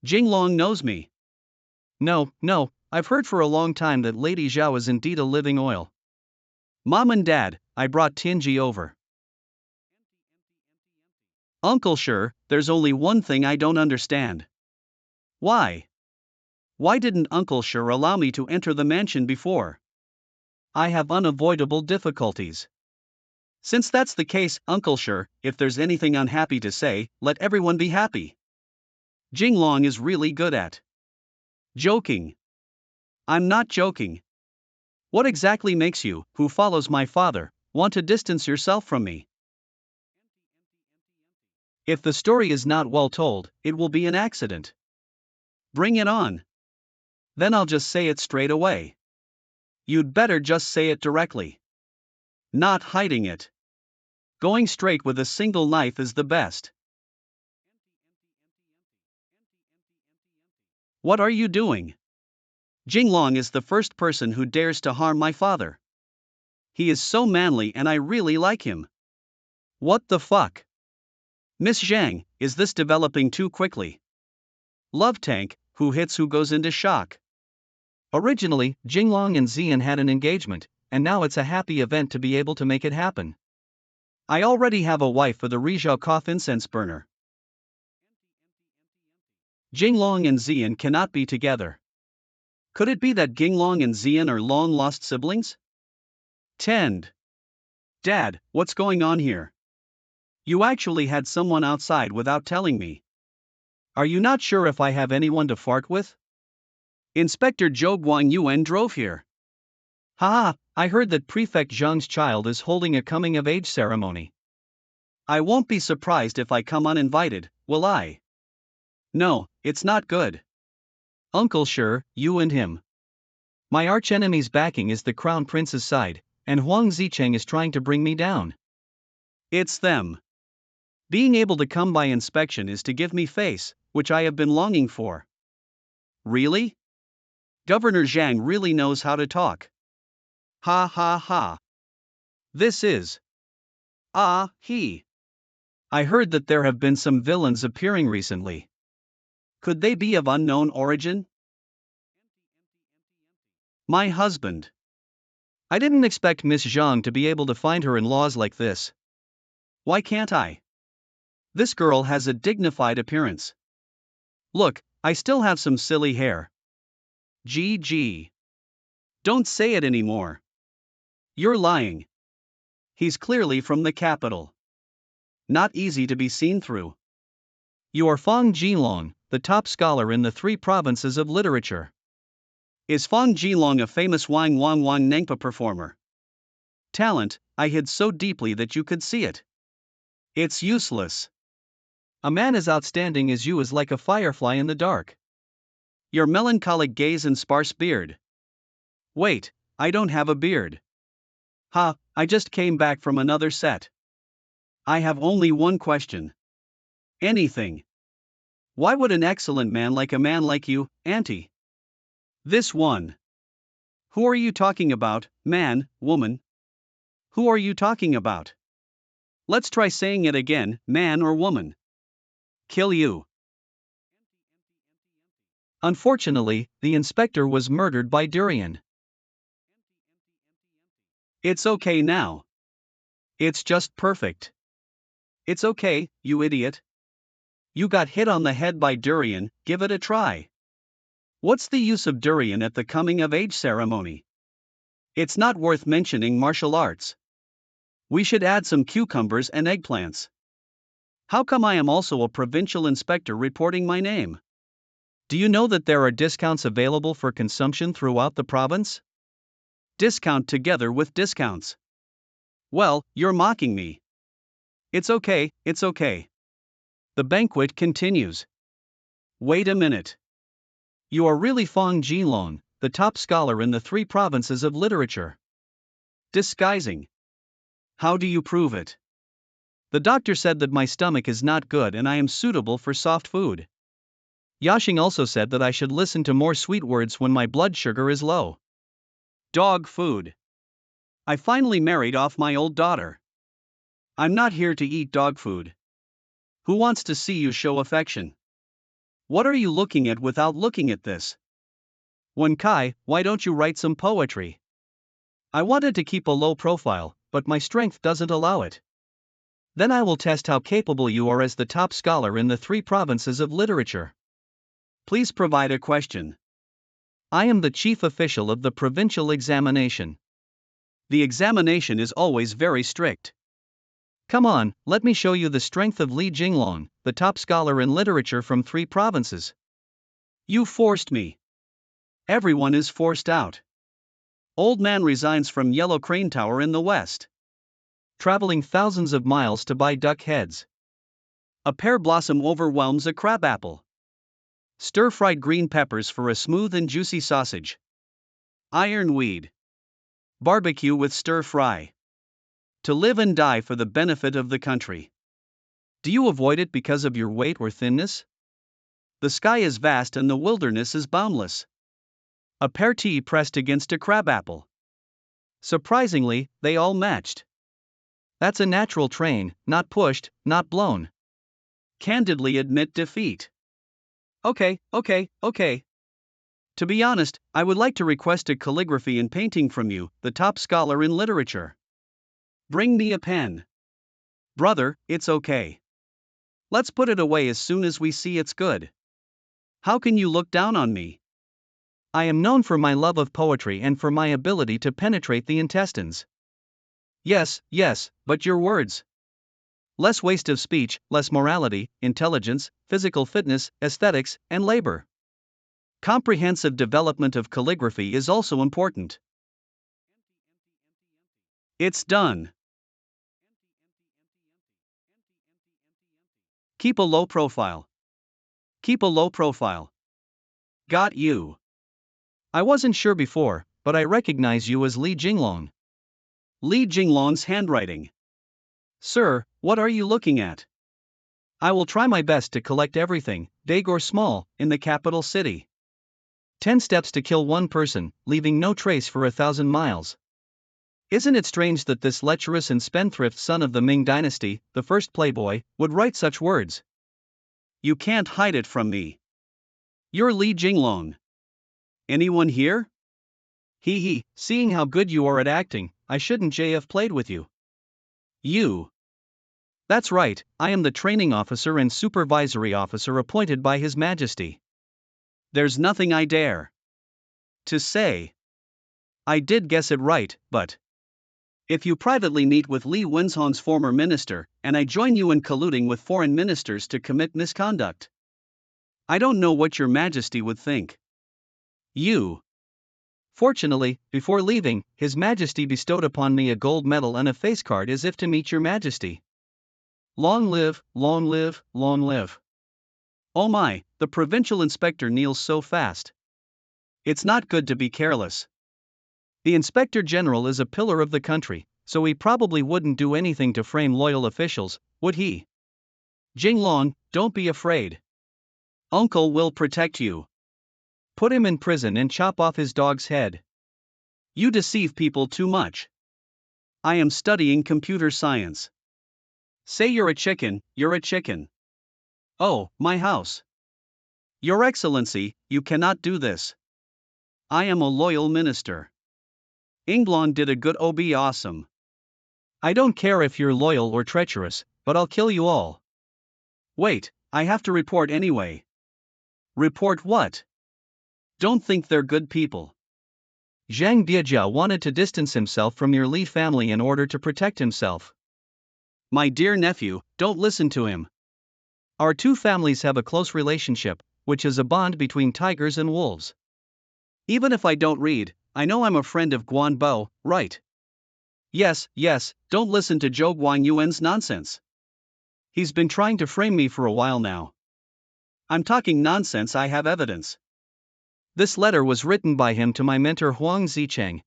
Jinglong knows me. No, I've heard for a long time that Lady Zhao is indeed a living oil. Mom and Dad, I brought Tianji over. Uncle sure, there's only one thing I don't understand. Why? Why didn't Uncle sure allow me to enter the mansion before? I have unavoidable difficulties. Since that's the case, Uncle sure, if there's anything unhappy to say, let everyone be happy. Jinglong is really good at joking. I'm not joking. What exactly makes you, who follows my father, want to distance yourself from me? If the story is not well told, it will be an accident. Bring it on. Then I'll just say it straight away. You'd better just say it directly. Not hiding it. Going straight with a single knife is the best. What are you doing? Jinglong is the first person who dares to harm my father. He is so manly and I really like him. What the fuck? Miss Zhang, is this developing too quickly? Love tank, who hits who goes into shock. Originally, Jinglong and Xian had an engagement, and now it's a happy event to be able to make it happen. I already have a wife for the Rizhao Koth incense burner. Jinglong and Xian cannot be together. Could it be that Jinglong and Xian are long-lost siblings? Tend. Dad, what's going on here? You actually had someone outside without telling me. Are you not sure if I have anyone to fart with? Inspector Zhou Guangyuan drove here. Haha, I heard that Prefect Zhang's child is holding a coming-of-age ceremony. I won't be surprised if I come uninvited, will I? No, it's not good. Uncle sure, you and him. My archenemy's backing is the crown prince's side, and Huang Zicheng is trying to bring me down. It's them. Being able to come by inspection is to give me face, which I have been longing for. Really? Governor Zhang really knows how to talk. Ha ha ha. This is. He. I heard that there have been some villains appearing recently. Could they be of unknown origin? My husband. I didn't expect Miss Zhang to be able to find her in-laws like this. Why can't I? This girl has a dignified appearance. Look, I still have some silly hair. GG. Don't say it anymore. You're lying. He's clearly from the capital. Not easy to be seen through. You are Fang Jinglong, the top scholar in the 3 provinces of literature. Is Fang Jinglong a famous Wang Nangpa performer? Talent, I hid so deeply that you could see it. It's useless. A man as outstanding as you is like a firefly in the dark. Your melancholic gaze and sparse beard. Wait, I don't have a beard. Ha, I just came back from another set. I have only one question. Anything. Why would an excellent man like a man like you, Auntie? This one. Who are you talking about, man, woman? Who are you talking about? Let's try saying it again, man or woman. Kill you. Unfortunately, the inspector was murdered by Durian. It's okay now. It's just perfect. It's okay, you idiot. You got hit on the head by Durian, give it a try. What's the use of Durian at the coming-of-age ceremony? It's not worth mentioning martial arts. We should add some cucumbers and eggplants. How come I am also a provincial inspector reporting my name? Do you know that there are discounts available for consumption throughout the province? Discount together with discounts. Well, you're mocking me. It's okay. The banquet continues. Wait a minute. You are really Fang Jinglong, the top scholar in the 3 provinces of literature. Disguising. How do you prove it? The doctor said that my stomach is not good and I am suitable for soft food. Yashing also said that I should listen to more sweet words when my blood sugar is low. Dog food. I finally married off my old daughter. I'm not here to eat dog food. Who wants to see you show affection? What are you looking at without looking at this? Wen Kai, why don't you write some poetry? I wanted to keep a low profile, but my strength doesn't allow it. Then I will test how capable you are as the top scholar in the 3 provinces of literature. Please provide a question. I am the chief official of the provincial examination. The examination is always very strict. Come on, let me show you the strength of Li Jinglong, the top scholar in literature from 3 provinces. You forced me. Everyone is forced out. Old man resigns from Yellow Crane Tower in the west. Traveling thousands of miles to buy duck heads. A pear blossom overwhelms a crabapple. Stir-fried green peppers for a smooth and juicy sausage. Ironweed. Barbecue with stir-fry. To live and die for the benefit of the country. Do you avoid it because of your weight or thinness? The sky is vast and the wilderness is boundless. A pear tea pressed against a crabapple. Surprisingly, they all matched. That's a natural train, not pushed, not blown. Candidly admit defeat. Okay. To be honest, I would like to request a calligraphy and painting from you, the top scholar in literature. Bring me a pen. Brother, it's okay. Let's put it away as soon as we see it's good. How can you look down on me? I am known for my love of poetry and for my ability to penetrate the intestines. Yes, but your words. Less waste of speech, less morality, intelligence, physical fitness, aesthetics, and labor. Comprehensive development of calligraphy is also important. It's done. Keep a low profile. Got you. I wasn't sure before, but I recognize you as Li Jinglong. Li Jinglong's handwriting. Sir, what are you looking at? I will try my best to collect everything, big or small, in the capital city. 10 steps to kill one person, leaving no trace for 1,000 miles. Isn't it strange that this lecherous and spendthrift son of the Ming dynasty, the first playboy, would write such words? You can't hide it from me. You're Li Jinglong. Anyone here? Hee, seeing how good you are at acting, I shouldn't have played with you. You. That's right, I am the training officer and supervisory officer appointed by His Majesty. There's nothing I dare to say. I did guess it right, but if you privately meet with Li Wenzhong's former minister, and I join you in colluding with foreign ministers to commit misconduct, I don't know what your Majesty would think. You. Fortunately, before leaving, His Majesty bestowed upon me a gold medal and a face card as if to meet your Majesty. Long live, long live, long live. Oh my, the provincial inspector kneels so fast. It's not good to be careless. The inspector general is a pillar of the country, so he probably wouldn't do anything to frame loyal officials, would he? Jinglong, don't be afraid. Uncle will protect you. Put him in prison and chop off his dog's head. You deceive people too much. I am studying computer science. Say you're a chicken, you're a chicken. Oh, my house. Your Excellency, you cannot do this. I am a loyal minister. Inglong did a good awesome. I don't care if you're loyal or treacherous, but I'll kill you all. Wait, I have to report anyway. Report what? Don't think they're good people. Zhang Diajia wanted to distance himself from your Li family in order to protect himself. My dear nephew, don't listen to him. Our 2 families have a close relationship, which is a bond between tigers and wolves. Even if I don't read, I know I'm a friend of Guan Bo, right? Yes, don't listen to Zhou Guanyuan's nonsense. He's been trying to frame me for a while now. I'm talking nonsense, I have evidence. This letter was written by him to my mentor Huang Zicheng.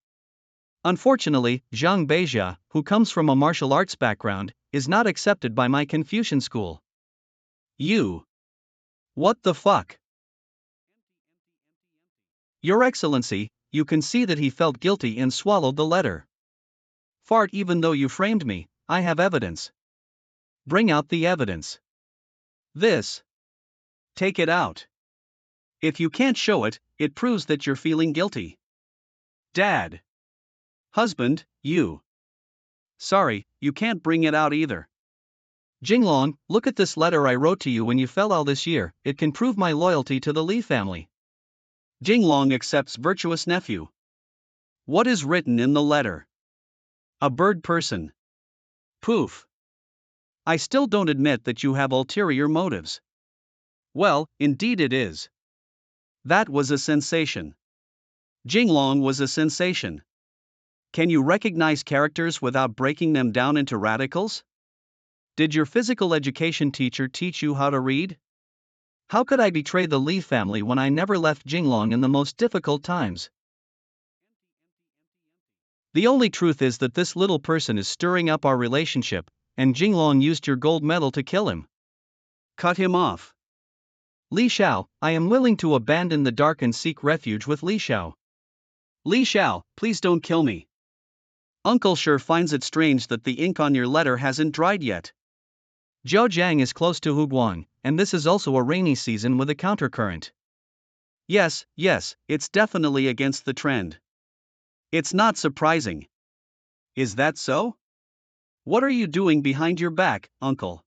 Unfortunately, Zhang Beijia, who comes from a martial arts background, is not accepted by my Confucian school. You. What the fuck? Your Excellency, you can see that he felt guilty and swallowed the letter. Fart, even though you framed me, I have evidence. Bring out the evidence. This. Take it out. If you can't show it, it proves that you're feeling guilty. Dad. Husband, you. Sorry, you can't bring it out either. Jinglong, look at this letter I wrote to you when you fell ill this year, it can prove my loyalty to the Li family. Jinglong accepts virtuous nephew. What is written in the letter? A bird person. Poof. I still don't admit that you have ulterior motives. Well, indeed it is. That was a sensation. Jinglong was a sensation. Can you recognize characters without breaking them down into radicals? Did your physical education teacher teach you how to read? How could I betray the Li family when I never left Jinglong in the most difficult times? The only truth is that this little person is stirring up our relationship, and Jinglong used your gold medal to kill him. Cut him off. Li Xiao, I am willing to abandon the dark and seek refuge with Li Xiao. Li Xiao, please don't kill me. Uncle sure finds it strange that the ink on your letter hasn't dried yet. Zhejiang is close to Huguang, and this is also a rainy season with a countercurrent. Yes, it's definitely against the trend. It's not surprising. Is that so? What are you doing behind your back, uncle?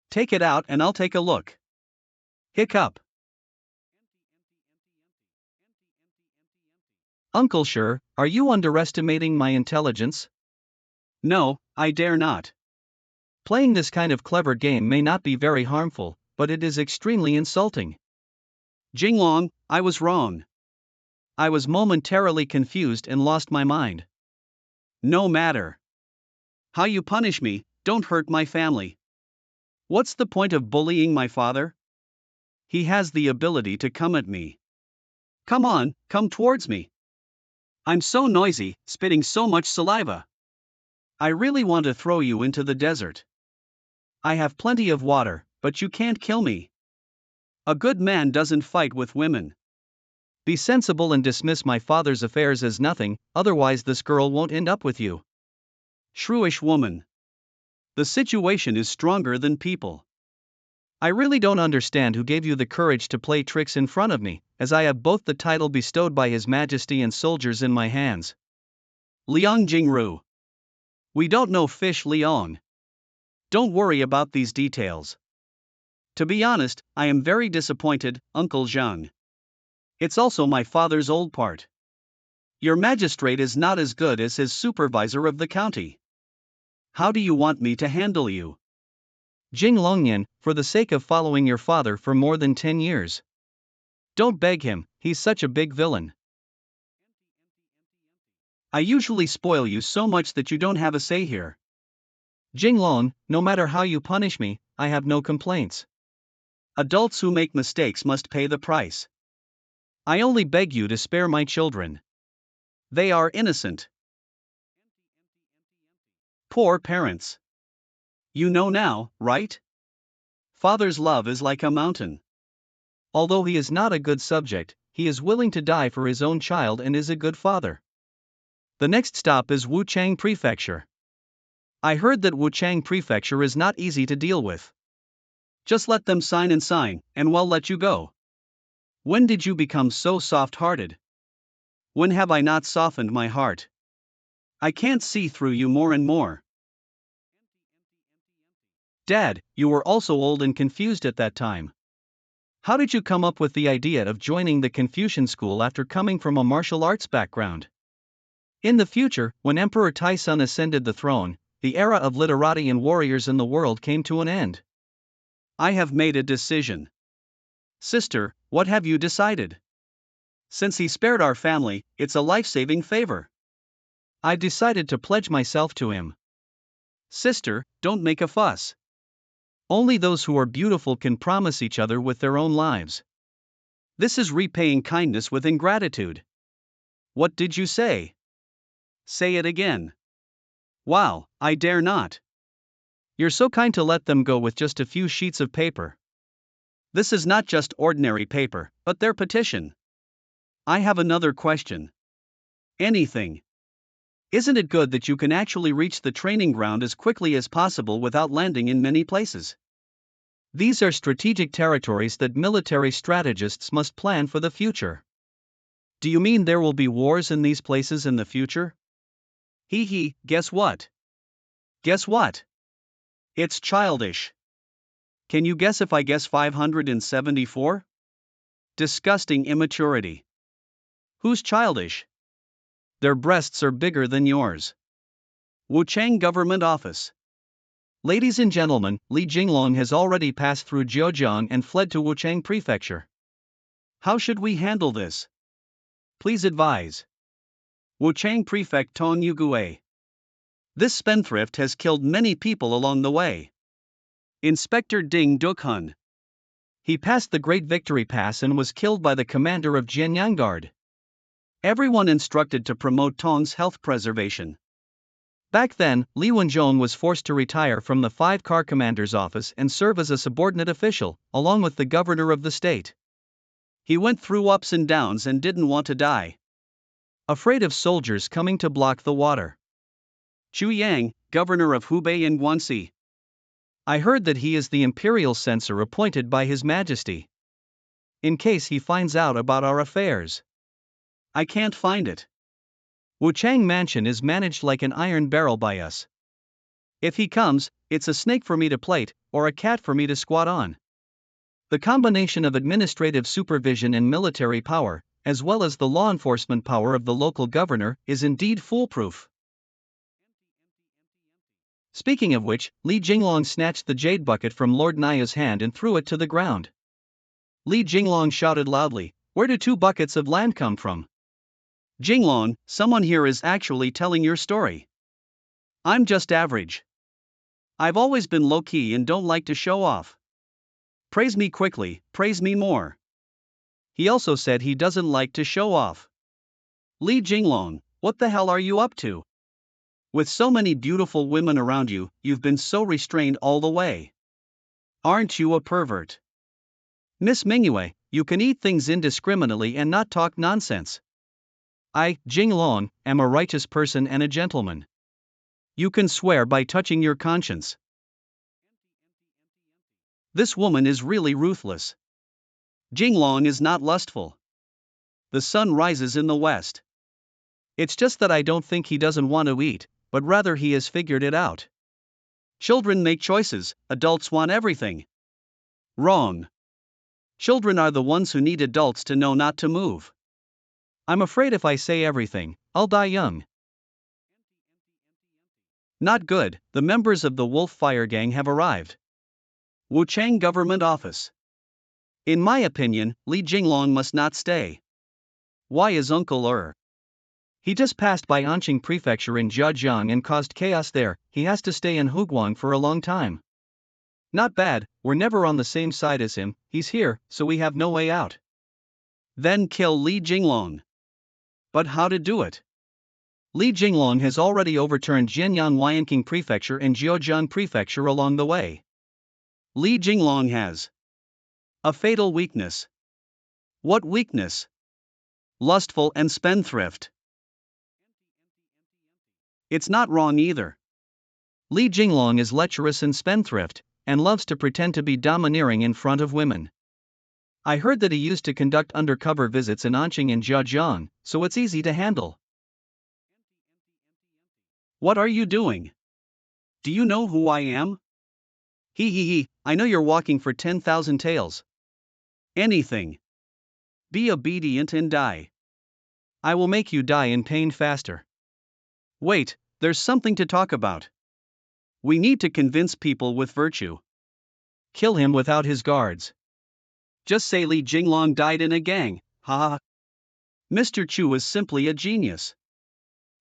Take it out and I'll take a look. Hiccup. Uncle sure, are you underestimating my intelligence? No, I dare not. Playing this kind of clever game may not be very harmful, but it is extremely insulting. Jinglong, I was wrong. I was momentarily confused and lost my mind. No matter. How you punish me, don't hurt my family. What's the point of bullying my father? He has the ability to come at me. Come on, come towards me. I'm so noisy, spitting so much saliva. I really want to throw you into the desert. I have plenty of water, but you can't kill me. A good man doesn't fight with women. Be sensible and dismiss my father's affairs as nothing, otherwise this girl won't end up with you. Shrewish woman. The situation is stronger than people. I really don't understand who gave you the courage to play tricks in front of me, as I have both the title bestowed by His Majesty and soldiers in my hands. Liang Jingru. We don't know fish Liang. Don't worry about these details. To be honest, I am very disappointed, Uncle Zhang. It's also my father's old part. Your magistrate is not as good as his supervisor of the county. How do you want me to handle you? Jing Longyan, for the sake of following your father for more than 10 years. Don't beg him, he's such a big villain. I usually spoil you so much that you don't have a say here. Jinglong, no matter how you punish me, I have no complaints. Adults who make mistakes must pay the price. I only beg you to spare my children. They are innocent. Poor parents. You know now, right? Father's love is like a mountain. Although he is not a good subject, he is willing to die for his own child and is a good father. The next stop is Wuchang Prefecture. I heard that Wuchang Prefecture is not easy to deal with. Just let them sign, and we'll let you go. When did you become so soft-hearted? When have I not softened my heart? I can't see through you more and more. Dad, you were also old and confused at that time. How did you come up with the idea of joining the Confucian school after coming from a martial arts background? In the future, when Emperor Taizong ascended the throne, the era of literati and warriors in the world came to an end. I have made a decision. Sister, what have you decided? Since he spared our family, it's a life-saving favor. I decided to pledge myself to him. Sister, don't make a fuss. Only those who are beautiful can promise each other with their own lives. This is repaying kindness with ingratitude. What did you say? Say it again. Wow, I dare not. You're so kind to let them go with just a few sheets of paper. This is not just ordinary paper, but their petition. I have another question. Anything. Isn't it good that you can actually reach the training ground as quickly as possible without landing in many places? These are strategic territories that military strategists must plan for the future. Do you mean there will be wars in these places in the future? Hee hee, guess what? Guess what? It's childish. Can you guess if I guess 574? Disgusting immaturity. Who's childish? Their breasts are bigger than yours. Wuchang Government Office. Ladies and gentlemen, Li Jinglong has already passed through Jiujiang and fled to Wuchang Prefecture. How should we handle this? Please advise. Wuchang Prefect Tong Yugue. This spendthrift has killed many people along the way. Inspector Ding Dukhun. He passed the Great Victory Pass and was killed by the commander of Jianyang Guard. Everyone instructed to promote Tong's health preservation. Back then, Li Wenzhong was forced to retire from the 5-car commander's office and serve as a subordinate official, along with the governor of the state. He went through ups and downs and didn't want to die. Afraid of soldiers coming to block the water. Chu Yang, governor of Hubei and Guangxi. I heard that he is the imperial censor appointed by His Majesty. In case he finds out about our affairs. I can't find it. Wuchang Mansion is managed like an iron barrel by us. If he comes, it's a snake for me to plate, or a cat for me to squat on. The combination of administrative supervision and military power, as well as the law enforcement power of the local governor, is indeed foolproof. Speaking of which, Li Jinglong snatched the jade bucket from Lord Naya's hand and threw it to the ground. Li Jinglong shouted loudly, "Where do 2 buckets of land come from?" Jinglong, someone here is actually telling your story. I'm just average. I've always been low-key and don't like to show off. Praise me quickly, praise me more. He also said he doesn't like to show off. Li Jinglong, what the hell are you up to? With so many beautiful women around you, you've been so restrained all the way. Aren't you a pervert? Miss Mingyue, you can eat things indiscriminately and not talk nonsense. I, Jinglong, am a righteous person and a gentleman. You can swear by touching your conscience. This woman is really ruthless. Jinglong is not lustful. The sun rises in the west. It's just that I don't think he doesn't want to eat, but rather he has figured it out. Children make choices, adults want everything. Wrong. Children are the ones who need adults to know not to move. I'm afraid if I say everything, I'll die young. Not good, the members of the Wolf Fire Gang have arrived. Wuchang Government Office. In my opinion, Li Jinglong must not stay. Why is Uncle He just passed by Anqing Prefecture in Jiajiang and caused chaos there, he has to stay in Huguang for a long time. Not bad, we're never on the same side as him, he's here, so we have no way out. Then kill Li Jinglong. But how to do it? Li Jinglong has already overturned Jianyang Huayanqing Prefecture and Jiujiang Prefecture along the way. Li Jinglong has a fatal weakness. What weakness? Lustful and spendthrift. It's not wrong either. Li Jinglong is lecherous and spendthrift, and loves to pretend to be domineering in front of women. I heard that he used to conduct undercover visits in Anqing and Jiajiang, so it's easy to handle. What are you doing? Do you know who I am? He, I know you're walking for 10,000 taels. Anything. Be obedient and die. I will make you die in pain faster. Wait, there's something to talk about. We need to convince people with virtue. Kill him without his guards. Just say Li Jinglong died in a gang, haha. Mr. Chu is simply a genius.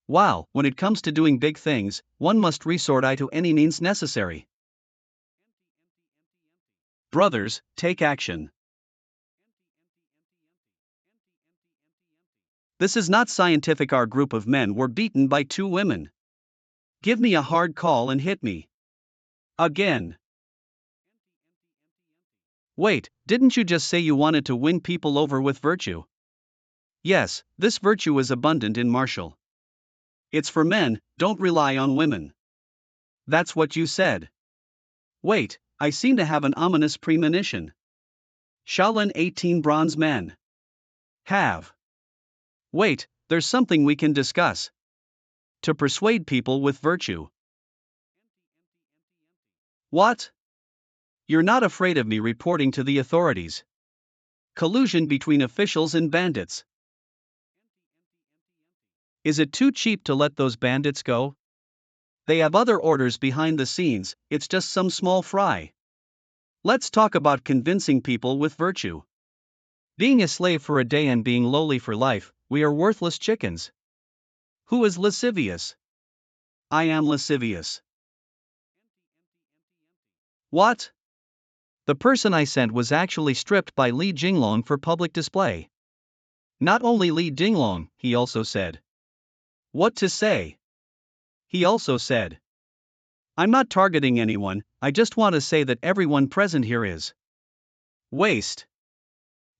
Wow, when it comes to doing big things, one must resort to any means necessary. Brothers, take action. This is not scientific. Our group of men were beaten by 2 women. Give me a hard call and hit me. Again. Wait, didn't you just say you wanted to win people over with virtue? Yes, this virtue is abundant in martial. It's for men, don't rely on women. That's what you said. Wait, I seem to have an ominous premonition. Shaolin 18 bronze men. Have. Wait, there's something we can discuss. To persuade people with virtue. What? You're not afraid of me reporting to the authorities. Collusion between officials and bandits. Is it too cheap to let those bandits go? They have other orders behind the scenes, it's just some small fry. Let's talk about convincing people with virtue. Being a slave for a day and being lowly for life, we are worthless chickens. Who is lascivious? I am lascivious. What? The person I sent was actually stripped by Li Jinglong for public display. Not only Li Jinglong, he also said. What to say? He also said. I'm not targeting anyone, I just want to say that everyone present here is waste.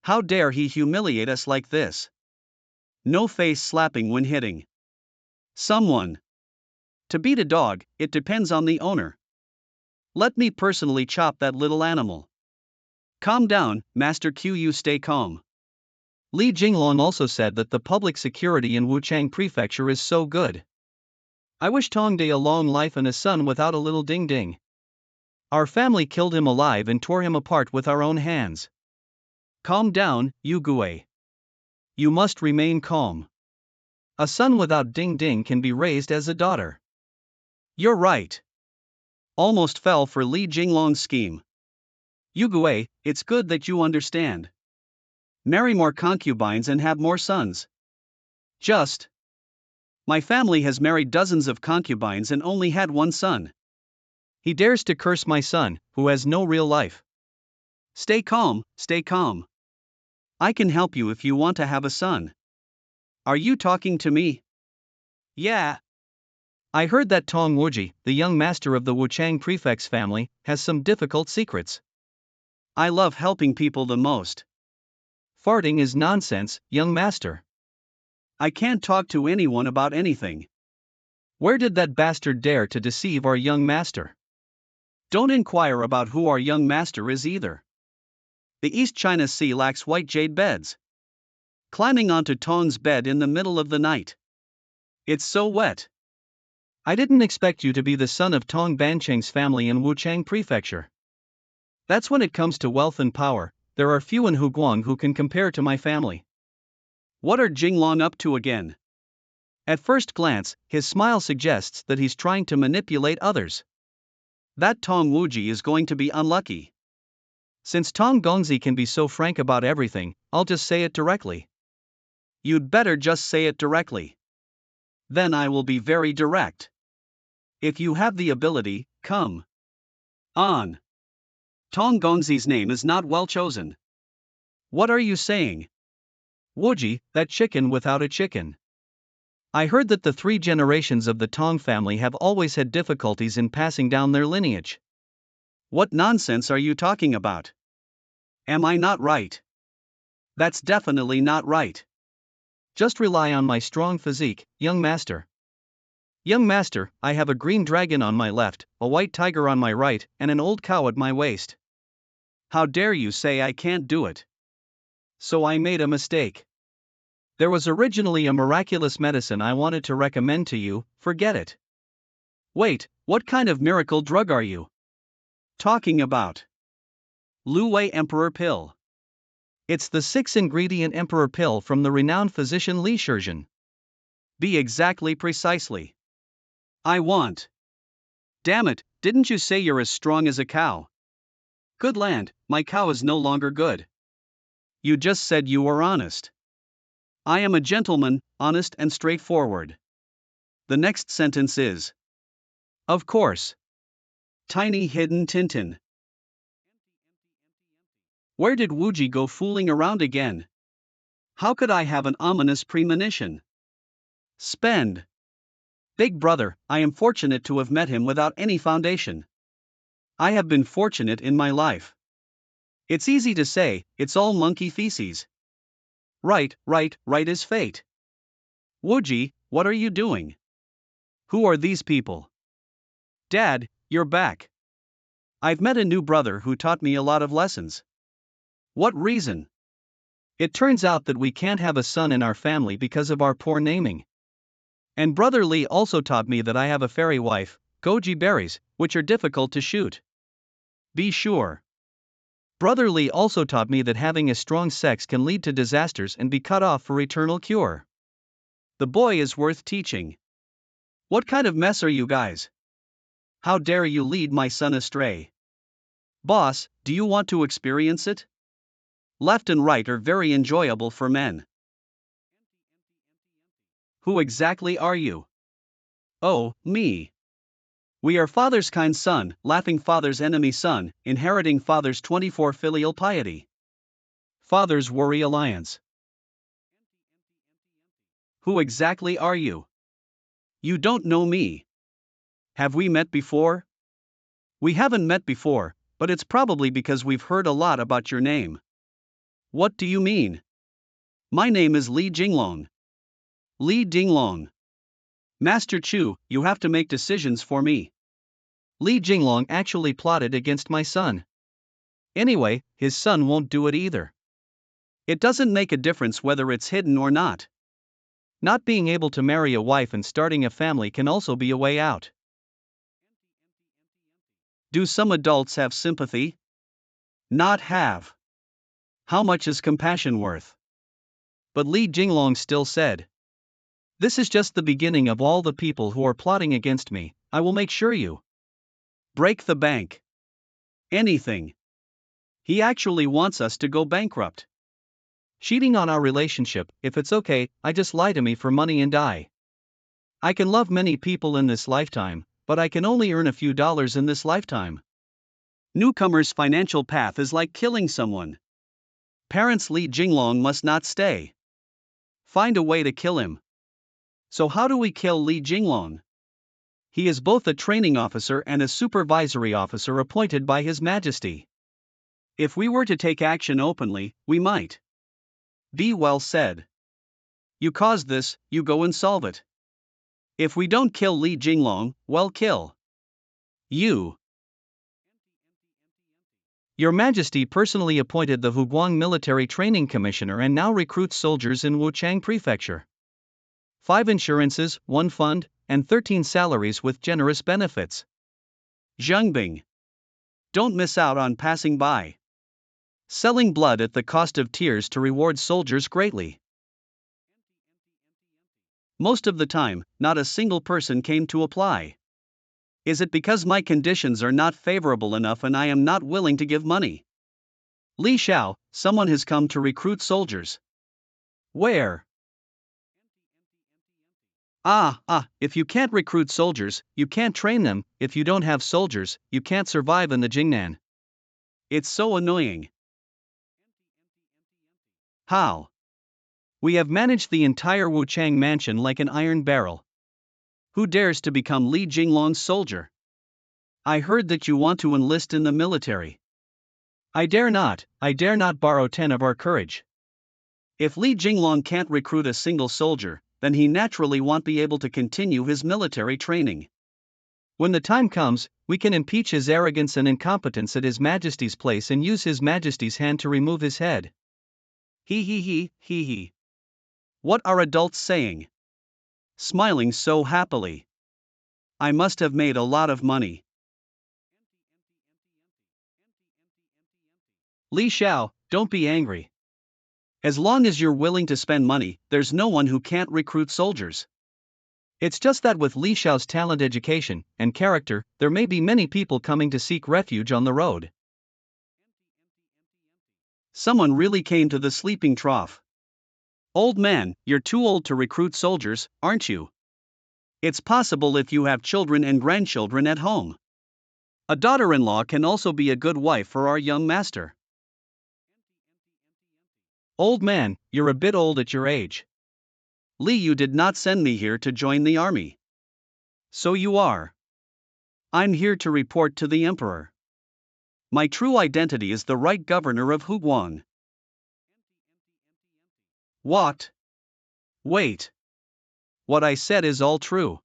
How dare he humiliate us like this? No face slapping when hitting someone. To beat a dog, it depends on the owner. Let me personally chop that little animal. Calm down, Master Q. You stay calm. Li Jinglong also said that the public security in Wuchang Prefecture is so good. I wish Tongde a long life and a son without a little ding-ding. Our family killed him alive and tore him apart with our own hands. Calm down, Yu Gui. You must remain calm. A son without ding-ding can be raised as a daughter. You're right. Almost fell for Li Jinglong's scheme. Yu Gui, it's good that you understand. Marry more concubines and have more sons. Just. My family has married dozens of concubines and only had one son. He dares to curse my son, who has no real life. Stay calm, stay calm. I can help you if you want to have a son. Are you talking to me? Yeah. I heard that Tong Wuji, the young master of the Wuchang prefect's family, has some difficult secrets. I love helping people the most. Farting is nonsense, young master. I can't talk to anyone about anything. Where did that bastard dare to deceive our young master? Don't inquire about who our young master is either. The East China Sea lacks white jade beds. Climbing onto Tong's bed in the middle of the night. It's so wet. I didn't expect you to be the son of Tong Bancheng's family in Wuchang Prefecture. That's when it comes to wealth and power, there are few in Huguang who can compare to my family. What are Jinglong up to again? At first glance, his smile suggests that he's trying to manipulate others. That Tong Wuji is going to be unlucky. Since Tong Gongzi can be so frank about everything, I'll just say it directly. You'd better just say it directly. Then I will be very direct. If you have the ability, come on. Tong Gongzi's name is not well chosen. What are you saying? Wuji, that chicken without a chicken. I heard that the 3 generations of the Tong family have always had difficulties in passing down their lineage. What nonsense are you talking about? Am I not right? That's definitely not right. Just rely on my strong physique, young master. Young master, I have a green dragon on my left, a white tiger on my right, and an old cow at my waist. How dare you say I can't do it? So I made a mistake. There was originally a miraculous medicine I wanted to recommend to you, forget it. Wait, what kind of miracle drug are you talking about? Lu Wei Emperor Pill. It's the 6-ingredient Emperor Pill from the renowned physician Li Shizhen. Be exactly precisely. I want. Damn it, didn't you say you're as strong as a cow? Good land, my cow is no longer good. You just said you were honest. I am a gentleman, honest and straightforward. The next sentence is. Of course. Tiny hidden Tintin. Where did Wuji go fooling around again? How could I have an ominous premonition? Spend. Big brother, I am fortunate to have met him without any foundation. I have been fortunate in my life. It's easy to say, it's all monkey feces. Right is fate. Wuji, what are you doing? Who are these people? Dad, you're back. I've met a new brother who taught me a lot of lessons. What reason? It turns out that we can't have a son in our family because of our poor naming. And Brother Lee also taught me that I have a fairy wife, goji berries, which are difficult to shoot. Be sure. Brother Lee also taught me that having a strong sex can lead to disasters and be cut off for eternal cure. The boy is worth teaching. What kind of mess are you guys? How dare you lead my son astray? Boss, do you want to experience it? Left and right are very enjoyable for men. Who exactly are you? Oh, me. We are father's kind son, laughing father's enemy son, inheriting father's 24 filial piety. Father's worry alliance. Who exactly are you? You don't know me. Have we met before? We haven't met before, but it's probably because we've heard a lot about your name. What do you mean? My name is Li Jinglong. Li Dinglong. Master Chu, you have to make decisions for me. Li Jinglong actually plotted against my son. Anyway, his son won't do it either. It doesn't make a difference whether it's hidden or not. Not being able to marry a wife and starting a family can also be a way out. Do some adults have sympathy? Not have. How much is compassion worth? But Li Jinglong still said, "This is just the beginning of all the people who are plotting against me. I will make sure you break the bank. Anything. He actually wants us to go bankrupt. Cheating on our relationship, if it's okay, I just lie to me for money and die. I can love many people in this lifetime, but I can only earn a few dollars in this lifetime. Newcomer's financial path is like killing someone. Parents Li Jinglong must not stay. Find a way to kill him. So how do we kill Li Jinglong? He is both a training officer and a supervisory officer appointed by His Majesty. If we were to take action openly, we might. Be well said. You caused this, you go and solve it. If we don't kill Li Jinglong, well, kill you. Your Majesty personally appointed the Huguang Military Training Commissioner and now recruits soldiers in Wuchang Prefecture. 5 insurances, 1 fund, and 13 salaries with generous benefits. Zhengbing. Don't miss out on passing by. Selling blood at the cost of tears to reward soldiers greatly. Most of the time, not a single person came to apply. Is it because my conditions are not favorable enough and I am not willing to give money? Li Xiao, someone has come to recruit soldiers. Where? If you can't recruit soldiers, you can't train them. If you don't have soldiers, you can't survive in the Jingnan. It's so annoying. How? We have managed the entire Wuchang mansion like an iron barrel. Who dares to become Li Jinglong's soldier? I heard that you want to enlist in the military. I dare not borrow 10 of our courage. If Li Jinglong can't recruit a single soldier, then he naturally won't be able to continue his military training. When the time comes, we can impeach his arrogance and incompetence at His Majesty's place and use His Majesty's hand to remove his head. He. What are adults saying? Smiling so happily. I must have made a lot of money. Li Xiao, don't be angry. As long as you're willing to spend money, there's no one who can't recruit soldiers. It's just that with Li Xiao's talent, education, and character, there may be many people coming to seek refuge on the road. Someone really came to the sleeping trough. Old man, you're too old to recruit soldiers, aren't you? It's possible if you have children and grandchildren at home. A daughter-in-law can also be a good wife for our young master. Old man, you're a bit old at your age. Li, you did not send me here to join the army. So you are. I'm here to report to the emperor. My true identity is the right governor of Huguang. What? Wait. What I said is all true.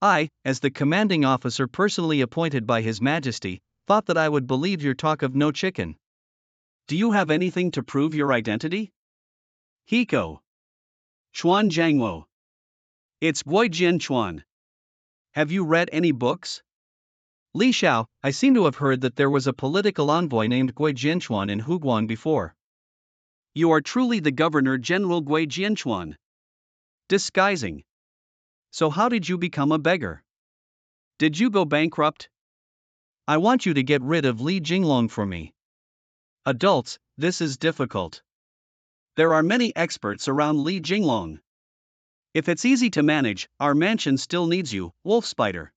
I, as the commanding officer personally appointed by His Majesty, thought that I would believe your talk of no chicken. Do you have anything to prove your identity? Hiko. Chuan Jiangwo. It's Gui Jian Chuan. Have you read any books? Li Xiao, I seem to have heard that there was a political envoy named Gui Jianchuan in Huguan before. You are truly the Governor General Gui Jianchuan. Disguising. So how did you become a beggar? Did you go bankrupt? I want you to get rid of Li Jinglong for me. Adults, this is difficult. There are many experts around Li Jinglong. If it's easy to manage, our mansion still needs you, Wolf Spider.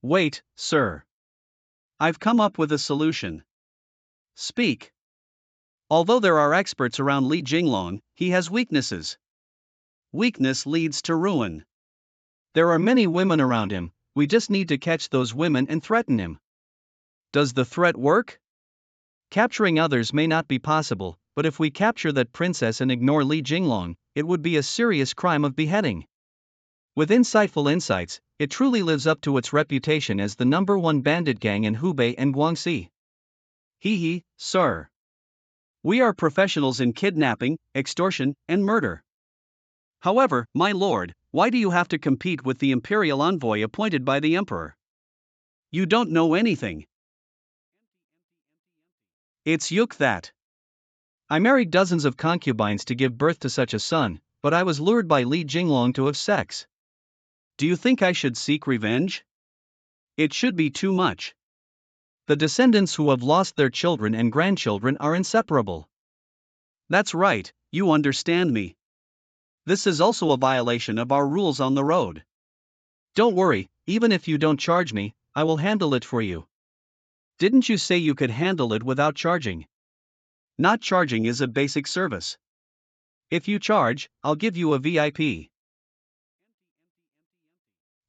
Wait, sir. I've come up with a solution. Speak. Although there are experts around Li Jinglong, he has weaknesses. Weakness leads to ruin. There are many women around him, we just need to catch those women and threaten him. Does the threat work? Capturing others may not be possible, but if we capture that princess and ignore Li Jinglong, it would be a serious crime of beheading. With insightful insights, it truly lives up to its reputation as the #1 bandit gang in Hubei and Guangxi. Hee, sir. We are professionals in kidnapping, extortion, and murder. However, my lord, why do you have to compete with the imperial envoy appointed by the emperor? You don't know anything. It's yuk that. I married dozens of concubines to give birth to such a son, but I was lured by Li Jinglong to have sex. Do you think I should seek revenge? It should be too much. The descendants who have lost their children and grandchildren are inseparable. That's right, you understand me. This is also a violation of our rules on the road. Don't worry, even if you don't charge me, I will handle it for you. Didn't you say you could handle it without charging? Not charging is a basic service. If you charge, I'll give you a VIP.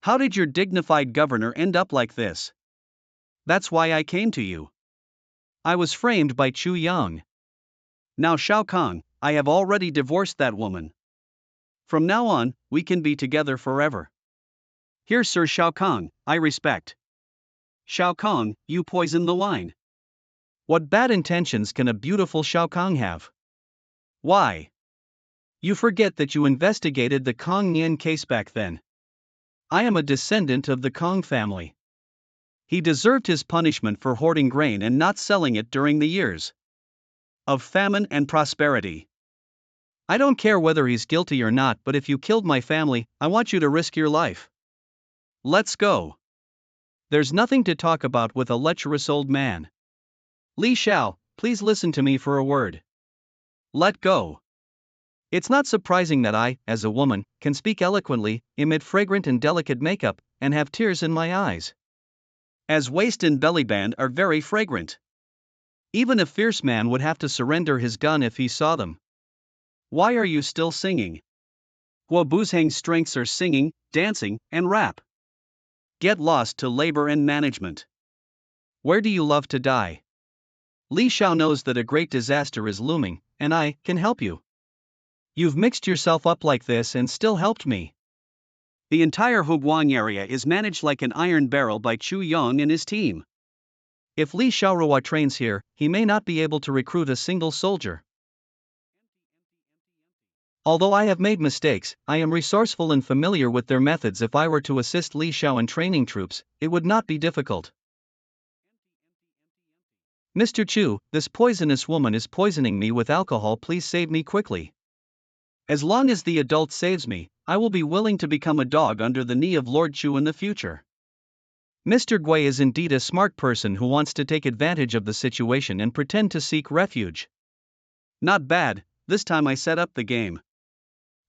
How did your dignified governor end up like this? That's why I came to you. I was framed by Chu Yang. Now Shao Kang, I have already divorced that woman. From now on, we can be together forever. Here Sir Shao Kang, I respect. Shao Kang, you poison the wine. What bad intentions can a beautiful Shao Kang have? Why? You forget that you investigated the Kong Nian case back then. I am a descendant of the Kong family. He deserved his punishment for hoarding grain and not selling it during the years of famine and prosperity. I don't care whether he's guilty or not, but if you killed my family, I want you to risk your life. Let's go. There's nothing to talk about with a lecherous old man. Li Xiao, please listen to me for a word. Let go. It's not surprising that I, as a woman, can speak eloquently, emit fragrant and delicate makeup, and have tears in my eyes. As waist and belly band are very fragrant. Even a fierce man would have to surrender his gun if he saw them. Why are you still singing? Guo Buzhang's strengths are singing, dancing, and rap. Get lost to labor and management. Where do you love to die? Li Xiao knows that a great disaster is looming, and I can help you. You've mixed yourself up like this and still helped me. The entire Huguang area is managed like an iron barrel by Chu Yang and his team. If Li Xiaoruo trains here, he may not be able to recruit a single soldier. Although I have made mistakes, I am resourceful and familiar with their methods. If I were to assist Li Xiao in training troops, it would not be difficult. Mr. Chu, this poisonous woman is poisoning me with alcohol. Please save me quickly. As long as the adult saves me, I will be willing to become a dog under the knee of Lord Chu in the future. Mr. Gui is indeed a smart person who wants to take advantage of the situation and pretend to seek refuge. Not bad, this time I set up the game.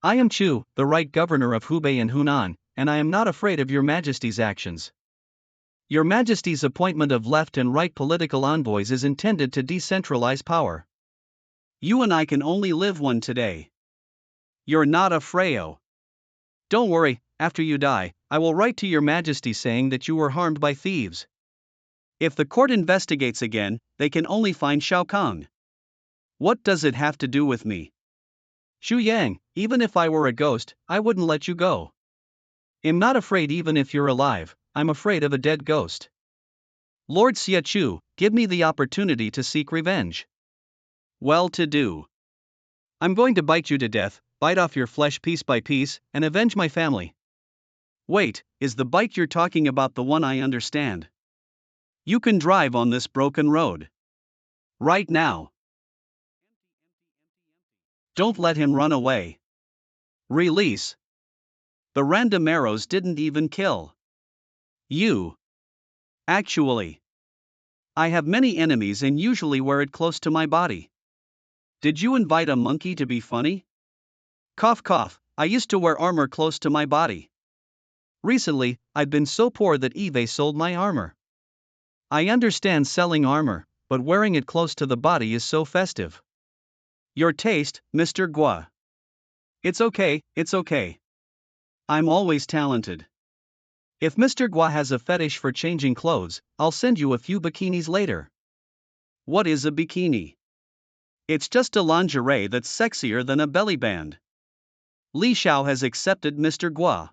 I am Chu, the right governor of Hubei and Hunan, and I am not afraid of your Majesty's actions. Your Majesty's appointment of left and right political envoys is intended to decentralize power. You and I can only live one today. You're not a Freo. Don't worry, after you die, I will write to your Majesty saying that you were harmed by thieves. If the court investigates again, they can only find Shao Kang. What does it have to do with me? Xu Yang, even if I were a ghost, I wouldn't let you go. I'm not afraid even if you're alive, I'm afraid of a dead ghost. Lord Xiachu, give me the opportunity to seek revenge. Well-to-do. I'm going to bite you to death, bite off your flesh piece by piece, and avenge my family. Wait, is the bite you're talking about the one I understand? You can drive on this broken road. Right now. Don't let him run away. Release. The random arrows didn't even kill you. Actually, I have many enemies and usually wear it close to my body. Did you invite a monkey to be funny? Cough cough, I used to wear armor close to my body. Recently, I've been so poor that eBay sold my armor. I understand selling armor, but wearing it close to the body is so festive. Your taste, Mr. Gua. It's okay, it's okay. I'm always talented. If Mr. Gua has a fetish for changing clothes, I'll send you a few bikinis later. What is a bikini? It's just a lingerie that's sexier than a belly band. Li Xiao has accepted Mr. Gua.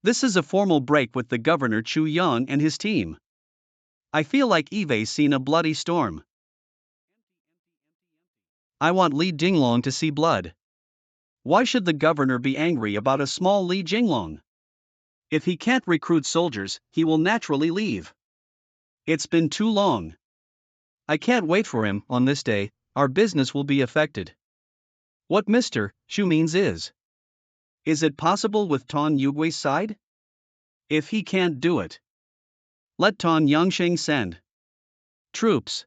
This is a formal break with the governor Chu Yang and his team. I feel like Eve's seen a bloody storm. I want Li Jinglong to see blood. Why should the governor be angry about a small Li Jinglong? If he can't recruit soldiers, he will naturally leave. It's been too long. I can't wait for him. On this day, our business will be affected. What Mr. Shu means is it possible with Tan Yugui's side? If he can't do it, let Tan Yangsheng send troops.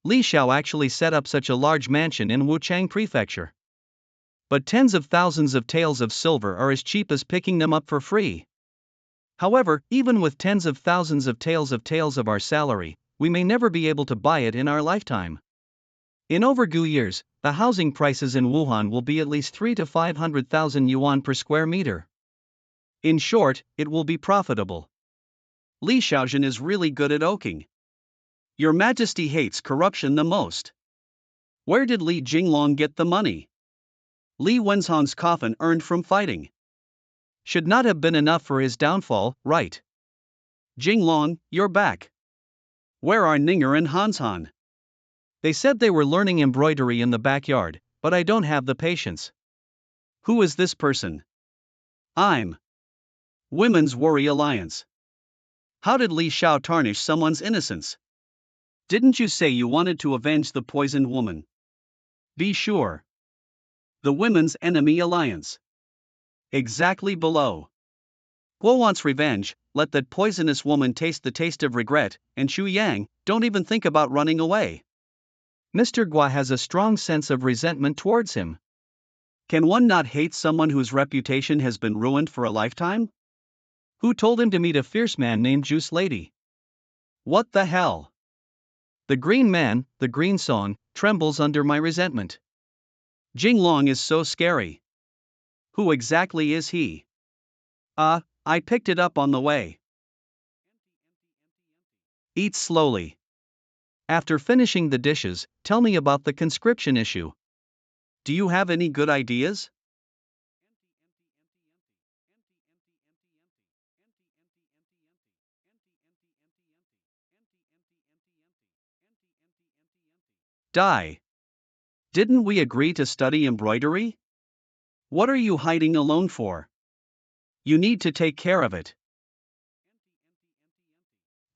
Li Xiao actually set up such a large mansion in Wuchang Prefecture. But tens of thousands of taels of silver are as cheap as picking them up for free. However, even with tens of thousands of taels of our salary, we may never be able to buy it in our lifetime. In overgu years, the housing prices in Wuhan will be at least 3 to 500,000 yuan per square meter. In short, it will be profitable. Li Xiaojun is really good at oaking. Your Majesty hates corruption the most. Where did Li Jinglong get the money? Li Wenzhong's coffin earned from fighting. Should not have been enough for his downfall, right? Jinglong, you're back. Where are Ninger and Hanshan? They said they were learning embroidery in the backyard, but I don't have the patience. Who is this person? I'm Women's Worry Alliance. How did Li Xiao tarnish someone's innocence? Didn't you say you wanted to avenge the poisoned woman? Be sure. The Women's Enemy Alliance. Exactly below. Guo wants revenge, let that poisonous woman taste the taste of regret, and Xu Yang, don't even think about running away. Mr. Gua has a strong sense of resentment towards him. Can one not hate someone whose reputation has been ruined for a lifetime? Who told him to meet a fierce man named Juice Lady? What the hell? The green man, the green song, trembles under my resentment. Jinglong is so scary. Who exactly is he? I picked it up on the way. Eat slowly. After finishing the dishes, tell me about the conscription issue. Do you have any good ideas? Die. Didn't we agree to study embroidery? What are you hiding alone for? You need to take care of it.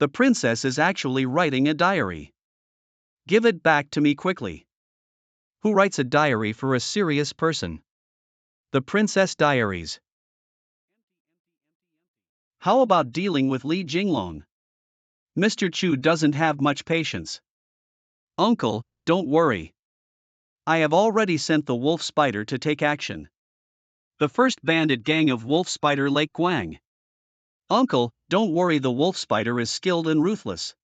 The princess is actually writing a diary. Give it back to me quickly. Who writes a diary for a serious person? The Princess Diaries. How about dealing with Li Jinglong? Mr. Chu doesn't have much patience. Uncle, don't worry. I have already sent the wolf spider to take action. The first bandit gang of wolf spider Lake Guang. Uncle, don't worry, the wolf spider is skilled and ruthless.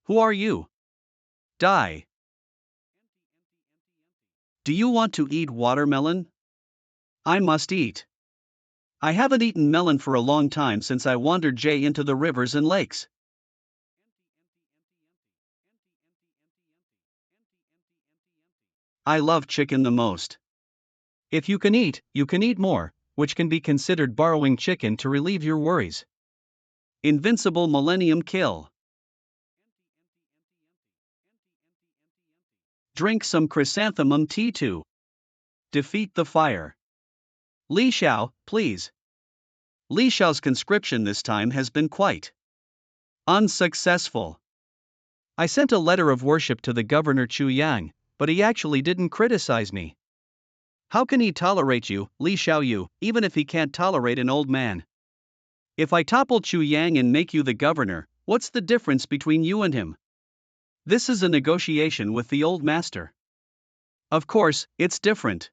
Who are you? Die. Do you want to eat watermelon? I must eat. I haven't eaten melon for a long time since I wandered Jay into the rivers and lakes. I love chicken the most. If you can eat more, which can be considered borrowing chicken to relieve your worries. Invincible Millennium Kill. Drink some chrysanthemum tea to defeat the fire. Li Xiao, please. Li Xiao's conscription this time has been quite unsuccessful. I sent a letter of worship to the governor Chu Yang, but he actually didn't criticize me. How can he tolerate you, Li Xiaoyu, even if he can't tolerate an old man? If I topple Chu Yang and make you the governor, what's the difference between you and him? This is a negotiation with the old master. Of course, it's different.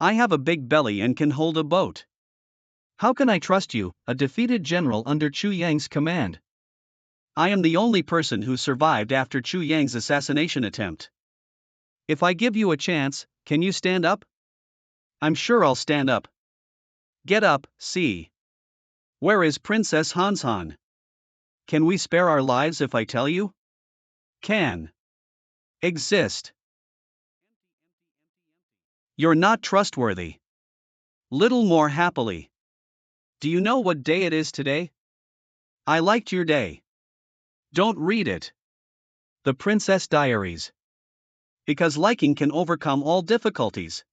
I have a big belly and can hold a boat. How can I trust you, a defeated general under Chu Yang's command? I am the only person who survived after Chu Yang's assassination attempt. If I give you a chance, can you stand up? I'm sure I'll stand up. Get up, see. Where is Princess Han? Can we spare our lives if I tell you? Can exist. You're not trustworthy. Little more happily. Do you know what day it is today? I liked your day. Don't read it. The Princess Diaries. Because liking can overcome all difficulties.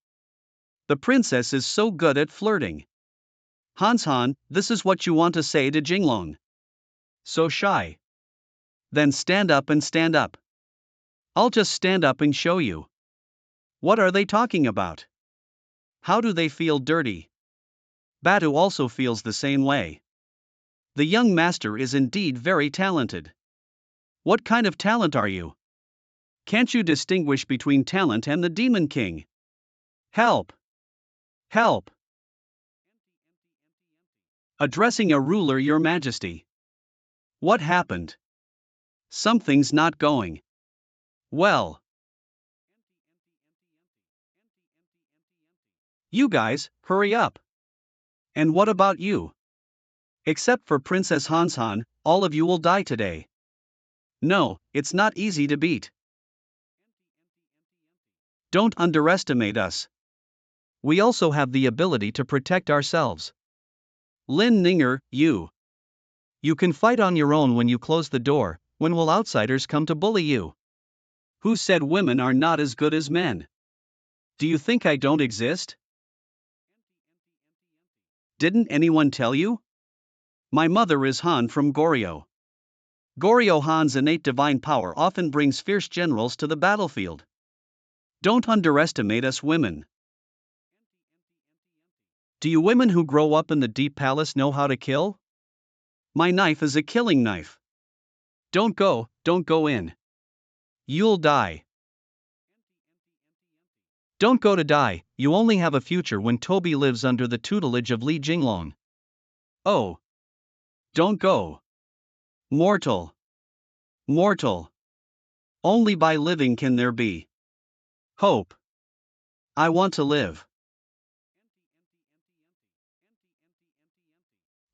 The princess is so good at flirting. Han, this is what you want to say to Jinglong. So shy. Then stand up and stand up. I'll just stand up and show you. What are they talking about? How do they feel dirty? Batu also feels the same way. The young master is indeed very talented. What kind of talent are you? Can't you distinguish between talent and the Demon King? Help! Help! Addressing a ruler, Your Majesty. What happened? Something's not going well. You guys, hurry up. And what about you? Except for Princess Han, all of you will die today. No, it's not easy to beat. Don't underestimate us. We also have the ability to protect ourselves. Lin Ninger, you can fight on your own when you close the door. When will outsiders come to bully you? Who said women are not as good as men? Do you think I don't exist? Didn't anyone tell you? My mother is Han from Goryeo. Goryeo Han's innate divine power often brings fierce generals to the battlefield. Don't underestimate us women. Do you women who grow up in the deep palace know how to kill? My knife is a killing knife. Don't go in. You'll die. Don't go to die, you only have a future when Toby lives under the tutelage of Li Jinglong. Oh. Don't go. Mortal. Mortal. Only by living can there be hope. I want to live.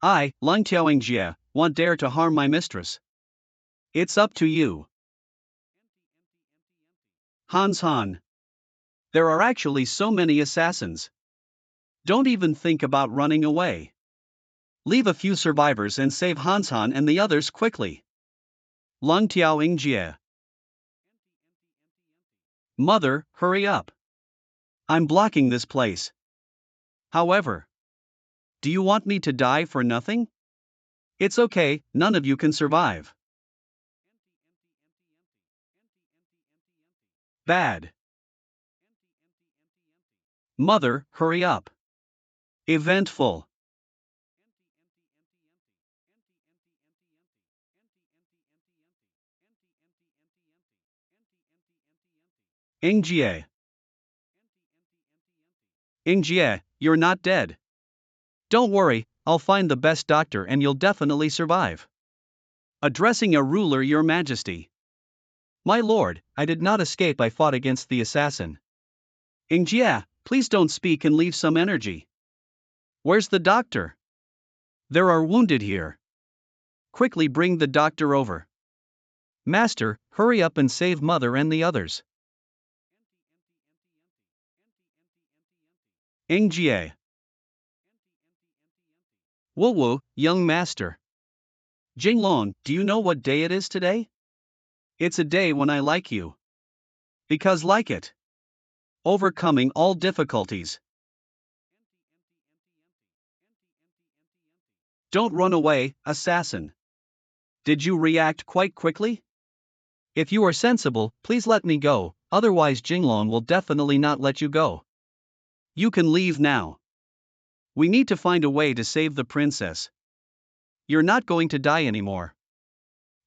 I, Lung Tiaoingjie, want dare to harm my mistress. It's up to you. Han. There are actually so many assassins. Don't even think about running away. Leave a few survivors and save Han and the others quickly. Lung Tiaoingjie. Mother, hurry up. I'm blocking this place. However, do you want me to die for nothing? It's okay, none of you can survive. Bad. Mother, hurry up. Eventful. Ingjie. Ingjie, you're not dead. Don't worry, I'll find the best doctor and you'll definitely survive. Addressing a ruler, Your Majesty. My lord, I did not escape, I fought against the assassin. Ingjie, please don't speak and leave some energy. Where's the doctor? There are wounded here. Quickly bring the doctor over. Master, hurry up and save Mother and the others. Ingjie. Woo woo, young master. Jinglong, do you know what day it is today? It's a day when I like you. Because like it. Overcoming all difficulties. Don't run away, assassin. Did you react quite quickly? If you are sensible, please let me go, otherwise Jinglong will definitely not let you go. You can leave now. We need to find a way to save the princess. You're not going to die anymore.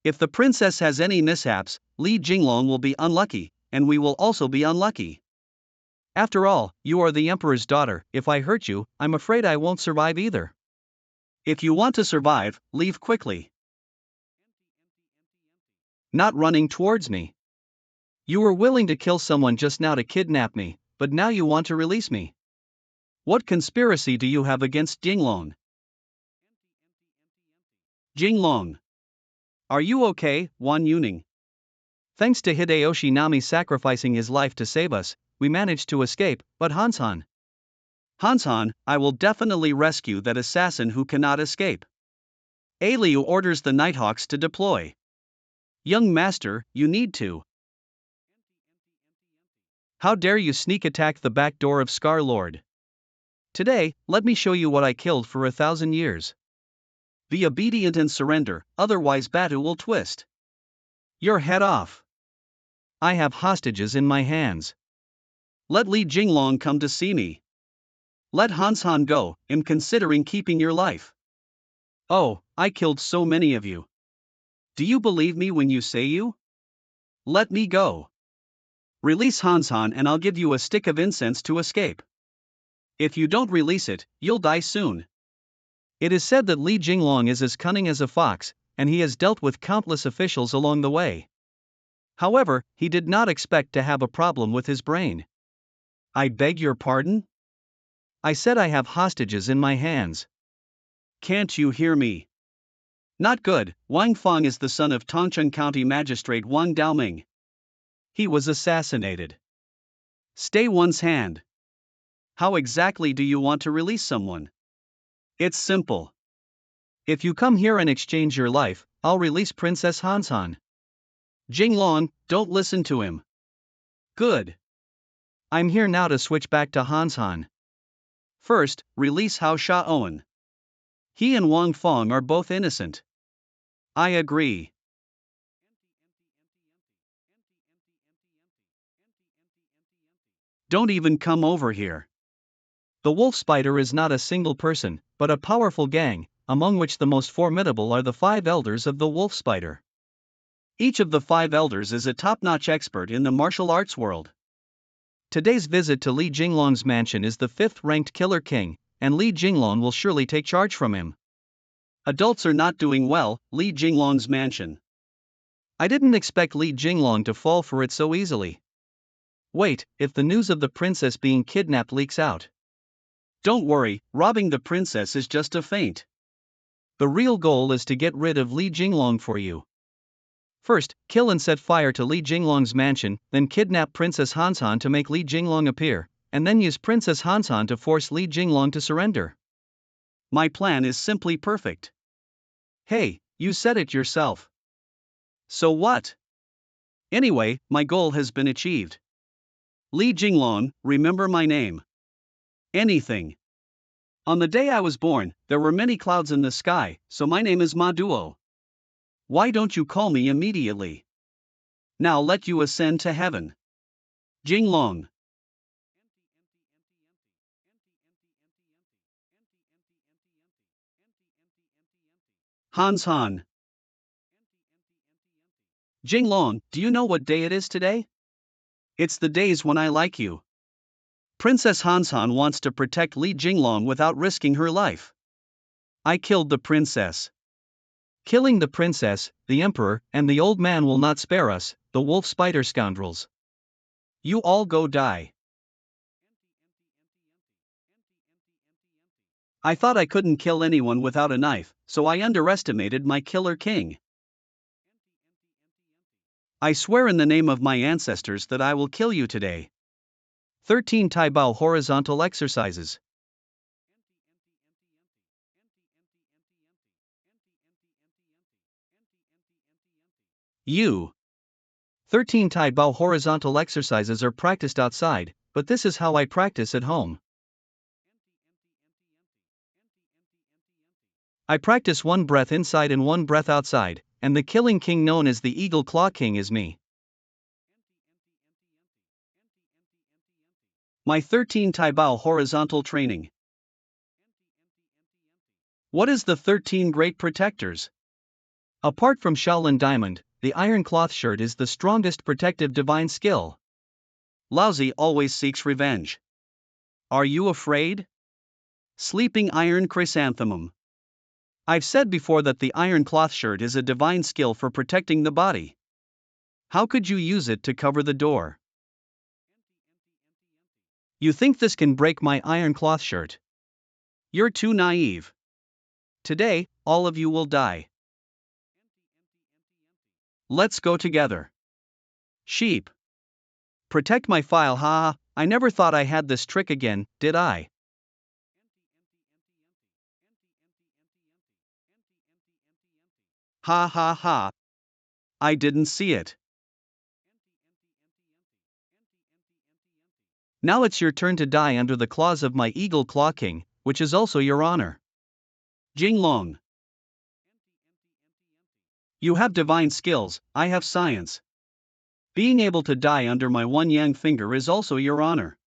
If the princess has any mishaps, Li Jinglong will be unlucky, and we will also be unlucky. After all, you are the emperor's daughter. If I hurt you, I'm afraid I won't survive either. If you want to survive, leave quickly. Not running towards me. You were willing to kill someone just now to kidnap me, but now you want to release me. What conspiracy do you have against Jinglong? Jinglong. Are you okay, Wan Yuning? Thanks to Hideyoshi Nami sacrificing his life to save us, we managed to escape, but Hansan. Hansan, I will definitely rescue that assassin who cannot escape. Aliu orders the Nighthawks to deploy. Young master, you need to. How dare you sneak attack the back door of Scar Lord? Today, let me show you what I killed for 1,000 years. Be obedient and surrender, otherwise Batu will twist your head off. I have hostages in my hands. Let Li Jinglong come to see me. Let Hansan go, I'm considering keeping your life. Oh, I killed so many of you. Do you believe me when you say you? Let me go. Release Hansan and I'll give you a stick of incense to escape. If you don't release it, you'll die soon. It is said that Li Jinglong is as cunning as a fox, and he has dealt with countless officials along the way. However, he did not expect to have a problem with his brain. I beg your pardon? I said I have hostages in my hands. Can't you hear me? Not good. Wang Feng is the son of Tongcheng County Magistrate Wang Daoming. He was assassinated. Stay one's hand. How exactly do you want to release someone? It's simple. If you come here and exchange your life, I'll release Princess Hansan. Jinglong, don't listen to him. Good. I'm here now to switch back to Hansan. First, release Hao Shaoen. He and Wang Feng are both innocent. I agree. Don't even come over here. The wolf spider is not a single person, but a powerful gang, among which the most formidable are the 5 elders of the wolf spider. Each of the 5 elders is a top-notch expert in the martial arts world. Today's visit to Li Jinglong's mansion is the 5th-ranked Killer King, and Li Jinglong will surely take charge from him. Adults are not doing well, Li Jinglong's mansion. I didn't expect Li Jinglong to fall for it so easily. Wait, if the news of the princess being kidnapped leaks out. Don't worry, robbing the princess is just a feint. The real goal is to get rid of Li Jinglong for you. First, kill and set fire to Li Jinglong's mansion, then kidnap Princess Hansan to make Li Jinglong appear, and then use Princess Hansan to force Li Jinglong to surrender. My plan is simply perfect. Hey, you said it yourself. So what? Anyway, my goal has been achieved. Li Jinglong, remember my name. Anything. On the day I was born, there were many clouds in the sky, so my name is Ma Duo. Why don't you call me immediately? Now let you ascend to heaven. Jinglong. Han. Jinglong, do you know what day it is today? It's the days when I like you. Princess Hansan wants to protect Li Jinglong without risking her life. I killed the princess. Killing the princess, the emperor, and the old man will not spare us, the wolf spider scoundrels. You all go die. I thought I couldn't kill anyone without a knife, so I underestimated my killer king. I swear in the name of my ancestors that I will kill you today. 13 Tai Bao horizontal exercises. You. 13 Tai Bao horizontal exercises are practiced outside, but this is how I practice at home. I practice one breath inside and one breath outside, and the killing king known as the Eagle Claw King is me. My 13 Tai Bao horizontal training. What is the 13 great protectors? Apart from Shaolin Diamond, the iron cloth shirt is the strongest protective divine skill. Lousy always seeks revenge. Are you afraid? Sleeping iron chrysanthemum. I've said before that the iron cloth shirt is a divine skill for protecting the body. How could you use it to cover the door? You think this can break my iron cloth shirt? You're too naive. Today, all of you will die. Let's go together. Sheep. Protect my file, haha, I never thought I had this trick again, did I? Ha ha ha. I didn't see it. Now it's your turn to die under the claws of my Eagle Claw King, which is also your honor. Jinglong. You have divine skills, I have science. Being able to die under my one yang finger is also your honor.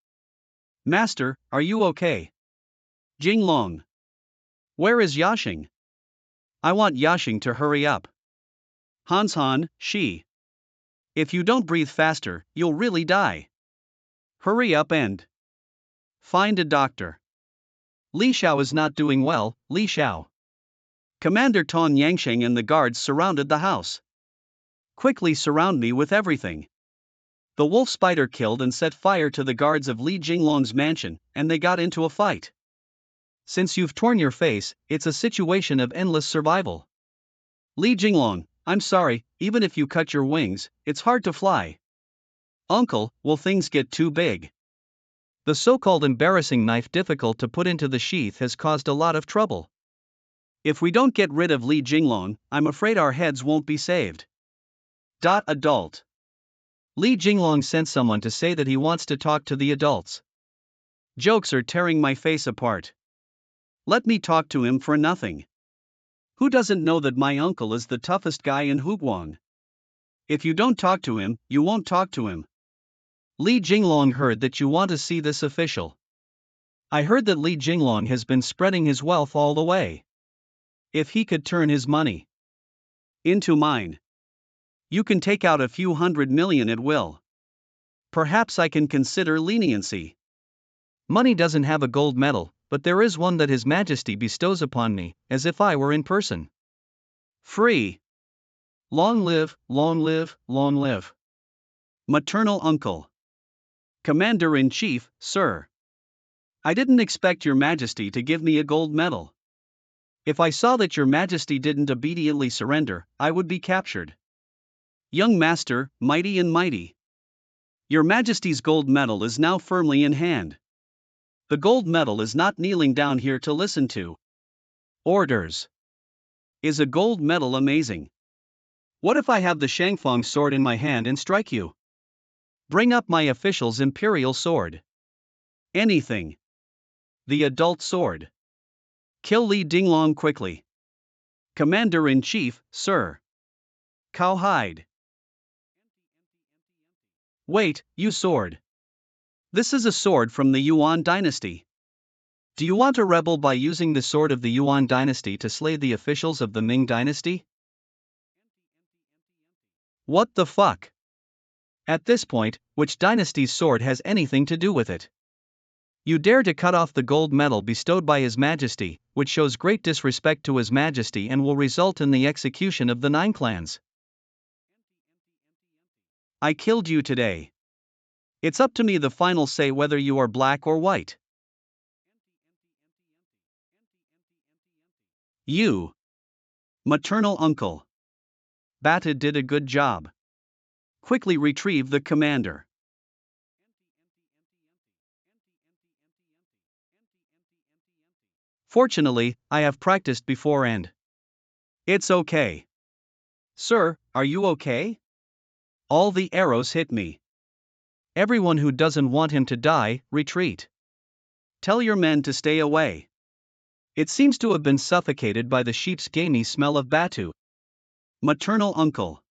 Master, are you okay? Jinglong. Where is Yashing? I want Yashing to hurry up. Han, she. If you don't breathe faster, you'll really die. Hurry up and find a doctor. Li Xiao is not doing well, Li Xiao. Commander Ton Yangsheng and the guards surrounded the house. Quickly surround me with everything. The wolf spider killed and set fire to the guards of Li Jinglong's mansion, and they got into a fight. Since you've torn your face, it's a situation of endless survival. Li Jinglong, I'm sorry, even if you cut your wings, it's hard to fly. Uncle, will things get too big? The so-called embarrassing knife difficult to put into the sheath has caused a lot of trouble. If we don't get rid of Li Jinglong, I'm afraid our heads won't be saved. Adult. Li Jinglong sent someone to say that he wants to talk to the adults. Jokes are tearing my face apart. Let me talk to him for nothing. Who doesn't know that my uncle is the toughest guy in Huguang? If you don't talk to him, you won't talk to him. Li Jinglong heard that you want to see this official. I heard that Li Jinglong has been spreading his wealth all the way. If he could turn his money into mine, you can take out a few 100 million at will. Perhaps I can consider leniency. Money doesn't have a gold medal, but there is one that His Majesty bestows upon me, as if I were in person. Free. Long live, long live, long live. Maternal uncle. Commander-in-Chief, sir. I didn't expect Your Majesty to give me a gold medal. If I saw that Your Majesty didn't obediently surrender, I would be captured. Young master, mighty and mighty. Your Majesty's gold medal is now firmly in hand. The gold medal is not kneeling down here to listen to orders. Is a gold medal amazing? What if I have the Shangfeng sword in my hand and strike you? Bring up my official's imperial sword. Anything. The adult sword. Kill Li Dinglong quickly. Commander-in-Chief, sir. Cowhide. Wait, you sword. This is a sword from the Yuan dynasty. Do you want to rebel by using the sword of the Yuan dynasty to slay the officials of the Ming dynasty? What the fuck? At this point, which dynasty's sword has anything to do with it? You dare to cut off the gold medal bestowed by His Majesty, which shows great disrespect to His Majesty and will result in the execution of the 9 clans. I killed you today. It's up to me the final say whether you are black or white. You. Maternal uncle. Bata did a good job. Quickly retrieve the commander. Fortunately, I have practiced before and it's okay. Sir, are you okay? All the arrows hit me. Everyone who doesn't want him to die, retreat. Tell your men to stay away. It seems to have been suffocated by the sheep's gamey smell of batu. Maternal uncle.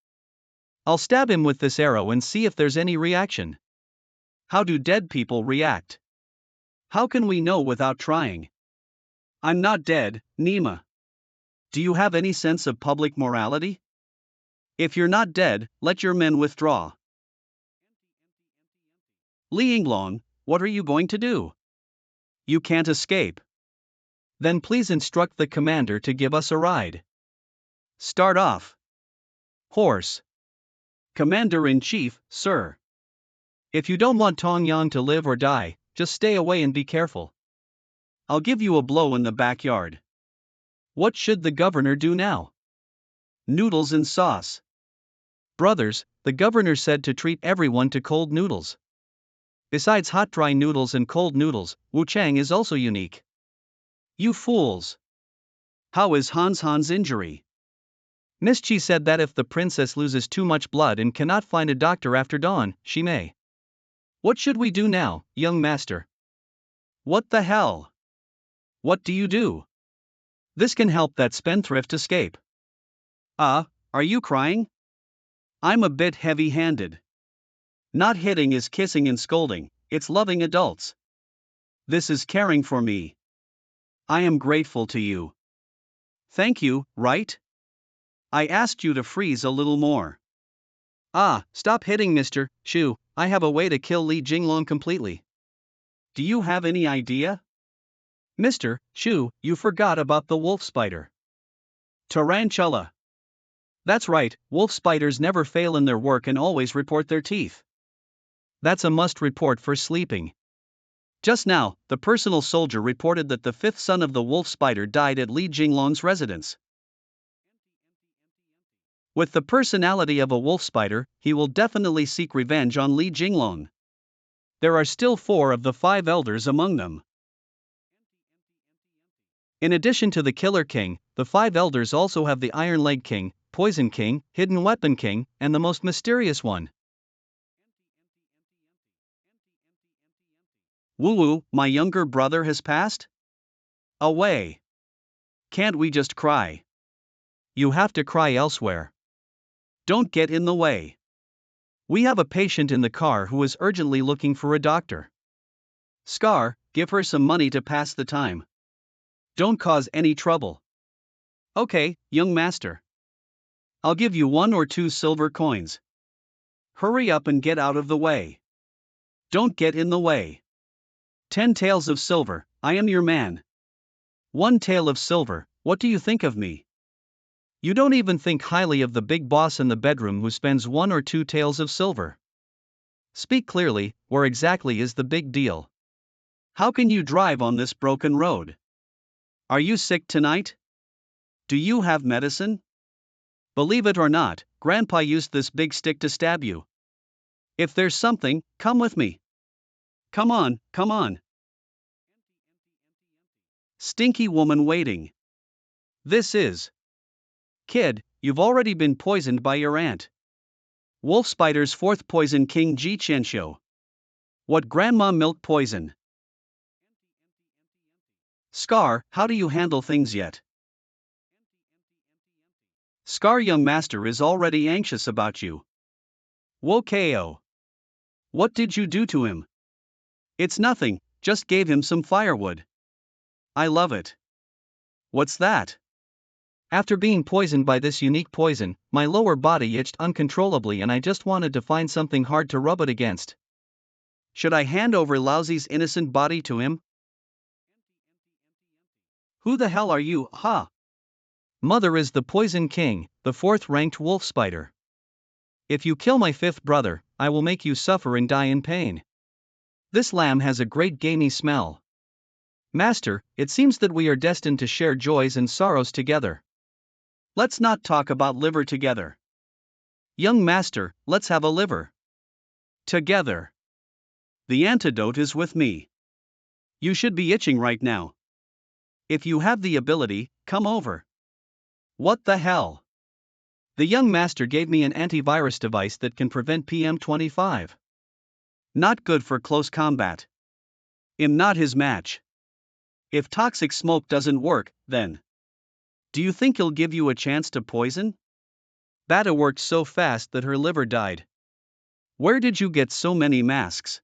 I'll stab him with this arrow and see if there's any reaction. How do dead people react? How can we know without trying? I'm not dead, Nima. Do you have any sense of public morality? If you're not dead, let your men withdraw. Li Yinglong, what are you going to do? You can't escape. Then please instruct the commander to give us a ride. Start off. Horse. Commander-in-Chief, sir. If you don't want Tong Yang to live or die, just stay away and be careful. I'll give you a blow in the backyard. What should the governor do now? Noodles and sauce. Brothers, the governor said to treat everyone to cold noodles. Besides hot dry noodles and cold noodles, Wuchang is also unique. You fools! How is Han's injury? Miss Chi said that if the princess loses too much blood and cannot find a doctor after dawn, she may. What should we do now, young master? What the hell? What do you do? This can help that spendthrift escape. Are you crying? I'm a bit heavy-handed. Not hitting is kissing and scolding, it's loving adults. This is caring for me. I am grateful to you. Thank you, right? I asked you to freeze a little more. Stop hitting Mr. Shu, I have a way to kill Li Jinglong completely. Do you have any idea? Mr. Shu, you forgot about the wolf spider. Tarantula. That's right, wolf spiders never fail in their work and always report their teeth. That's a must report for sleeping. Just now, the personal soldier reported that the fifth son of the wolf spider died at Li Jinglong's residence. With the personality of a wolf spider, he will definitely seek revenge on Li Jinglong. There are still 4 of the 5 elders among them. In addition to the Killer King, the 5 elders also have the Iron Leg King, Poison King, Hidden Weapon King, and the most mysterious one. Woo-woo, my younger brother has passed? Away. Can't we just cry? You have to cry elsewhere. Don't get in the way. We have a patient in the car who is urgently looking for a doctor. Scar, give her some money to pass the time. Don't cause any trouble. Okay, young master. I'll give you 1 or 2 silver coins. Hurry up and get out of the way. Don't get in the way. 10 taels of silver, I am your man. 1 tael of silver, what do you think of me? You don't even think highly of the big boss in the bedroom who spends 1 or 2 taels of silver. Speak clearly, where exactly is the big deal? How can you drive on this broken road? Are you sick tonight? Do you have medicine? Believe it or not, Grandpa used this big stick to stab you. If there's something, come with me. Come on, come on. Stinky woman waiting. This is. Kid, you've already been poisoned by your aunt. Wolf Spider's 4th poison King Ji Chensho. What grandma milk poison? Scar, how do you handle things yet? Scar young master is already anxious about you. Wokao. What did you do to him? It's nothing, just gave him some firewood. I love it. What's that? After being poisoned by this unique poison, my lower body itched uncontrollably and I just wanted to find something hard to rub it against. Should I hand over Lousy's innocent body to him? Who the hell are you, huh? Mother is the Poison King, the 4th-ranked wolf spider. If you kill my 5th brother, I will make you suffer and die in pain. This lamb has a great gamey smell. Master, it seems that we are destined to share joys and sorrows together. Let's not talk about liver together. Young master, let's have a liver. Together. The antidote is with me. You should be itching right now. If you have the ability, come over. What the hell? The young master gave me an antivirus device that can prevent PM25. Not good for close combat. I'm not his match. If toxic smoke doesn't work, then. Do you think he'll give you a chance to poison? Bata worked so fast that her liver died. Where did you get so many masks?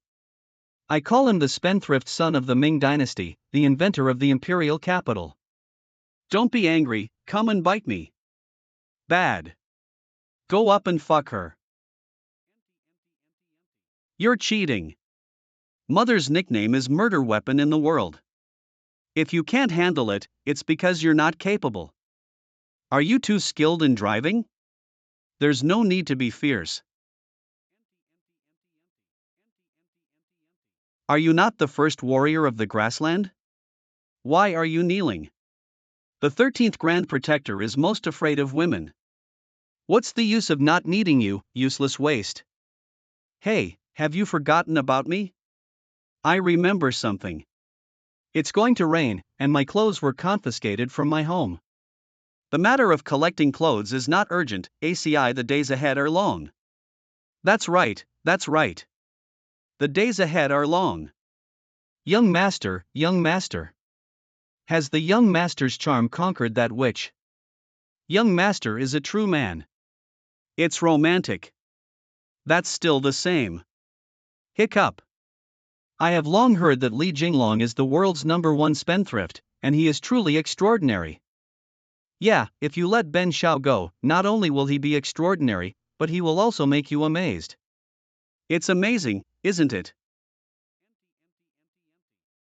I call him the spendthrift son of the Ming dynasty, the inventor of the imperial capital. Don't be angry, come and bite me. Bad. Go up and fuck her. You're cheating. Mother's nickname is murder weapon in the world. If you can't handle it, it's because you're not capable. Are you too skilled in driving? There's no need to be fierce. Are you not the first warrior of the grassland? Why are you kneeling? The 13th Grand Protector is most afraid of women. What's the use of not needing you, useless waste? Hey, have you forgotten about me? I remember something. It's going to rain, and my clothes were confiscated from my home. The matter of collecting clothes is not urgent, ACI the days ahead are long. That's right, that's right. The days ahead are long. Young master, young master. Has the young master's charm conquered that witch? Young master is a true man. It's romantic. That's still the same. Hiccup. I have long heard that Li Jinglong is the world's #1 spendthrift, and he is truly extraordinary. Yeah, if you let Ben Xiao go, not only will he be extraordinary, but he will also make you amazed. It's amazing, isn't it?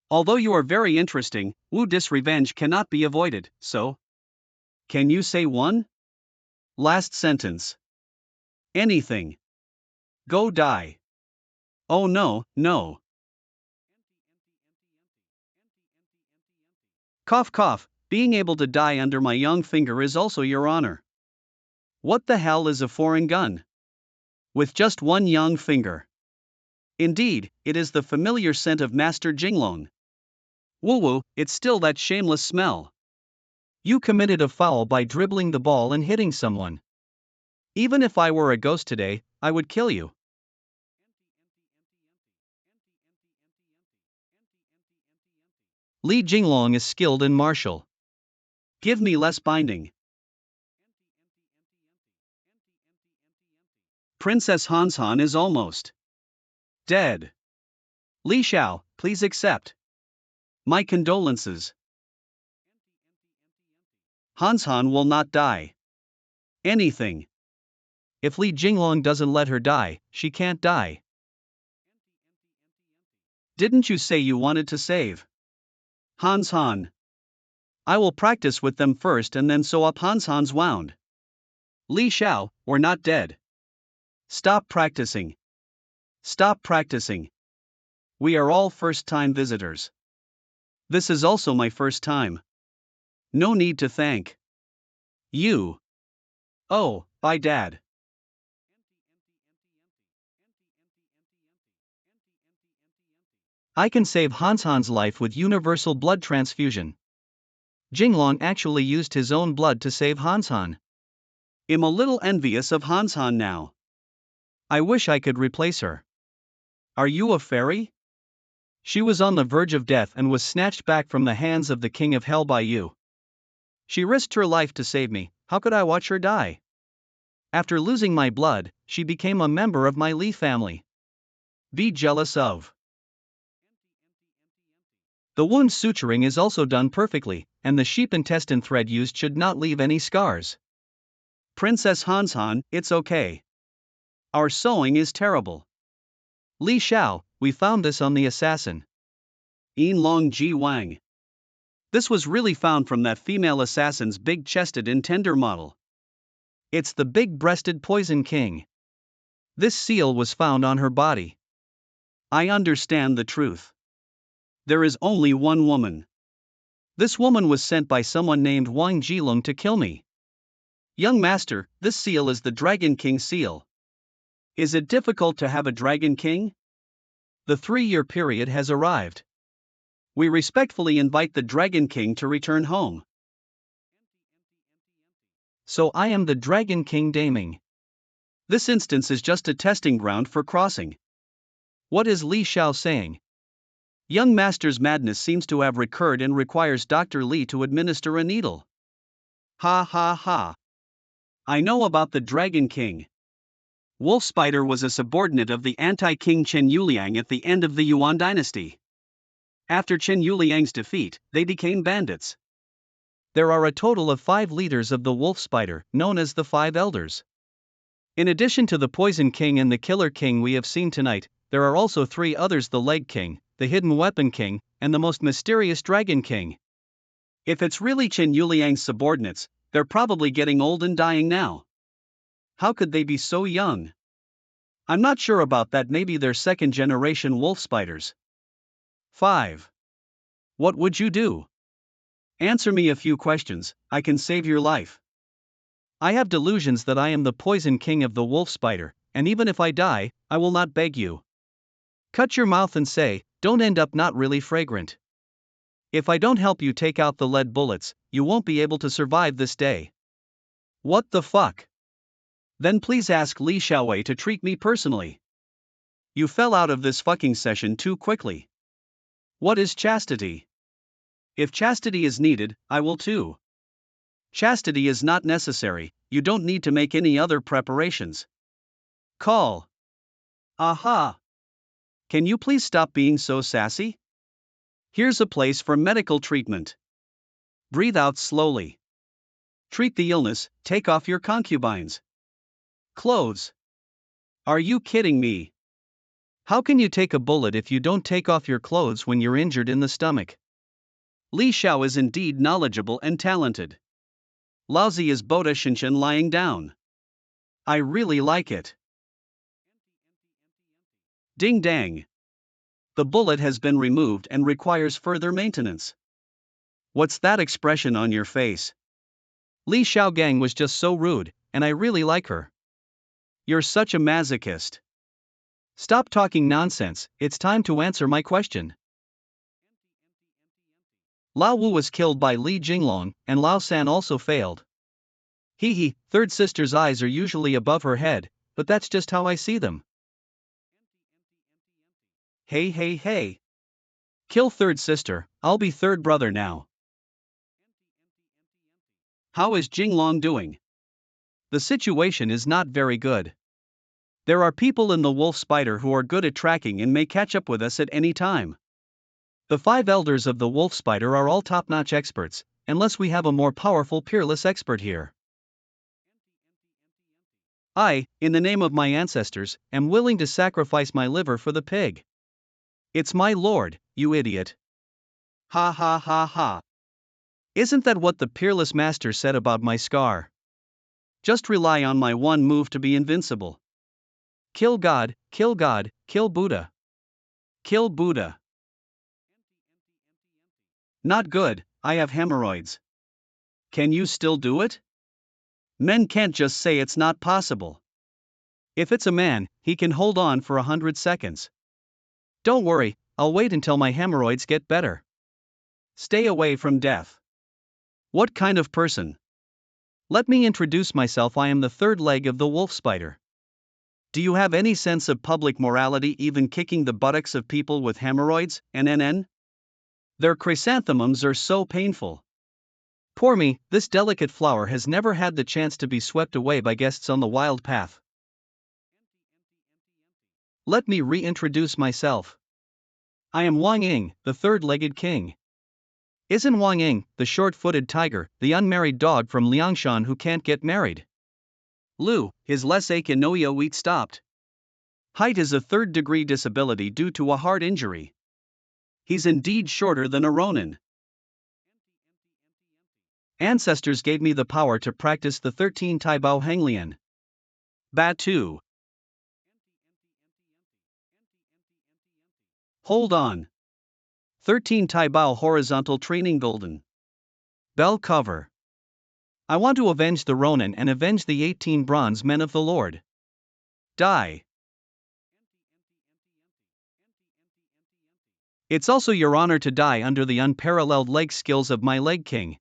Although you are very interesting, Wu Dis revenge cannot be avoided, so? Can you say one? Last sentence. Anything. Go die. Oh no, no. Cough cough, being able to die under my young finger is also your honor. What the hell is a foreign gun? With just one young finger. Indeed, it is the familiar scent of Master Jinglong. Woo woo, it's still that shameless smell. You committed a foul by dribbling the ball and hitting someone. Even if I were a ghost today, I would kill you. Li Jinglong is skilled in martial. Give me less binding. Princess Hanshan is almost dead. Li Xiao, please accept my condolences. Hanshan will not die. Anything. If Li Jinglong doesn't let her die, she can't die. Didn't you say you wanted to save Hanshan? I will practice with them first and then sew up Hanshan's wound. Li Xiao, we're not dead. Stop practicing. Stop practicing. We are all first-time visitors. This is also my first time. No need to thank you. Oh, bye Dad. I can save Hanshan's life with universal blood transfusion. Jinglong actually used his own blood to save Hanshan. I'm a little envious of Hanshan now. I wish I could replace her. Are you a fairy? She was on the verge of death and was snatched back from the hands of the king of hell by you. She risked her life to save me, how could I watch her die? After losing my blood, she became a member of my Li family. Be jealous of. The wound suturing is also done perfectly, and the sheep intestine thread used should not leave any scars. Princess Hanshan, it's okay. Our sewing is terrible. Li Xiao, we found this on the assassin. Long Ji Wang. This was really found from that female assassin's big-chested and tender model. It's the big-breasted Poison King. This seal was found on her body. I understand the truth. There is only one woman. This woman was sent by someone named Wang Jilong to kill me. Young master, this seal is the Dragon King seal. Is it difficult to have a Dragon King? The 3-year period has arrived. We respectfully invite the Dragon King to return home. So I am the Dragon King Daming. This instance is just a testing ground for crossing. What is Li Xiao saying? Young master's madness seems to have recurred and requires Dr. Li to administer a needle. Ha ha ha. I know about the Dragon King. Wolf Spider was a subordinate of the anti-king Chen Yuliang at the end of the Yuan dynasty. After Chen Yuliang's defeat, they became bandits. There are a total of 5 leaders of the Wolf Spider, known as the 5 Elders. In addition to the Poison King and the Killer King we have seen tonight, there are also 3 others: the Leg King, the Hidden Weapon King, and the most mysterious Dragon King. If it's really Chen Yuliang's subordinates, they're probably getting old and dying now. How could they be so young? I'm not sure about that. Maybe they're second-generation wolf spiders. 5. What would you do? Answer me a few questions, I can save your life. I have delusions that I am the Poison King of the wolf spider, and even if I die, I will not beg you. Cut your mouth and say, don't end up not really fragrant. If I don't help you take out the lead bullets, you won't be able to survive this day. What the fuck? Then please ask Li Xiaowei to treat me personally. You fell out of this fucking session too quickly. What is chastity? If chastity is needed, I will too. Chastity is not necessary, you don't need to make any other preparations. Call. Aha! Can you please stop being so sassy? Here's a place for medical treatment. Breathe out slowly. Treat the illness, take off your concubines. Clothes. Are you kidding me? How can you take a bullet if you don't take off your clothes when you're injured in the stomach? Li Xiao is indeed knowledgeable and talented. Lousy is Boda Shinshin lying down. I really like it. Ding dang. The bullet has been removed and requires further maintenance. What's that expression on your face? Li Xiaogang was just so rude, and I really like her. You're such a masochist. Stop talking nonsense, it's time to answer my question. Lao Wu was killed by Li Jinglong, and Lao San also failed. Hee, third sister's eyes are usually above her head, but that's just how I see them. Hey. Kill third sister, I'll be third brother now. How is Jinglong doing? The situation is not very good. There are people in the wolf spider who are good at tracking and may catch up with us at any time. The 5 elders of the wolf spider are all top-notch experts, unless we have a more powerful peerless expert here. I, in the name of my ancestors, am willing to sacrifice my liver for the pig. It's my lord, you idiot. Ha ha ha ha. Isn't that what the peerless master said about my scar? Just rely on my one move to be invincible. Kill God, kill Buddha. Kill Buddha. Not good, I have hemorrhoids. Can you still do it? Men can't just say it's not possible. If it's a man, he can hold on for 100 seconds. Don't worry, I'll wait until my hemorrhoids get better. Stay away from death. What kind of person? Let me introduce myself. I am the third leg of the wolf spider. Do you have any sense of public morality, even kicking the buttocks of people with hemorrhoids, NNN? Their chrysanthemums are so painful. Poor me, this delicate flower has never had the chance to be swept away by guests on the wild path. Let me reintroduce myself. I am Wang Ying, the third-legged king. Isn't Wang Ying, the short-footed tiger, the unmarried dog from Liangshan who can't get married? Lu, his lesake inoio wheat stopped. Height is a third-degree disability due to a heart injury. He's indeed shorter than a Ronin. Ancestors gave me the power to practice the 13 Taibao Henglian. Batu. Hold on. 13 Taibao horizontal training golden. Bell cover. I want to avenge the Ronin and avenge the 18 bronze men of the Lord. Die. It's also your honor to die under the unparalleled leg skills of my leg king.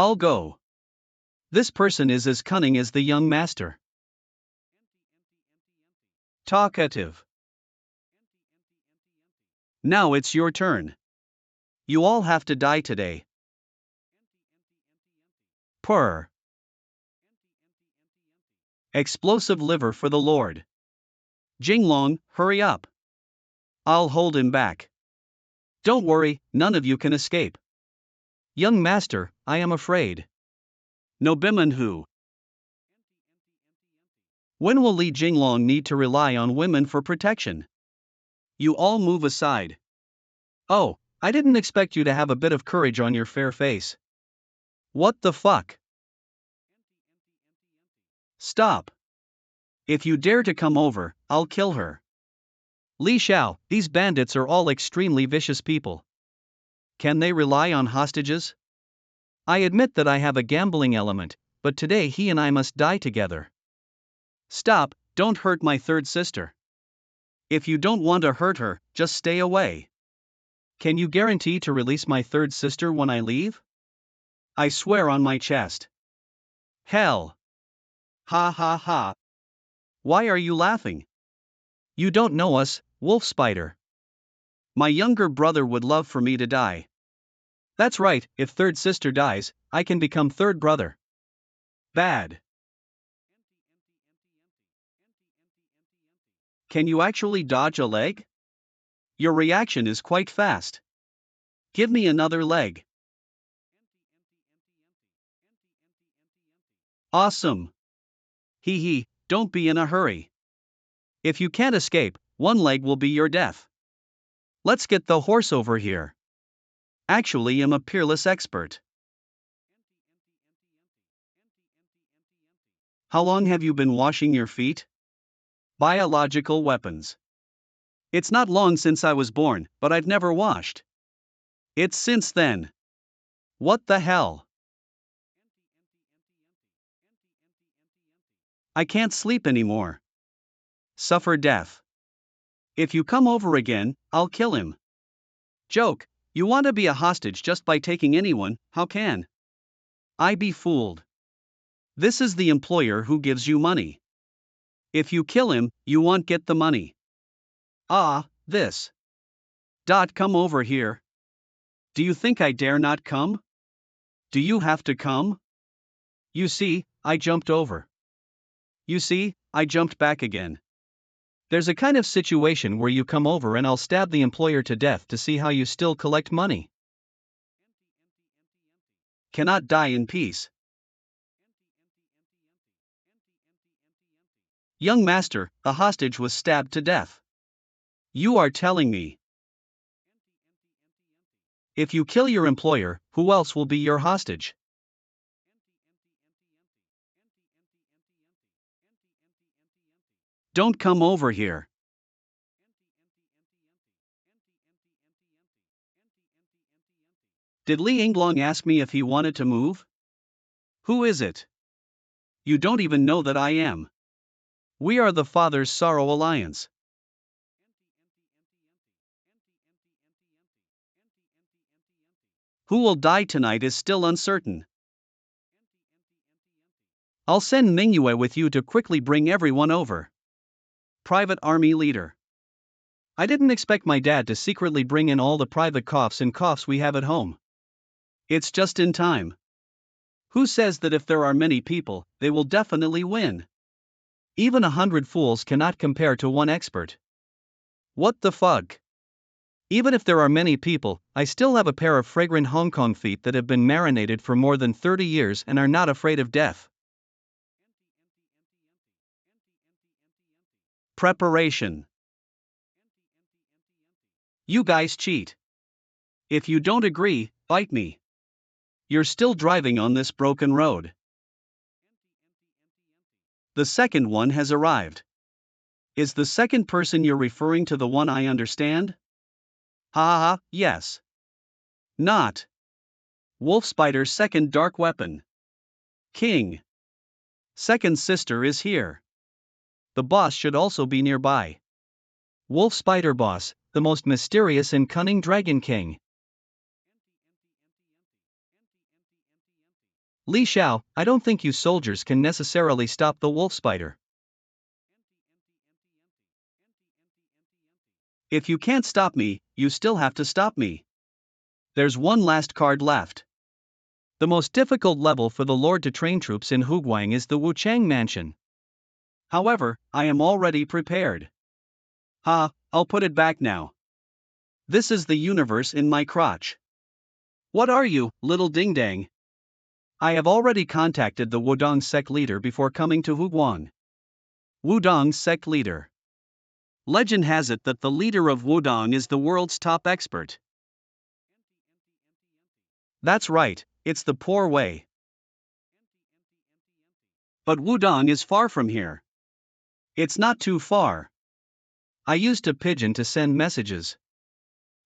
I'll go. This person is as cunning as the young master. Talkative. Now it's your turn. You all have to die today. Purr. Explosive liver for the Lord. Jinglong, hurry up. I'll hold him back. Don't worry, none of you can escape. Young master, I am afraid. Nobiman who? When will Li Jinglong need to rely on women for protection? You all move aside. Oh, I didn't expect you to have a bit of courage on your fair face. What the fuck? Stop. If you dare to come over, I'll kill her. Li Xiao, these bandits are all extremely vicious people. Can they rely on hostages? I admit that I have a gambling element, but today he and I must die together. Stop, don't hurt my third sister. If you don't want to hurt her, just stay away. Can you guarantee to release my third sister when I leave? I swear on my chest. Hell. Ha ha ha. Why are you laughing? You don't know us, Wolf Spider. My younger brother would love for me to die. That's right, if third sister dies, I can become third brother. Bad. Can you actually dodge a leg? Your reaction is quite fast. Give me another leg. Awesome. Hee hee, don't be in a hurry. If you can't escape, one leg will be your death. Let's get the horse over here. Actually, I'm a peerless expert. How long have you been washing your feet? Biological weapons. It's not long since I was born, but I've never washed. It's since then. What the hell? I can't sleep anymore. Suffer death. If you come over again, I'll kill him. Joke, you want to be a hostage just by taking anyone, how can I be fooled? This is the employer who gives you money. If you kill him, you won't get the money. This. Come over here. Do you think I dare not come? Do you have to come? You see, I jumped over. You see, I jumped back again. There's a kind of situation where you come over and I'll stab the employer to death to see how you still collect money. Cannot die in peace. Young master, a hostage was stabbed to death. You are telling me. If you kill your employer, who else will be your hostage? Don't come over here. Did Li Yinglong ask me if he wanted to move? Who is it? You don't even know that I am. We are the Father's Sorrow Alliance. Who will die tonight is still uncertain. I'll send Manhwa with you to quickly bring everyone over. Private Army Leader. I didn't expect my dad to secretly bring in all the private coughs and coughs we have at home. It's just in time. Who says that if there are many people, they will definitely win? Even 100 fools cannot compare to one expert. What the fuck? Even if there are many people, I still have a pair of fragrant Hong Kong feet that have been marinated for more than 30 years and are not afraid of death. Preparation. You guys cheat. If you don't agree, fight me. You're still driving on this broken road. The second one has arrived. Is the second person you're referring to the one I understand? Ha ha, yes. Not. Wolf Spider's second dark weapon. King. Second sister is here. The boss should also be nearby. Wolf Spider boss, the most mysterious and cunning Dragon King. Li Xiao, I don't think you soldiers can necessarily stop the wolf spider. If you can't stop me, you still have to stop me. There's one last card left. The most difficult level for the Lord to train troops in Huguang is the Wuchang Mansion. However, I am already prepared. I'll put it back now. This is the universe in my crotch. What are you, little ding-dang? I have already contacted the Wudong sect leader before coming to Huguang. Wudong sect leader. Legend has it that the leader of Wudong is the world's top expert. That's right, it's the poor way. But Wudong is far from here. It's not too far. I used a pigeon to send messages.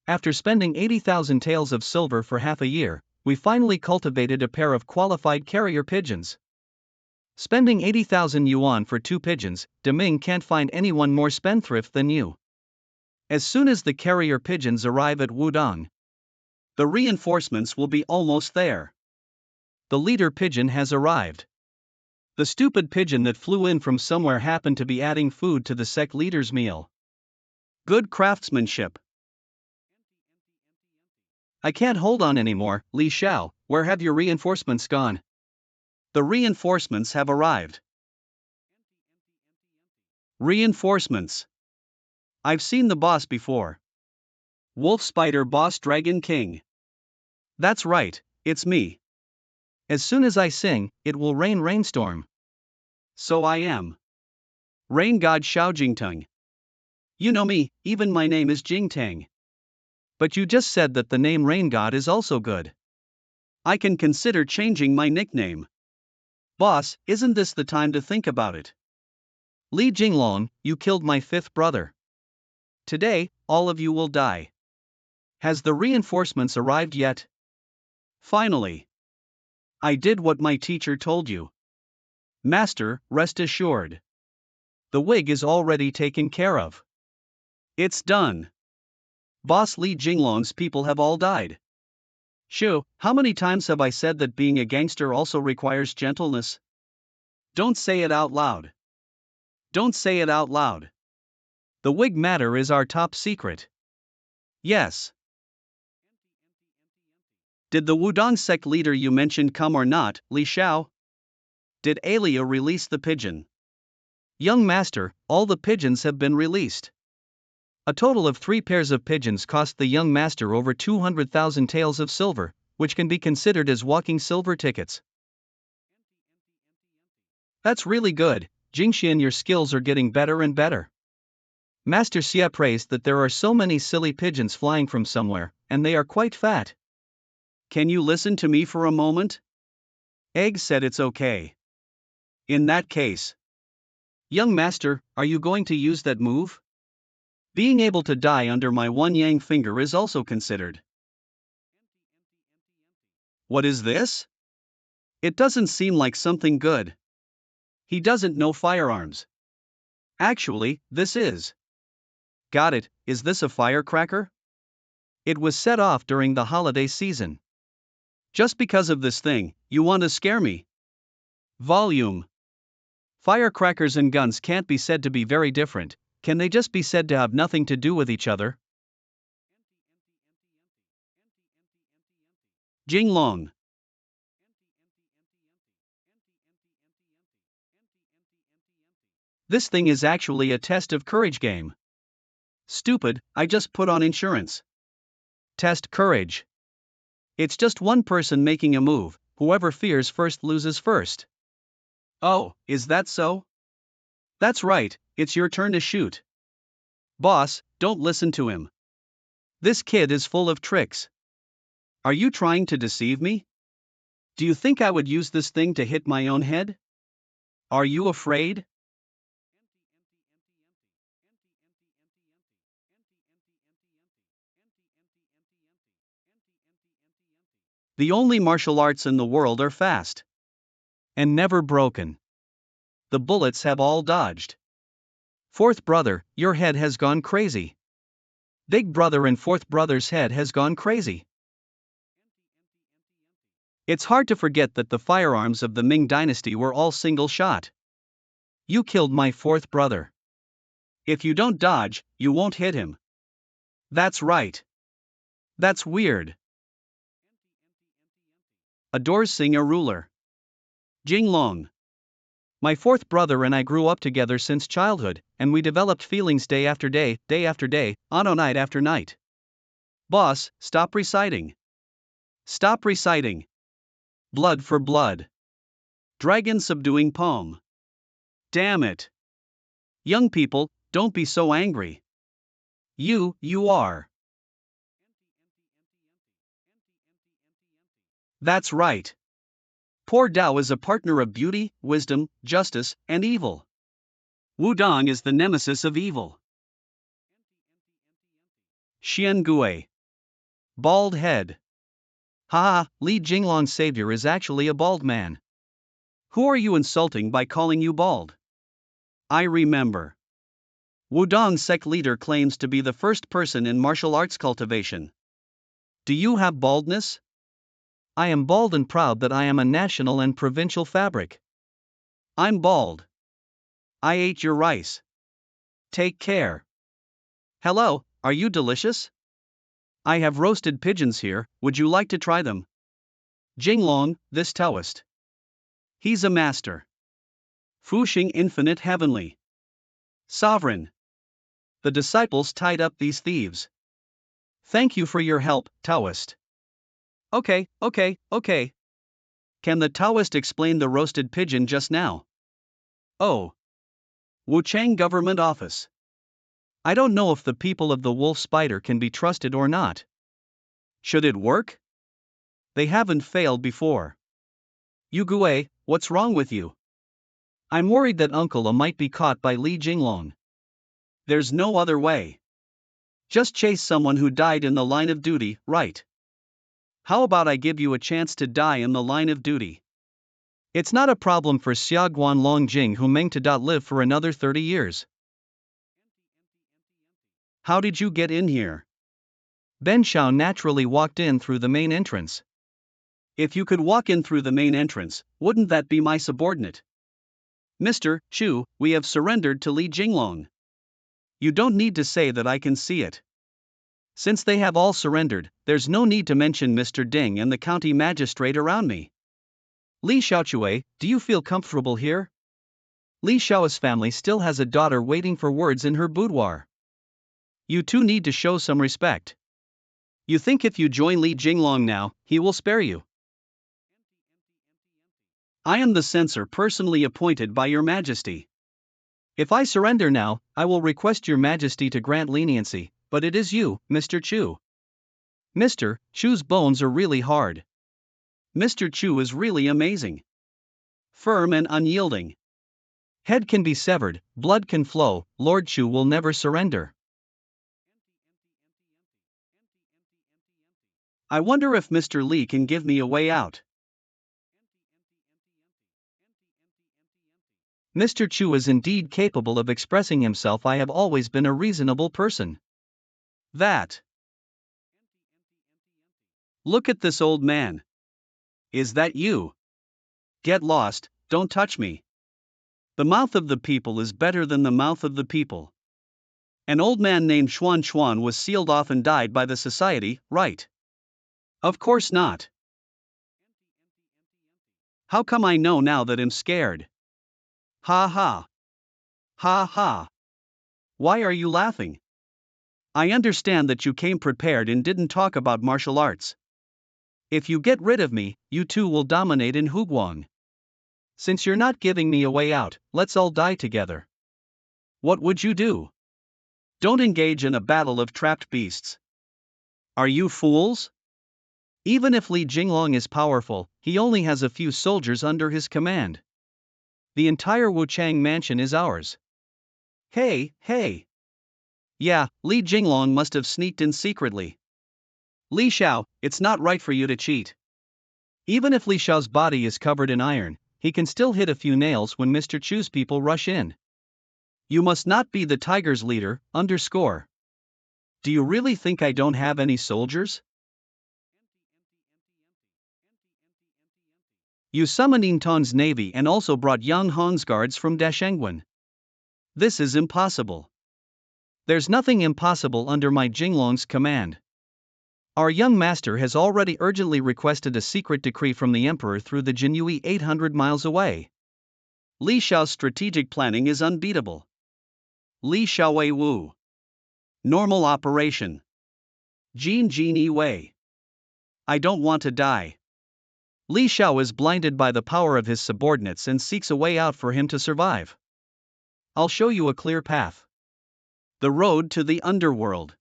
After spending 80,000 taels of silver for half a year, we finally cultivated a pair of qualified carrier pigeons. Spending 80,000 yuan for 2 pigeons, Deming can't find anyone more spendthrift than you. As soon as the carrier pigeons arrive at Wudong, the reinforcements will be almost there. The leader pigeon has arrived. The stupid pigeon that flew in from somewhere happened to be adding food to the sect leader's meal. Good craftsmanship. I can't hold on anymore, Li Xiao, where have your reinforcements gone? The reinforcements have arrived. Reinforcements. I've seen the boss before. Wolf Spider Boss Dragon King. That's right, it's me. As soon as I sing, it will rain rainstorm. So I am. Rain God Xiao Jingteng. You know me, even my name is Jingtang. But you just said that the name Rain God is also good. I can consider changing my nickname. Boss, isn't this the time to think about it? Li Jinglong, you killed my 5th brother. Today, all of you will die. Has the reinforcements arrived yet? Finally. I did what my teacher told you. Master, rest assured. The wig is already taken care of. It's done. Boss Li Jinglong's people have all died. Shoo, how many times have I said that being a gangster also requires gentleness? Don't say it out loud. Don't say it out loud. The wig matter is our top secret. Yes. Did the Wudong sect leader you mentioned come or not, Li Xiao? Did Alia release the pigeon? Young master, all the pigeons have been released. A total of 3 pairs of pigeons cost the young master over 200,000 taels of silver, which can be considered as walking silver tickets. That's really good, Jingxian, your skills are getting better and better. Master Xia praised that there are so many silly pigeons flying from somewhere, and they are quite fat. Can you listen to me for a moment? Egg said it's okay. In that case. Young master, are you going to use that move? Being able to die under my one yang finger is also considered. What is this? It doesn't seem like something good. He doesn't know firearms. Actually, this is. Got it, is this a firecracker? It was set off during the holiday season. Just because of this thing, you want to scare me? Volume. Firecrackers and guns can't be said to be very different, can they just be said to have nothing to do with each other? Jinglong. This thing is actually a test of courage game. Stupid, I just put on insurance. Test courage. It's just one person making a move, whoever fears first loses first. Oh, is that so? That's right, it's your turn to shoot. Boss, don't listen to him. This kid is full of tricks. Are you trying to deceive me? Do you think I would use this thing to hit my own head? Are you afraid? The only martial arts in the world are fast and never broken. The bullets have all dodged. 4th brother, your head has gone crazy. Big brother and 4th brother's head has gone crazy. It's hard to forget that the firearms of the Ming dynasty were all single shot. You killed my fourth brother. If you don't dodge, you won't hit him. That's right. That's weird. Adores Sing a ruler. Jinglong. My fourth brother and I grew up together since childhood, and we developed feelings day after day after day, on night after night. Boss, stop reciting. Stop reciting. Blood for blood. Dragon subduing poem. Damn it. Young people, don't be so angry. You are. That's right. Poor Dao is a partner of beauty, wisdom, justice, and evil. Wudong is the nemesis of evil. Xian Gui. Bald head. Haha, Li Jinglong's savior is actually a bald man. Who are you insulting by calling you bald? I remember. Wudong's sect leader claims to be the first person in martial arts cultivation. Do you have baldness? I am bald and proud that I am a national and provincial fabric. I'm bald. I ate your rice. Take care. Hello, are you delicious? I have roasted pigeons here, would you like to try them? Jinglong, this Taoist. He's a master. Fuxing infinite heavenly. Sovereign. The disciples tied up these thieves. Thank you for your help, Taoist. Okay. Can the Taoist explain the roasted pigeon just now? Oh. Wuchang Government Office. I don't know if the people of the wolf spider can be trusted or not. Should it work? They haven't failed before. Yugue, what's wrong with you? I'm worried that Uncle A might be caught by Li Jinglong. There's no other way. Just chase someone who died in the line of duty, right? How about I give you a chance to die in the line of duty? It's not a problem for Xiaoguan Longjing who Meng to live for another 30 years. How did you get in here? Ben Shao naturally walked in through the main entrance. If you could walk in through the main entrance, wouldn't that be my subordinate? Mr. Chu, we have surrendered to Li Jinglong. You don't need to say that, I can see it. Since they have all surrendered, there's no need to mention Mr. Ding and the county magistrate around me. Li Xiaochue, do you feel comfortable here? Li Xiao's family still has a daughter waiting for words in her boudoir. You two need to show some respect. You think if you join Li Jinglong now, he will spare you? I am the censor personally appointed by your majesty. If I surrender now, I will request your majesty to grant leniency, but it is you, Mr. Chu. Mr. Chu's bones are really hard. Mr. Chu is really amazing. Firm and unyielding. Head can be severed, blood can flow, Lord Chu will never surrender. I wonder if Mr. Li can give me a way out. Mr. Chu is indeed capable of expressing himself. I have always been a reasonable person. That. Look at this old man. Is that you? Get lost, don't touch me. The mouth of the people is better than the mouth of the people. An old man named Xuan Xuan was sealed off and died by the society, right? Of course not. How come I know now that I'm scared? Ha ha. Ha ha. Why are you laughing? I understand that you came prepared and didn't talk about martial arts. If you get rid of me, you two will dominate in Huguang. Since you're not giving me a way out, let's all die together. What would you do? Don't engage in a battle of trapped beasts. Are you fools? Even if Li Jinglong is powerful, he only has a few soldiers under his command. The entire Wuchang mansion is ours. Hey. Yeah, Li Jinglong must have sneaked in secretly. Li Xiao, it's not right for you to cheat. Even if Li Xiao's body is covered in iron, he can still hit a few nails when Mr. Chu's people rush in. You must not be the tiger's leader, underscore. Do you really think I don't have any soldiers? You summoned Inton's navy and also brought Yang Hong's guards from Dashengwen. This is impossible. There's nothing impossible under my Jinglong's command. Our young master has already urgently requested a secret decree from the emperor through the Jinyui 800 miles away. Li Xiao's strategic planning is unbeatable. Li Xiaowei Wu. Normal operation. Jin Yi Wei. I don't want to die. Li Xiao is blinded by the power of his subordinates and seeks a way out for him to survive. I'll show you a clear path. The road to the underworld.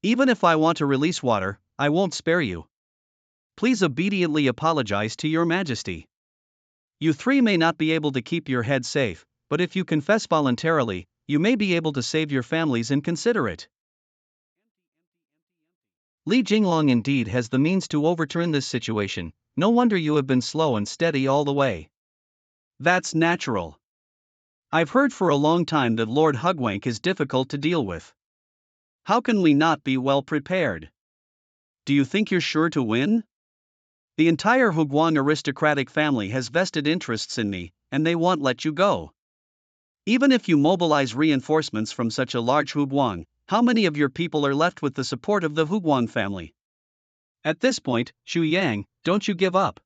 Even if I want to release water, I won't spare you. Please obediently apologize to your majesty. You three may not be able to keep your head safe, but if you confess voluntarily, you may be able to save your families and consider it. Li Jinglong indeed has the means to overturn this situation. No wonder you have been slow and steady all the way. That's natural. I've heard for a long time that Lord Hugwank is difficult to deal with. How can we not be well prepared? Do you think you're sure to win? The entire Huguang aristocratic family has vested interests in me, and they won't let you go. Even if you mobilize reinforcements from such a large Huguang, how many of your people are left with the support of the Huguang family? At this point, Xu Yang, don't you give up.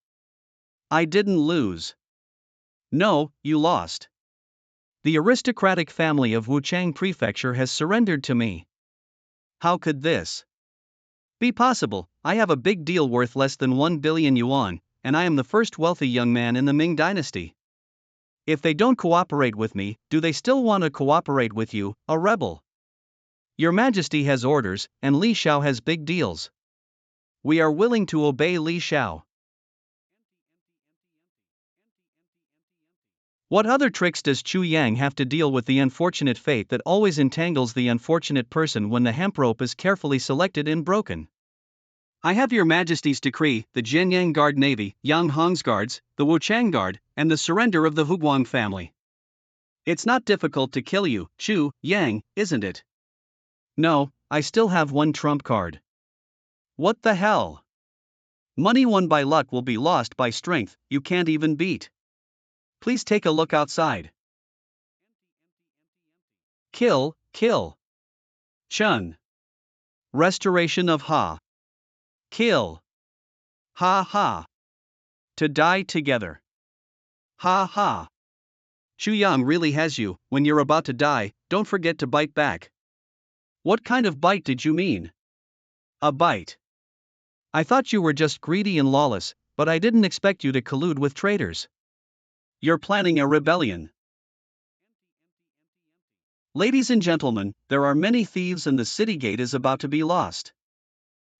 I didn't lose. No, you lost. The aristocratic family of Wuchang Prefecture has surrendered to me. How could this be possible? I have a big deal worth less than 1 billion yuan, and I am the first wealthy young man in the Ming dynasty. If they don't cooperate with me, do they still want to cooperate with you, a rebel? Your Majesty has orders, and Li Xiao has big deals. We are willing to obey Li Xiao. What other tricks does Chu Yang have to deal with the unfortunate fate that always entangles the unfortunate person when the hemp rope is carefully selected and broken? I have your Majesty's decree, the Jianyang Guard Navy, Yang Hong's guards, the Wuchang Guard, and the surrender of the Huguang family. It's not difficult to kill you, Chu Yang, isn't it? No, I still have one trump card. What the hell? Money won by luck will be lost by strength you can't even beat. Please take a look outside. Kill, kill. Chun. Restoration of Ha. Kill. Ha ha. To die together. Ha ha. Xu Yang really has you. When you're about to die, don't forget to bite back. What kind of bite did you mean? A bite. I thought you were just greedy and lawless, but I didn't expect you to collude with traitors. You're planning a rebellion. Ladies and gentlemen, there are many thieves and the city gate is about to be lost.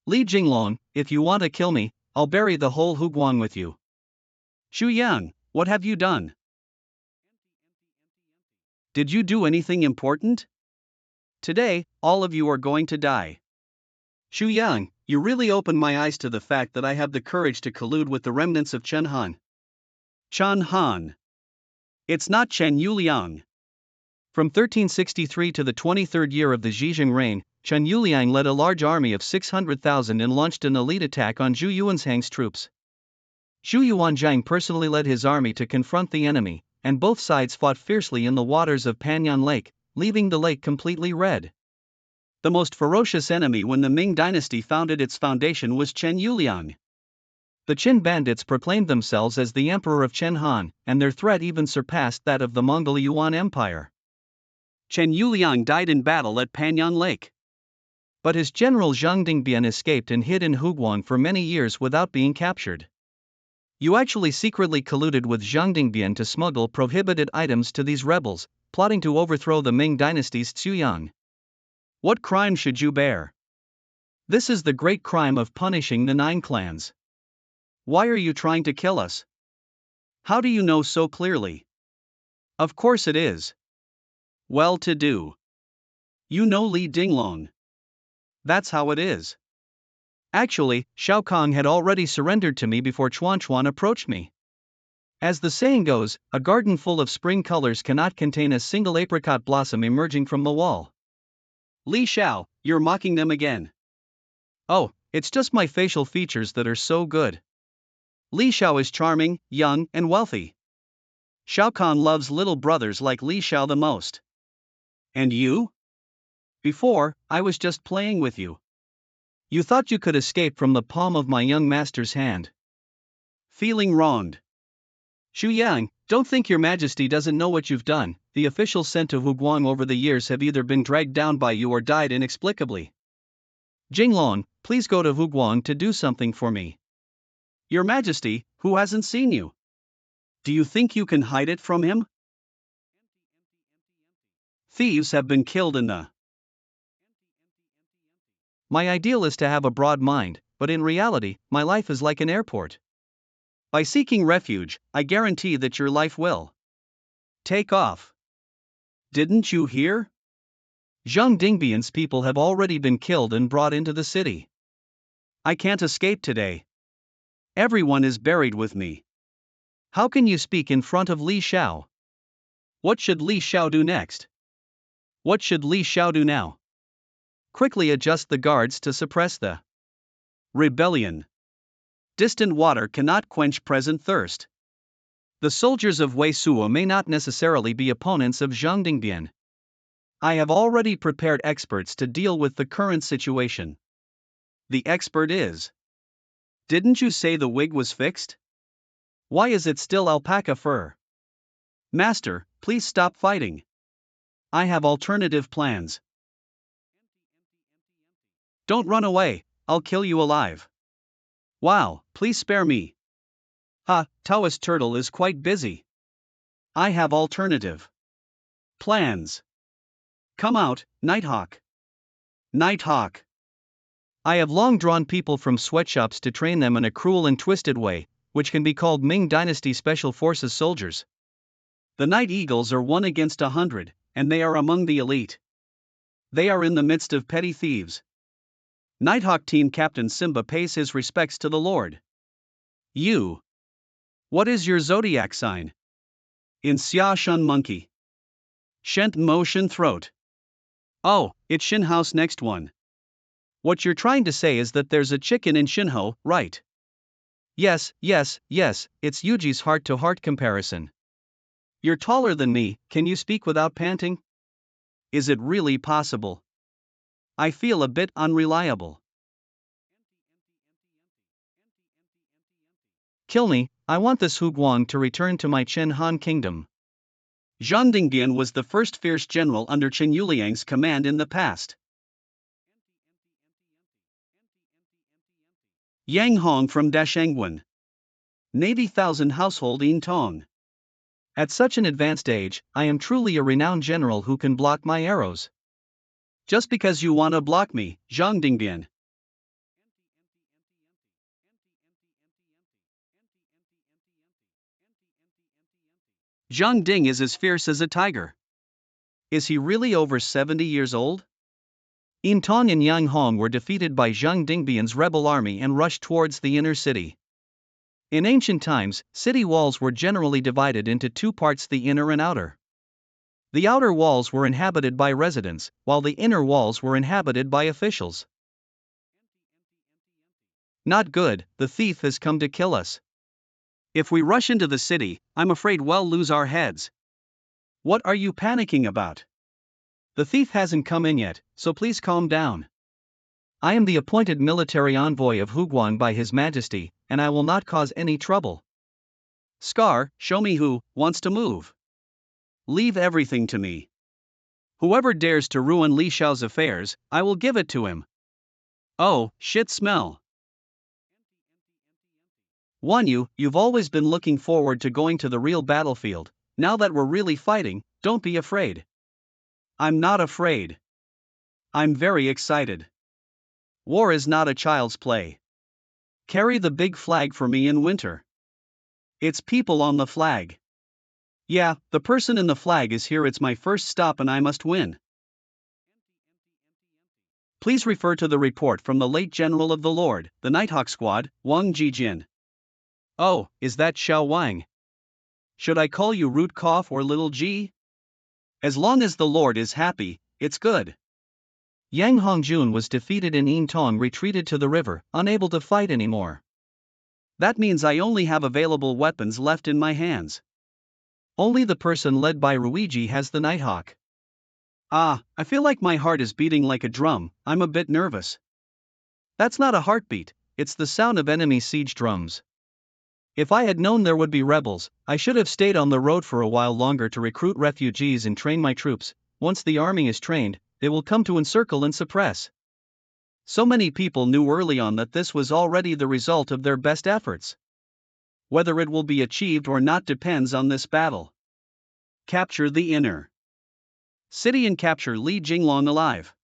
Li Jinglong, if you want to kill me, I'll bury the whole Huguang with you. Xu Yang, what have you done? Did you do anything important? Today, all of you are going to die. Xu Yang, you really opened my eyes to the fact that I have the courage to collude with the remnants of Chen Han. Chen Han. It's not Chen Yuliang. From 1363 to the 23rd year of the Zhizheng reign, Chen Yuliang led a large army of 600,000 and launched an elite attack on Zhu Yuanzhang's troops. Zhu Yuanzhang personally led his army to confront the enemy, and both sides fought fiercely in the waters of Panyan Lake, leaving the lake completely red. The most ferocious enemy when the Ming dynasty founded its foundation was Chen Yuliang. The Qin bandits proclaimed themselves as the emperor of Chen Han, and their threat even surpassed that of the Mongol Yuan Empire. Chen Yuliang died in battle at Panyan Lake. But his general Zhang Dingbian escaped and hid in Huguang for many years without being captured. You actually secretly colluded with Zhang Dingbian to smuggle prohibited items to these rebels, plotting to overthrow the Ming dynasty's Xuyang. What crime should you bear? This is the great crime of punishing the 9 clans. Why are you trying to kill us? How do you know so clearly? Of course it is. Well-to-do. You know Li Dinglong. That's how it is. Actually, Shao Kong had already surrendered to me before Chuan Chuan approached me. As the saying goes, a garden full of spring colors cannot contain a single apricot blossom emerging from the wall. Li Xiao, you're mocking them again. Oh, it's just my facial features that are so good. Li Xiao is charming, young, and wealthy. Shao Kahn loves little brothers like Li Xiao the most. And you? Before, I was just playing with you. You thought you could escape from the palm of my young master's hand. Feeling wronged. Xu Yang, don't think your majesty doesn't know what you've done. The officials sent to Huguang over the years have either been dragged down by you or died inexplicably. Jinglong, please go to Huguang to do something for me. Your majesty, who hasn't seen you? Do you think you can hide it from him? Thieves have been killed in the. My ideal is to have a broad mind, but in reality, my life is like an airport. By seeking refuge, I guarantee that your life will take off. Didn't you hear? Zhang Dingbian's people have already been killed and brought into the city. I can't escape today. Everyone is buried with me. How can you speak in front of Li Xiao? What should Li Xiao do next? What should Li Xiao do now? Quickly adjust the guards to suppress the rebellion. Distant water cannot quench present thirst. The soldiers of Wei Suo may not necessarily be opponents of Zhang Dingbian. I have already prepared experts to deal with the current situation. The expert is. Didn't you say the wig was fixed? Why is it still alpaca fur? Master, please stop fighting. I have alternative plans. Don't run away, I'll kill you alive. Wow, please spare me. Ha, Taoist Turtle is quite busy. I have alternative plans. Come out, Nighthawk. Nighthawk. I have long drawn people from sweatshops to train them in a cruel and twisted way, which can be called Ming Dynasty Special Forces soldiers. The Night Eagles are 1 against 100, and they are among the elite. They are in the midst of petty thieves. Nighthawk Team Captain Simba pays his respects to the Lord. You. What is your zodiac sign? In Xia Shun Monkey. Shent Mo Shin Throat. Oh, it's Shin House next one. What you're trying to say is that there's a chicken in Shinho, right? Yes, it's Yuji's heart-to-heart comparison. You're taller than me, can you speak without panting? Is it really possible? I feel a bit unreliable. Kill me, I want this Huguang to return to my Chen Han kingdom. Zhang Dingbian was the first fierce general under Chen Yuliang's command in the past. Yang Hong from Dashangguan. Navy 1000 household in Tong. At such an advanced age, I am truly a renowned general who can block my arrows. Just because you want to block me, Zhang Dingbian. Zhang Ding is as fierce as a tiger. Is he really over 70 years old? Yin Tong and Yang Hong were defeated by Zhang Dingbian's rebel army and rushed towards the inner city. In ancient times, city walls were generally divided into 2 parts, the inner and outer. The outer walls were inhabited by residents, while the inner walls were inhabited by officials. Not good, the thief has come to kill us. If we rush into the city, I'm afraid we'll lose our heads. What are you panicking about? The thief hasn't come in yet, so please calm down. I am the appointed military envoy of Huguang by His Majesty, and I will not cause any trouble. Scar, show me who wants to move. Leave everything to me. Whoever dares to ruin Li Xiao's affairs, I will give it to him. Oh, shit smell. You've always been looking forward to going to the real battlefield. Now that we're really fighting, don't be afraid. I'm not afraid. I'm very excited. War is not a child's play. Carry the big flag for me in winter. It's people on the flag. Yeah, the person in the flag is here. It's my first stop and I must win. Please refer to the report from the late General of the Lord, the Nighthawk Squad, Wang Jijin. Oh, is that Xiao Wang? Should I call you Root Cough or Little G? As long as the Lord is happy, it's good. Yang Hongjun was defeated and Yin Tong retreated to the river, unable to fight anymore. That means I only have available weapons left in my hands. Only the person led by Ruiji has the Nighthawk. I feel like my heart is beating like a drum. I'm a bit nervous. That's not a heartbeat, it's the sound of enemy siege drums. If I had known there would be rebels, I should have stayed on the road for a while longer to recruit refugees and train my troops. Once the army is trained, they will come to encircle and suppress. So many people knew early on that this was already the result of their best efforts. Whether it will be achieved or not depends on this battle. Capture the inner city and capture Li Jinglong alive.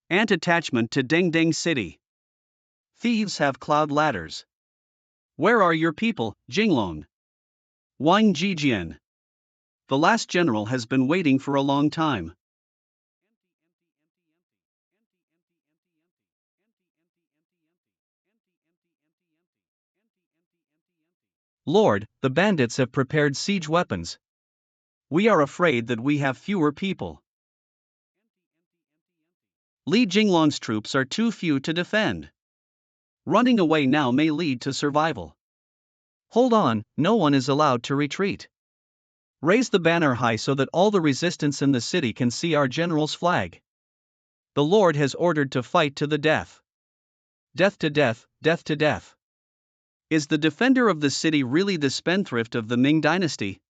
Ant attachment to Ding Ding City. Thieves have cloud ladders. Where are your people, Jinglong? Wang Jijian. The last general has been waiting for a long time. Lord, the bandits have prepared siege weapons. We are afraid that we have fewer people. Li Jinglong's troops are too few to defend. Running away now may lead to survival. Hold on, no one is allowed to retreat. Raise the banner high so that all the resistance in the city can see our general's flag. The Lord has ordered to fight to the death. Death to death, death to death. Is the defender of the city really the spendthrift of the Ming dynasty?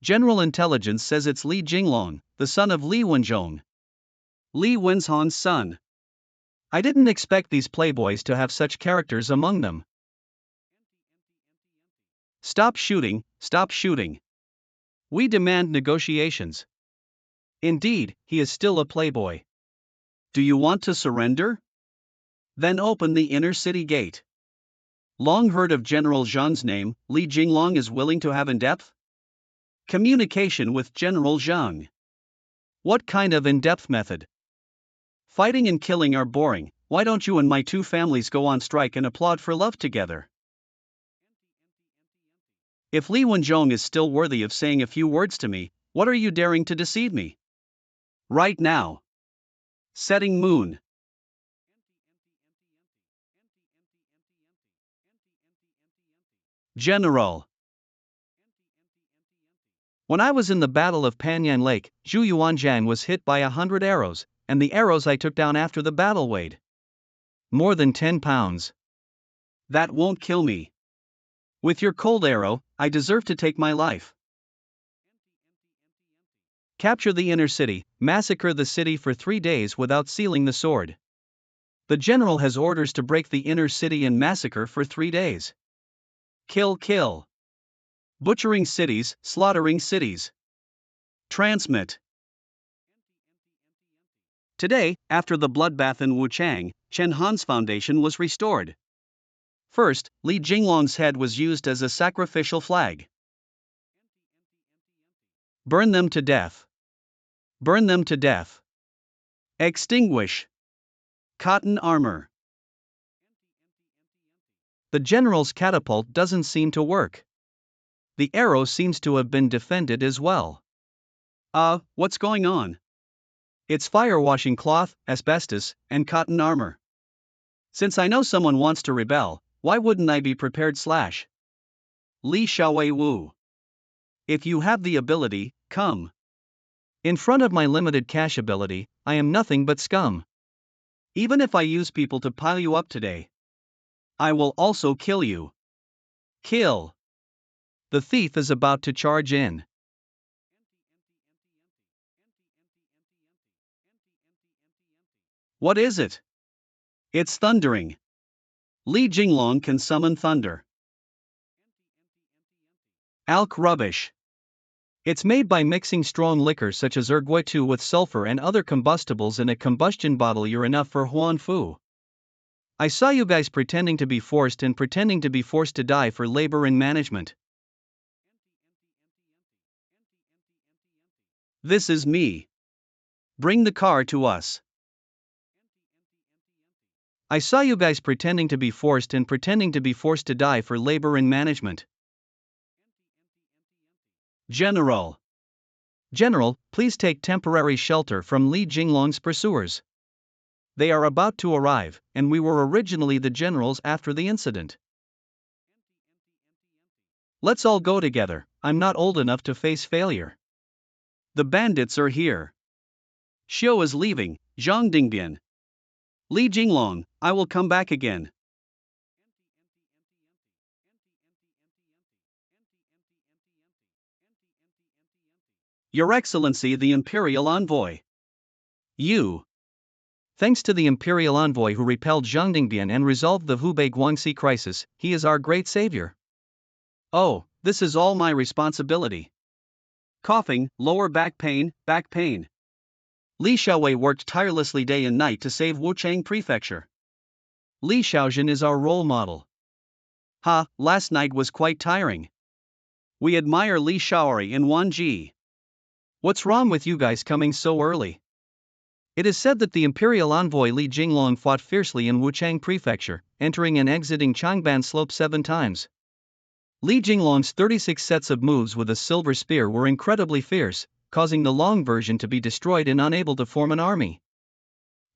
General intelligence says it's Li Jinglong, the son of Li Wenzhong. Li Wenzhong's son. I didn't expect these playboys to have such characters among them. Stop shooting, stop shooting. We demand negotiations. Indeed, he is still a playboy. Do you want to surrender? Then open the inner city gate. Long heard of General Zhang's name. Li Jinglong is willing to have in-depth communication with General Zhang. What kind of in-depth method? Fighting and killing are boring. Why don't you and my two families go on strike and applaud for love together? If Li Wenzhong is still worthy of saying a few words to me, what are you daring to deceive me? Right now. Setting moon. General. When I was in the Battle of Panyan Lake, Zhu Yuanzhang was hit by 100 arrows, and the arrows I took down after the battle weighed more than 10 pounds. That won't kill me. With your cold arrow, I deserve to take my life. Capture the inner city, massacre the city for 3 days without sealing the sword. The general has orders to break the inner city and massacre for 3 days. Kill, kill. Butchering cities, slaughtering cities. Transmit. Today, after the bloodbath in Wuchang, Chen Han's foundation was restored. First, Li Jinglong's head was used as a sacrificial flag. Burn them to death. Burn them to death. Extinguish. Cotton armor. The general's catapult doesn't seem to work. The arrow seems to have been defended as well. What's going on? It's firewashing cloth, asbestos, and cotton armor. Since I know someone wants to rebel, why wouldn't I be prepared? Li Xiaowei Wu. If you have the ability, come. In front of my limited cash ability, I am nothing but scum. Even if I use people to pile you up today, I will also kill you. Kill. The thief is about to charge in. What is it? It's thundering. Li Jinglong can summon thunder. Alk rubbish. It's made by mixing strong liquor such as erguitu with sulfur and other combustibles in a combustion bottle. You're enough for Huan Fu. I saw you guys pretending to be forced to die for labor and management. This is me. Bring the car to us. I saw you guys pretending to be forced to die for labor and management. General. General, please take temporary shelter from Li Jinglong's pursuers. They are about to arrive, and we were originally the generals after the incident. Let's all go together, I'm not old enough to face failure. The bandits are here. Xiao is leaving, Zhang Dingbian. Li Jinglong, I will come back again. Your Excellency the Imperial Envoy. You. Thanks to the Imperial Envoy who repelled Zhang Dingbian and resolved the Hubei Guangxi crisis, he is our great savior. Oh, this is all my responsibility. Coughing, lower back pain, back pain. Li Xiaowei worked tirelessly day and night to save Wuchang Prefecture. Li Xiaojin is our role model. Last night was quite tiring. We admire Li Xiaori and Wan Ji. What's wrong with you guys coming so early? It is said that the imperial envoy Li Jinglong fought fiercely in Wuchang Prefecture, entering and exiting Changban Slope 7 times. Li Jinglong's 36 sets of moves with a silver spear were incredibly fierce, causing the long version to be destroyed and unable to form an army.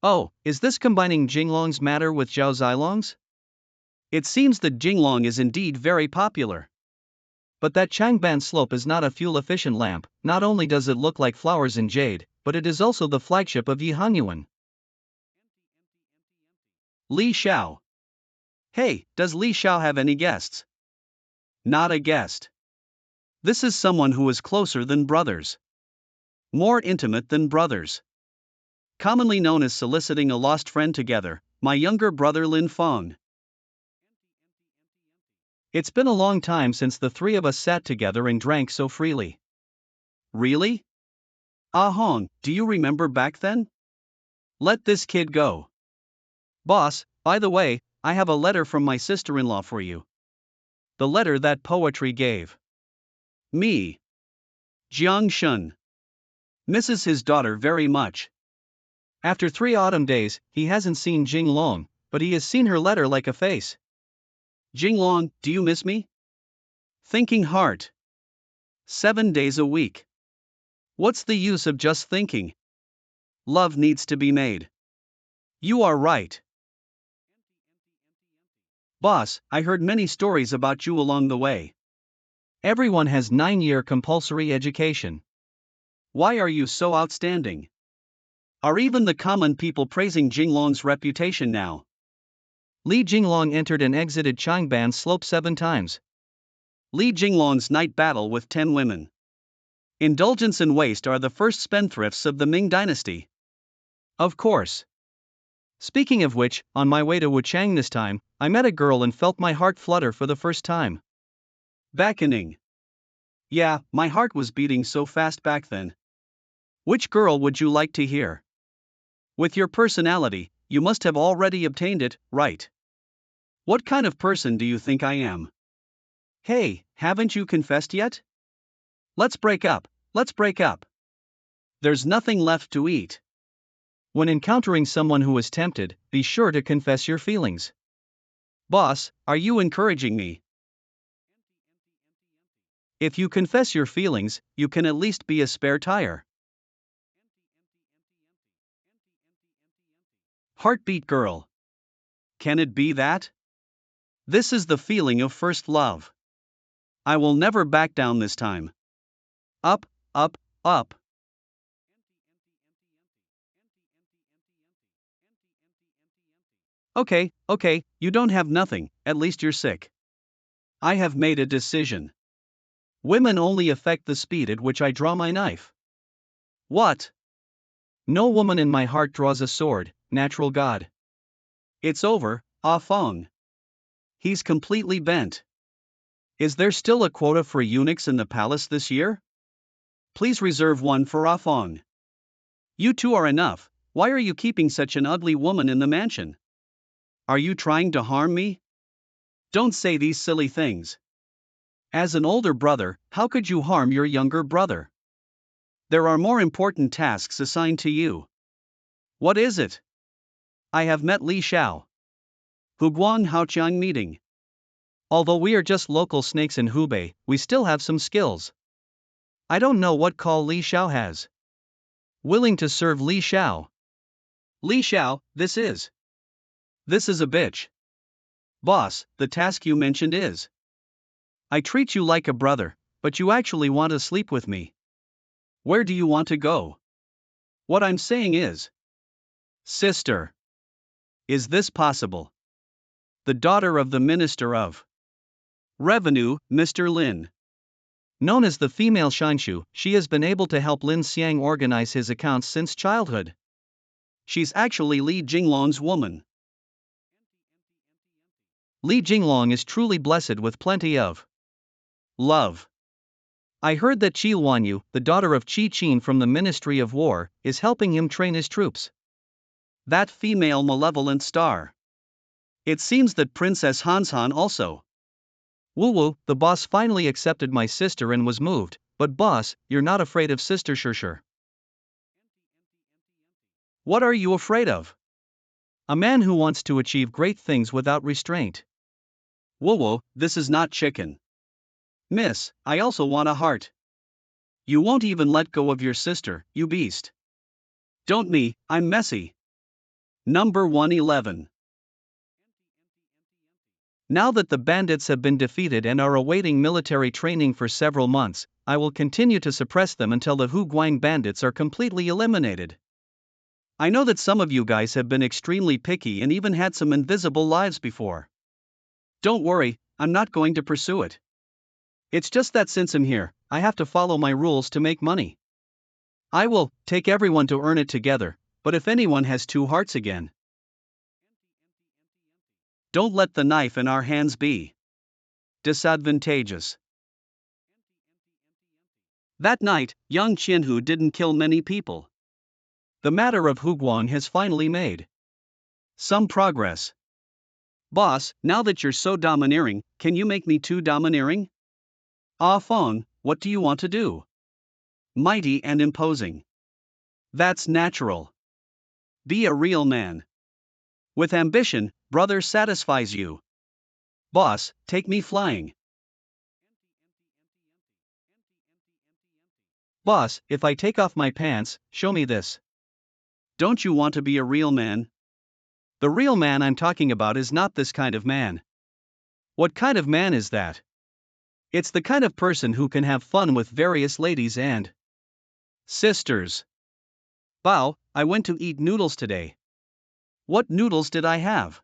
Oh, is this combining Jinglong's matter with Zhao Zilong's? It seems that Jinglong is indeed very popular. But that Changban Slope is not a fuel-efficient lamp, not only does it look like flowers in jade, but it is also the flagship of Yihangyuan. Li Xiao. Hey, does Li Xiao have any guests? Not a guest. This is someone who is closer than brothers. More intimate than brothers. Commonly known as soliciting a lost friend together, my younger brother Lin Feng. It's been a long time since the three of us sat together and drank so freely. Really? Ah Hong, do you remember back then? Let this kid go. Boss, by the way, I have a letter from my sister-in-law for you. The letter that poetry gave. Me. Jiang Shun. Misses his daughter very much. After 3 autumn days, he hasn't seen Jing Long, but he has seen her letter like a face. Jinglong, do you miss me? Thinking heart. 7 days a week. What's the use of just thinking? Love needs to be made. You are right. Boss, I heard many stories about you along the way. Everyone has 9-year compulsory education. Why are you so outstanding? Are even the common people praising Jinglong's reputation now? Li Jinglong entered and exited Changban Slope 7 times. Li Jinglong's night battle with 10 women. Indulgence and waste are the first spendthrifts of the Ming dynasty. Of course. Speaking of which, on my way to Wuchang this time, I met a girl and felt my heart flutter for the first time. Beckoning. Yeah, my heart was beating so fast back then. Which girl would you like to hear? With your personality, you must have already obtained it, right? What kind of person do you think I am? Hey, haven't you confessed yet? Let's break up, let's break up. There's nothing left to eat. When encountering someone who is tempted, be sure to confess your feelings. Boss, are you encouraging me? If you confess your feelings, you can at least be a spare tire. Heartbeat girl. Can it be that? This is the feeling of first love. I will never back down this time. Up, up, up. Okay, you don't have nothing, at least you're sick. I have made a decision. Women only affect the speed at which I draw my knife. What? No woman in my heart draws a sword, natural God. It's over, Ah Feng. He's completely bent. Is there still a quota for eunuchs in the palace this year? Please reserve one for Ah Feng. You two are enough, why are you keeping such an ugly woman in the mansion? Are you trying to harm me? Don't say these silly things. As an older brother, how could you harm your younger brother? There are more important tasks assigned to you. What is it? I have met Li Xiao. Huguang Haoqiang meeting. Although we are just local snakes in Hubei, we still have some skills. I don't know what call Li Xiao has. Willing to serve Li Xiao. Li Xiao, this is a bitch. Boss, the task you mentioned is. I treat you like a brother, but you actually want to sleep with me. Where do you want to go? What I'm saying is, sister, is this possible? The daughter of the Minister of Revenue, Mr. Lin. Known as the female Shinshu, she has been able to help Lin Xiang organize his accounts since childhood. She's actually Li Jinglong's woman. Li Jinglong is truly blessed with plenty of love. I heard that Qi Wanyu, the daughter of Qi Qin from the Ministry of War, is helping him train his troops. That female malevolent star. It seems that Princess Hanshan also. Woo woo, the boss finally accepted my sister and was moved, but boss, you're not afraid of Sister Shusher. What are you afraid of? A man who wants to achieve great things without restraint. Whoa whoa, this is not chicken. Miss, I also want a heart. You won't even let go of your sister, you beast. Don't me, I'm messy. Number 111. Now that the bandits have been defeated and are awaiting military training for several months, I will continue to suppress them until the Hu Guang bandits are completely eliminated. I know that some of you guys have been extremely picky and even had some invisible lives before. Don't worry, I'm not going to pursue it. It's just that since I'm here, I have to follow my rules to make money. I will take everyone to earn it together, but if anyone has two hearts again, don't let the knife in our hands be disadvantageous. That night, young Qianhu didn't kill many people. The matter of Huguang has finally made some progress. Boss, now that you're so domineering, can you make me too domineering? Ah Feng, what do you want to do? Mighty and imposing. That's natural. Be a real man. With ambition, brother satisfies you. Boss, take me flying. Boss, if I take off my pants, show me this. Don't you want to be a real man? The real man I'm talking about is not this kind of man. What kind of man is that? It's the kind of person who can have fun with various ladies and sisters. Bao, I went to eat noodles today. What noodles did I have?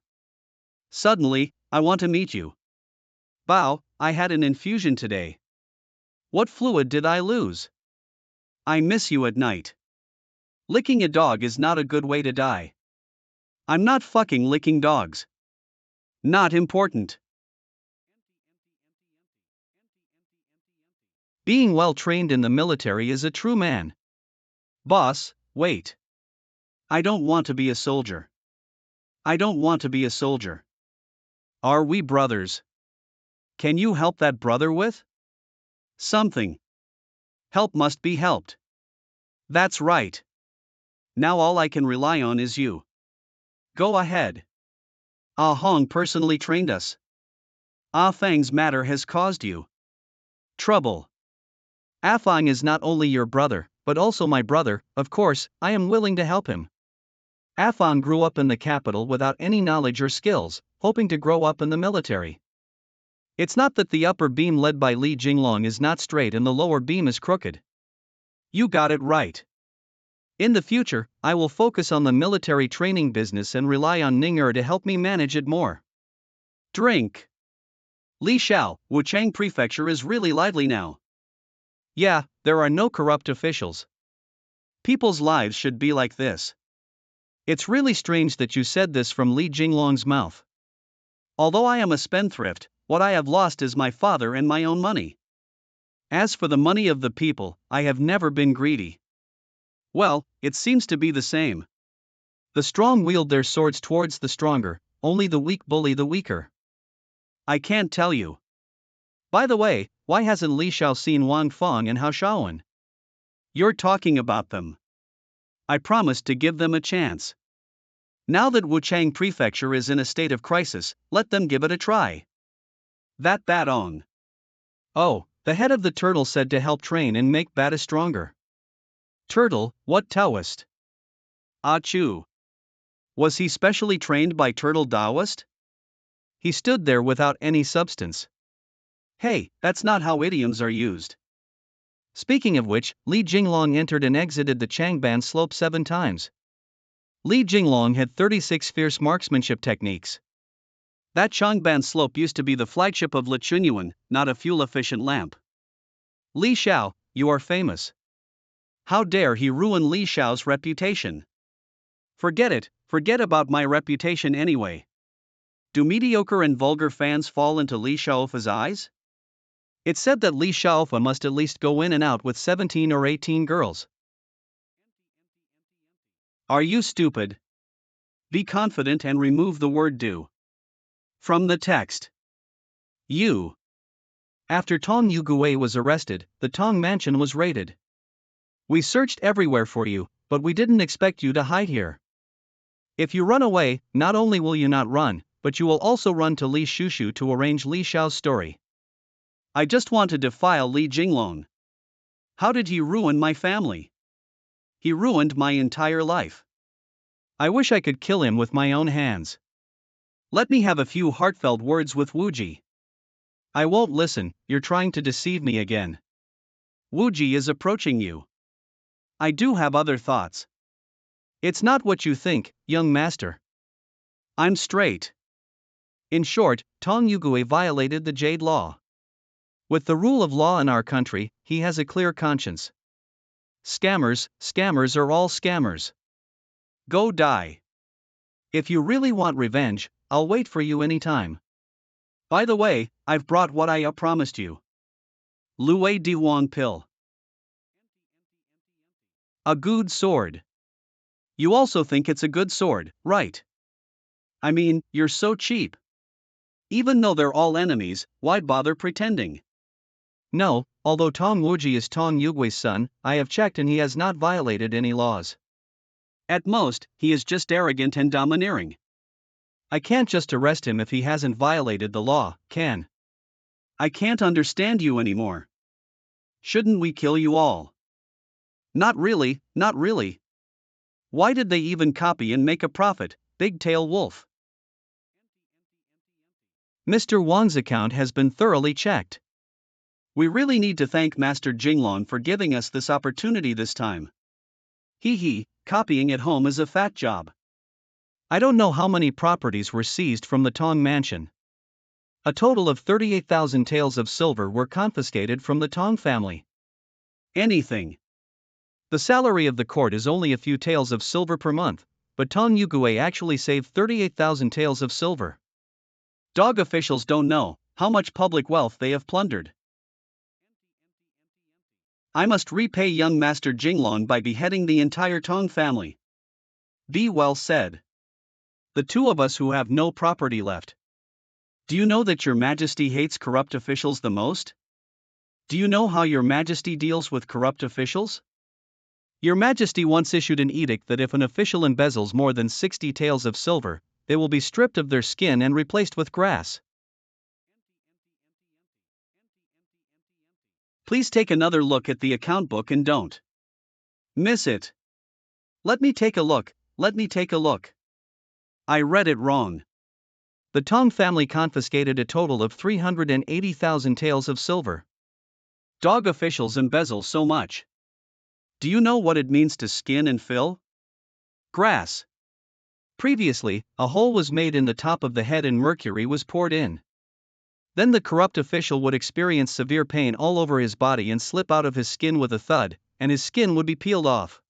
Suddenly, I want to meet you. Bao, I had an infusion today. What fluid did I lose? I miss you at night. Licking a dog is not a good way to die. I'm not fucking licking dogs. Not important. Being well trained in the military is a true man. Boss, wait. I don't want to be a soldier. I don't want to be a soldier. Are we brothers? Can you help that brother with something? Help must be helped. That's right. Now all I can rely on is you. Go ahead. Ah Hong personally trained us. Ah Fang's matter has caused you trouble. Ah Fang is not only your brother, but also my brother. Of course, I am willing to help him. Ah Fang grew up in the capital without any knowledge or skills, hoping to grow up in the military. It's not that the upper beam led by Li Jinglong is not straight and the lower beam is crooked. You got it right. In the future, I will focus on the military training business and rely on Ning to help me manage it more. Drink. Li Xiao, Wuchang Prefecture is really lively now. Yeah, there are no corrupt officials. People's lives should be like this. It's really strange that you said this from Li Jinglong's mouth. Although I am a spendthrift, what I have lost is my father and my own money. As for the money of the people, I have never been greedy. Well, it seems to be the same. The strong wield their swords towards the stronger, only the weak bully the weaker. I can't tell you. By the way, why hasn't Li Xiao seen Wang Feng and Hao Shaoan? You're talking about them. I promised to give them a chance. Now that Wuchang Prefecture is in a state of crisis, let them give it a try. That on. Oh, the head of the turtle said to help train and make Bata stronger. Turtle, what Taoist? Ah Chu. Was he specially trained by Turtle Taoist? He stood there without any substance. Hey, that's not how idioms are used. Speaking of which, Li Jinglong entered and exited the Changban slope 7 times. Li Jinglong had 36 fierce marksmanship techniques. That Changban slope used to be the flagship of Le Chunyuan, not a fuel-efficient lamp. Li Xiao, you are famous. How dare he ruin Li Xiao's reputation? Forget it, forget about my reputation anyway. Do mediocre and vulgar fans fall into Li Xiaofa's eyes? It's said that Li Xiaofa must at least go in and out with 17 or 18 girls. Are you stupid? Be confident and remove the word do from the text. You. After Tong Yugue was arrested, the Tong mansion was raided. We searched everywhere for you, but we didn't expect you to hide here. If you run away, not only will you not run, but you will also run to Li Shushu to arrange Li Xiao's story. I just want to defile Li Jinglong. How did he ruin my family? He ruined my entire life. I wish I could kill him with my own hands. Let me have a few heartfelt words with Wuji. I won't listen, you're trying to deceive me again. Wuji is approaching you. I do have other thoughts. It's not what you think, young master. I'm straight. In short, Tong Yugue violated the Jade Law. With the rule of law in our country, he has a clear conscience. Scammers are all scammers. Go die. If you really want revenge, I'll wait for you anytime. By the way, I've brought what I promised you. Luei Diwang pill. A good sword. You also think it's a good sword, right? I mean, you're so cheap. Even though they're all enemies, why bother pretending? No, although Tong Wuji is Tong Yugue's son, I have checked and he has not violated any laws. At most, he is just arrogant and domineering. I can't just arrest him if he hasn't violated the law, can? I can't understand you anymore. Shouldn't we kill you all? Not really, not really. Why did they even copy and make a profit, Big Tail Wolf? Mr. Wang's account has been thoroughly checked. We really need to thank Master Jinglong for giving us this opportunity this time. Copying at home is a fat job. I don't know how many properties were seized from the Tong mansion. A total of 38,000 taels of silver were confiscated from the Tong family. Anything. The salary of the court is only a few taels of silver per month, but Tong Yugue actually saved 38,000 taels of silver. Dog officials don't know how much public wealth they have plundered. I must repay young Master Jinglong by beheading the entire Tong family. Be well said. The two of us who have no property left. Do you know that your majesty hates corrupt officials the most? Do you know how your majesty deals with corrupt officials? Your majesty once issued an edict that if an official embezzles more than 60 taels of silver, they will be stripped of their skin and replaced with grass. Please take another look at the account book and don't miss it. Let me take a look. I read it wrong. The Tong family confiscated a total of 380,000 taels of silver. Dog officials embezzle so much. Do you know what it means to skin and fill? Grass. Previously, a hole was made in the top of the head and mercury was poured in. Then the corrupt official would experience severe pain all over his body and slip out of his skin with a thud, and his skin would be peeled off.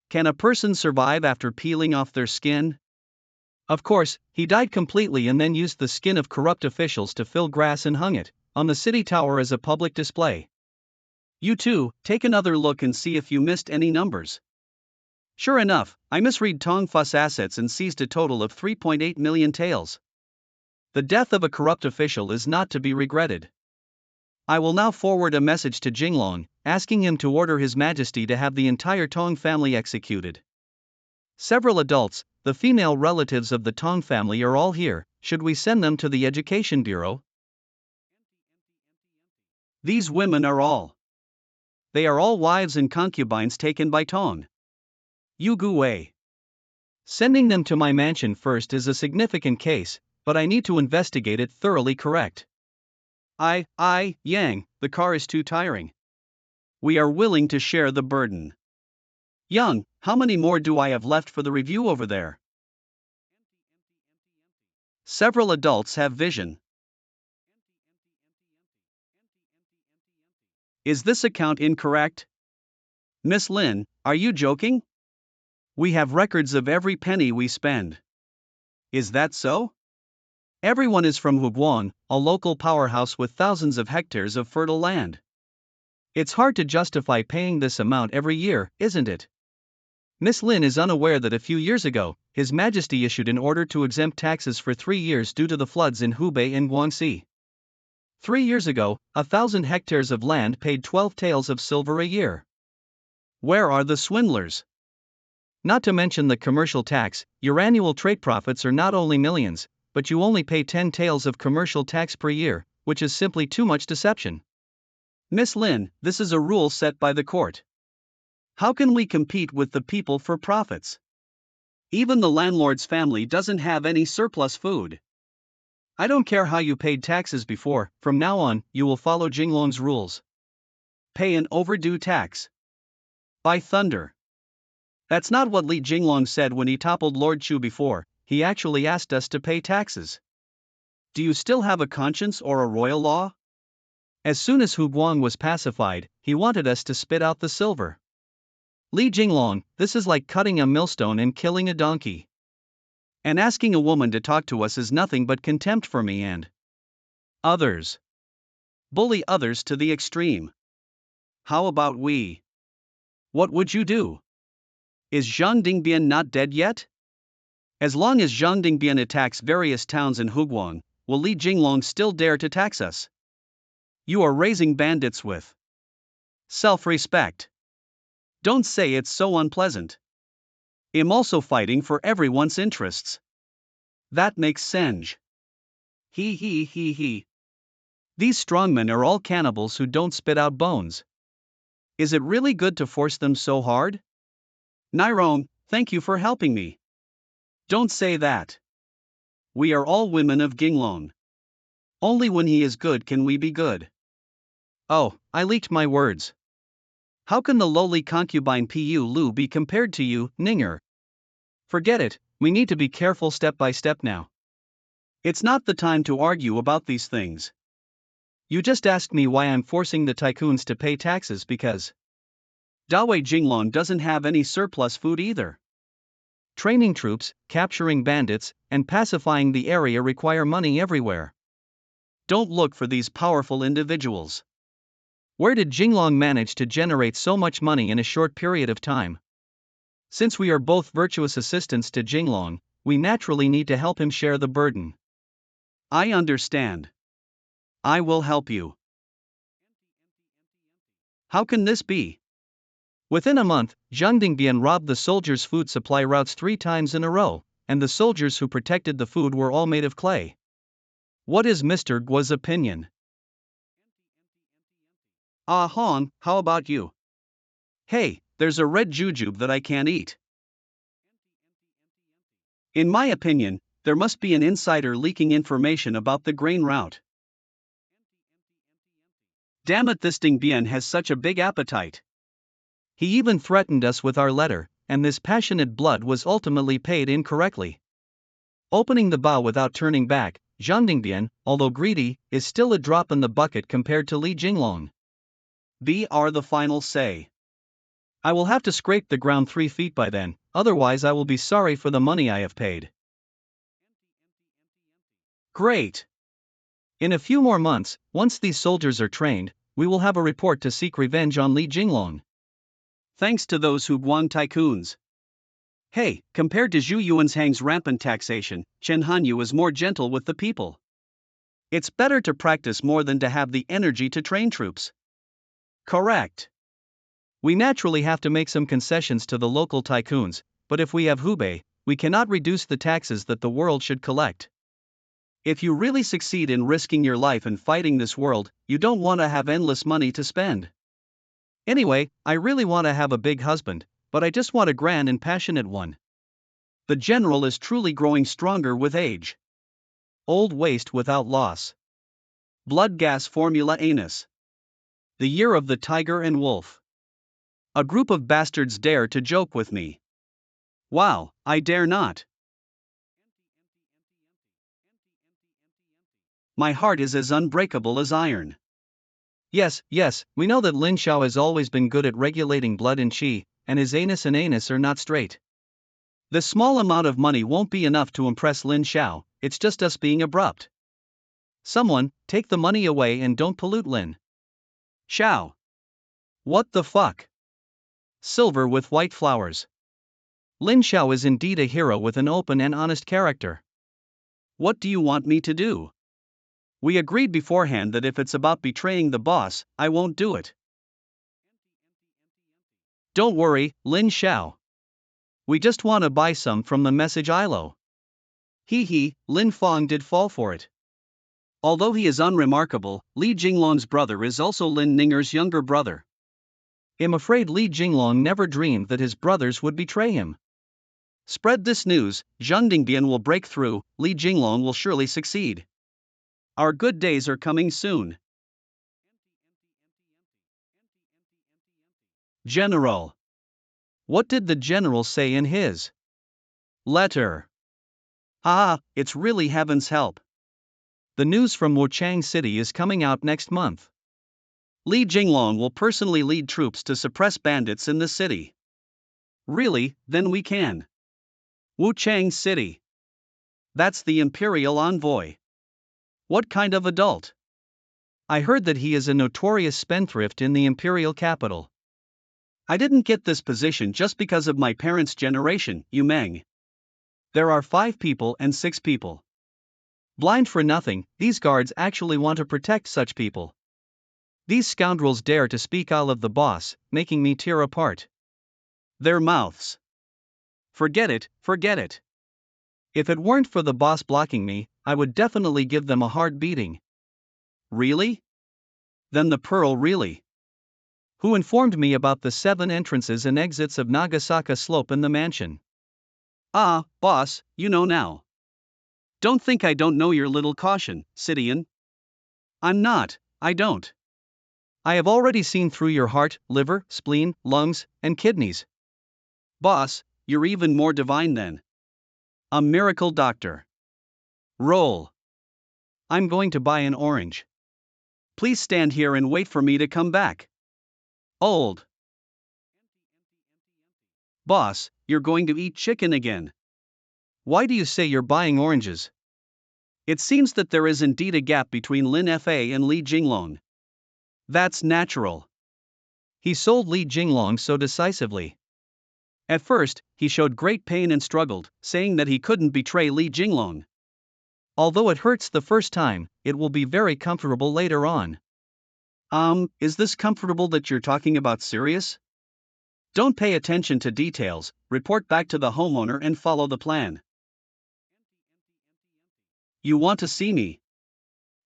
Can a person survive after peeling off their skin? Of course, he died completely and then used the skin of corrupt officials to fill grass and hung it on the city tower as a public display. You too, take another look and see if you missed any numbers. Sure enough, I misread Tong Fu's assets and seized a total of 3.8 million taels. The death of a corrupt official is not to be regretted. I will now forward a message to Jinglong, asking him to order His Majesty to have the entire Tong family executed. Several adults, the female relatives of the Tong family, are all here. Should we send them to the Education Bureau? These women are all. They are all wives and concubines taken by Tong Yugue. Sending them to my mansion first is a significant case, but I need to investigate it thoroughly correct. Yang, the car is too tiring. We are willing to share the burden. Young, how many more do I have left for the review over there? Several adults have vision. Is this account incorrect? Miss Lin, are you joking? We have records of every penny we spend. Is that so? Everyone is from Huguan, a local powerhouse with thousands of hectares of fertile land. It's hard to justify paying this amount every year, isn't it? Miss Lin is unaware that a few years ago, His Majesty issued an order to exempt taxes for 3 years due to the floods in Hubei and Guangxi. 3 years ago, 1,000 hectares of land paid 12 taels of silver a year. Where are the swindlers? Not to mention the commercial tax, your annual trade profits are not only millions, but you only pay 10 taels of commercial tax per year, which is simply too much deception. Miss Lin, this is a rule set by the court. How can we compete with the people for profits? Even the landlord's family doesn't have any surplus food. I don't care how you paid taxes before, from now on, you will follow Jinglong's rules. Pay an overdue tax. By thunder. That's not what Li Jinglong said when he toppled Lord Chu before, he actually asked us to pay taxes. Do you still have a conscience or a royal law? As soon as Hu Guang was pacified, he wanted us to spit out the silver. Li Jinglong, this is like cutting a millstone and killing a donkey. And asking a woman to talk to us is nothing but contempt for me and others. Bully others to the extreme. How about we? What would you do? Is Zhang Dingbian not dead yet? As long as Zhang Dingbian attacks various towns in Huguang, will Li Jinglong still dare to tax us? You are raising bandits with self-respect. Don't say it's so unpleasant. I'm also fighting for everyone's interests. That makes sense. He. These strongmen are all cannibals who don't spit out bones. Is it really good to force them so hard? Nyrone, thank you for helping me. Don't say that. We are all women of Ginglong. Only when he is good can we be good. Oh, I leaked my words. How can the lowly concubine Pu Lu be compared to you, Ninger? Forget it, we need to be careful step by step now. It's not the time to argue about these things. You just asked me why I'm forcing the tycoons to pay taxes because Dawei Jinglong doesn't have any surplus food either. Training troops, capturing bandits, and pacifying the area require money everywhere. Don't look for these powerful individuals. Where did Jinglong manage to generate so much money in a short period of time? Since we are both virtuous assistants to Jinglong, we naturally need to help him share the burden. I understand. I will help you. How can this be? Within a month, Zhang Dingbian robbed the soldiers' food supply routes 3 times in a row, and the soldiers who protected the food were all made of clay. What is Mr. Guo's opinion? Ah Hong, how about you? Hey, there's a red jujube that I can't eat. In my opinion, there must be an insider leaking information about the grain route. Damn it, this Dingbian has such a big appetite. He even threatened us with our letter, and this passionate blood was ultimately paid incorrectly. Opening the bao without turning back, Zhang Dingbian, although greedy, is still a drop in the bucket compared to Li Jinglong. B are the final say. I will have to scrape the ground 3 feet by then, otherwise I will be sorry for the money I have paid. Great! In a few more months, once these soldiers are trained, we will have a report to seek revenge on Li Jinglong. Thanks to those Huguang tycoons. Hey, compared to Zhu Yuanshang's rampant taxation, Chen Hanyu is more gentle with the people. It's better to practice more than to have the energy to train troops. Correct. We naturally have to make some concessions to the local tycoons, but if we have Hubei, we cannot reduce the taxes that the world should collect. If you really succeed in risking your life and fighting this world, you don't want to have endless money to spend. Anyway, I really want to have a big husband, but I just want a grand and passionate one. The general is truly growing stronger with age. Old waste without loss. Blood gas formula anus. The year of the tiger and wolf. A group of bastards dare to joke with me. Wow, I dare not. My heart is as unbreakable as iron. Yes, we know that Lin Xiao has always been good at regulating blood and qi, and his anus and anus are not straight. The small amount of money won't be enough to impress Lin Xiao, it's just us being abrupt. Someone, take the money away and don't pollute Lin Xiao. What the fuck? Silver with white flowers. Lin Xiao is indeed a hero with an open and honest character. What do you want me to do? We agreed beforehand that if it's about betraying the boss, I won't do it. Don't worry, Lin Xiao. We just want to buy some from the message ILO. Lin Fong did fall for it. Although he is unremarkable, Li Jinglong's brother is also Lin Ninger's younger brother. I'm afraid Li Jinglong never dreamed that his brothers would betray him. Spread this news, Zhang Dingbian will break through, Li Jinglong will surely succeed. Our good days are coming soon. General. What did the general say in his letter? It's really heaven's help. The news from Wuchang City is coming out next month. Li Jinglong will personally lead troops to suppress bandits in the city. Really, then we can. Wuchang City. That's the imperial envoy. What kind of adult? I heard that he is a notorious spendthrift in the imperial capital. I didn't get this position just because of my parents' generation, Yu Meng. There are 5 people and 6 people. Blind for nothing, these guards actually want to protect such people. These scoundrels dare to speak ill of the boss, making me tear apart. Their mouths. Forget it. If it weren't for the boss blocking me, I would definitely give them a hard beating. Really? Then the Pearl really? Who informed me about the 7 entrances and exits of Nagasaka Slope in the mansion? Boss, you know now. Don't think I don't know your little caution, Sidian. I don't. I have already seen through your heart, liver, spleen, lungs, and kidneys. Boss, you're even more divine than a miracle doctor. Roll. I'm going to buy an orange. Please stand here and wait for me to come back. Old. Boss, you're going to eat chicken again. Why do you say you're buying oranges? It seems that there is indeed a gap between Lin Fa and Li Jinglong. That's natural. He sold Li Jinglong so decisively. At first, he showed great pain and struggled, saying that he couldn't betray Li Jinglong. Although it hurts the first time, it will be very comfortable later on. Is this comfortable that you're talking about serious? Don't pay attention to details, report back to the homeowner and follow the plan. You want to see me?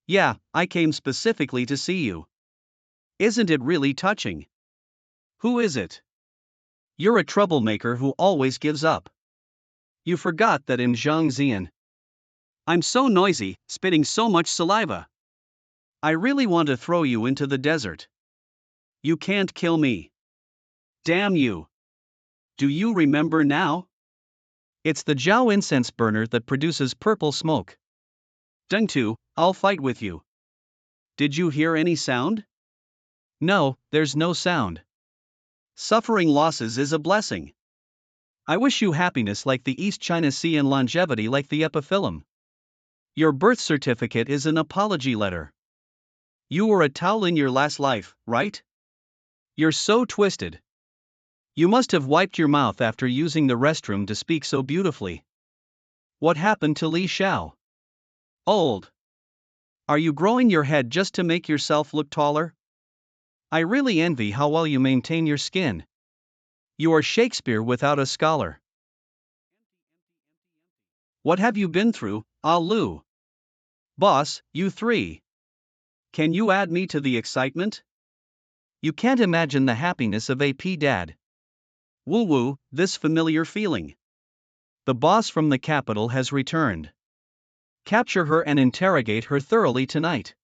Yeah, I came specifically to see you. Isn't it really touching? Who is it? You're a troublemaker who always gives up. You forgot that in Zhangxian. I'm so noisy, spitting so much saliva. I really want to throw you into the desert. You can't kill me. Damn you. Do you remember now? It's the Jiao incense burner that produces purple smoke. Dengtu, I'll fight with you. Did you hear any sound? No, there's no sound. Suffering losses is a blessing. I wish you happiness like the East China Sea and longevity like the epiphyllum. Your birth certificate is an apology letter. You were a towel in your last life, right? You're so twisted. You must have wiped your mouth after using the restroom to speak so beautifully. What happened to Li Xiao? Old. Are you growing your head just to make yourself look taller? I really envy how well you maintain your skin. You are Shakespeare without a scholar. What have you been through, Ah Lu? Boss, you 3. Can you add me to the excitement? You can't imagine the happiness of AP Dad. Woo woo, this familiar feeling. The boss from the capital has returned. Capture her and interrogate her thoroughly tonight.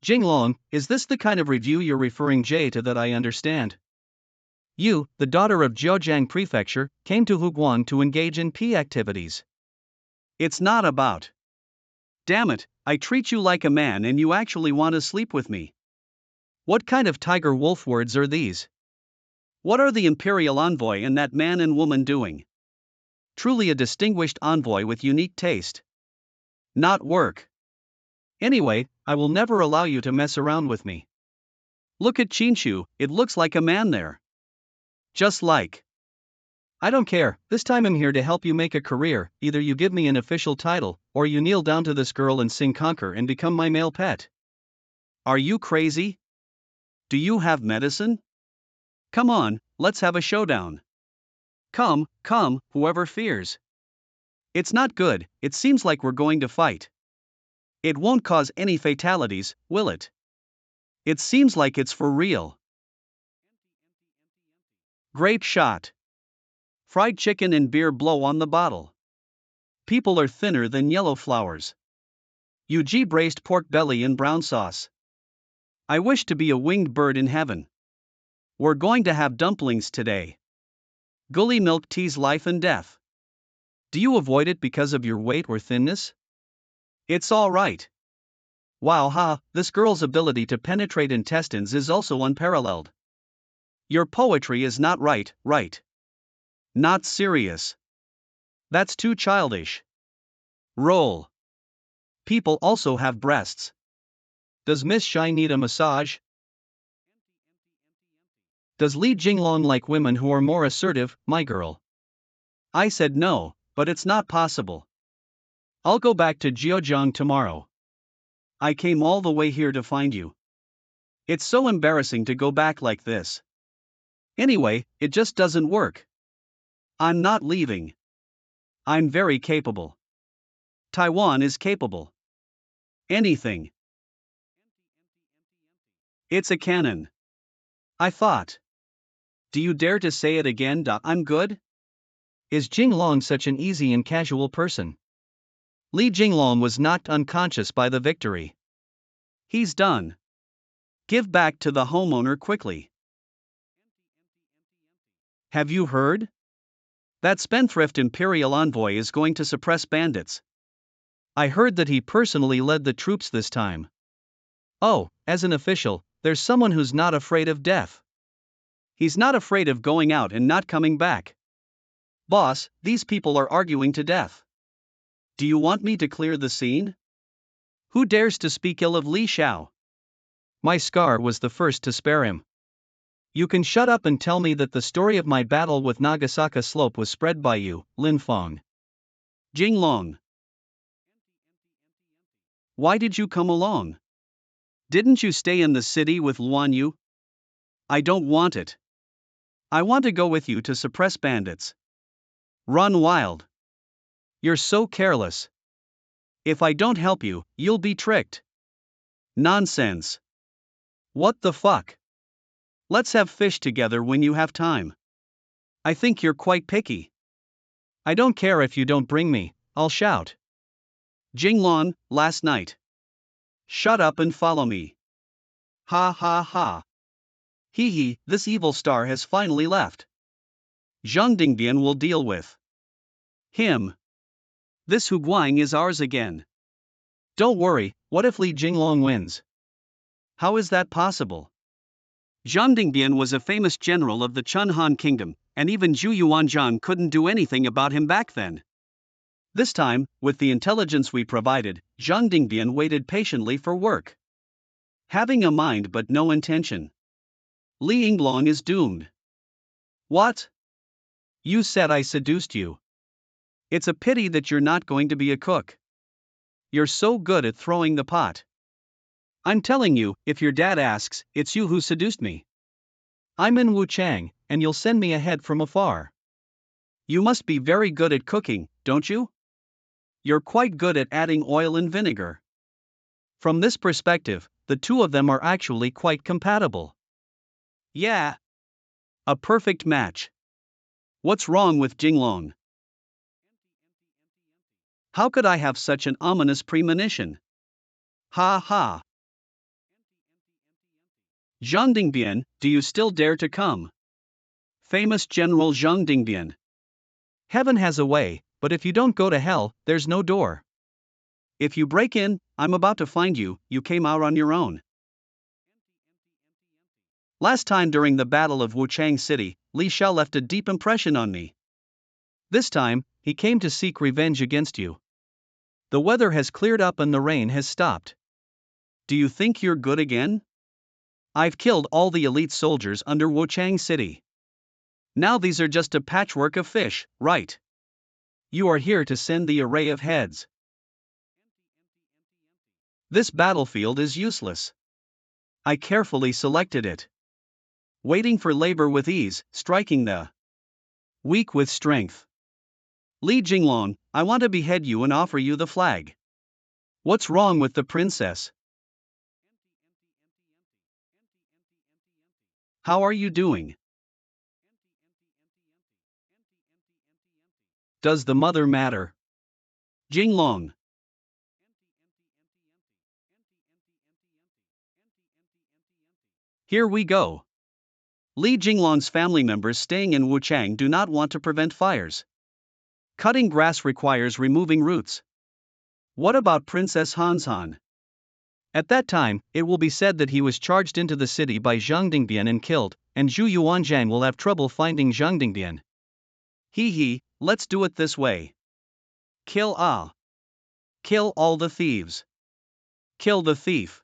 Jinglong, is this the kind of review you're referring Jay to that I understand? You, the daughter of Zhejiang Prefecture, came to Huguan to engage in P activities. It's not about. Damn it, I treat you like a man and you actually want to sleep with me. What kind of tiger wolf words are these? What are the imperial envoy and that man and woman doing? Truly a distinguished envoy with unique taste. Not work. Anyway, I will never allow you to mess around with me. Look at Chinshu, it looks like a man there. Just like. I don't care, this time I'm here to help you make a career, either you give me an official title, or you kneel down to this girl and sing conquer and become my male pet. Are you crazy? Do you have medicine? Come on, let's have a showdown. Come, whoever fears. It's not good, it seems like we're going to fight. It won't cause any fatalities, will it? It seems like it's for real. Great shot. Fried chicken and beer blow on the bottle. People are thinner than yellow flowers. UG braised pork belly in brown sauce. I wish to be a winged bird in heaven. We're going to have dumplings today. Gully milk tea's life and death. Do you avoid it because of your weight or thinness? It's all right. Wow, this girl's ability to penetrate intestines is also unparalleled. Your poetry is not right. Not serious. That's too childish. Roll. People also have breasts. Does Miss Shai need a massage? Does Li Jinglong like women who are more assertive, my girl? I said no, but it's not possible. I'll go back to Zhejiang tomorrow. I came all the way here to find you. It's so embarrassing to go back like this. Anyway, it just doesn't work. I'm not leaving. I'm very capable. Taiwan is capable. Anything. It's a cannon. I thought. Do you dare to say it again? I'm good? Is Jinglong such an easy and casual person? Li Jinglong was knocked unconscious by the victory. He's done. Give back to the homeowner quickly. Have you heard? That spendthrift imperial envoy is going to suppress bandits. I heard that he personally led the troops this time. Oh, as an official, there's someone who's not afraid of death. He's not afraid of going out and not coming back. Boss, these people are arguing to death. Do you want me to clear the scene? Who dares to speak ill of Li Xiao? My scar was the first to spare him. You can shut up and tell me that the story of my battle with Nagasaka Slope was spread by you, Lin Fong. Jinglong. Why did you come along? Didn't you stay in the city with Luan Yu? I don't want it. I want to go with you to suppress bandits. Run wild. You're so careless. If I don't help you, you'll be tricked. Nonsense. What the fuck? Let's have fish together when you have time. I think you're quite picky. I don't care if you don't bring me, I'll shout. Jinglong, last night. Shut up and follow me. Ha. Hee hee, this evil star has finally left. Zhang Dingbian will deal with him. This Huguang is ours again. Don't worry, what if Li Jinglong wins? How is that possible? Zhang Dingbian was a famous general of the Chun Han kingdom, and even Zhu Yuanzhang couldn't do anything about him back then. This time, with the intelligence we provided, Zhang Dingbian waited patiently for work. Having a mind but no intention. Li Yinglong is doomed. What? You said I seduced you. It's a pity that you're not going to be a cook. You're so good at throwing the pot. I'm telling you, if your dad asks, it's you who seduced me. I'm in Wuchang, and you'll send me ahead from afar. You must be very good at cooking, don't you? You're quite good at adding oil and vinegar. From this perspective, the two of them are actually quite compatible. Yeah. A perfect match. What's wrong with Jinglong? How could I have such an ominous premonition? Ha. Zhang Dingbian, do you still dare to come? Famous General Zhang Dingbian. Heaven has a way, but if you don't go to hell, there's no door. If you break in, I'm about to find you, you came out on your own. Last time during the Battle of Wuchang City, Li Xiao left a deep impression on me. This time, he came to seek revenge against you. The weather has cleared up and the rain has stopped. Do you think you're good again? I've killed all the elite soldiers under Wuchang City. Now these are just a patchwork of fish, right? You are here to send the array of heads. This battlefield is useless. I carefully selected it. Waiting for labor with ease, striking the weak with strength. Li Jinglong, I want to behead you and offer you the flag. What's wrong with the princess? How are you doing? Does the mother matter? Jinglong. Here we go. Li Jinglong's family members staying in Wuchang do not want to prevent fires. Cutting grass requires removing roots. What about Princess Hanzhan? At that time, it will be said that he was charged into the city by Zhang Dingbian and killed, and Zhu Yuanzhang will have trouble finding Zhang Dingbian. Let's do it this way. Kill all the thieves. Kill the thief.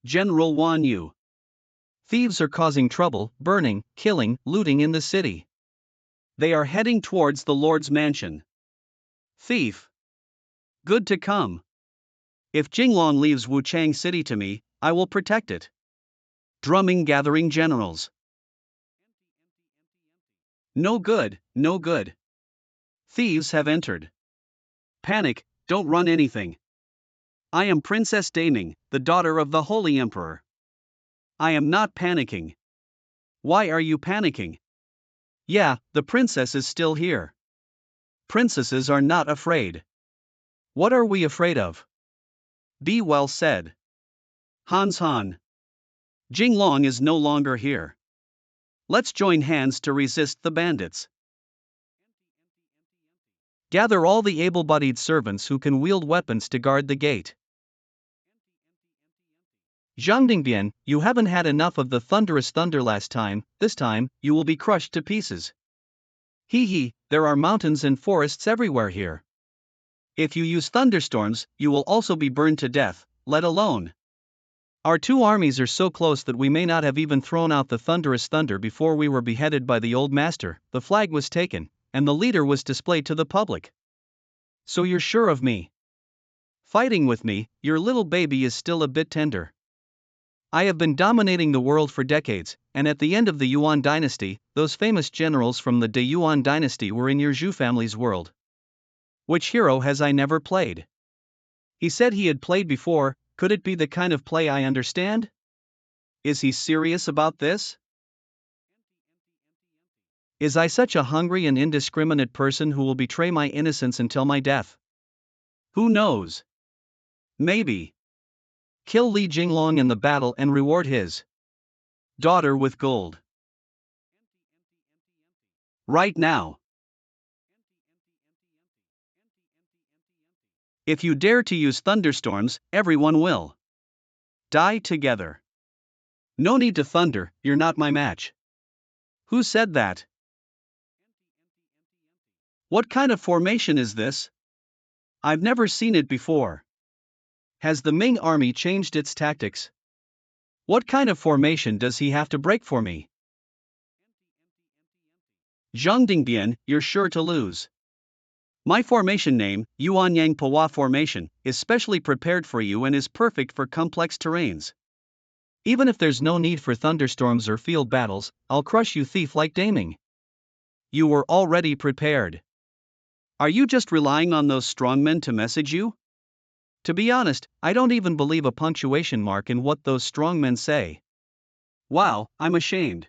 General Wan Yu. Thieves are causing trouble, burning, killing, looting in the city. They are heading towards the Lord's mansion. Thief. Good to come. If Jinglong leaves Wuchang City to me, I will protect it. Drumming gathering generals. No good, no good. Thieves have entered. Panic, don't run anything. I am Princess Daming, the daughter of the Holy Emperor. I am not panicking. Why are you panicking? Yeah, the princess is still here. Princesses are not afraid. What are we afraid of? Be well said. Hanzhan. Jinglong is no longer here. Let's join hands to resist the bandits. Gather all the able-bodied servants who can wield weapons to guard the gate. Zhang Dingbian, you haven't had enough of the thunderous thunder last time, this time, you will be crushed to pieces. There are mountains and forests everywhere here. If you use thunderstorms, you will also be burned to death, let alone. Our two armies are so close that we may not have even thrown out the thunderous thunder before we were beheaded by the old master, the flag was taken, and the leader was displayed to the public. So you're sure of me? Fighting with me, your little baby is still a bit tender. I have been dominating the world for decades, and at the end of the Yuan dynasty, those famous generals from the De Yuan dynasty were in your Zhu family's world. Which hero has I never played? He said he had played before, could it be the kind of play I understand? Is he serious about this? Is I such a hungry and indiscriminate person who will betray my innocence until my death? Who knows? Maybe. Kill Li Jinglong in the battle and reward his daughter with gold. Right now. If you dare to use thunderstorms, everyone will die together. No need to thunder, you're not my match. Who said that? What kind of formation is this? I've never seen it before. Has the Ming army changed its tactics? What kind of formation does he have to break for me? Zhang Dingbian, you're sure to lose. My formation name, Yuanyang Pawa Formation, is specially prepared for you and is perfect for complex terrains. Even if there's no need for thunderstorms or field battles, I'll crush you thief like Daming. You were already prepared. Are you just relying on those strongmen to message you? To be honest, I don't even believe a punctuation mark in what those strongmen say. Wow, I'm ashamed.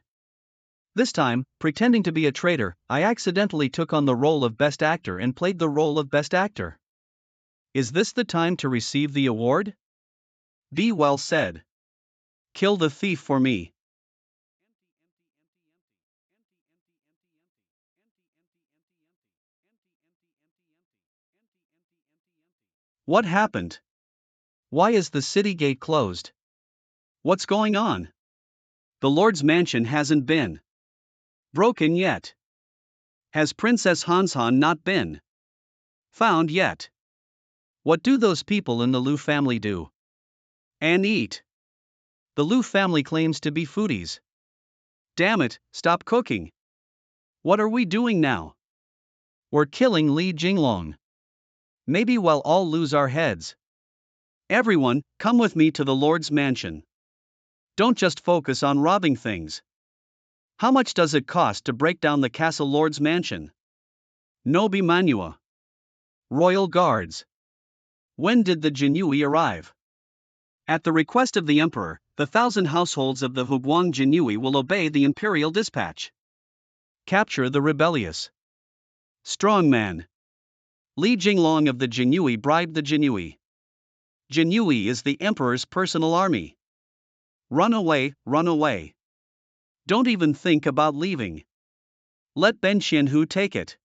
This time, pretending to be a traitor, I accidentally took on the role of Best Actor and played the role of Best Actor. Is this the time to receive the award? Be well said. Kill the thief for me. What happened? Why is the city gate closed? What's going on? The Lord's mansion hasn't been broken yet. Has Princess Hanshan not been found yet? What do those people in the Liu family do? And eat. The Liu family claims to be foodies. Damn it, stop cooking. What are we doing now? We're killing Li Jinglong. Maybe we'll all lose our heads. Everyone, come with me to the Lord's mansion. Don't just focus on robbing things. How much does it cost to break down the castle Lord's mansion? Nobi Manhua. Royal Guards. When did the Jinui arrive? At the request of the emperor, the 1,000 households of the Huguang Jinui will obey the imperial dispatch. Capture the rebellious strongman. Li Jinglong of the Jinui bribed the Jinui. Jinui is the emperor's personal army. Run away, run away. Don't even think about leaving. Let Ben Xianhu take it.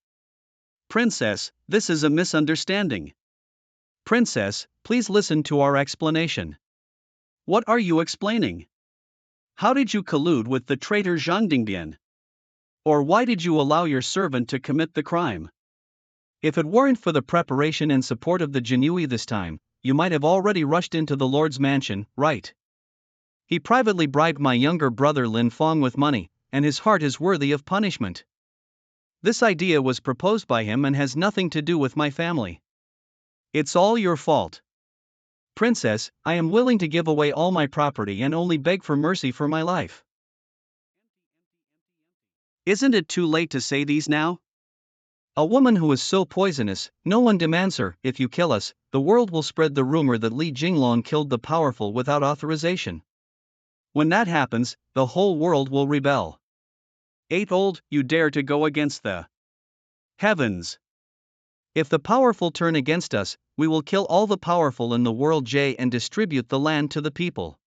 Princess, this is a misunderstanding. Princess, please listen to our explanation. What are you explaining? How did you collude with the traitor Zhang Dingbian? Or why did you allow your servant to commit the crime? If it weren't for the preparation and support of the Jinui this time, you might have already rushed into the Lord's mansion, right? He privately bribed my younger brother Lin Fong with money, and his heart is worthy of punishment. This idea was proposed by him and has nothing to do with my family. It's all your fault. Princess, I am willing to give away all my property and only beg for mercy for my life. Isn't it too late to say these now? A woman who is so poisonous, no one demands her. If you kill us, the world will spread the rumor that Li Jinglong killed the powerful without authorization. When that happens, the whole world will rebel. 8 you dare to go against the heavens. If the powerful turn against us, we will kill all the powerful in the world J and distribute the land to the people.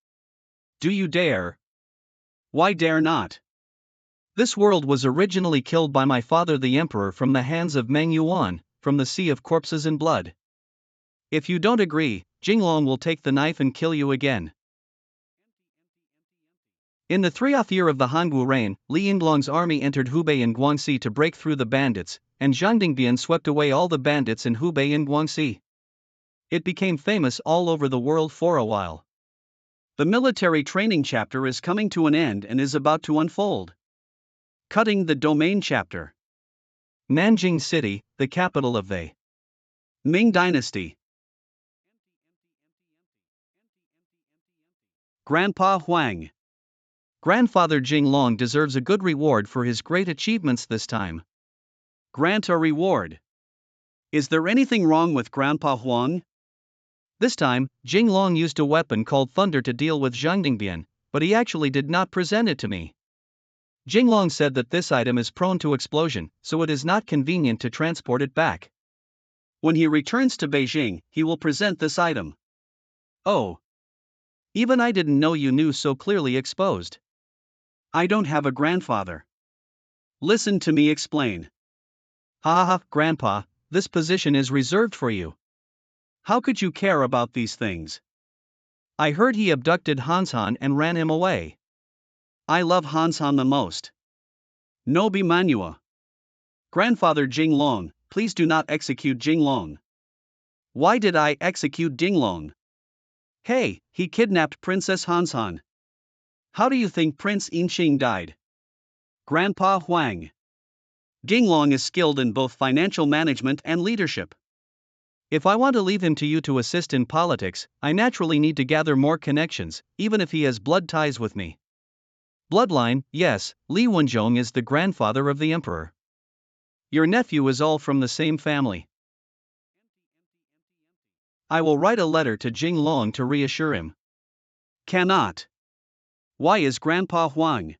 Do you dare? Why dare not? This world was originally killed by my father the emperor from the hands of Meng Yuan, from the sea of corpses and blood. If you don't agree, Jinglong will take the knife and kill you again. In the 3th year of the Hangwu reign, Li Yinglong's army entered Hubei and Guangxi to break through the bandits, and Zhang Dingbian swept away all the bandits in Hubei and Guangxi. It became famous all over the world for a while. The military training chapter is coming to an end and is about to unfold. Cutting the domain chapter. Nanjing City, the capital of the Ming Dynasty. Grandpa Huang. Grandfather Jinglong deserves a good reward for his great achievements this time. Grant a reward. Is there anything wrong with Grandpa Huang? This time, Jinglong used a weapon called Thunder to deal with Zhang Dingbian, but he actually did not present it to me. Jinglong said that this item is prone to explosion, so it is not convenient to transport it back. When he returns to Beijing, he will present this item. Oh. Even I didn't know you knew so clearly exposed. I don't have a grandfather. Listen to me explain. Ha ha, Grandpa, this position is reserved for you. How could you care about these things? I heard he abducted Hanshan and ran him away. I love Hanshan the most. Nobi Manhua. Grandfather Jinglong, please do not execute Jinglong. Why did I execute Jinglong? Hey, he kidnapped Princess Hanshan. How do you think Prince Yinxing died? Grandpa Huang. Jinglong is skilled in both financial management and leadership. If I want to leave him to you to assist in politics, I naturally need to gather more connections, even if he has blood ties with me. Bloodline, yes, Li Wenzhong is the grandfather of the emperor. Your nephew is all from the same family. I will write a letter to Jinglong to reassure him. Cannot. Why is Grandpa Huang?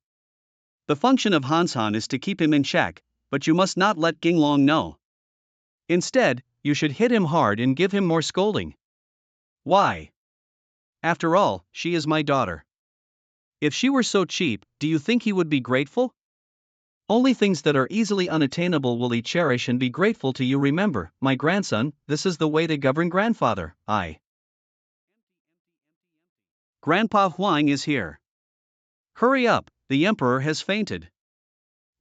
The function of Hanshan is to keep him in check, but you must not let Jinglong know. Instead, you should hit him hard and give him more scolding. Why? After all, she is my daughter. If she were so cheap, do you think he would be grateful? Only things that are easily unattainable will he cherish and be grateful to you. Remember, my grandson, this is the way to govern grandfather. Grandpa Huang is here. Hurry up, the emperor has fainted.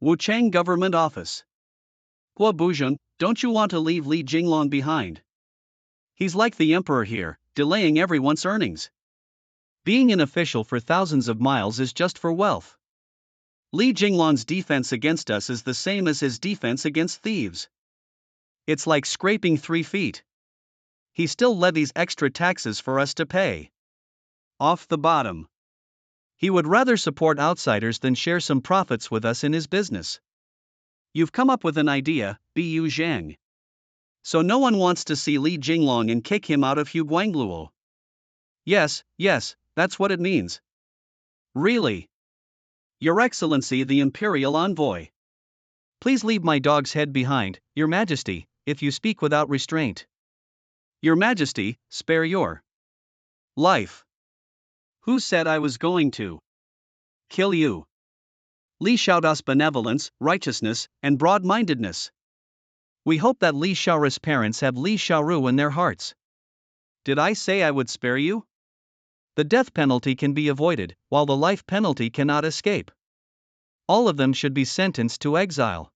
Wuchang Government Office. Hua Buzheng, don't you want to leave Li Jinglong behind? He's like the emperor here, delaying everyone's earnings. Being an official for thousands of miles is just for wealth. Li Jinglong's defense against us is the same as his defense against thieves. It's like scraping 3 feet. He still levies extra taxes for us to pay. Off the bottom. He would rather support outsiders than share some profits with us in his business. You've come up with an idea, Bu Zhang. So no one wants to see Li Jinglong and kick him out of Huguangluo. Yes, that's what it means. Really? Your Excellency the Imperial Envoy. Please leave my dog's head behind, Your Majesty, if you speak without restraint. Your Majesty, spare your life. Who said I was going to kill you? Li Xiaoda's benevolence, righteousness, and broad-mindedness. We hope that Li Xiaoru's parents have Li Xiaoru in their hearts. Did I say I would spare you? The death penalty can be avoided, while the life penalty cannot escape. All of them should be sentenced to exile.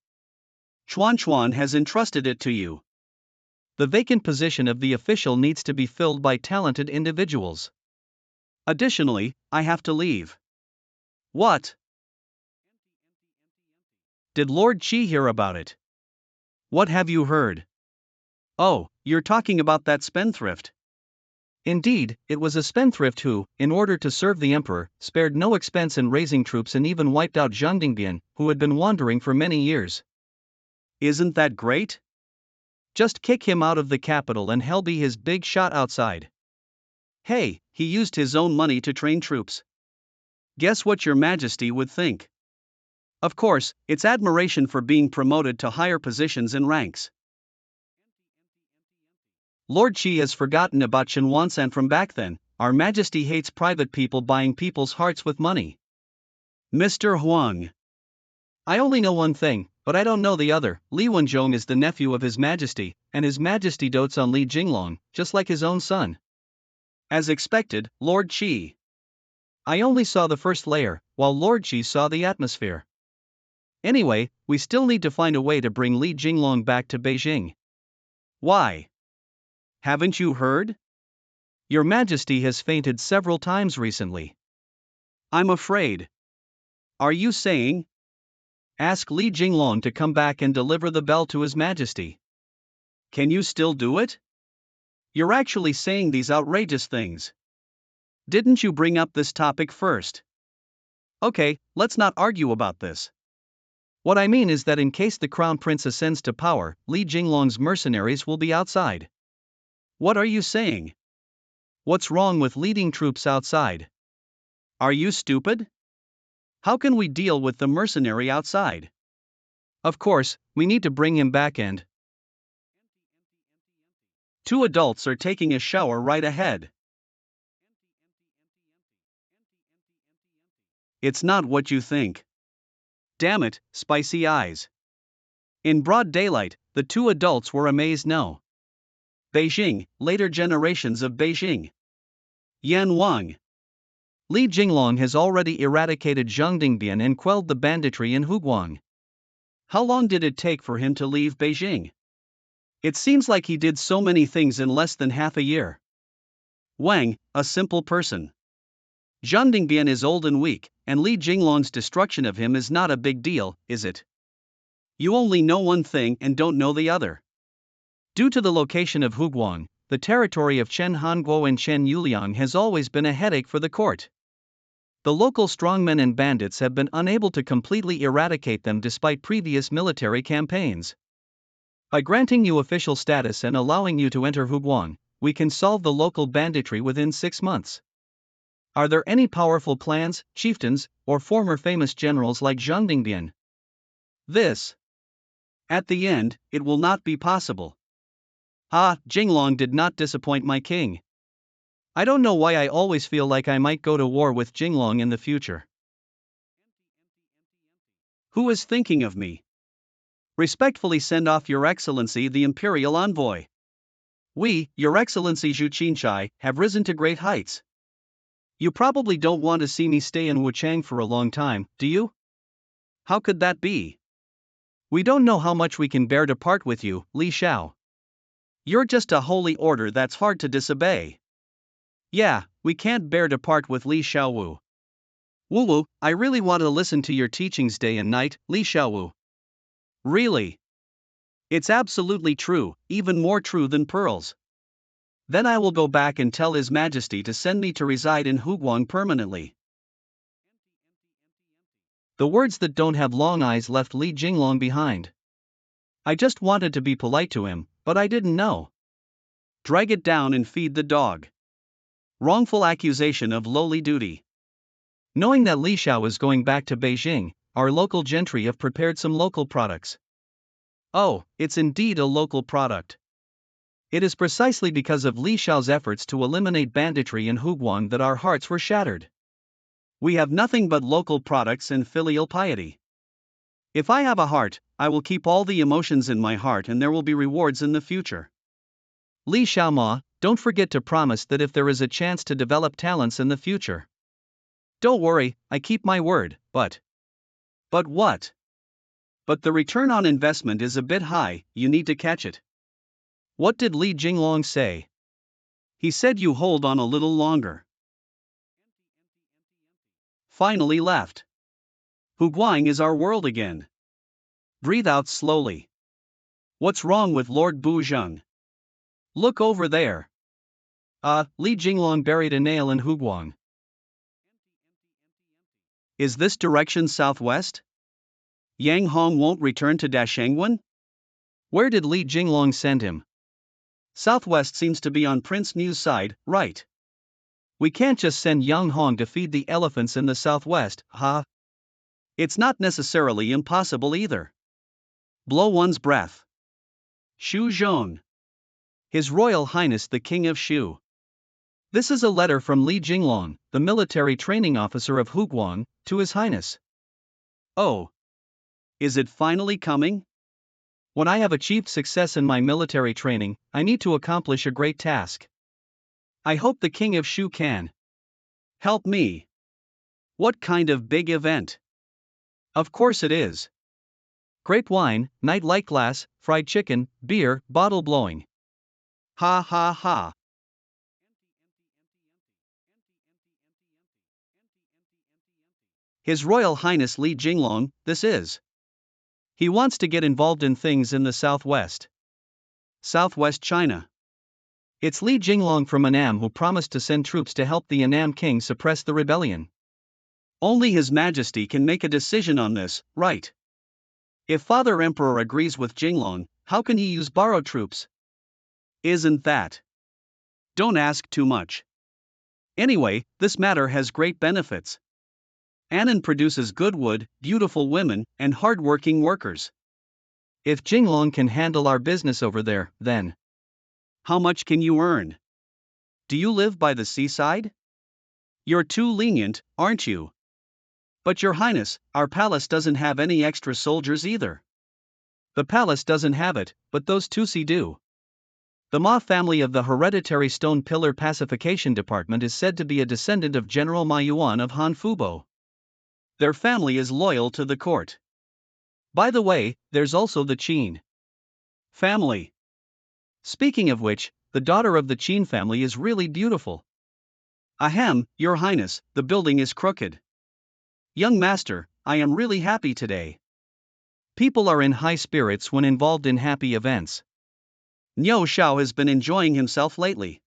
Chuan has entrusted it to you. The vacant position of the official needs to be filled by talented individuals. Additionally, I have to leave. What? Did Lord Qi hear about it? What have you heard? Oh, you're talking about that spendthrift. Indeed, it was a spendthrift who, in order to serve the emperor, spared no expense in raising troops and even wiped out Zhang Dingbian, who had been wandering for many years. Isn't that great? Just kick him out of the capital and he'll be his big shot outside. Hey, he used his own money to train troops. Guess what Your Majesty would think? Of course, it's admiration for being promoted to higher positions and ranks. Lord Qi has forgotten about Shenhuansan from back then. Our Majesty hates private people buying people's hearts with money. Mr. Huang. I only know one thing, but I don't know the other. Li Wenzhong is the nephew of His Majesty, and His Majesty dotes on Li Jinglong, just like his own son. As expected, Lord Qi. I only saw the first layer, while Lord Qi saw the atmosphere. Anyway, we still need to find a way to bring Li Jinglong back to Beijing. Why? Haven't you heard? Your Majesty has fainted several times recently. I'm afraid. Are you saying? Ask Li Jinglong to come back and deliver the bell to His Majesty. Can you still do it? You're actually saying these outrageous things. Didn't you bring up this topic first? Okay, let's not argue about this. What I mean is that in case the Crown Prince ascends to power, Li Jinglong's mercenaries will be outside. What are you saying? What's wrong with leading troops outside? Are you stupid? How can we deal with the mercenary outside? Of course, we need to bring him back and... 2 adults are taking a shower right ahead. It's not what you think. Damn it, spicy eyes. In broad daylight, the 2 adults were amazed. No. Beijing, later generations of Beijing. Yan Wang. Li Jinglong has already eradicated Zhang Dingbian and quelled the banditry in Huguang. How long did it take for him to leave Beijing? It seems like he did so many things in less than half a year. Wang, a simple person. Zhang Dingbian is old and weak, and Li Jinglong's destruction of him is not a big deal, is it? You only know one thing and don't know the other. Due to the location of Huguang, the territory of Chen Hanguo and Chen Yuliang has always been a headache for the court. The local strongmen and bandits have been unable to completely eradicate them despite previous military campaigns. By granting you official status and allowing you to enter Huguang, we can solve the local banditry within 6 months. Are there any powerful clans, chieftains, or former famous generals like Zhang Dingbian? This. At the end, it will not be possible. Ah, Jinglong did not disappoint my king. I don't know why I always feel like I might go to war with Jinglong in the future. Who is thinking of me? Respectfully send off Your Excellency the Imperial Envoy. We, Your Excellency Zhu Qinshai, have risen to great heights. You probably don't want to see me stay in Wuchang for a long time, do you? How could that be? We don't know how much we can bear to part with you, Li Xiao. You're just a holy order that's hard to disobey. Yeah, we can't bear to part with Li Xiaowu. Wu, I really want to listen to your teachings day and night, Li Xiaowu. Really? It's absolutely true, even more true than pearls. Then I will go back and tell His Majesty to send me to reside in Huguang permanently. The words that don't have long eyes left Li Jinglong behind. I just wanted to be polite to him, but I didn't know. Drag it down and feed the dog. Wrongful accusation of lowly duty. Knowing that Li Xiao is going back to Beijing, our local gentry have prepared some local products. Oh, it's indeed a local product. It is precisely because of Li Xiao's efforts to eliminate banditry in Huguang that our hearts were shattered. We have nothing but local products and filial piety. If I have a heart, I will keep all the emotions in my heart and there will be rewards in the future. Li Xiaoma, don't forget to promise that if there is a chance to develop talents in the future. Don't worry, I keep my word, but. But what? But the return on investment is a bit high, you need to catch it. What did Li Jinglong say? He said you hold on a little longer. Finally left. Huguang is our world again. Breathe out slowly. What's wrong with Lord Buzheng? Look over there. Li Jinglong buried a nail in Huguang. Is this direction southwest? Yang Hong won't return to Dashangwan? Where did Li Jinglong send him? Southwest seems to be on Prince Mu's side, right? We can't just send Yang Hong to feed the elephants in the southwest, huh? It's not necessarily impossible either. Blow one's breath. Shu Zhong. His Royal Highness the King of Shu. This is a letter from Li Jinglong, the military training officer of Huguang, to His Highness. Oh. Is it finally coming? When I have achieved success in my military training, I need to accomplish a great task. I hope the King of Shu can help me. What kind of big event? Of course it is. Grape wine, night light glass, fried chicken, beer, bottle blowing. Ha ha ha. His Royal Highness Li Jinglong, this is. He wants to get involved in things in the southwest. Southwest China. It's Li Jinglong from Annam who promised to send troops to help the Annam king suppress the rebellion. Only His Majesty can make a decision on this, right? If Father Emperor agrees with Jinglong, how can he use borrowed troops? Isn't that? Don't ask too much. Anyway, this matter has great benefits. Annan produces good wood, beautiful women, and hard-working workers. If Jinglong can handle our business over there, then. How much can you earn? Do you live by the seaside? You're too lenient, aren't you? But Your Highness, our palace doesn't have any extra soldiers either. The palace doesn't have it, but those Tusi do. The Ma family of the hereditary Stone Pillar Pacification Department is said to be a descendant of General Ma Yuan of Han Fubo. Their family is loyal to the court. By the way, there's also the Qin family. Speaking of which, the daughter of the Qin family is really beautiful. Ahem, Your Highness, the building is crooked. Young master, I am really happy today. People are in high spirits when involved in happy events. Niu Xiao has been enjoying himself lately.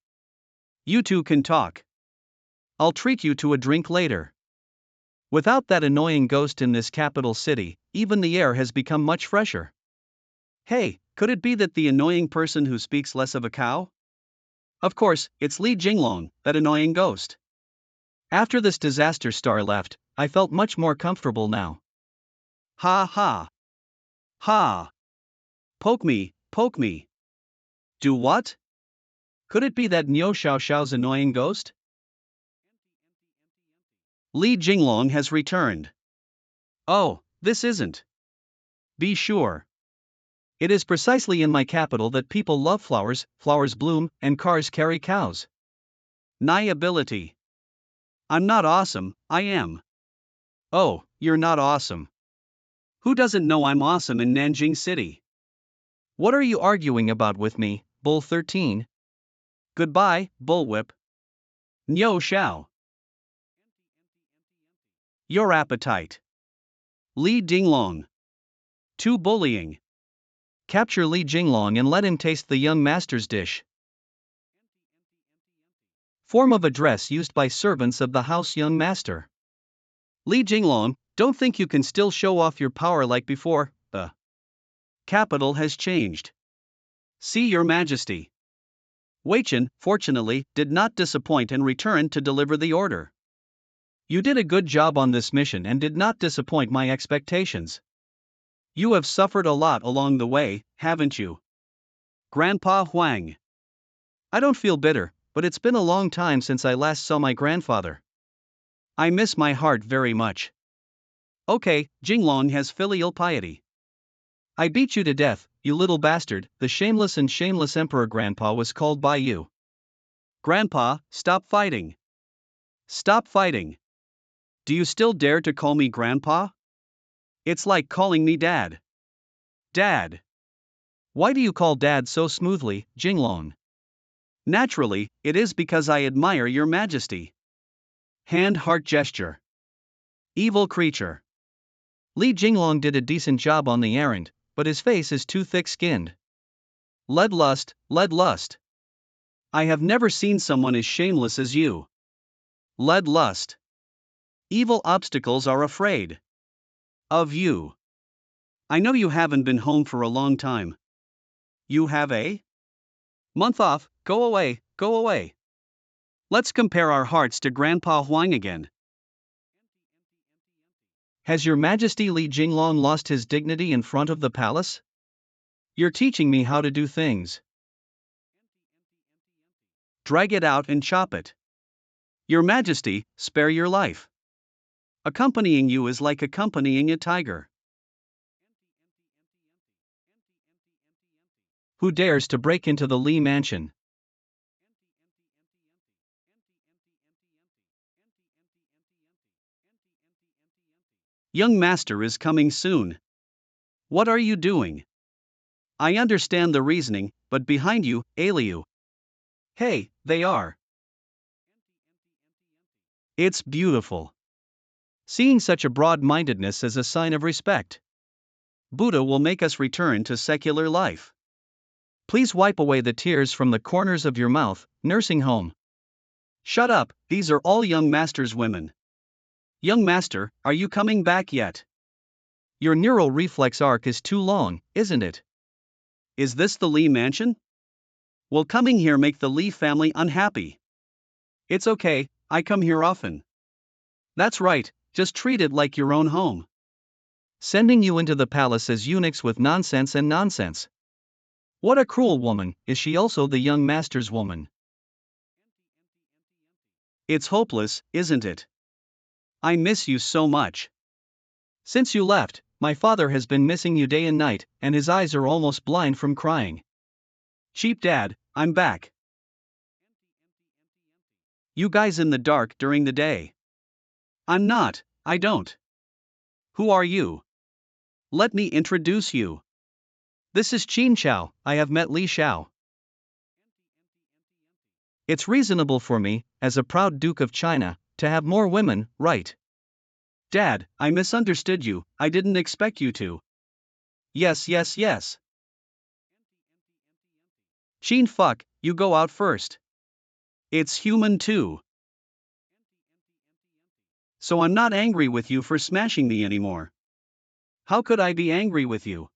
You two can talk. I'll treat you to a drink later. Without that annoying ghost in this capital city, even the air has become much fresher. Hey, could it be that the annoying person who speaks less of a cow? Of course, it's Li Jinglong, that annoying ghost. After this disaster star left, I felt much more comfortable now. Ha ha. Ha. Poke me, poke me. Do what? Could it be that Niu Xiao Xiao's annoying ghost? Li Jinglong has returned. Oh, this isn't. Be sure. It is precisely in my capital that people love flowers, flowers bloom, and cars carry cows. Ability. I'm not awesome, I am. Oh, you're not awesome. Who doesn't know I'm awesome in Nanjing City? What are you arguing about with me, Bull 13? Goodbye, Bullwhip. Niu Xiao. Your appetite. Li Dinglong. Too bullying. Capture Li Jinglong and let him taste the young master's dish. Form of address used by servants of the house young master. Li Jinglong, don't think you can still show off your power like before, the capital has changed. See your majesty. Wei Chen, fortunately, did not disappoint and returned to deliver the order. You did a good job on this mission and did not disappoint my expectations. You have suffered a lot along the way, haven't you? Grandpa Huang. I don't feel bitter, but it's been a long time since I last saw my grandfather. I miss my heart very much. Okay, Jinglong has filial piety. I beat you to death, you little bastard, the shameless and shameless emperor grandpa was called by you. Grandpa, stop fighting. Stop fighting. Do you still dare to call me grandpa? It's like calling me dad. Dad. Why do you call dad so smoothly, Jinglong? Naturally, it is because I admire your majesty. Hand heart gesture. Evil creature. Li Jinglong did a decent job on the errand, but his face is too thick-skinned. Lead lust, lead lust. I have never seen someone as shameless as you. Lead lust. Evil obstacles are afraid of you. I know you haven't been home for a long time. You have a month off, go away, go away. Let's compare our hearts to Grandpa Huang again. Has Your Majesty Li Jinglong lost his dignity in front of the palace? You're teaching me how to do things. Drag it out and chop it. Your Majesty, spare your life. Accompanying you is like accompanying a tiger. Who dares to break into the Li mansion? Young master is coming soon. What are you doing? I understand the reasoning, but behind you, Aliu. Hey, they are. It's beautiful. Seeing such a broad-mindedness is a sign of respect. Buddha will make us return to secular life. Please wipe away the tears from the corners of your mouth, nursing home. Shut up, these are all young master's women. Young master, are you coming back yet? Your neural reflex arc is too long, isn't it? Is this the Li mansion? Will coming here make the Li family unhappy? It's okay, I come here often. That's right, just treat it like your own home. Sending you into the palace as eunuchs with nonsense and nonsense. What a cruel woman, is she also the young master's woman? It's hopeless, isn't it? I miss you so much. Since you left, my father has been missing you day and night, and his eyes are almost blind from crying. Cheap dad, I'm back. You guys in the dark during the day. I'm not, I don't. Who are you? Let me introduce you. This is Qin Chao, I have met Li Xiao. It's reasonable for me, as a proud Duke of China, to have more women, right? Dad, I misunderstood you, I didn't expect you to. Yes. Qin fuck, you go out first. It's human too. So I'm not angry with you for smashing me anymore. How could I be angry with you?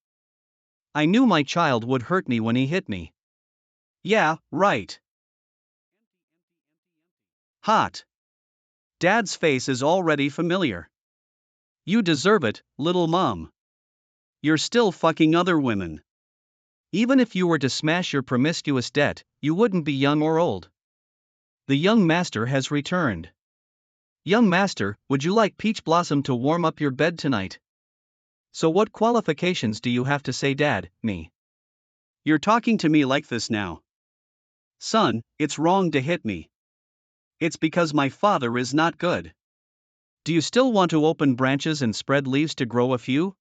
I knew my child would hurt me when he hit me. Yeah, right. Hot. Dad's face is already familiar. You deserve it, little mom. You're still fucking other women. Even if you were to smash your promiscuous debt, you wouldn't be young or old. The young master has returned. Young master, would you like Peach Blossom to warm up your bed tonight? So what qualifications do you have to say dad, me? You're talking to me like this now. Son, it's wrong to hit me. It's because my father is not good. Do you still want to open branches and spread leaves to grow a few?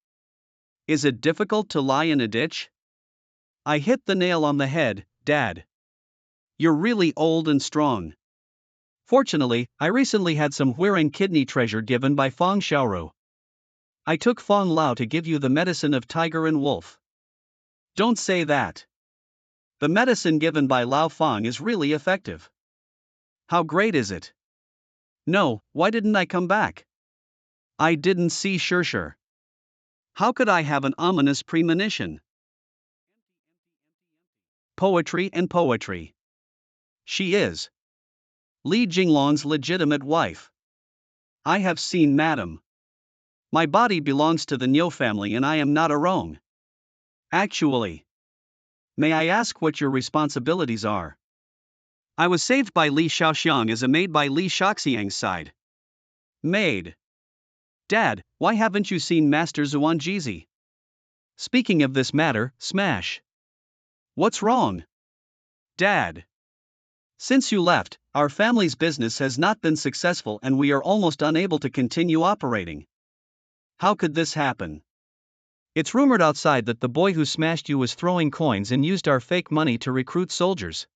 Is it difficult to lie in a ditch? I hit the nail on the head, Dad. You're really old and strong. Fortunately, I recently had some Huiran kidney treasure given by Fong Xiaoru. I took Fong Lao to give you the medicine of tiger and wolf. Don't say that. The medicine given by Lao Fong is really effective. How great is it? No, why didn't I come back? I didn't see Shirshir. How could I have an ominous premonition? Poetry and poetry. She is Li Jinglong's legitimate wife. I have seen Madam. My body belongs to the Niu family and I am not a Rong. Actually. May I ask what your responsibilities are? I was saved by Li Xiaoxiang as a maid by Li Shaoxiang's side. Maid. Dad, why haven't you seen Master Zuanjizi? Speaking of this matter, smash. What's wrong? Dad. Since you left, our family's business has not been successful and we are almost unable to continue operating. How could this happen? It's rumored outside that the boy who smashed you was throwing coins and used our fake money to recruit soldiers.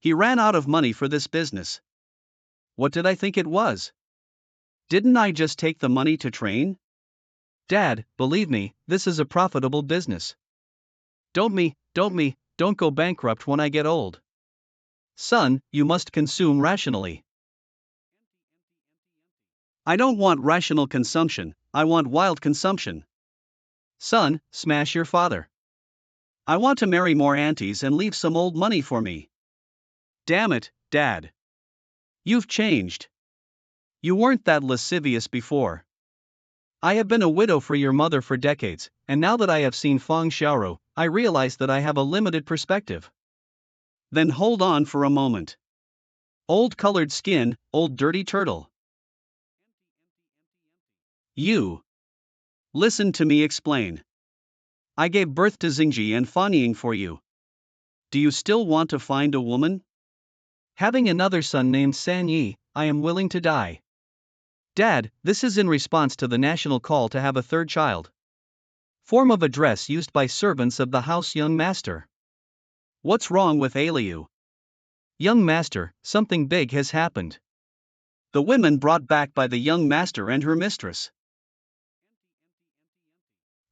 He ran out of money for this business. What did I think it was? Didn't I just take the money to train? Dad, believe me, this is a profitable business. Don't go bankrupt when I get old. Son, you must consume rationally. I don't want rational consumption, I want wild consumption. Son, smash your father. I want to marry more aunties and leave some old money for me. Damn it, Dad. You've changed. You weren't that lascivious before. I have been a widow for your mother for decades, and now that I have seen Fong Xiaoru, I realize that I have a limited perspective. Then hold on for a moment. Old colored skin, old dirty turtle. You. Listen to me explain. I gave birth to Xingji and Fanying for you. Do you still want to find a woman? Having another son named San Yi, I am willing to die. Dad, this is in response to the national call to have a third child. Form of address used by servants of the house young master. What's wrong with Aliu? Young master, something big has happened. The women brought back by the young master and her mistress.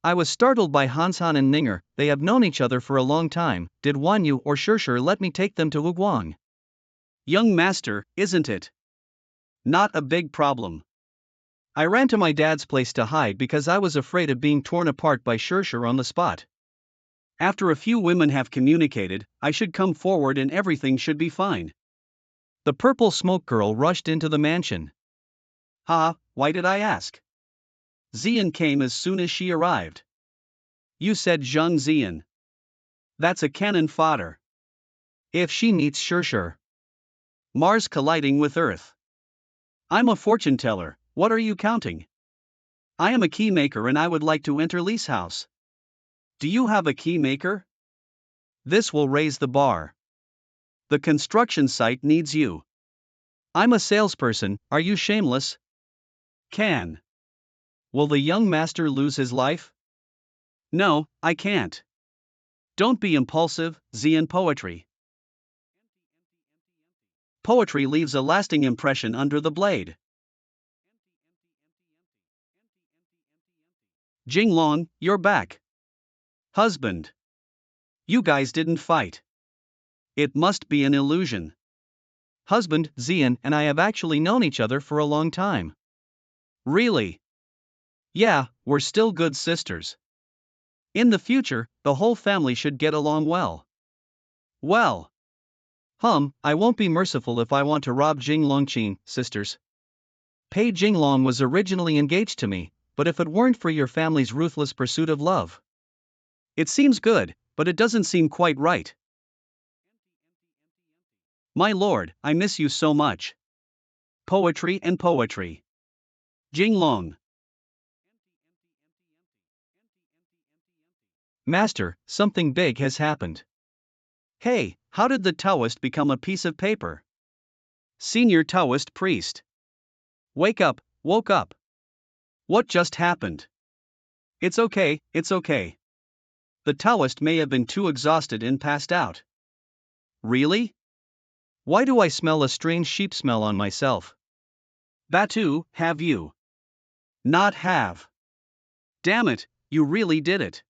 I was startled by Hanshan and Ninger, they have known each other for a long time, did Wanyu or Shirshir let me take them to Wuguang? Young master, isn't it? Not a big problem. I ran to my dad's place to hide because I was afraid of being torn apart by Shirshir on the spot. After a few women have communicated, I should come forward and everything should be fine. The purple smoke girl rushed into the mansion. Ha, why did I ask? Xian came as soon as she arrived. You said Zhang Xian. That's a cannon fodder. If she meets Shirshir. Mars colliding with Earth. I'm a fortune teller, what are you counting? I am a key maker and I would like to enter Li's house. Do you have a key maker? This will raise the bar. The construction site needs you. I'm a salesperson, are you shameless? Can. Will the young master lose his life? No, I can't. Don't be impulsive, Xian poetry. Poetry leaves a lasting impression under the blade. Jinglong, you're back. Husband. You guys didn't fight. It must be an illusion. Husband, Xian and I have actually known each other for a long time. Really? Yeah, we're still good sisters. In the future, the whole family should get along well. Well. I won't be merciful if I want to rob Jinglongqin, sisters. Pei Jinglong was originally engaged to me, but if it weren't for your family's ruthless pursuit of love. It seems good, but it doesn't seem quite right. My lord, I miss you so much. Poetry and poetry. Jinglong. Master, something big has happened. Hey, how did the Taoist become a piece of paper? Senior Taoist priest. Woke up. What just happened? It's okay, it's okay. The Taoist may have been too exhausted and passed out. Really? Why do I smell a strange sheep smell on myself? Batu, have you? Not have. Damn it, you really did it.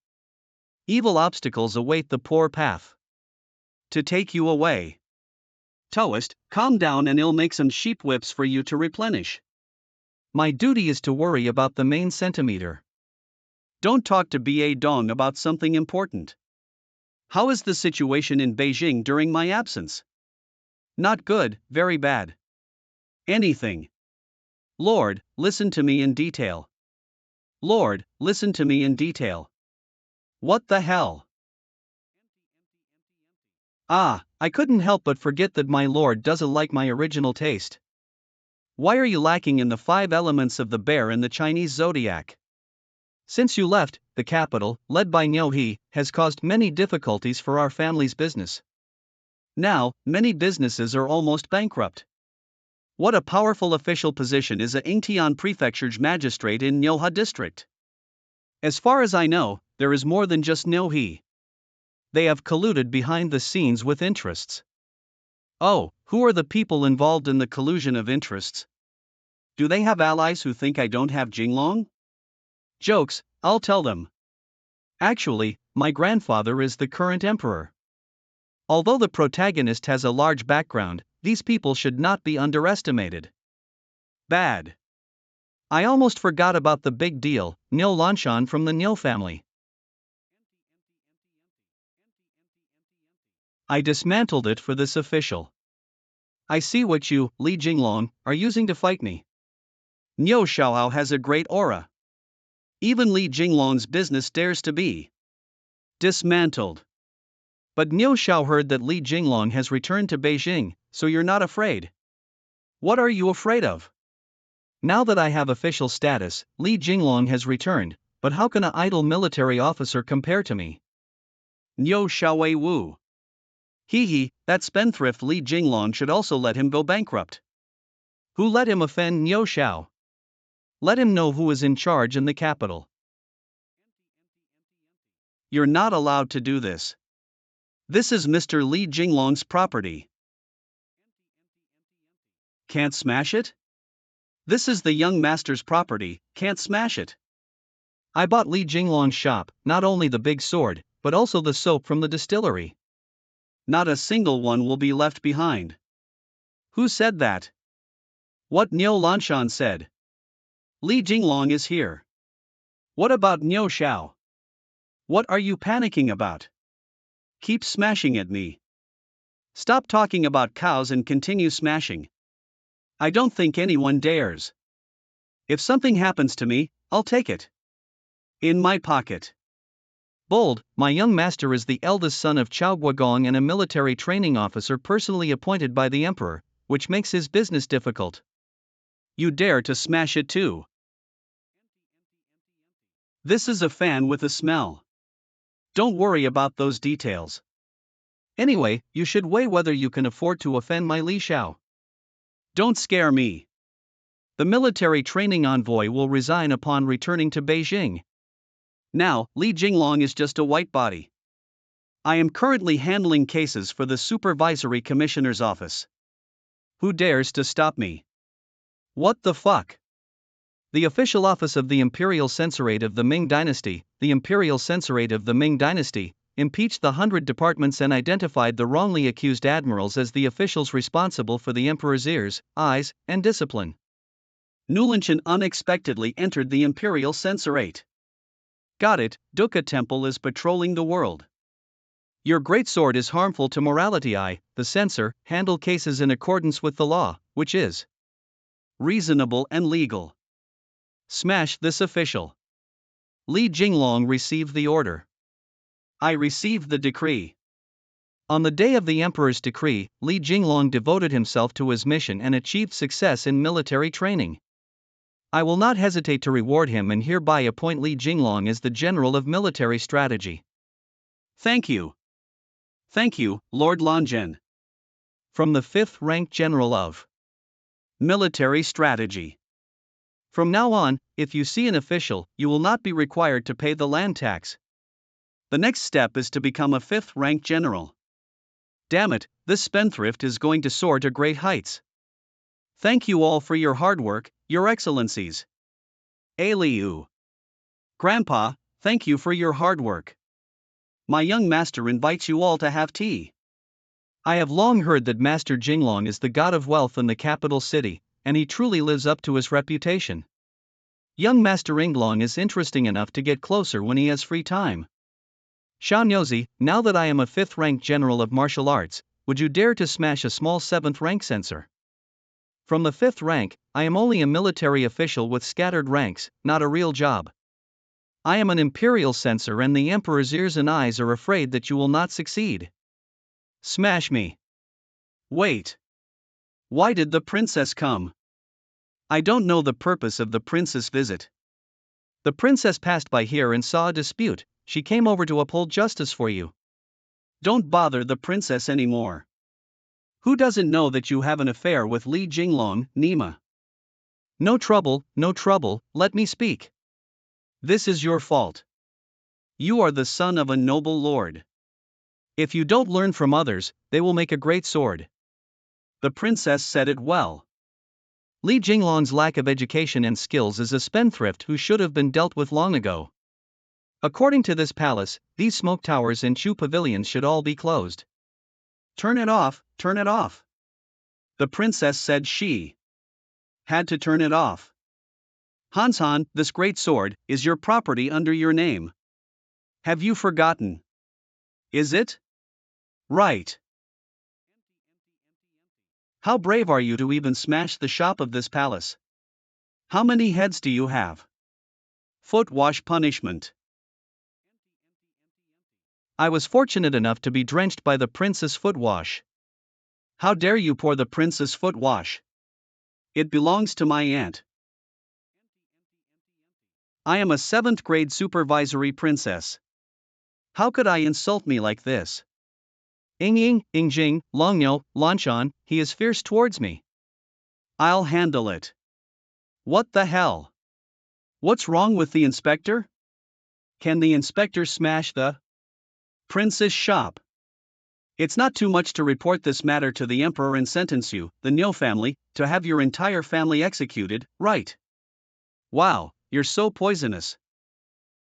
Evil obstacles await the poor path. To take you away. Taoist, calm down and I'll make some sheep whips for you to replenish. My duty is to worry about the main centimeter. Don't talk to Ba Dong about something important. How is the situation in Beijing during my absence? Not good, very bad. Anything. Lord, listen to me in detail. Lord, listen to me in detail. What the hell? Ah, I couldn't help but forget that my lord doesn't like my original taste. Why are you lacking in the 5 elements of the bear and the Chinese zodiac? Since you left, the capital, led by Niu He, has caused many difficulties for our family's business. Now, many businesses are almost bankrupt. What a powerful official position is a Yingtian Prefecture's magistrate in Nyoha district. As far as I know, there is more than just Niu He. They have colluded behind the scenes with interests. Oh, who are the people involved in the collusion of interests? Do they have allies who think I don't have Jinglong? Jokes, I'll tell them. Actually, my grandfather is the current emperor. Although the protagonist has a large background, these people should not be underestimated. Bad. I almost forgot about the big deal, Niu Lanshan from the Niu family. I dismantled it for this official. I see what you, Li Jinglong, are using to fight me. Niu Xiaohao has a great aura. Even Li Jinglong's business dares to be dismantled. But Niu Xiao heard that Li Jinglong has returned to Beijing, so you're not afraid. What are you afraid of? Now that I have official status, Li Jinglong has returned, but how can an idle military officer compare to me? Niu Xiaowei Wu. Hee, that spendthrift Li Jinglong should also let him go bankrupt. Who let him offend Niu Xiao? Let him know who is in charge in the capital. You're not allowed to do this. This is Mr. Li Jinglong's property. Can't smash it? This is the young master's property, can't smash it. I bought Li Jinglong's shop, not only the big sword, but also the soap from the distillery. Not a single one will be left behind. Who said that? What Niu Lanshan said. Li Jinglong is here. What about Niu Xiao? What are you panicking about? Keep smashing at me. Stop talking about cows and continue smashing. I don't think anyone dares. If something happens to me, I'll take it. In my pocket. Bold, my young master is the eldest son of Chao Guogong and a military training officer personally appointed by the emperor, which makes his business difficult. You dare to smash it too. This is a fan with a smell. Don't worry about those details. Anyway, you should weigh whether you can afford to offend my Li Xiao. Don't scare me. The military training envoy will resign upon returning to Beijing. Now, Li Jinglong is just a white body. I am currently handling cases for the Supervisory Commissioner's office. Who dares to stop me? What the fuck? The official office of the Imperial Censorate of the Ming Dynasty, impeached the 100 departments and identified the wrongly accused admirals as the officials responsible for the emperor's ears, eyes, and discipline. Nulanchen unexpectedly entered the Imperial Censorate. Got it, Dukkha Temple is patrolling the world. Your great sword is harmful to morality. The censor, handle cases in accordance with the law, which is reasonable and legal. Smash this official. Li Jinglong received the order. I received the decree. On the day of the emperor's decree, Li Jinglong devoted himself to his mission and achieved success in military training. I will not hesitate to reward him and hereby appoint Li Jinglong as the general of military strategy. Thank you. Thank you, Lord Longjin. From the 5th rank general of military strategy. From now on, if you see an official, you will not be required to pay the land tax. The next step is to become a 5th rank general. Damn it, this spendthrift is going to soar to great heights. Thank you all for your hard work, Your Excellencies. Liu. Grandpa, thank you for your hard work. My young master invites you all to have tea. I have long heard that Master Jinglong is the god of wealth in the capital city, and he truly lives up to his reputation. Young Master Inglong is interesting enough to get closer when he has free time. Xiaonozi, now that I am a 5th rank general of martial arts, would you dare to smash a small 7th rank censor? From the 5th rank, I am only a military official with scattered ranks, not a real job. I am an imperial censor and the emperor's ears and eyes are afraid that you will not succeed. Smash me. Wait. Why did the princess come? I don't know the purpose of the princess' visit. The princess passed by here and saw a dispute, she came over to uphold justice for you. Don't bother the princess anymore. Who doesn't know that you have an affair with Li Jinglong, Nima? No trouble, let me speak. This is your fault. You are the son of a noble lord. If you don't learn from others, they will make a great sword. The princess said it well. Li Jinglong's lack of education and skills is a spendthrift who should have been dealt with long ago. According to this palace, these smoke towers and Chu pavilions should all be closed. Turn it off, turn it off. The princess said she had to turn it off. Hanshan, this great sword, is your property under your name. Have you forgotten? Is it? Right. How brave are you to even smash the shop of this palace? How many heads do you have? Foot wash punishment. I was fortunate enough to be drenched by the prince's foot wash. How dare you pour the prince's foot wash? It belongs to my aunt. I am a 7th grade supervisory princess. How could I insult me like this? Ying, Jing, Longnyo, Lanchan, he is fierce towards me. I'll handle it. What the hell? What's wrong with the inspector? Can the inspector smash the prince's shop? It's not too much to report this matter to the emperor and sentence you, the Nyo family, to have your entire family executed, right? Wow, you're so poisonous.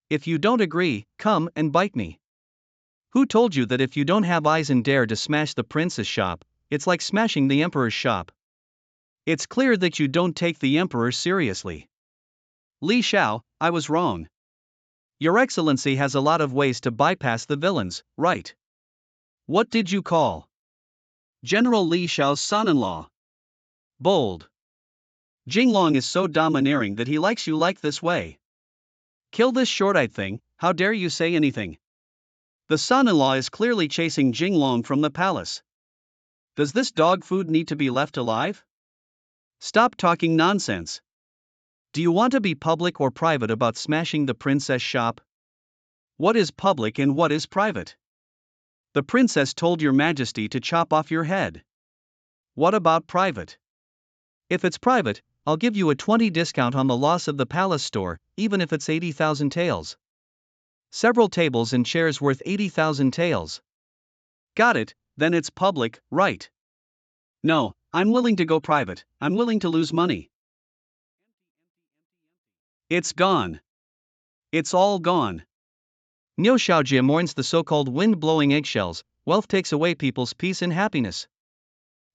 If you don't agree, come and bite me. Who told you that if you don't have eyes and dare to smash the prince's shop, it's like smashing the emperor's shop? It's clear that you don't take the emperor seriously. Li Xiao, I was wrong. Your Excellency has a lot of ways to bypass the villains, right? What did you call General Li Xiao's son-in-law? Bold. Jinglong is so domineering that he likes you like this way. Kill this short-eyed thing, how dare you say anything? The son-in-law is clearly chasing Jinglong from the palace. Does this dog food need to be left alive? Stop talking nonsense. Do you want to be public or private about smashing the princess shop? What is public and what is private? The princess told your majesty to chop off your head. What about private? If it's private, I'll give you a 20% discount on the loss of the palace store, even if it's 80,000 taels. Several tables and chairs worth 80,000 taels. Got it, then it's public, right? No, I'm willing to go private, I'm willing to lose money. It's gone. It's all gone. Niu Xiaojie mourns the so-called wind-blowing eggshells, wealth takes away people's peace and happiness.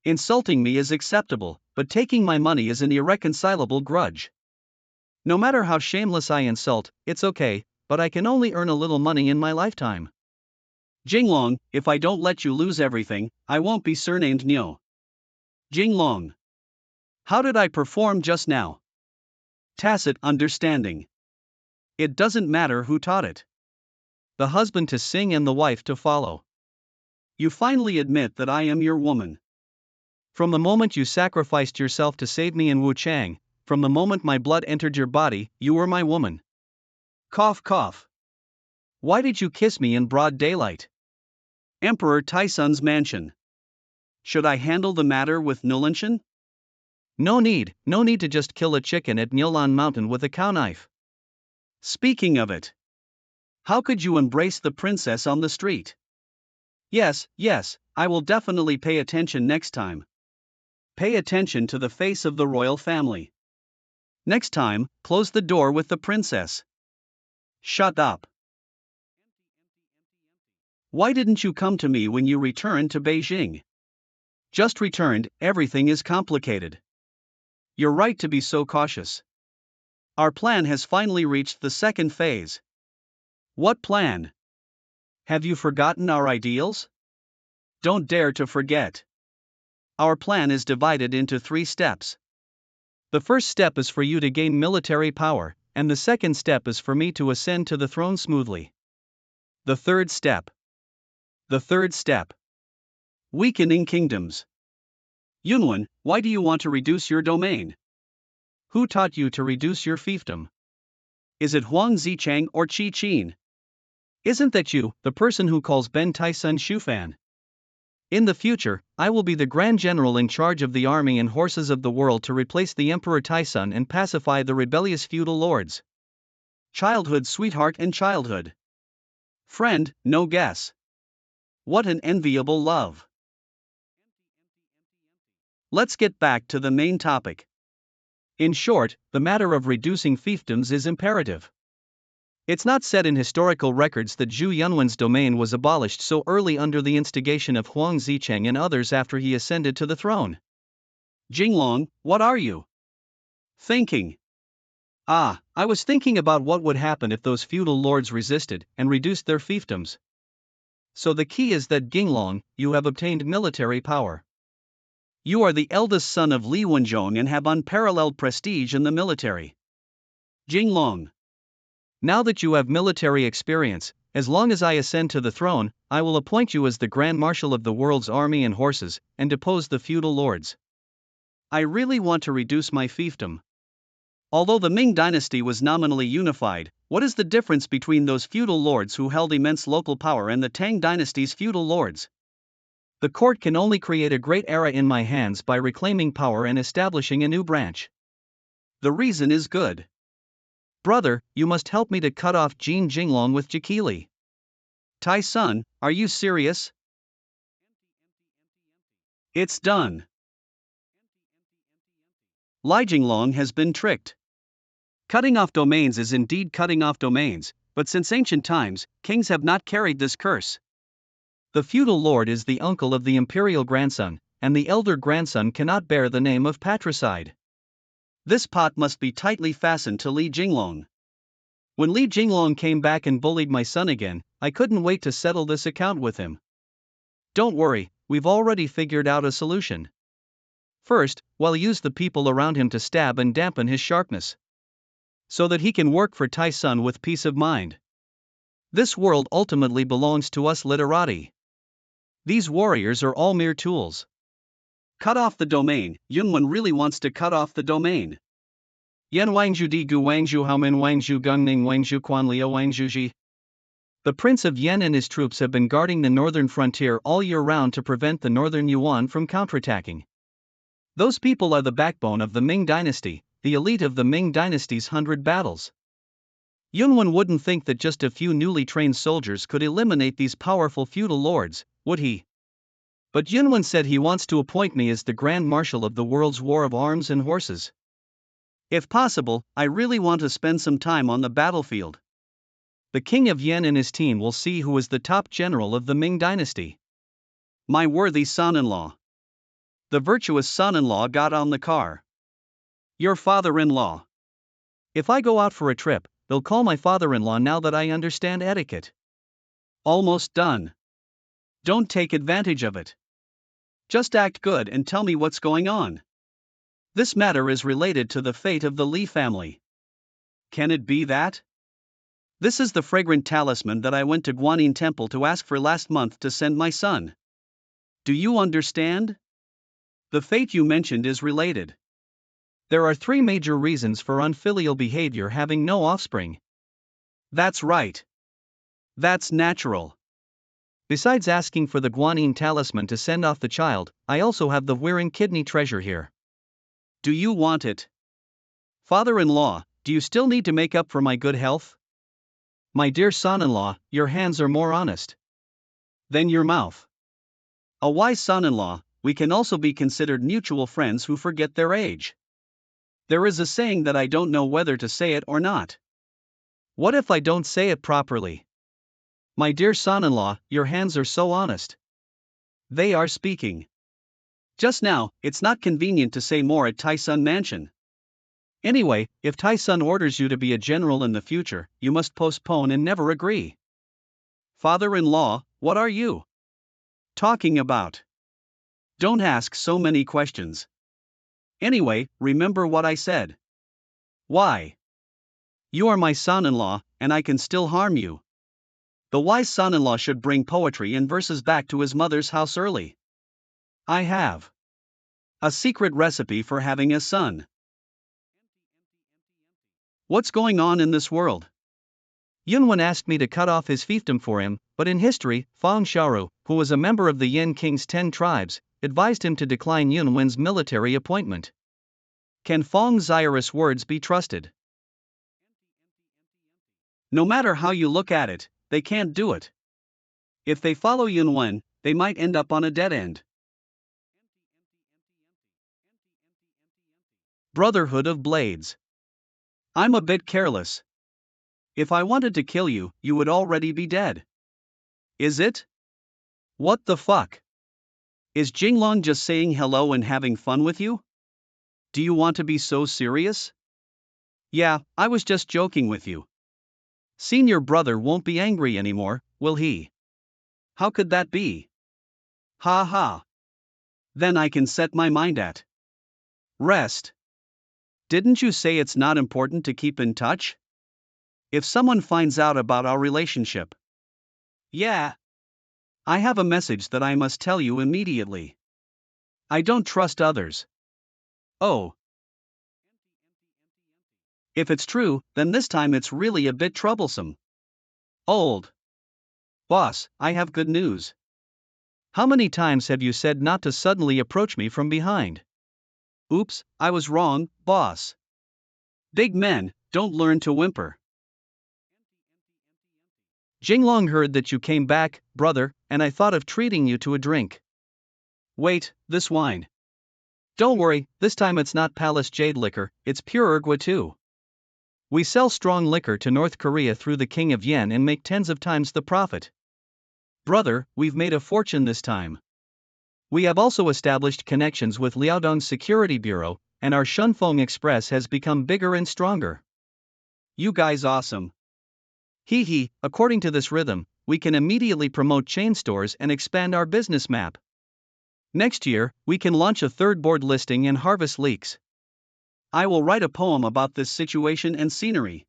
Insulting me is acceptable, but taking my money is an irreconcilable grudge. No matter how shameless I insult, it's okay, but I can only earn a little money in my lifetime. Jinglong, if I don't let you lose everything, I won't be surnamed Niu. Jinglong. How did I perform just now? Tacit understanding. It doesn't matter who taught it. the husband to sing and the wife to follow. You finally admit that I am your woman. From the moment you sacrificed yourself to save me in Wuchang, from the moment my blood entered your body, you were my woman. Cough cough. Why did you kiss me in broad daylight? Emperor Taisun's mansion. Should I handle the matter with nullation? No need to just kill a chicken at Nyolan Mountain with a cow knife. Speaking of it, how could you embrace the princess on the street? Yes, I will definitely pay attention next time. Pay attention to the face of the royal family. Next time, close the door with the princess. Shut up. Why didn't you come to me when you returned to Beijing? Just returned, everything is complicated. You're right to be so cautious. Our plan has finally reached the second phase. What plan? Have you forgotten our ideals? Don't dare to forget. Our plan is divided into 3 steps. The first step is for you to gain military power, and the second step is for me to ascend to the throne smoothly. The third step. Weakening kingdoms. Yunwen, why do you want to reduce your domain? Who taught you to reduce your fiefdom? Is it Huang Zichang or Qi Qin? Isn't that you, the person who calls Ben Taisun Shufan? In the future, I will be the Grand General in charge of the army and horses of the world to replace the Emperor Taisun and pacify the rebellious feudal lords. Childhood sweetheart and childhood friend, no guess. What an enviable love. Let's get back to the main topic. In short, the matter of reducing fiefdoms is imperative. It's not said in historical records that Zhu Yunwen's domain was abolished so early under the instigation of Huang Zicheng and others after he ascended to the throne. Jinglong, what are you thinking? I was thinking about what would happen if those feudal lords resisted and reduced their fiefdoms. So the key is that Jinglong, you have obtained military power. You are the eldest son of Li Wenzhong and have unparalleled prestige in the military. Jinglong. Now that you have military experience, as long as I ascend to the throne, I will appoint you as the Grand Marshal of the world's army and horses, and depose the feudal lords. I really want to reduce my fiefdom. Although the Ming dynasty was nominally unified, what is the difference between those feudal lords who held immense local power and the Tang dynasty's feudal lords? The court can only create a great era in my hands by reclaiming power and establishing a new branch. The reason is good. Brother, you must help me to cut off Jin Jinglong with Jikili. Tai-sun, are you serious? It's done. Li Jinglong has been tricked. Cutting off domains is indeed cutting off domains, but since ancient times, kings have not carried this curse. The feudal lord is the uncle of the imperial grandson, and the elder grandson cannot bear the name of patricide. This pot must be tightly fastened to Li Jinglong. When Li Jinglong came back and bullied my son again, I couldn't wait to settle this account with him. Don't worry, we've already figured out a solution. First, we'll use the people around him to stab and dampen his sharpness, so that he can work for Tai-sun with peace of mind. This world ultimately belongs to us literati. These warriors are all mere tools. Cut off the domain. Yunwen really wants to cut off the domain. Yan Wangzhu Di Gu Wangzhu Haomin Wangzhu Gungning Wangzhu Quan Liu Wangzhu Ji. The Prince of Yan and his troops have been guarding the northern frontier all year round to prevent the northern Yuan from counterattacking. Those people are the backbone of the Ming dynasty, the elite of the Ming dynasty's 100 battles. Yunwen wouldn't think that just a few newly trained soldiers could eliminate these powerful feudal lords, would he? But Yunwen said he wants to appoint me as the Grand Marshal of the world's war of arms and horses. If possible, I really want to spend some time on the battlefield. The King of Yan and his team will see who is the top general of the Ming dynasty. My worthy son-in-law. The virtuous son-in-law got on the car. Your father-in-law. If I go out for a trip, they'll call my father-in-law now that I understand etiquette. Almost done. Don't take advantage of it. Just act good and tell me what's going on. This matter is related to the fate of the Li family. Can it be that? This is the fragrant talisman that I went to Guanyin Temple to ask for last month to send my son. Do you understand? The fate you mentioned is related. There are 3 major reasons for unfilial behavior having no offspring. That's right. That's natural. Besides asking for the Guanyin talisman to send off the child, I also have the Wiring kidney treasure here. Do you want it? Father-in-law, do you still need to make up for my good health? My dear son-in-law, your hands are more honest than your mouth. A wise son-in-law, we can also be considered mutual friends who forget their age. There is a saying that I don't know whether to say it or not. What if I don't say it properly? My dear son-in-law, your hands are so honest. They are speaking. Just now, it's not convenient to say more at Tai-sun Mansion. Anyway, if Tai-sun orders you to be a general in the future, you must postpone and never agree. Father-in-law, what are you talking about? Don't ask so many questions. Anyway, remember what I said. Why? You are my son-in-law, and I can still harm you. The wise son-in-law should bring poetry and verses back to his mother's house early. I have a secret recipe for having a son. What's going on in this world? Yunwen asked me to cut off his fiefdom for him, but in history, Fang Xiaoru, who was a member of the Yin King's 10 tribes, advised him to decline Yunwen's military appointment. Can Fang Xiaoru's words be trusted? No matter how you look at it, they can't do it. If they follow Yunwen, they might end up on a dead end. Brotherhood of Blades. I'm a bit careless. If I wanted to kill you, you would already be dead. Is it? What the fuck? Is Jinglong just saying hello and having fun with you? Do you want to be so serious? Yeah, I was just joking with you. Senior brother won't be angry anymore, will he? How could that be? Ha ha. Then I can set my mind at rest. Didn't you say it's not important to keep in touch? If someone finds out about our relationship. Yeah. I have a message that I must tell you immediately. I don't trust others. Oh. If it's true, then this time it's really a bit troublesome. Old. Boss, I have good news. How many times have you said not to suddenly approach me from behind? Oops, I was wrong, boss. Big men don't learn to whimper. Jinglong heard that you came back, brother, and I thought of treating you to a drink. Wait, this wine. Don't worry, this time it's not Palace Jade liquor, it's pure Ergwa too. We sell strong liquor to North Korea through the King of Yen and make tens of times the profit. Brother, we've made a fortune this time. We have also established connections with Liaodong's Security Bureau, and our Shunfeng Express has become bigger and stronger. You guys awesome. Hee hee, according to this rhythm, we can immediately promote chain stores and expand our business map. Next year, we can launch a 3rd board listing and harvest leaks. I will write a poem about this situation and scenery.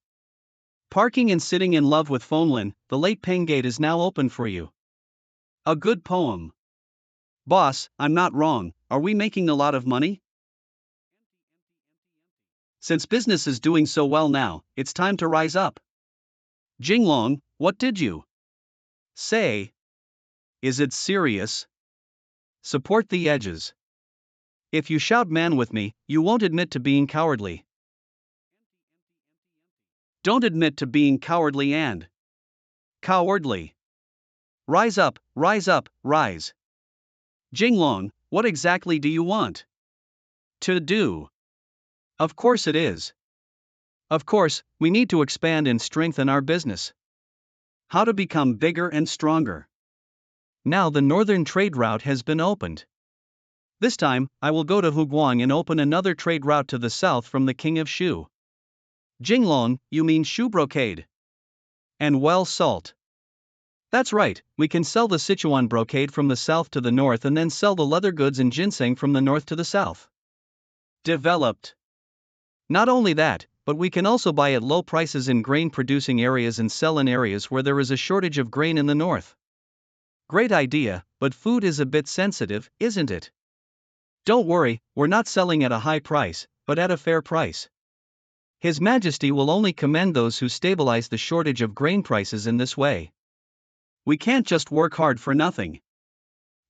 Parking and sitting in love with Phonelin, the late Peng Gate is now open for you. A good poem. Boss, I'm not wrong, are we making a lot of money? Since business is doing so well now, it's time to rise up. Jinglong, what did you say? Is it serious? Support the edges. If you shout man with me, you won't admit to being cowardly. Don't admit to being cowardly and cowardly. Rise up, rise. Jinglong, what exactly do you want to do? Of course it is. Of course, we need to expand and strengthen our business. How to become bigger and stronger. Now the northern trade route has been opened. This time, I will go to Huguang and open another trade route to the south from the King of Shu. Jinglong, you mean shoe brocade? And well salt. That's right, we can sell the Sichuan brocade from the south to the north and then sell the leather goods and ginseng from the north to the south. Developed. Not only that, but we can also buy at low prices in grain-producing areas and sell in areas where there is a shortage of grain in the north. Great idea, but food is a bit sensitive, isn't it? Don't worry, we're not selling at a high price, but at a fair price. His Majesty will only commend those who stabilize the shortage of grain prices in this way. We can't just work hard for nothing.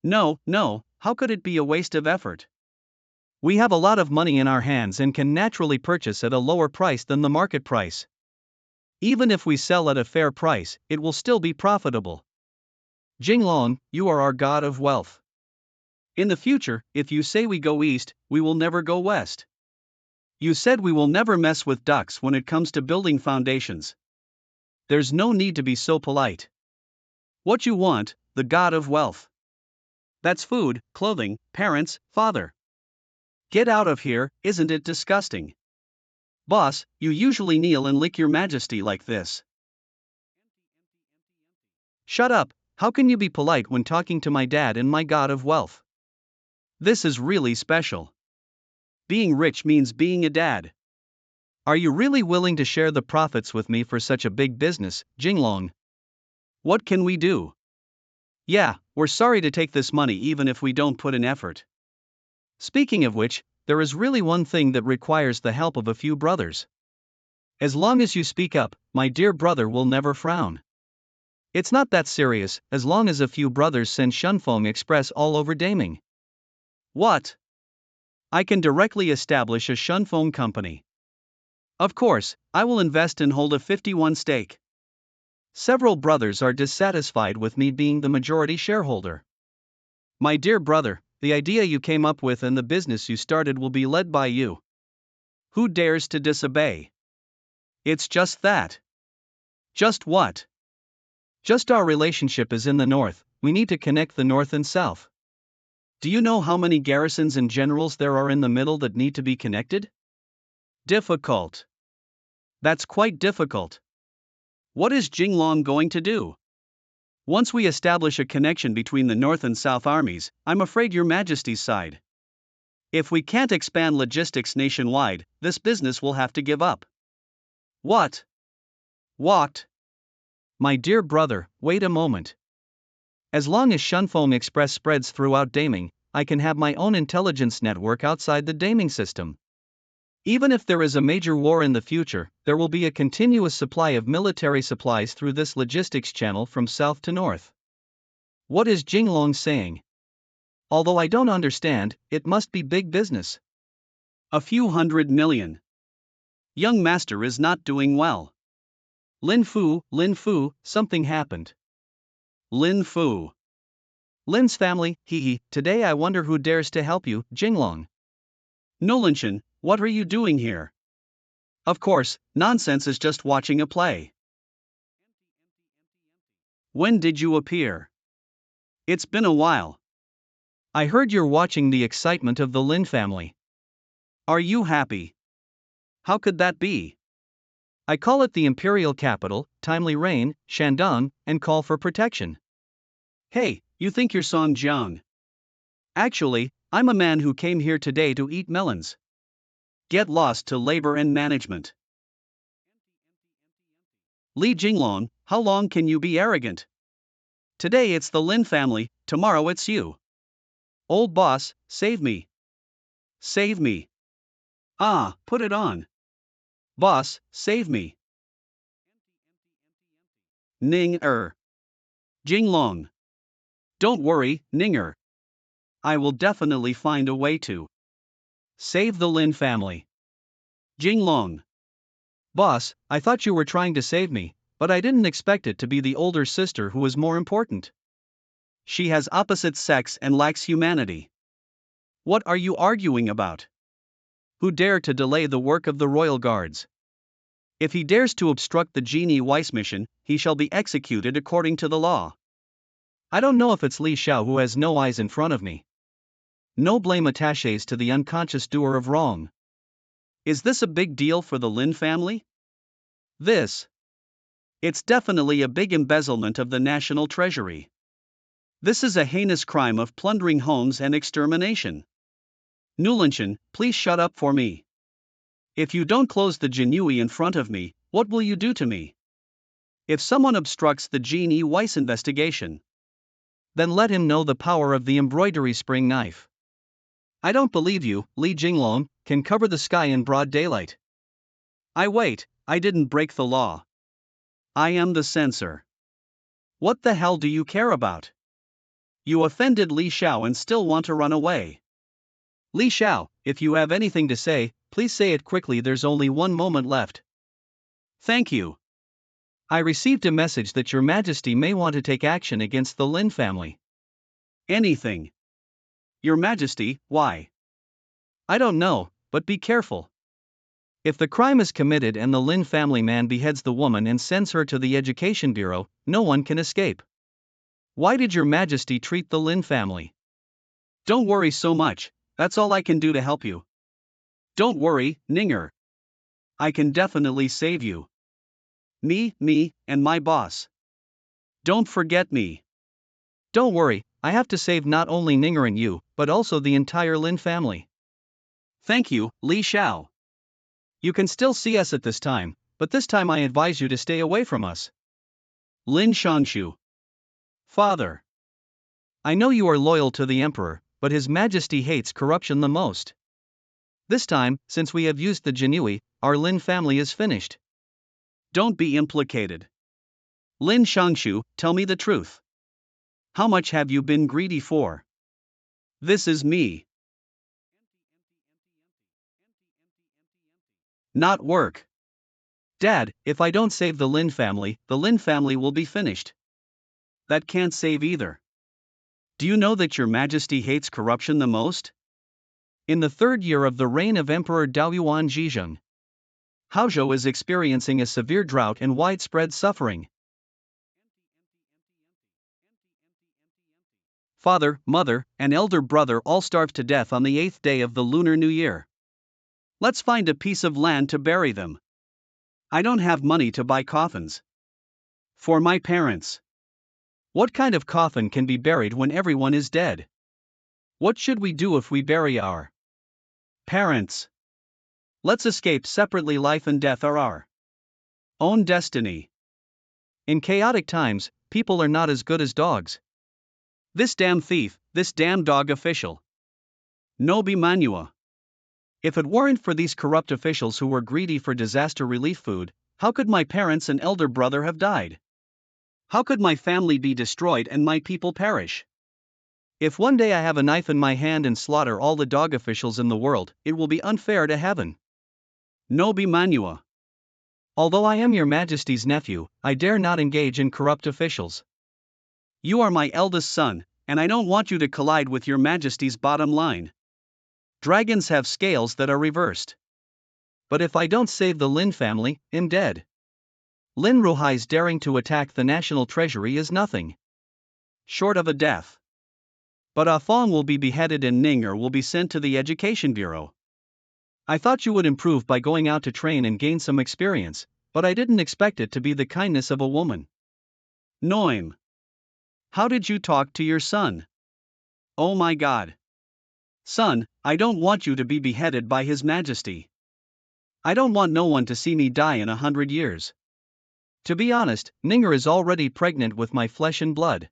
No, how could it be a waste of effort? We have a lot of money in our hands and can naturally purchase at a lower price than the market price. Even if we sell at a fair price, it will still be profitable. Jinglong, you are our god of wealth. In the future, if you say we go east, we will never go west. You said we will never mess with ducks when it comes to building foundations. There's no need to be so polite. What you want, the god of wealth? That's food, clothing, parents, father. Get out of here, isn't it disgusting? Boss, you usually kneel and lick your majesty like this. Shut up, how can you be polite when talking to my dad and my god of wealth? This is really special. Being rich means being a dad. Are you really willing to share the profits with me for such a big business, Jinglong? What can we do? Yeah, we're sorry to take this money even if we don't put in effort. Speaking of which, there is really one thing that requires the help of a few brothers. As long as you speak up, my dear brother will never frown. It's not that serious, as long as a few brothers send Shunfeng Express all over Daming. What? I can directly establish a Shunfeng company. Of course, I will invest and hold a 51 stake. Several brothers are dissatisfied with me being the majority shareholder. My dear brother, the idea you came up with and the business you started will be led by you. Who dares to disobey? It's just that. Just what? Just our relationship is in the north, we need to connect the north and south. Do you know how many garrisons and generals there are in the middle that need to be connected? Difficult. That's quite difficult. What is Jinglong going to do? Once we establish a connection between the North and South armies, I'm afraid your Majesty's side. If we can't expand logistics nationwide, this business will have to give up. What? What? My dear brother, wait a moment. As long as Shunfeng Express spreads throughout Daming, I can have my own intelligence network outside the Daming system. Even if there is a major war in the future, there will be a continuous supply of military supplies through this logistics channel from south to north. What is Jinglong saying? Although I don't understand, it must be big business. A few 100 million. Young master is not doing well. Lin Fu, something happened. Lin Fu. Lin's family, today I wonder who dares to help you, Jinglong. Nolinshan, what are you doing here? Of course, nonsense is just watching a play. When did you appear? It's been a while. I heard you're watching the excitement of the Lin family. Are you happy? How could that be? I call it the imperial capital, timely reign, Shandong, and call for protection. Hey, you think you're Song Jiang? Actually, I'm a man who came here today to eat melons. Get lost to labor and management. Li Jinglong, how long can you be arrogant? Today it's the Lin family, tomorrow it's you. Old boss, save me. Save me. Ah, put it on. Boss, save me. Ning Jinglong. Don't worry, Ninger. I will definitely find a way to save the Lin family. Jinglong. Boss, I thought you were trying to save me, but I didn't expect it to be the older sister who was more important. She has opposite sex and lacks humanity. What are you arguing about? Who dare to delay the work of the royal guards? If he dares to obstruct the Genie Weiss mission, he shall be executed according to the law. I don't know if it's Li Xiao who has no eyes in front of me. No blame attaches to the unconscious doer of wrong. Is this a big deal for the Lin family? It's definitely a big embezzlement of the national treasury. This is a heinous crime of plundering homes and extermination. Nulinshan, please shut up for me. If you don't close the Jinui in front of me, what will you do to me? If someone obstructs the Jean E. Weiss investigation, then let him know the power of the embroidery spring knife. I don't believe you, Li Jinglong, can cover the sky in broad daylight. I didn't break the law. I am the censor. What the hell do you care about? You offended Li Xiao and still want to run away. Li Xiao, if you have anything to say, please say it quickly, there's only one moment left. Thank you. I received a message that Your Majesty may want to take action against the Lin family. Anything. Your Majesty, why? I don't know, but be careful. If the crime is committed and the Lin family man beheads the woman and sends her to the Education Bureau, no one can escape. Why did Your Majesty treat the Lin family? Don't worry so much, that's all I can do to help you. Don't worry, Ninger. I can definitely save you. Me, and my boss. Don't forget me. Don't worry, I have to save not only Ninger and you, but also the entire Lin family. Thank you, Li Xiao. You can still see us at this time, but this time I advise you to stay away from us. Lin Shanshu. Father. I know you are loyal to the Emperor, but His Majesty hates corruption the most. This time, since we have used the Jinui, our Lin family is finished. Don't be implicated. Lin Shangshu, tell me the truth. How much have you been greedy for? This is me. Not work. Dad, if I don't save the Lin family will be finished. That can't save either. Do you know that Your Majesty hates corruption the most? In the third year of the reign of Emperor Daoyuan Zhizheng, Haozhou is experiencing a severe drought and widespread suffering. Father, mother, and elder brother all starved to death on the 8th day of the Lunar New Year. Let's find a piece of land to bury them. I don't have money to buy coffins. For my parents. What kind of coffin can be buried when everyone is dead? What should we do if we bury our parents? Let's escape separately. Life and death are our own destiny. In chaotic times, people are not as good as dogs. This damn thief, this damn dog official. No be Manhua. If it weren't for these corrupt officials who were greedy for disaster relief food, how could my parents and elder brother have died? How could my family be destroyed and my people perish? If one day I have a knife in my hand and slaughter all the dog officials in the world, it will be unfair to heaven. No be Manhua. Although I am Your Majesty's nephew, I dare not engage in corrupt officials. You are my eldest son, and I don't want you to collide with Your Majesty's bottom line. Dragons have scales that are reversed. But if I don't save the Lin family, I'm dead. Lin Ruhai's daring to attack the national treasury is nothing short of a death. But Ah Fong will be beheaded and Ninger will be sent to the Education Bureau. I thought you would improve by going out to train and gain some experience, but I didn't expect it to be the kindness of a woman. Noim. How did you talk to your son? Oh my God. Son, I don't want you to be beheaded by His Majesty. I don't want no one to see me die in 100 years. To be honest, Ninger is already pregnant with my flesh and blood.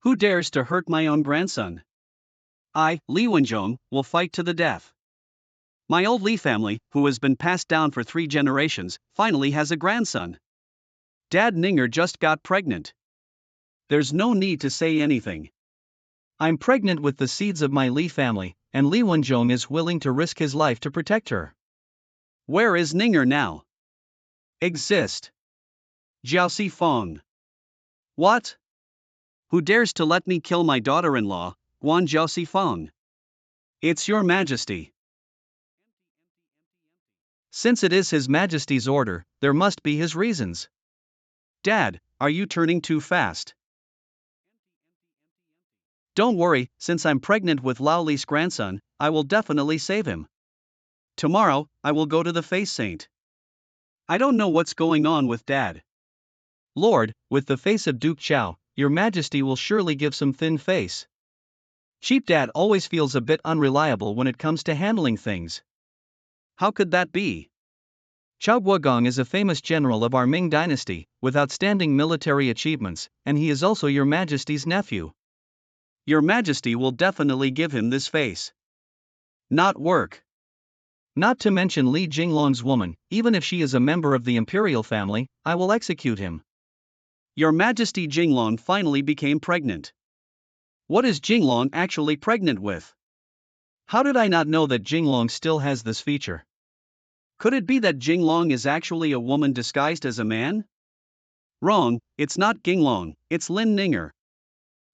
Who dares to hurt my own grandson? I, Li Wenjong, will fight to the death. My old Li family, who has been passed down for 3 generations, finally has a grandson. Dad Ninger just got pregnant. There's no need to say anything. I'm pregnant with the seeds of my Li family, and Li Wenjong is willing to risk his life to protect her. Where is Ninger now? Exist. Jiaoxi Fong. What? Who dares to let me kill my daughter-in-law, Guan Jiaoxi Fong? It's Your Majesty. Since it is His Majesty's order, there must be his reasons. Dad, are you turning too fast? Don't worry, since I'm pregnant with Lao Li's grandson, I will definitely save him. Tomorrow, I will go to the face saint. I don't know what's going on with Dad. Lord, with the face of Duke Chow, Your Majesty will surely give some thin face. Cheap Dad always feels a bit unreliable when it comes to handling things. How could that be? Chao Guogong is a famous general of our Ming dynasty, with outstanding military achievements, and he is also your majesty's nephew. Your majesty will definitely give him this face. Not work. Not to mention Li Jinglong's woman, even if she is a member of the imperial family, I will execute him. Your majesty Jinglong finally became pregnant. What is Jinglong actually pregnant with? How did I not know that Jinglong still has this feature? Could it be that Jinglong is actually a woman disguised as a man? Wrong, it's not Jinglong, it's Lin Ninger.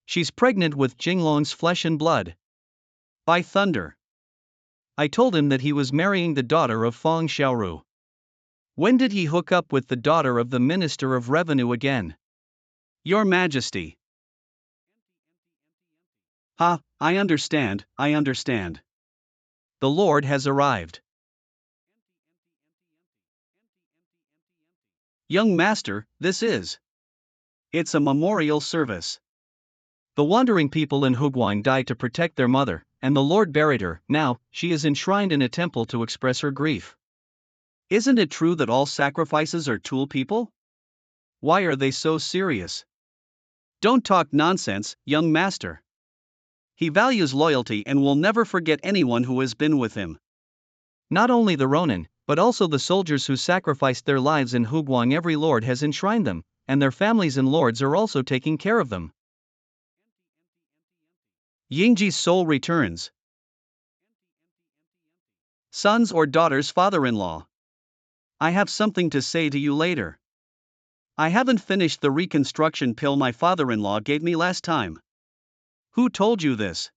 She's pregnant with Jinglong's flesh and blood. By thunder. I told him that he was marrying the daughter of Fong Xiaoru. When did he hook up with the daughter of the Minister of Revenue again? Your Majesty. Ha, I understand, I understand. The Lord has arrived. Young master, this is. It's a memorial service. The wandering people in Huguang died to protect their mother, and the Lord buried her. Now, she is enshrined in a temple to express her grief. Isn't it true that all sacrifices are tool people? Why are they so serious? Don't talk nonsense, young master. He values loyalty and will never forget anyone who has been with him. Not only the Ronin, but also the soldiers who sacrificed their lives in Huguang. Every lord has enshrined them, and their families and lords are also taking care of them. Yingji's soul returns. Sons or daughters, father-in-law. I have something to say to you later. I haven't finished the reconstruction pill my father-in-law gave me last time. Who told you this?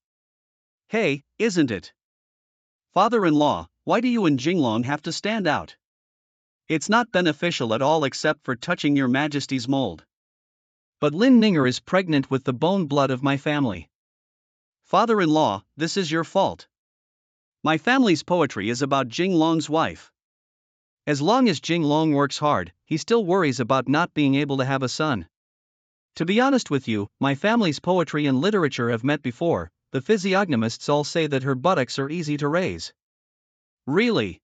Hey, isn't it? Father-in-law, why do you and Jinglong have to stand out? It's not beneficial at all except for touching your majesty's mold. But Lin Ninger is pregnant with the bone blood of my family. Father-in-law, this is your fault. My family's poetry is about Jinglong's wife. As long as Jinglong works hard, he still worries about not being able to have a son. To be honest with you, my family's poetry and literature have met before. The physiognomists all say that her buttocks are easy to raise. Really?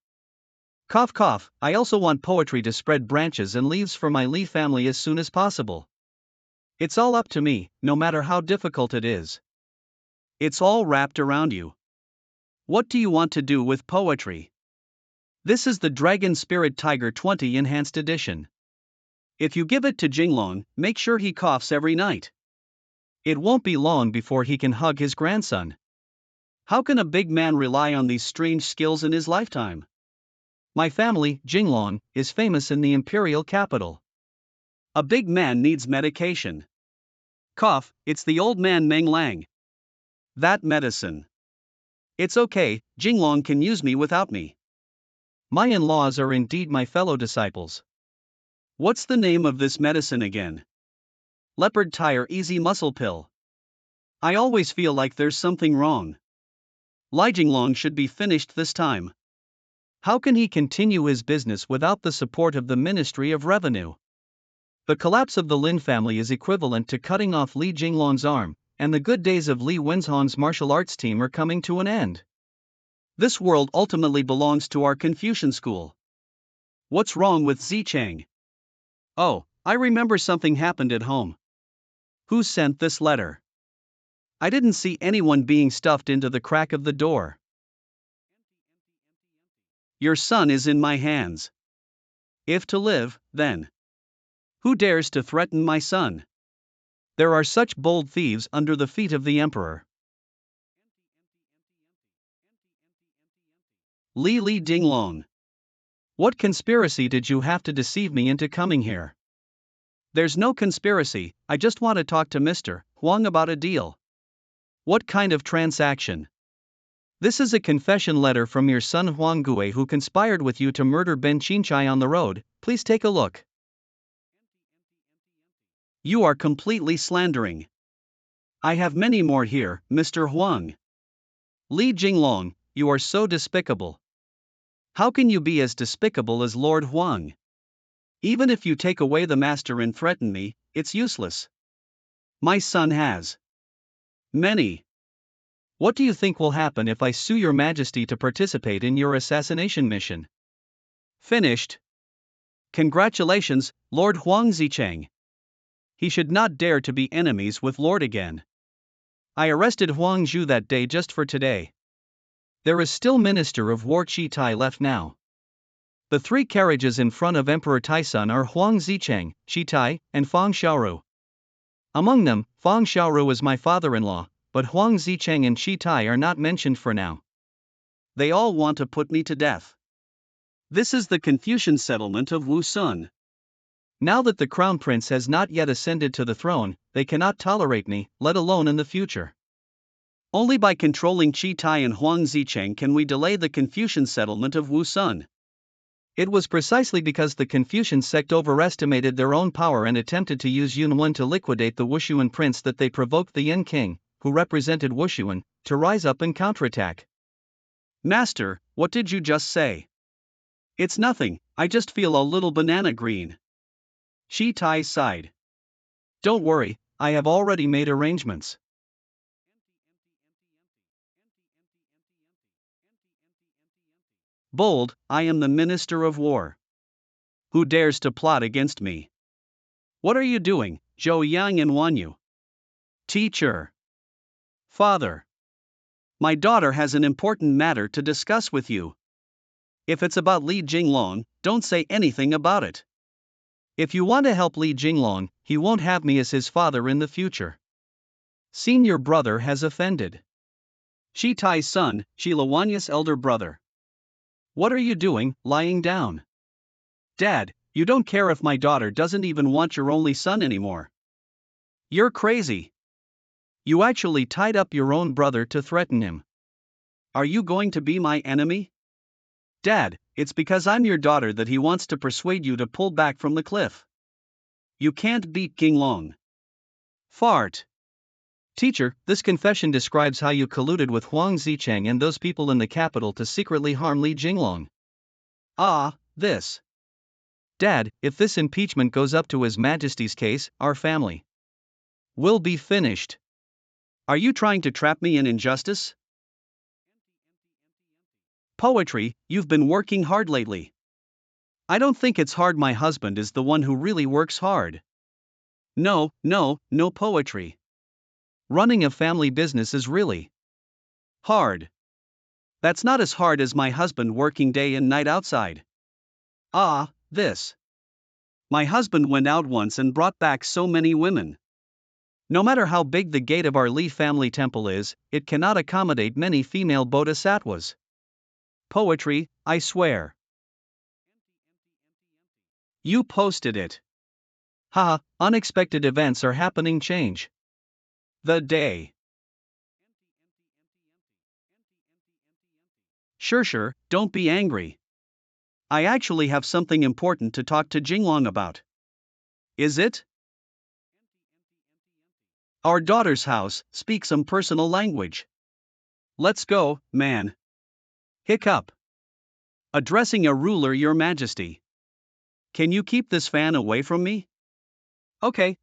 Cough cough, I also want poetry to spread branches and leaves for my Li family as soon as possible. It's all up to me, no matter how difficult it is. It's all wrapped around you. What do you want to do with poetry? This is the Dragon Spirit Tiger 20 Enhanced Edition. If you give it to Jinglong, make sure he coughs every night. It won't be long before he can hug his grandson. How can a big man rely on these strange skills in his lifetime? My family, Jinglong, is famous in the imperial capital. A big man needs medication. Cough, it's the old man Meng Lang. That medicine. It's okay, Jinglong can use me without me. My in-laws are indeed my fellow disciples. What's the name of this medicine again? Leopard Tire Easy Muscle Pill. I always feel like there's something wrong. Li Jinglong should be finished this time. How can he continue his business without the support of the Ministry of Revenue? The collapse of the Lin family is equivalent to cutting off Li Jinglong's arm, and the good days of Li Wenzhong's martial arts team are coming to an end. This world ultimately belongs to our Confucian school. What's wrong with Zicheng? Oh, I remember something happened at home. Who sent this letter? I didn't see anyone being stuffed into the crack of the door. Your son is in my hands. If to live, then. Who dares to threaten my son? There are such bold thieves under the feet of the emperor. Li Jinglong. What conspiracy did you have to deceive me into coming here? There's no conspiracy, I just want to talk to Mr. Huang about a deal. What kind of transaction? This is a confession letter from your son Huang Gue, who conspired with you to murder Ben Qinchai on the road. Please take a look. You are completely slandering. I have many more here, Mr. Huang. Li Jinglong, you are so despicable. How can you be as despicable as Lord Huang? Even if you take away the master and threaten me, it's useless. My son has many What do you think will happen if I sue your majesty to participate in your assassination mission? Finished. Congratulations, Lord Huang Zicheng. He should not dare to be enemies with Lord again. I arrested Huang Zhu that day just for today. There is still Minister of War Chi Tai left now. The three carriages in front of Emperor Taishan are Huang Zicheng, Chi Tai, and Fang Xiaoru. Among them, Fang Xiaoru is my father-in-law, but Huang Zicheng and Chi Tai are not mentioned for now. They all want to put me to death. This is the Confucian settlement of Wusun. Now that the crown prince has not yet ascended to the throne, they cannot tolerate me, let alone in the future. Only by controlling Chi Tai and Huang Zicheng can we delay the Confucian settlement of Wusun. It was precisely because the Confucian sect overestimated their own power and attempted to use Yunwen to liquidate the Wushuan prince that they provoked the Yin king, who represented Wushuan, to rise up and counterattack. Master, what did you just say? It's nothing, I just feel a little banana green. Chi Tai sighed. Don't worry, I have already made arrangements. Bold, I am the Minister of War. Who dares to plot against me? What are you doing, Zhou Yang and Wanyu? Teacher. Father. My daughter has an important matter to discuss with you. If it's about Li Jinglong, don't say anything about it. If you want to help Li Jinglong, he won't have me as his father in the future. Senior brother has offended. Chi Tai's son, Sheila Wanya's elder brother. What are you doing, lying down? Dad, you don't care if my daughter doesn't even want your only son anymore. You're crazy. You actually tied up your own brother to threaten him. Are you going to be my enemy? Dad, it's because I'm your daughter that he wants to persuade you to pull back from the cliff. You can't beat Jinglong. Fart. Teacher, this confession describes how you colluded with Huang Zicheng and those people in the capital to secretly harm Li Jinglong. Ah, this. Dad, if this impeachment goes up to His Majesty's case, our family will be finished. Are you trying to trap me in injustice? Poetry, you've been working hard lately. I don't think it's hard, my husband is the one who really works hard. No poetry. Running a family business is really hard. That's not as hard as my husband working day and night outside. Ah, this. My husband went out once and brought back so many women. No matter how big the gate of our Li family temple is, it cannot accommodate many female bodhisattvas. Poetry, I swear. You posted it. Haha, unexpected events are happening, change. The day. Sure, don't be angry. I actually have something important to talk to Jinglong about. Is it? Our daughter's house, speak some personal language. Let's go, man. Hiccup. Addressing a ruler, Your Majesty. Can you keep this fan away from me? Okay.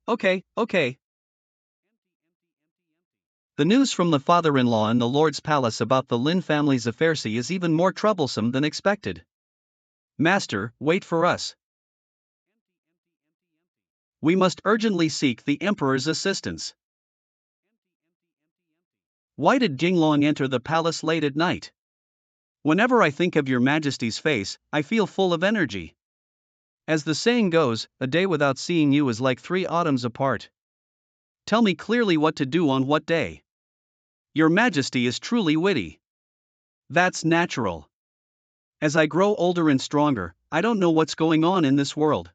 The news from the father-in-law in the Lord's palace about the Lin family's affairs is even more troublesome than expected. Master, wait for us. We must urgently seek the Emperor's assistance. Why did Jinglong enter the palace late at night? Whenever I think of Your Majesty's face, I feel full of energy. As the saying goes, a day without seeing you is like 3 autumns apart. Tell me clearly what to do on what day. Your Majesty is truly witty. That's natural. As I grow older and stronger, I don't know what's going on in this world.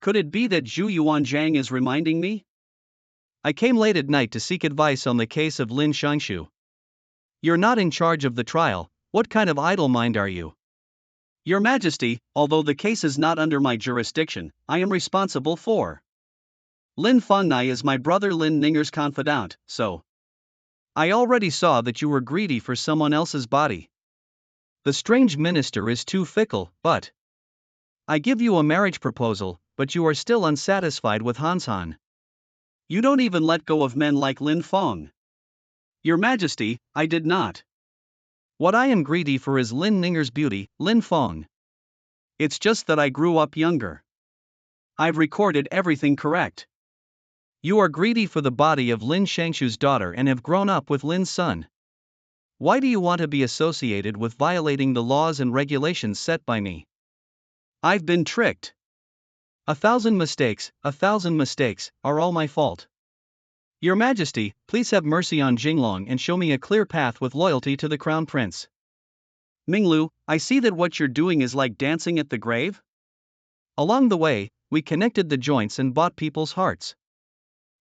Could it be that Zhu Yuanzhang is reminding me? I came late at night to seek advice on the case of Lin Xiangshu. You're not in charge of the trial, what kind of idle mind are you? Your Majesty, although the case is not under my jurisdiction, I am responsible for. Lin Fongnai is my brother Lin Ninger's confidant, so. I already saw that you were greedy for someone else's body. The strange minister is too fickle, but. I give you a marriage proposal, but you are still unsatisfied with Hans Han. You don't even let go of men like Lin Fong. Your Majesty, I did not. What I am greedy for is Lin Ninger's beauty, Lin Fong. It's just that I grew up younger. I've recorded everything correct. You are greedy for the body of Lin Shangshu's daughter and have grown up with Lin's son. Why do you want to be associated with violating the laws and regulations set by me? I've been tricked. 1,000 mistakes, are all my fault. Your Majesty, please have mercy on Jinglong and show me a clear path with loyalty to the Crown Prince. Minglu, I see that what you're doing is like dancing at the grave? Along the way, we connected the joints and bought people's hearts.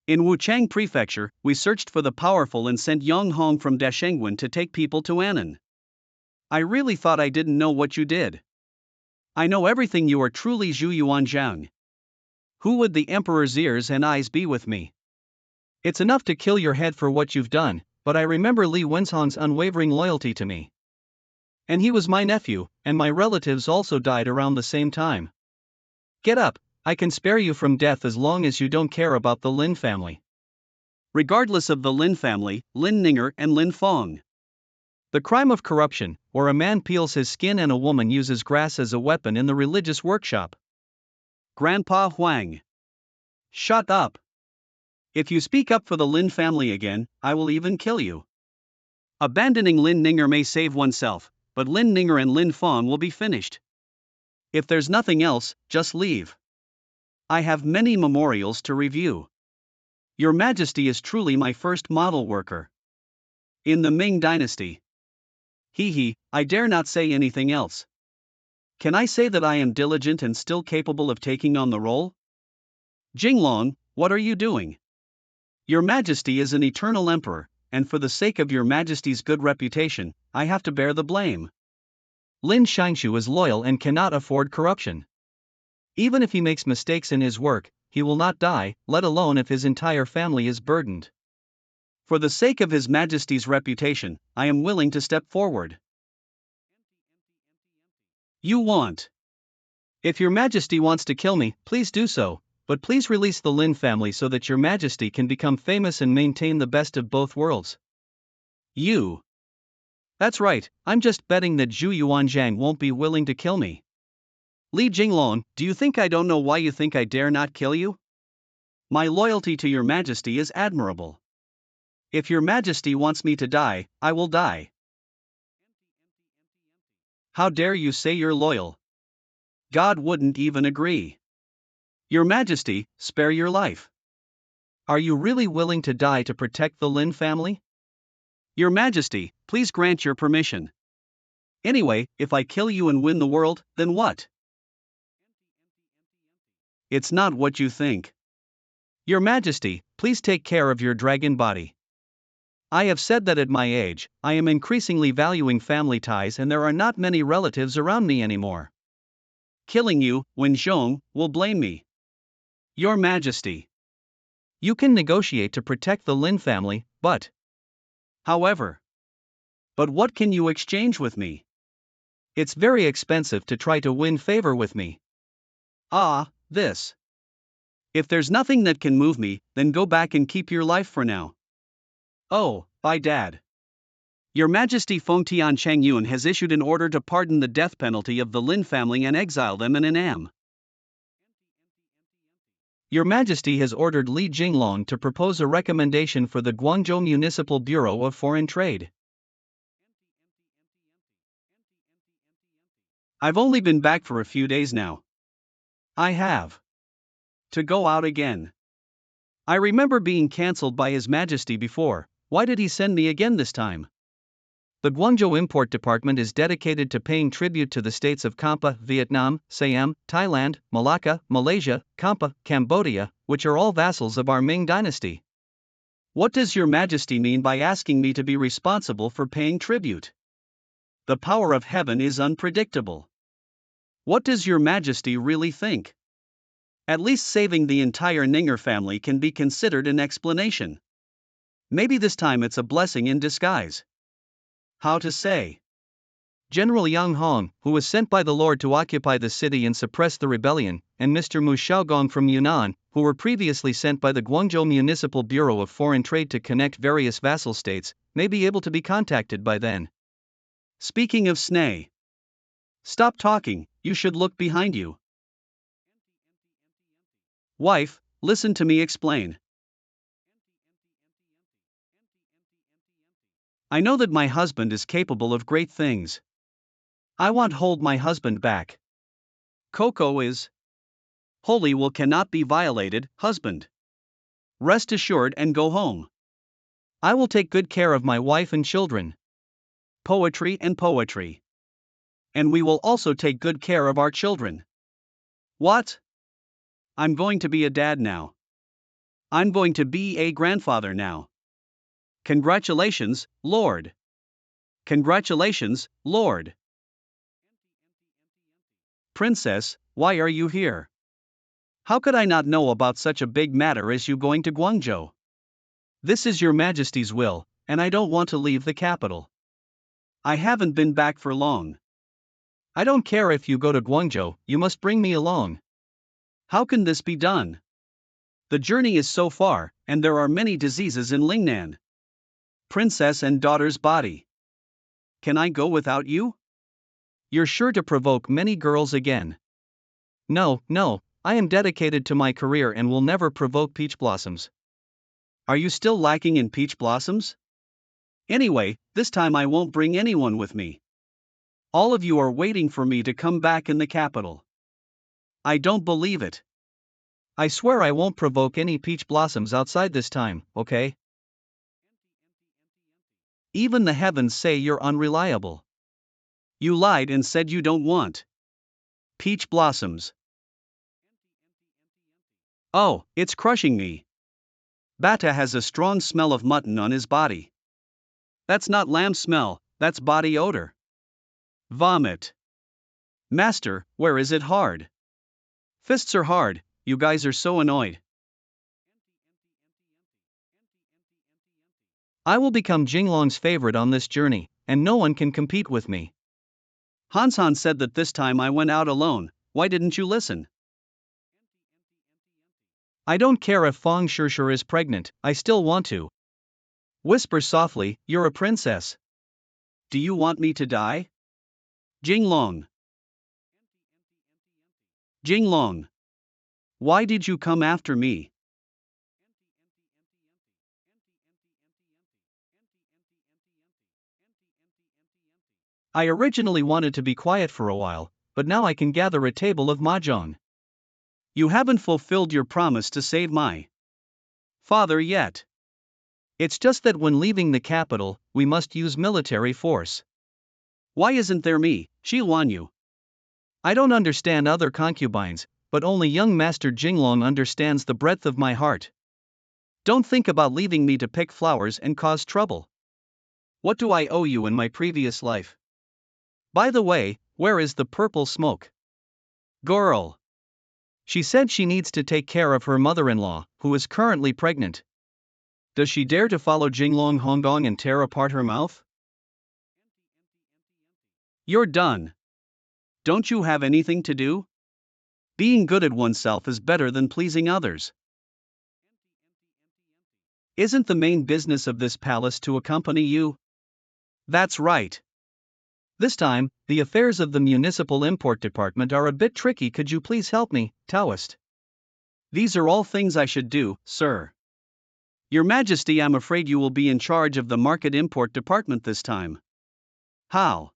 In Wuchang Prefecture, we searched for the powerful and sent Yang Hong from Dashengwen to take people to Annan. I really thought I didn't know what you did. I know everything. You are truly Zhu Yuanzhang. Who would the Emperor's ears and eyes be with me? It's enough to kill your head for what you've done, but I remember Li Wenzhong's unwavering loyalty to me. And he was my nephew, and my relatives also died around the same time. Get up, I can spare you from death as long as you don't care about the Lin family. Regardless of the Lin family, Lin Ninger and Lin Fong. The crime of corruption, where a man peels his skin and a woman uses grass as a weapon in the religious workshop. Grandpa Huang. Shut up. If you speak up for the Lin family again, I will even kill you. Abandoning Lin Ninger may save oneself, but Lin Ninger and Lin Fong will be finished. If there's nothing else, just leave. I have many memorials to review. Your Majesty is truly my first model worker. In the Ming Dynasty. I dare not say anything else. Can I say that I am diligent and still capable of taking on the role? Jinglong, what are you doing? Your Majesty is an eternal emperor, and for the sake of your Majesty's good reputation, I have to bear the blame. Lin Shangshu is loyal and cannot afford corruption. Even if he makes mistakes in his work, he will not die, let alone if his entire family is burdened. For the sake of His Majesty's reputation, I am willing to step forward. You want. If your Majesty wants to kill me, please do so, but please release the Lin family so that your Majesty can become famous and maintain the best of both worlds. You. That's right, I'm just betting that Zhu Yuanzhang won't be willing to kill me. Li Jinglong, do you think I don't know why you think I dare not kill you? My loyalty to your Majesty is admirable. If your Majesty wants me to die, I will die. How dare you say you're loyal? God wouldn't even agree. Your Majesty, spare your life. Are you really willing to die to protect the Lin family? Your Majesty, please grant your permission. Anyway, if I kill you and win the world, then what? It's not what you think. Your Majesty, please take care of your dragon body. I have said that at my age, I am increasingly valuing family ties and there are not many relatives around me anymore. Killing you, Wen Zhong, will blame me. Your Majesty. You can negotiate to protect the Lin family, but. However. But what can you exchange with me? It's very expensive to try to win favor with me. This. If there's nothing that can move me, then go back and keep your life for now. Oh, bye Dad. Your Majesty Feng Tian Cheng Yun has issued an order to pardon the death penalty of the Lin family and exile them in Annam. Your Majesty has ordered Li Jinglong to propose a recommendation for the Guangzhou Municipal Bureau of Foreign Trade. I've only been back for a few days now. I have to go out again. I remember being cancelled by His Majesty before. Why did he send me again this time? The Guangzhou Import Department is dedicated to paying tribute to the states of Kampa, Vietnam, Siam, Thailand, Malacca, Malaysia, Kampa, Cambodia, which are all vassals of our Ming dynasty. What does Your Majesty mean by asking me to be responsible for paying tribute? The power of heaven is unpredictable. What does Your Majesty really think? At least saving the entire Ninger family can be considered an explanation. Maybe this time it's a blessing in disguise. How to say? General Yang Hong, who was sent by the Lord to occupy the city and suppress the rebellion, and Mr. Mu Xiaogong from Yunnan, who were previously sent by the Guangzhou Municipal Bureau of Foreign Trade to connect various vassal states, may be able to be contacted by then. Speaking of Snay. Stop talking, you should look behind you. Wife, listen to me explain. I know that my husband is capable of great things. I won't hold my husband back. Coco is holy will cannot be violated, husband. Rest assured and go home. I will take good care of my wife and children. Poetry and poetry. And we will also take good care of our children. What? I'm going to be a dad now. I'm going to be a grandfather now. Congratulations, Lord. Congratulations, Lord. Princess, why are you here? How could I not know about such a big matter as you going to Guangzhou? This is your Majesty's will, and I don't want to leave the capital. I haven't been back for long. I don't care if you go to Guangzhou, you must bring me along. How can this be done? The journey is so far, and there are many diseases in Lingnan. Princess and daughter's body. Can I go without you? You're sure to provoke many girls again. No, I am dedicated to my career and will never provoke peach blossoms. Are you still lacking in peach blossoms? Anyway, this time I won't bring anyone with me. All of you are waiting for me to come back in the capital. I don't believe it. I swear I won't provoke any peach blossoms outside this time, okay? Even the heavens say you're unreliable. You lied and said you don't want peach blossoms. Oh, it's crushing me. Bata has a strong smell of mutton on his body. That's not lamb smell, that's body odor. Vomit. Master, where is it hard? Fists are hard, you guys are so annoyed. I will become Jinglong's favorite on this journey, and no one can compete with me. Hansan said that this time I went out alone, why didn't you listen? I don't care if Fong Shishir is pregnant, I still want to. Whisper softly, you're a princess. Do you want me to die? Jinglong. Jinglong. Why did you come after me? I originally wanted to be quiet for a while, but now I can gather a table of mahjong. You haven't fulfilled your promise to save my father yet. It's just that when leaving the capital, we must use military force. Why isn't there me, Yu? I don't understand other concubines, but only young Master Jinglong understands the breadth of my heart. Don't think about leaving me to pick flowers and cause trouble. What do I owe you in my previous life? By the way, where is the purple smoke? Girl. She said she needs to take care of her mother-in-law, who is currently pregnant. Does she dare to follow Jinglong Hongdong and tear apart her mouth? You're done. Don't you have anything to do? Being good at oneself is better than pleasing others. Isn't the main business of this palace to accompany you? That's right. This time, the affairs of the municipal import department are a bit tricky. Could you please help me, Taoist? These are all things I should do, sir. Your Majesty, I'm afraid you will be in charge of the market import department this time. How?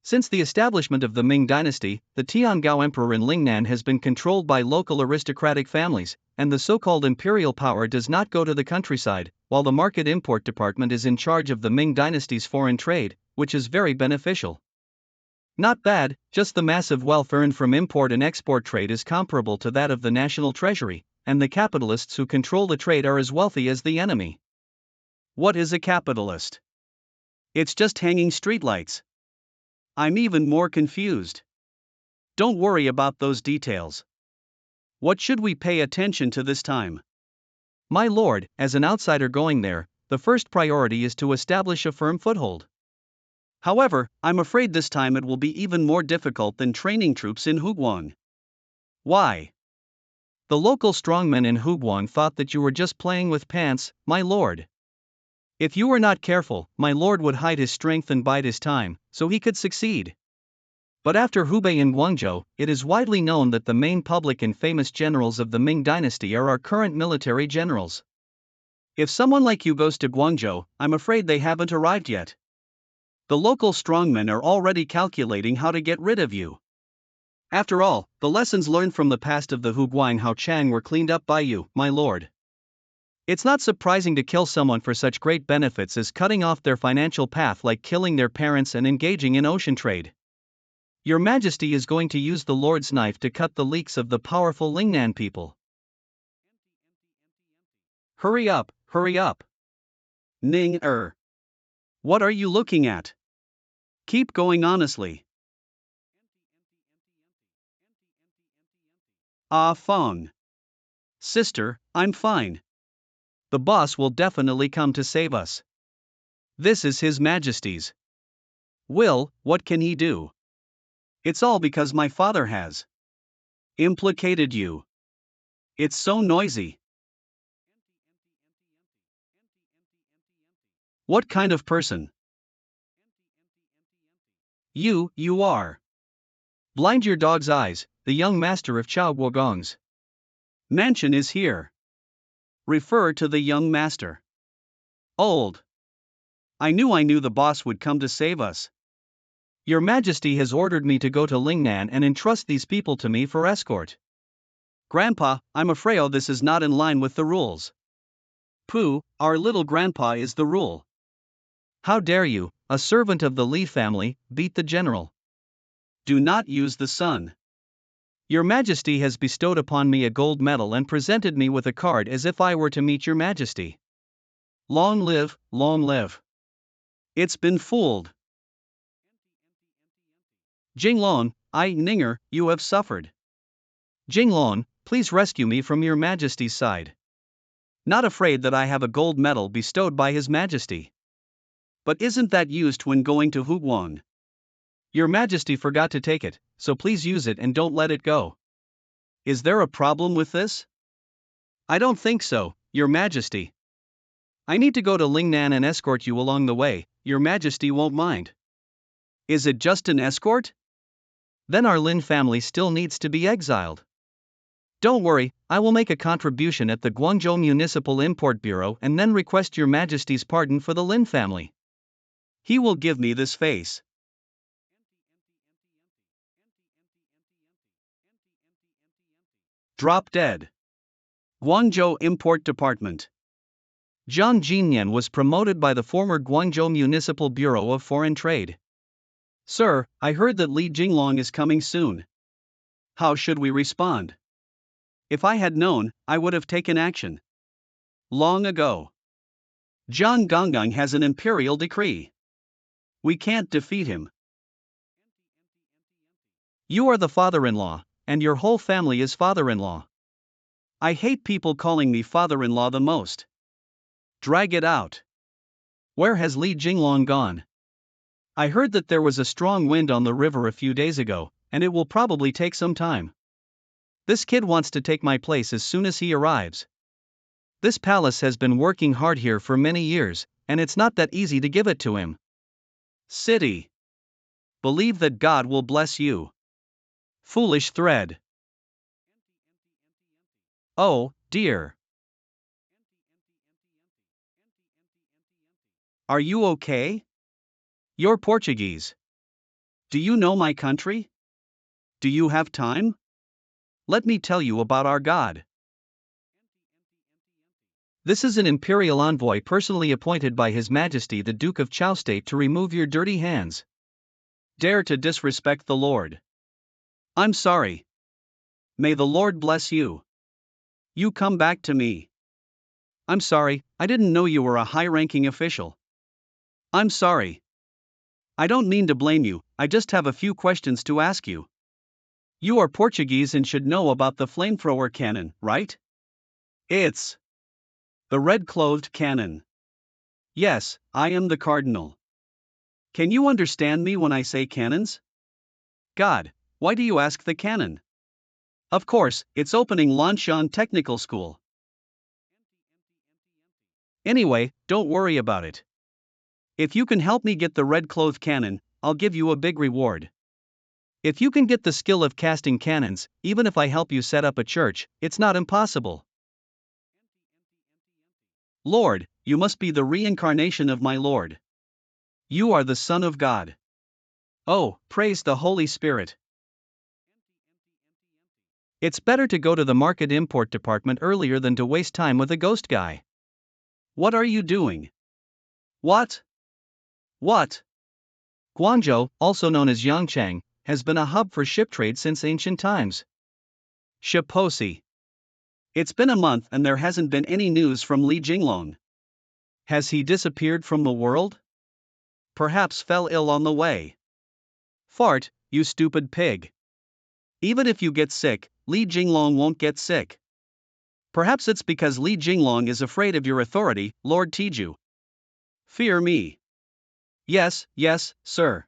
Since the establishment of the Ming dynasty, the Tiangao Emperor in Lingnan has been controlled by local aristocratic families, and the so-called imperial power does not go to the countryside, while the market import department is in charge of the Ming dynasty's foreign trade, which is very beneficial. Not bad, just the massive wealth earned from import and export trade is comparable to that of the national treasury, and the capitalists who control the trade are as wealthy as the enemy. What is a capitalist? It's just hanging streetlights. I'm even more confused. Don't worry about those details. What should we pay attention to this time? My lord, as an outsider going there, the first priority is to establish a firm foothold. However, I'm afraid this time it will be even more difficult than training troops in Huguang. Why? The local strongmen in Huguang thought that you were just playing with pants, my lord. If you were not careful, my lord would hide his strength and bide his time, so he could succeed. But after Hubei and Guangzhou, it is widely known that the main public and famous generals of the Ming dynasty are our current military generals. If someone like you goes to Guangzhou, I'm afraid they haven't arrived yet. The local strongmen are already calculating how to get rid of you. After all, the lessons learned from the past of the Huguang Hao Chang were cleaned up by you, my lord. It's not surprising to kill someone for such great benefits as cutting off their financial path, like killing their parents and engaging in ocean trade. Your Majesty is going to use the Lord's knife to cut the leeks of the powerful Lingnan people. Hurry up, hurry up. Ning-er. What are you looking at? Keep going honestly. Ah, Fong. Sister, I'm fine. The boss will definitely come to save us. This is His Majesty's will. What can he do? It's all because my father has implicated you. It's so noisy. What kind of person? You are. Blind your dog's eyes, the young master of Chao Guogong's mansion is here. Refer to the young master. Old. I knew the boss would come to save us. Your Majesty has ordered me to go to Lingnan and entrust these people to me for escort. Grandpa, I'm afraid this is not in line with the rules. Pooh, our little grandpa is the rule. How dare you, a servant of the Li family, beat the general? Do not use the sun. Your Majesty has bestowed upon me a gold medal and presented me with a card as if I were to meet your Majesty. Long live, long live. It's been fooled. Jinglong, Ninger, you have suffered. Jinglong, please rescue me from your Majesty's side. Not afraid that I have a gold medal bestowed by His Majesty. But isn't that used when going to Huguang? Your Majesty forgot to take it, so please use it and don't let it go. Is there a problem with this? I don't think so, Your Majesty. I need to go to Lingnan and escort you along the way, Your Majesty won't mind. Is it just an escort? Then our Lin family still needs to be exiled. Don't worry, I will make a contribution at the Guangzhou Municipal Import Bureau and then request Your Majesty's pardon for the Lin family. He will give me this face. Drop dead. Guangzhou Import Department. Zhang Jinyan was promoted by the former Guangzhou Municipal Bureau of Foreign Trade. Sir, I heard that Li Jinglong is coming soon. How should we respond? If I had known, I would have taken action long ago. Zhang Gonggang has an imperial decree. We can't defeat him. You are the father-in-law, and your whole family is father-in-law. I hate people calling me father-in-law the most. Drag it out. Where has Li Jinglong gone? I heard that there was a strong wind on the river a few days ago, and it will probably take some time. This kid wants to take my place as soon as he arrives. This palace has been working hard here for many years, and it's not that easy to give it to him. City. Believe that God will bless you. Foolish thread. Oh, dear. Are you okay? You're Portuguese. Do you know my country? Do you have time? Let me tell you about our God. This is an imperial envoy personally appointed by His Majesty the Duke of Chao State to remove your dirty hands. Dare to disrespect the Lord. I'm sorry. May the Lord bless you. You come back to me. I'm sorry, I didn't know you were a high-ranking official. I'm sorry. I don't mean to blame you, I just have a few questions to ask you. You are Portuguese and should know about the flamethrower cannon, right? It's the red-clothed cannon. Yes, I am the cardinal. Can you understand me when I say cannons? God, why do you ask the cannon? Of course, it's opening Lanshan Technical School. Anyway, don't worry about it. If you can help me get the red-cloth cannon, I'll give you a big reward. If you can get the skill of casting cannons, even if I help you set up a church, it's not impossible. Lord, you must be the reincarnation of my Lord. You are the Son of God. Oh, praise the Holy Spirit. It's better to go to the market import department earlier than to waste time with a ghost guy. What are you doing? What? What? Guangzhou, also known as Yangchang, has been a hub for ship trade since ancient times. Shiposi. It's been a month and there hasn't been any news from Li Jinglong. Has he disappeared from the world? Perhaps fell ill on the way. Fart, you stupid pig. Even if you get sick, Li Jinglong won't get sick. Perhaps it's because Li Jinglong is afraid of your authority, Lord Tiju. Fear me. Yes, yes, sir.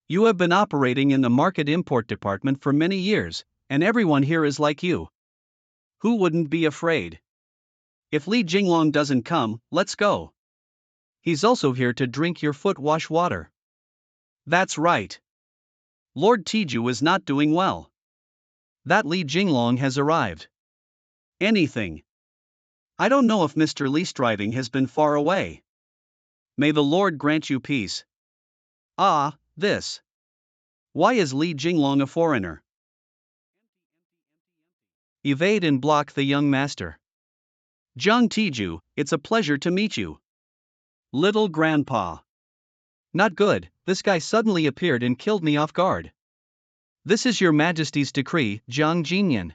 You have been operating in the market import department for many years, and everyone here is like you. Who wouldn't be afraid? If Li Jinglong doesn't come, let's go. He's also here to drink your foot wash water. That's right. Lord Tiju is not doing well. That Li Jinglong has arrived. Anything. I don't know if Mr. Li Striving has been far away. May the Lord grant you peace. Ah, this. Why is Li Jinglong a foreigner? Evade and block the young master. Zhang Tiju, it's a pleasure to meet you. Little grandpa. Not good, this guy suddenly appeared and killed me off guard. This is your majesty's decree, Zhang Jinyan.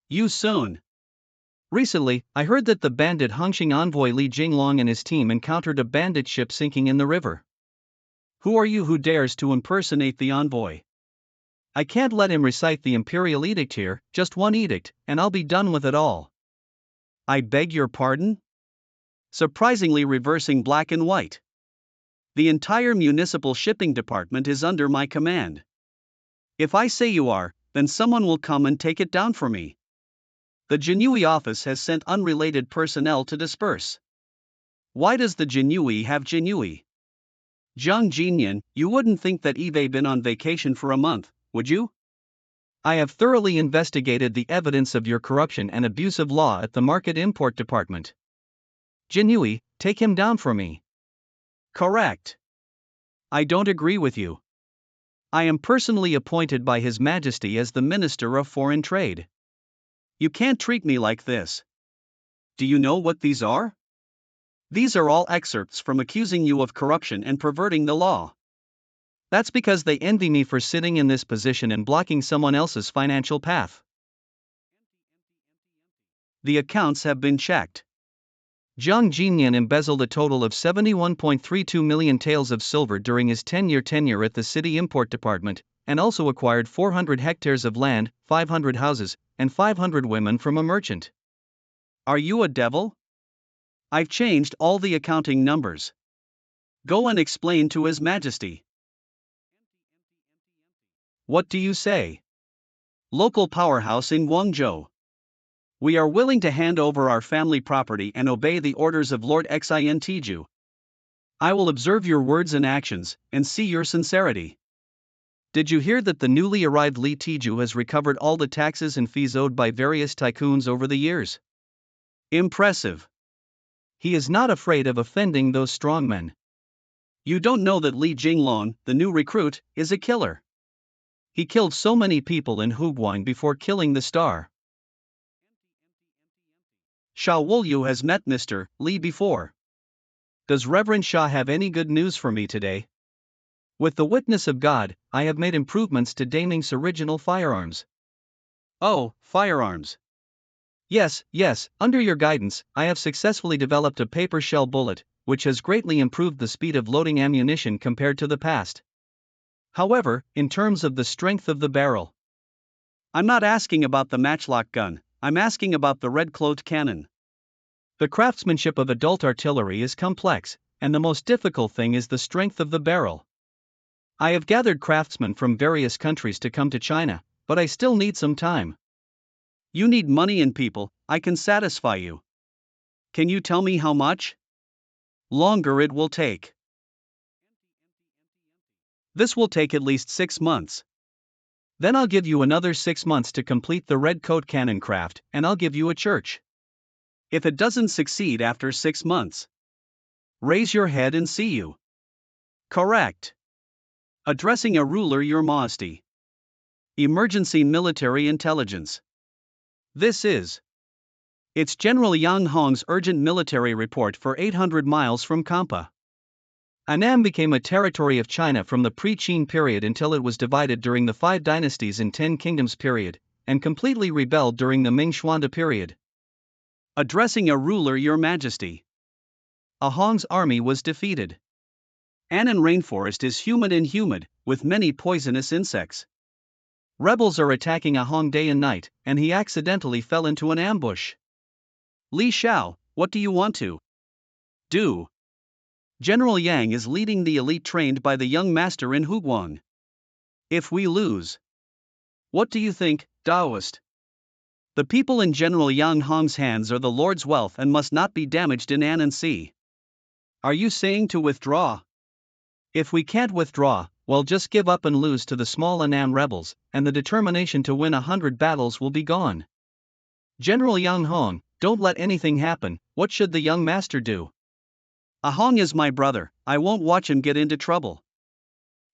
You soon. Recently, I heard that the bandit Hongxing envoy Li Jinglong and his team encountered a bandit ship sinking in the river. Who are you who dares to impersonate the envoy? I can't let him recite the imperial edict here, just one edict, and I'll be done with it all. I beg your pardon? Surprisingly reversing black and white. The entire municipal shipping department is under my command. If I say you are, then someone will come and take it down for me. The Jinui office has sent unrelated personnel to disperse. Why does the Jinui have Jinui? Zhang Jinyan, you wouldn't think that Eve been on vacation for a month, would you? I have thoroughly investigated the evidence of your corruption and abuse of law at the Market Import Department. Jinui, take him down for me. Correct. I don't agree with you. I am personally appointed by His Majesty as the Minister of Foreign Trade. You can't treat me like this. Do you know what these are? These are all excerpts from accusing you of corruption and perverting the law. That's because they envy me for sitting in this position and blocking someone else's financial path. The accounts have been checked. Zhang Jinyan embezzled a total of 71.32 million taels of silver during his 10-year tenure at the City Import Department, and also acquired 400 hectares of land, 500 houses, and 500 women from a merchant. Are you a devil? I've changed all the accounting numbers. Go and explain to His Majesty. What do you say? Local powerhouse in Guangzhou. We are willing to hand over our family property and obey the orders of Lord Xin Tiju. I will observe your words and actions, and see your sincerity. Did you hear that the newly arrived Li Tiju has recovered all the taxes and fees owed by various tycoons over the years? Impressive. He is not afraid of offending those strongmen. You don't know that Li Jinglong, the new recruit, is a killer. He killed so many people in Huguang before killing the star. Sha Wolyu has met Mr. Li before. Does Reverend Sha have any good news for me today? With the witness of God, I have made improvements to Daming's original firearms. Oh, firearms. Yes, under your guidance, I have successfully developed a paper shell bullet, which has greatly improved the speed of loading ammunition compared to the past. However, in terms of the strength of the barrel. I'm not asking about the matchlock gun, I'm asking about the red-cloth cannon. The craftsmanship of adult artillery is complex, and the most difficult thing is the strength of the barrel. I have gathered craftsmen from various countries to come to China, but I still need some time. You need money and people, I can satisfy you. Can you tell me how much? Longer it will take. This will take at least 6 months. Then I'll give you another 6 months to complete the red coat cannon craft, and I'll give you a church. If it doesn't succeed after 6 months, raise your head and see you. Correct. Addressing a ruler, your majesty. Emergency military intelligence. This is. It's General Yang Hong's urgent military report for 800 miles from Kampa. Annam became a territory of China from the pre-Qin period until it was divided during the 5 dynasties and 10 kingdoms period, and completely rebelled during the Ming Xuande period. Addressing a ruler, your majesty. A Hong's army was defeated. Annan rainforest is humid and humid, with many poisonous insects. Rebels are attacking a Hong day and night, and he accidentally fell into an ambush. Li Shao, what do you want to do? General Yang is leading the elite trained by the young master in Huguang. If we lose, what do you think, Taoist? The people in General Yang Hong's hands are the Lord's wealth and must not be damaged in Annan Sea. Are you saying to withdraw? If we can't withdraw, well, just give up and lose to the small Annam rebels, and the determination to win 100 battles will be gone. General Yang Hong, don't let anything happen. What should the young master do? A Hong is my brother, I won't watch him get into trouble.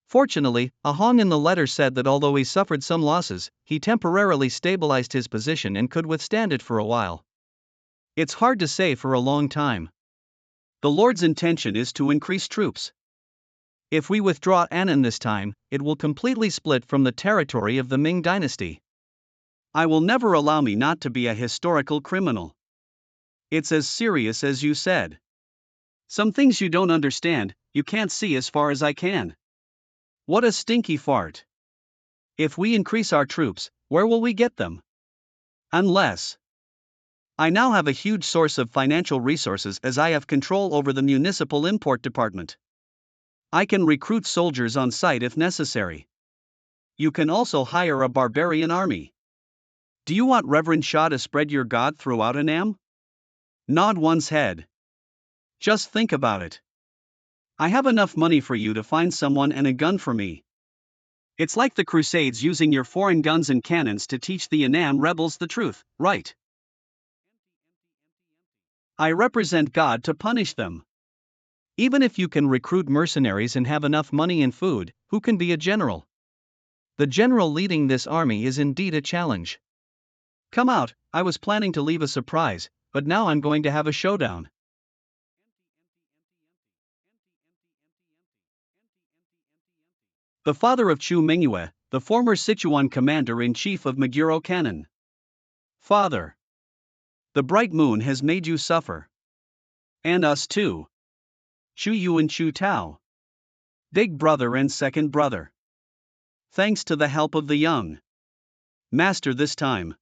Fortunately, a Hong in the letter said that although he suffered some losses, he temporarily stabilized his position and could withstand it for a while. It's hard to say for a long time. The Lord's intention is to increase troops. If we withdraw Annan this time, it will completely split from the territory of the Ming dynasty. I will never allow me not to be a historical criminal. It's as serious as you said. Some things you don't understand, you can't see as far as I can. What a stinky fart. If we increase our troops, where will we get them? Unless I now have a huge source of financial resources as I have control over the municipal import department. I can recruit soldiers on site if necessary. You can also hire a barbarian army. Do you want Reverend Shah to spread your god throughout Annam? Nod one's head. Just think about it. I have enough money for you to find someone and a gun for me. It's like the Crusades using your foreign guns and cannons to teach the Annam rebels the truth, right? I represent God to punish them. Even if you can recruit mercenaries and have enough money and food, who can be a general? The general leading this army is indeed a challenge. Come out, I was planning to leave a surprise, but now I'm going to have a showdown. The father of Chu Mingyue, the former Sichuan commander-in-chief of Meguro Cannon. Father. The bright moon has made you suffer. And us too. Chu Yu and Chu Tao. Big brother and second brother. Thanks to the help of the young master this time.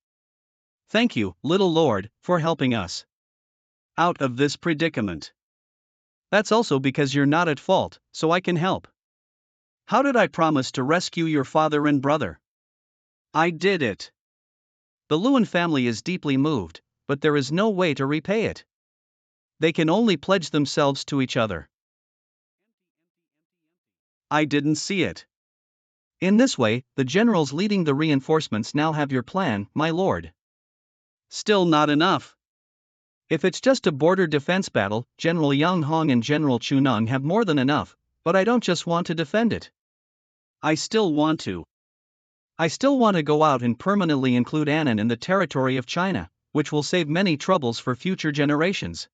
Thank you, little lord, for helping us out of this predicament. That's also because you're not at fault, so I can help. How did I promise to rescue your father and brother? I did it. The Luan family is deeply moved, but there is no way to repay it. They can only pledge themselves to each other. I didn't see it. In this way, the generals leading the reinforcements now have your plan, my lord. Still not enough. If it's just a border defense battle, General Yang Hong and General Chu Nung have more than enough, but I don't just want to defend it. I still want to go out and permanently include Annan in the territory of China, which will save many troubles for future generations.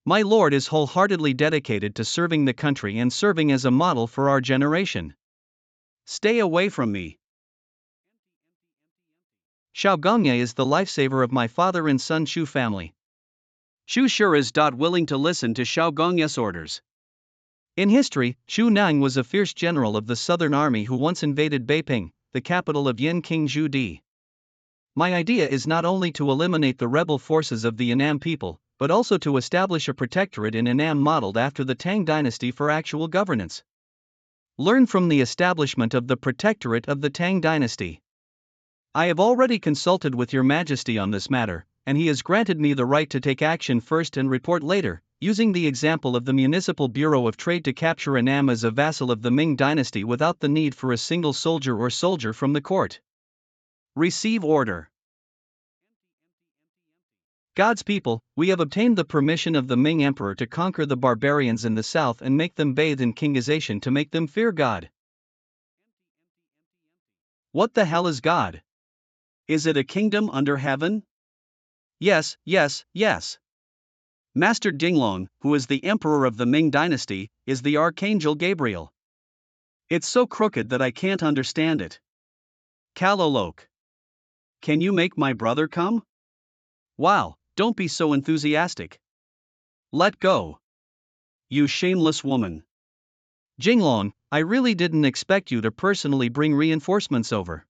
My lord is wholeheartedly dedicated to serving the country and serving as a model for our generation. Stay away from me. Xiao Gongye is the lifesaver of my father and son Chu family. Chu sure is willing to listen to Xiao Gongye's orders. In history, Chu Nang was a fierce general of the Southern Army who once invaded Beiping, the capital of Yin King Zhu Di. My idea is not only to eliminate the rebel forces of the Annam people, but also to establish a protectorate in Annam modeled after the Tang dynasty for actual governance. Learn from the establishment of the protectorate of the Tang dynasty. I have already consulted with your majesty on this matter, and he has granted me the right to take action first and report later, using the example of the Municipal Bureau of Trade to capture Annam as a vassal of the Ming dynasty without the need for a single soldier from the court. Receive order. God's people, we have obtained the permission of the Ming Emperor to conquer the barbarians in the south and make them bathe in kingization to make them fear God. What the hell is God? Is it a kingdom under heaven? Yes, yes, yes. Master Dinglong, who is the emperor of the Ming dynasty, is the Archangel Gabriel. It's so crooked that I can't understand it. Kalolok. Can you make my brother come? Wow, don't be so enthusiastic. Let go. You shameless woman. Jinglong, I really didn't expect you to personally bring reinforcements over.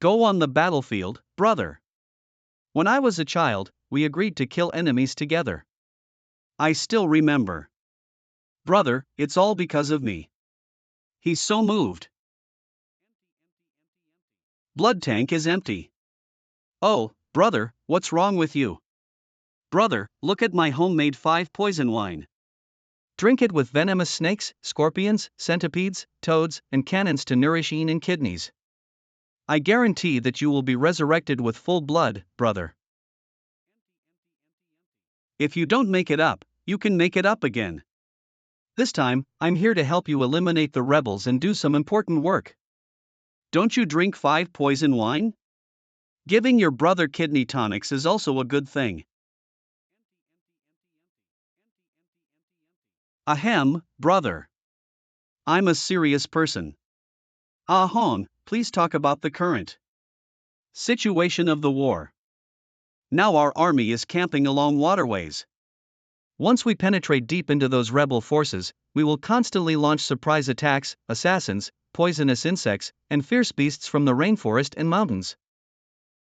Go on the battlefield, brother. When I was a child, we agreed to kill enemies together. I still remember. Brother, it's all because of me. He's so moved. Blood tank is empty. Oh, brother, what's wrong with you? Brother, look at my homemade 5 poison wine. Drink it with venomous snakes, scorpions, centipedes, toads, and cannons to nourish Yin and kidneys. I guarantee that you will be resurrected with full blood, brother. If you don't make it up, you can make it up again. This time, I'm here to help you eliminate the rebels and do some important work. Don't you drink 5 poison wine? Giving your brother kidney tonics is also a good thing. Ahem, brother. I'm a serious person. Ah Hong, please talk about the current situation of the war. Now our army is camping along waterways. Once we penetrate deep into those rebel forces, we will constantly launch surprise attacks, assassins, poisonous insects, and fierce beasts from the rainforest and mountains.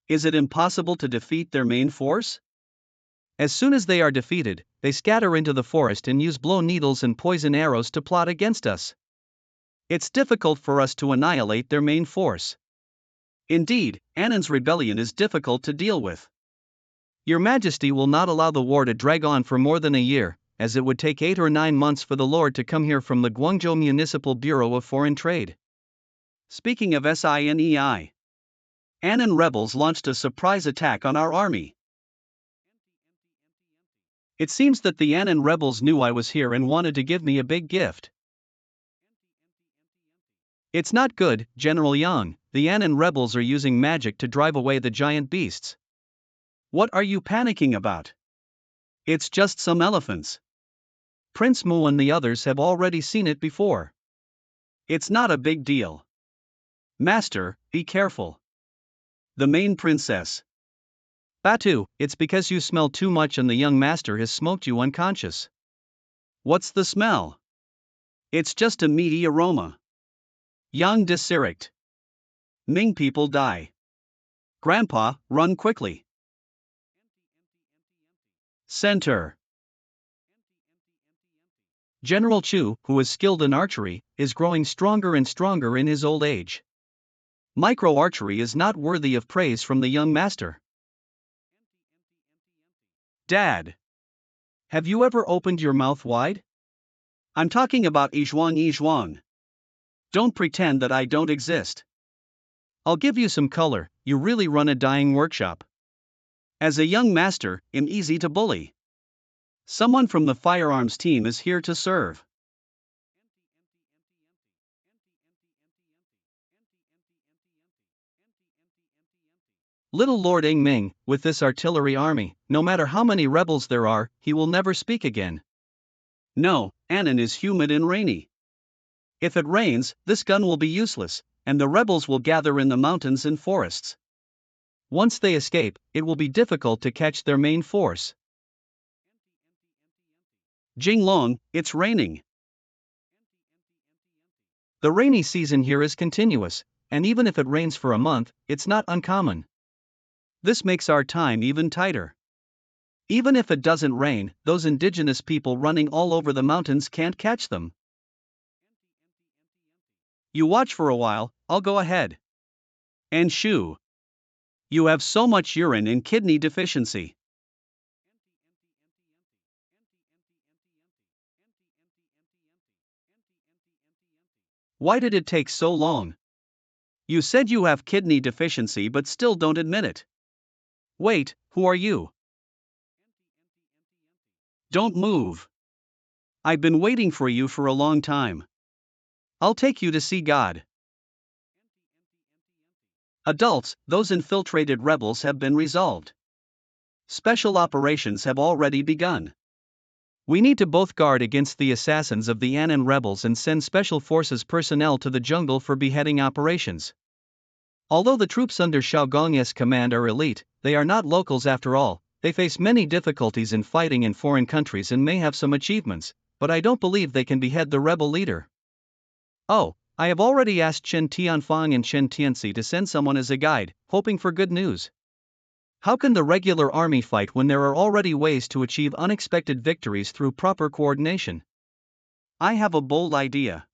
Is it impossible to defeat their main force? As soon as they are defeated, they scatter into the forest and use blow needles and poison arrows to plot against us. It's difficult for us to annihilate their main force. Indeed, Annan's rebellion is difficult to deal with. Your Majesty will not allow the war to drag on for more than a year, as it would take 8 or 9 months for the Lord to come here from the Guangzhou Municipal Bureau of Foreign Trade. Speaking of SINEI, Annan rebels launched a surprise attack on our army. It seems that the Annan rebels knew I was here and wanted to give me a big gift. It's not good, General Yang. The Annan rebels are using magic to drive away the giant beasts. What are you panicking about? It's just some elephants. Prince Mu and the others have already seen it before. It's not a big deal. Master, be careful. The main princess. Batu, it's because you smell too much and the young master has smoked you unconscious. What's the smell? It's just a meaty aroma. Yang disirect. Ming people die. Grandpa, run quickly. Center. General Chu, who is skilled in archery, is growing stronger and stronger in his old age. Micro-archery is not worthy of praise from the young master. Dad. Have you ever opened your mouth wide? I'm talking about Yizhuang. Don't pretend that I don't exist. I'll give you some color, you really run a dyeing workshop. As a young master, I'm easy to bully. Someone from the firearms team is here to serve. Little Lord Ing Ming, with this artillery army, no matter how many rebels there are, he will never speak again. No, Annan is humid and rainy. If it rains, this gun will be useless, and the rebels will gather in the mountains and forests. Once they escape, it will be difficult to catch their main force. Jinglong, it's raining. The rainy season here is continuous, and even if it rains for a month, it's not uncommon. This makes our time even tighter. Even if it doesn't rain, those indigenous people running all over the mountains can't catch them. You watch for a while, I'll go ahead. And shoo. You have so much urine and kidney deficiency. Why did it take so long? You said you have kidney deficiency but still don't admit it. Wait, who are you? Don't move. I've been waiting for you for a long time. I'll take you to see God. Adults, those infiltrated rebels have been resolved. Special operations have already begun. We need to both guard against the assassins of the Anin rebels and send special forces personnel to the jungle for beheading operations. Although the troops under Xiaogong's command are elite, they are not locals after all. They face many difficulties in fighting in foreign countries and may have some achievements, but I don't believe they can behead the rebel leader. Oh, I have already asked Chen Tianfang and Chen Tianxi to send someone as a guide, hoping for good news. How can the regular army fight when there are already ways to achieve unexpected victories through proper coordination? I have a bold idea.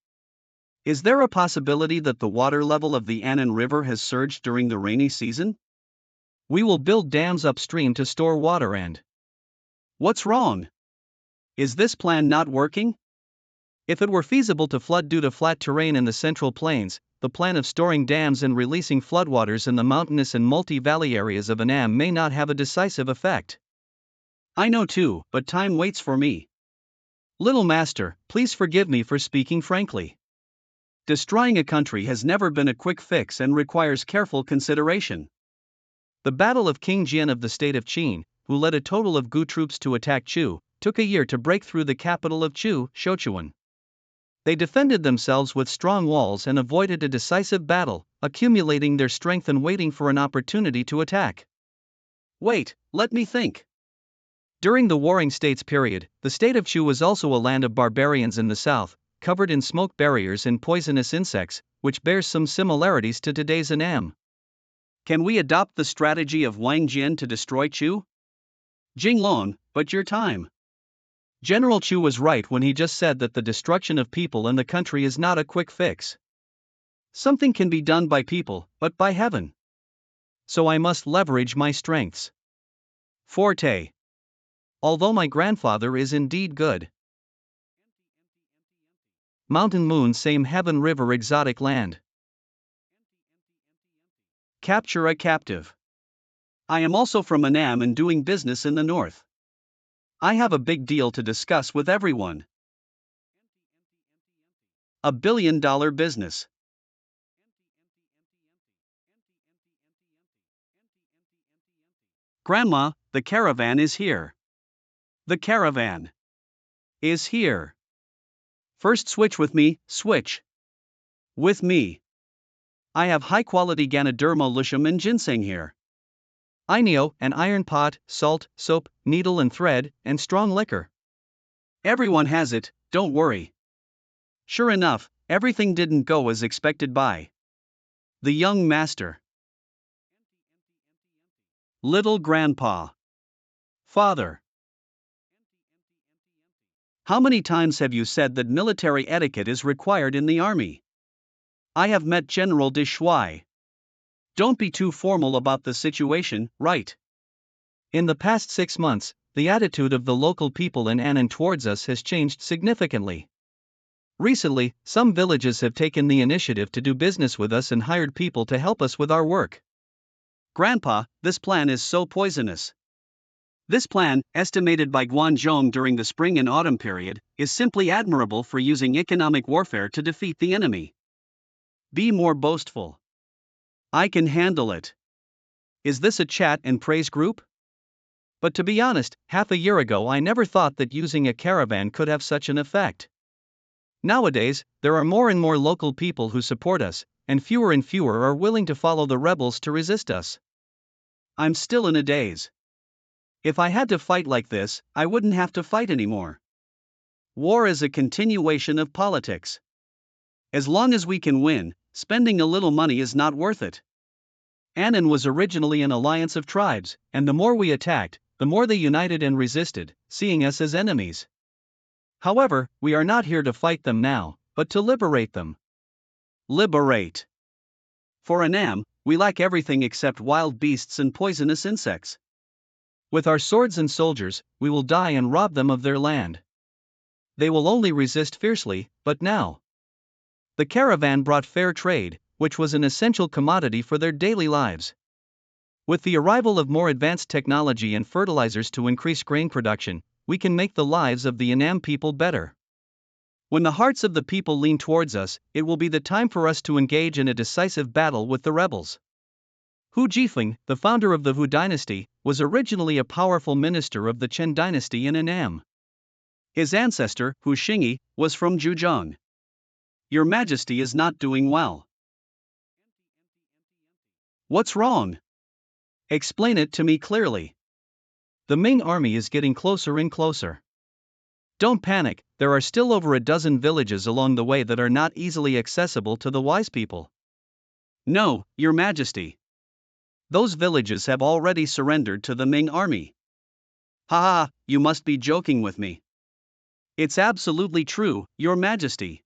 Is there a possibility that the water level of the Anin River has surged during the rainy season? We will build dams upstream to store water and... What's wrong? Is this plan not working? If it were feasible to flood due to flat terrain in the Central Plains, the plan of storing dams and releasing floodwaters in the mountainous and multi-valley areas of Annam may not have a decisive effect. I know too, but time waits for me. Little master, please forgive me for speaking frankly. Destroying a country has never been a quick fix and requires careful consideration. The Battle of King Jian of the state of Qin, who led a total of Gu troops to attack Chu, took a year to break through the capital of Chu, Shochuan. They defended themselves with strong walls and avoided a decisive battle, accumulating their strength and waiting for an opportunity to attack. Wait, let me think. During the Warring States period, the state of Chu was also a land of barbarians in the south, covered in smoke barriers and poisonous insects, which bears some similarities to today's Annam. Can we adopt the strategy of Wang Jian to destroy Chu? Jinglong, but your time. General Chu was right when he just said that the destruction of people and the country is not a quick fix. Something can be done by people, but by heaven. So I must leverage my strengths. Forte. Although my grandfather is indeed good. Mountain Moon, same heaven, river, exotic land. Capture a captive. I am also from Annam and doing business in the north. I have a big deal to discuss with everyone. $1 billion business. Grandma, the caravan is here. The caravan is here. First switch with me, switch. With me. I have high-quality Ganoderma lucium and ginseng here. Ineo, an iron pot, salt, soap, needle and thread, and strong liquor. Everyone has it, don't worry. Sure enough, everything didn't go as expected by the young master. Little grandpa. Father. How many times have you said that military etiquette is required in the army? I have met General de Shuai. Don't be too formal about the situation, right? In the past 6 months, the attitude of the local people in Annan towards us has changed significantly. Recently, some villages have taken the initiative to do business with us and hired people to help us with our work. Grandpa, this plan is so poisonous. This plan, estimated by Guanzhong during the spring and autumn period, is simply admirable for using economic warfare to defeat the enemy. Be more boastful. I can handle it. Is this a chat and praise group? But to be honest, half a year ago I never thought that using a caravan could have such an effect. Nowadays, there are more and more local people who support us, and fewer are willing to follow the rebels to resist us. I'm still in a daze. If I had to fight like this, I wouldn't have to fight anymore. War is a continuation of politics. As long as we can win, spending a little money is not worth it. Annan was originally an alliance of tribes, and the more we attacked, the more they united and resisted, seeing us as enemies. However, we are not here to fight them now, but to liberate them. Liberate. For Annam, We lack everything except wild beasts and poisonous insects. With our swords and soldiers, we will die and rob them of their land. They will only resist fiercely, but now. The caravan brought fair trade, which was an essential commodity for their daily lives. With the arrival of more advanced technology and fertilizers to increase grain production, we can make the lives of the Annam people better. When the hearts of the people lean towards us, it will be the time for us to engage in a decisive battle with the rebels. Hu Jifeng, the founder of the Hu dynasty, was originally a powerful minister of the Chen dynasty in Annam. His ancestor, Hu Xingyi, was from Zhejiang. Your Majesty is not doing well. What's wrong? Explain it to me clearly. The Ming army is getting closer and closer. Don't panic, there are still over a dozen villages along the way that are not easily accessible to the wise people. No, Your Majesty. Those villages have already surrendered to the Ming army. Ha ha, you must be joking with me. It's absolutely true, Your Majesty.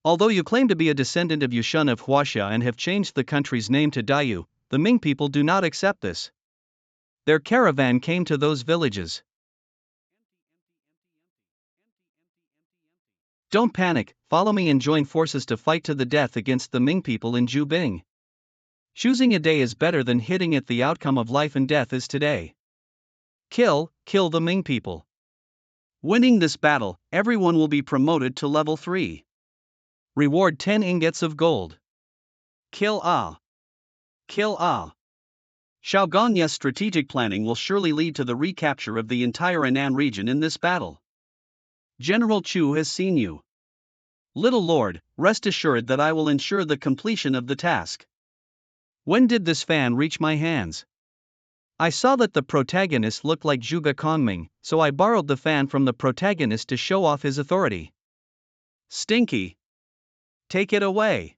Although you claim to be a descendant of Yushun of Huaxia and have changed the country's name to Daiyu, the Ming people do not accept this. Their caravan came to those villages. Don't panic, follow me and join forces to fight to the death against the Ming people in Jubing. Choosing a day is better than hitting it. The outcome of life and death is today. Kill the Ming people. Winning this battle, everyone will be promoted to level 3. Reward 10 ingots of gold. Kill Ah. Xiaogongya's strategic planning will surely lead to the recapture of the entire Annan region in this battle. General Chu has seen you. Little Lord, rest assured that I will ensure the completion of the task. When did this fan reach my hands? I saw that the protagonist looked like Zhuge Kongming, so I borrowed the fan from the protagonist to show off his authority. Stinky. Take it away.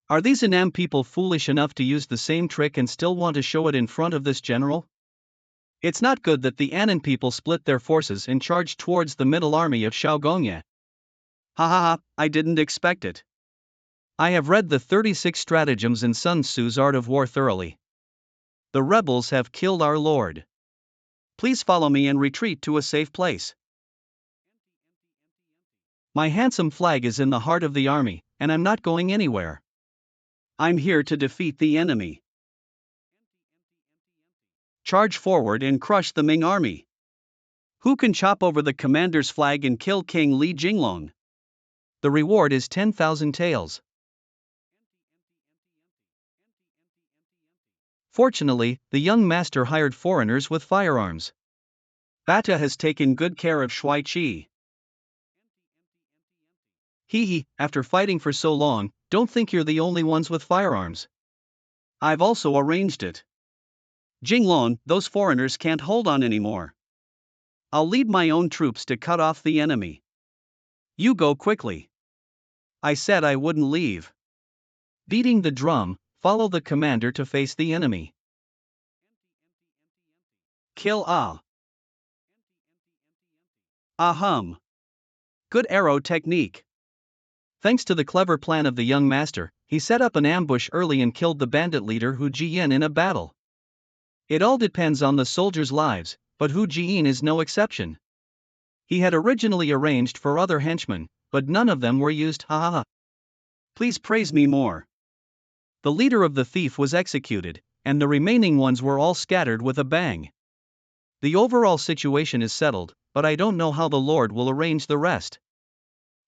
Are these Annam people foolish enough to use the same trick and still want to show it in front of this general? It's not good that the Annan people split their forces and charged towards the middle army of Xiaogongya. I didn't expect it. I have read the 36 stratagems in Sun Tzu's Art of War thoroughly. The rebels have killed our lord. Please follow me and retreat to a safe place. My handsome flag is in the heart of the army, and I'm not going anywhere. I'm here to defeat the enemy. Charge forward and crush the Ming army. Who can chop over the commander's flag and kill King Li Jinglong? The reward is 10,000 taels. Fortunately, the young master hired foreigners with firearms. Bata has taken good care of Shui Qi. After fighting for so long, don't think you're the only ones with firearms. I've also arranged it. Jinglong, those foreigners can't hold on anymore. I'll lead my own troops to cut off the enemy. You go quickly. I said I wouldn't leave. Beating the drum, follow the commander to face the enemy. Kill Ah. Ahum. Good arrow technique. Thanks to the clever plan of the young master, he set up an ambush early and killed the bandit leader Hu Jiyin in a battle. It all depends on the soldiers' lives, but Hu Jiyin is no exception. He had originally arranged for other henchmen, but none of them were used. Please praise me more. The leader of the thief was executed, and the remaining ones were all scattered with a bang. The overall situation is settled, but I don't know how the Lord will arrange the rest.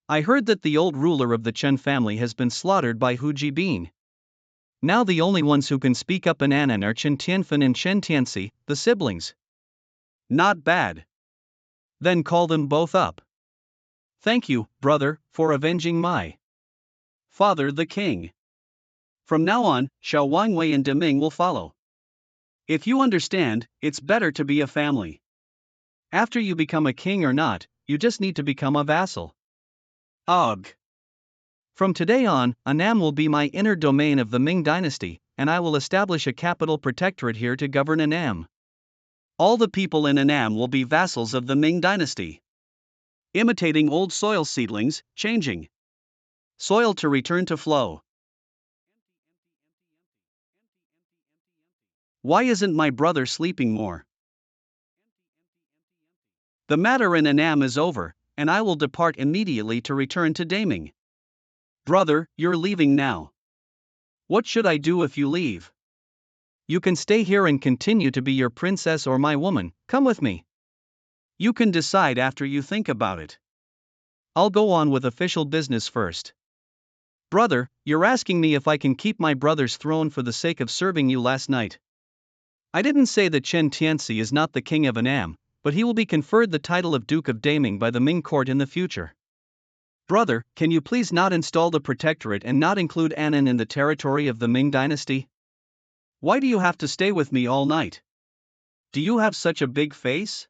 I heard that the old ruler of the Chen family has been slaughtered by Hu Jibin. Now the only ones who can speak up in Annan are Chen Tianfen and Chen Tianxi, the siblings. Not bad. Then call them both up. Thank you, brother, for avenging my father the king. From now on, Xiao Wangwei and Deming will follow. If you understand, it's better to be a family. After you become a king or not, you just need to become a vassal. Ugh. From today on, Annam will be my inner domain of the Ming dynasty, and I will establish a capital protectorate here to govern Annam. All the people in Annam will be vassals of the Ming dynasty. Imitating old soil seedlings, changing soil to return to flow. Why isn't my brother sleeping more? The matter in Annam is over, and I will depart immediately to return to Daming. Brother, you're leaving now. What should I do if you leave? You can stay here and continue to be your princess or my woman. Come with me. You can decide after you think about it. I'll go on with official business first. Brother, you're asking me if I can keep my brother's throne for the sake of serving you last night. I didn't say that Chen Tianxi is not the king of Annam, but he will be conferred the title of Duke of Daming by the Ming court in the future. Brother, can you please not install the protectorate and not include Annan in the territory of the Ming dynasty? Why do you have to stay with me all night? Do you have such a big face?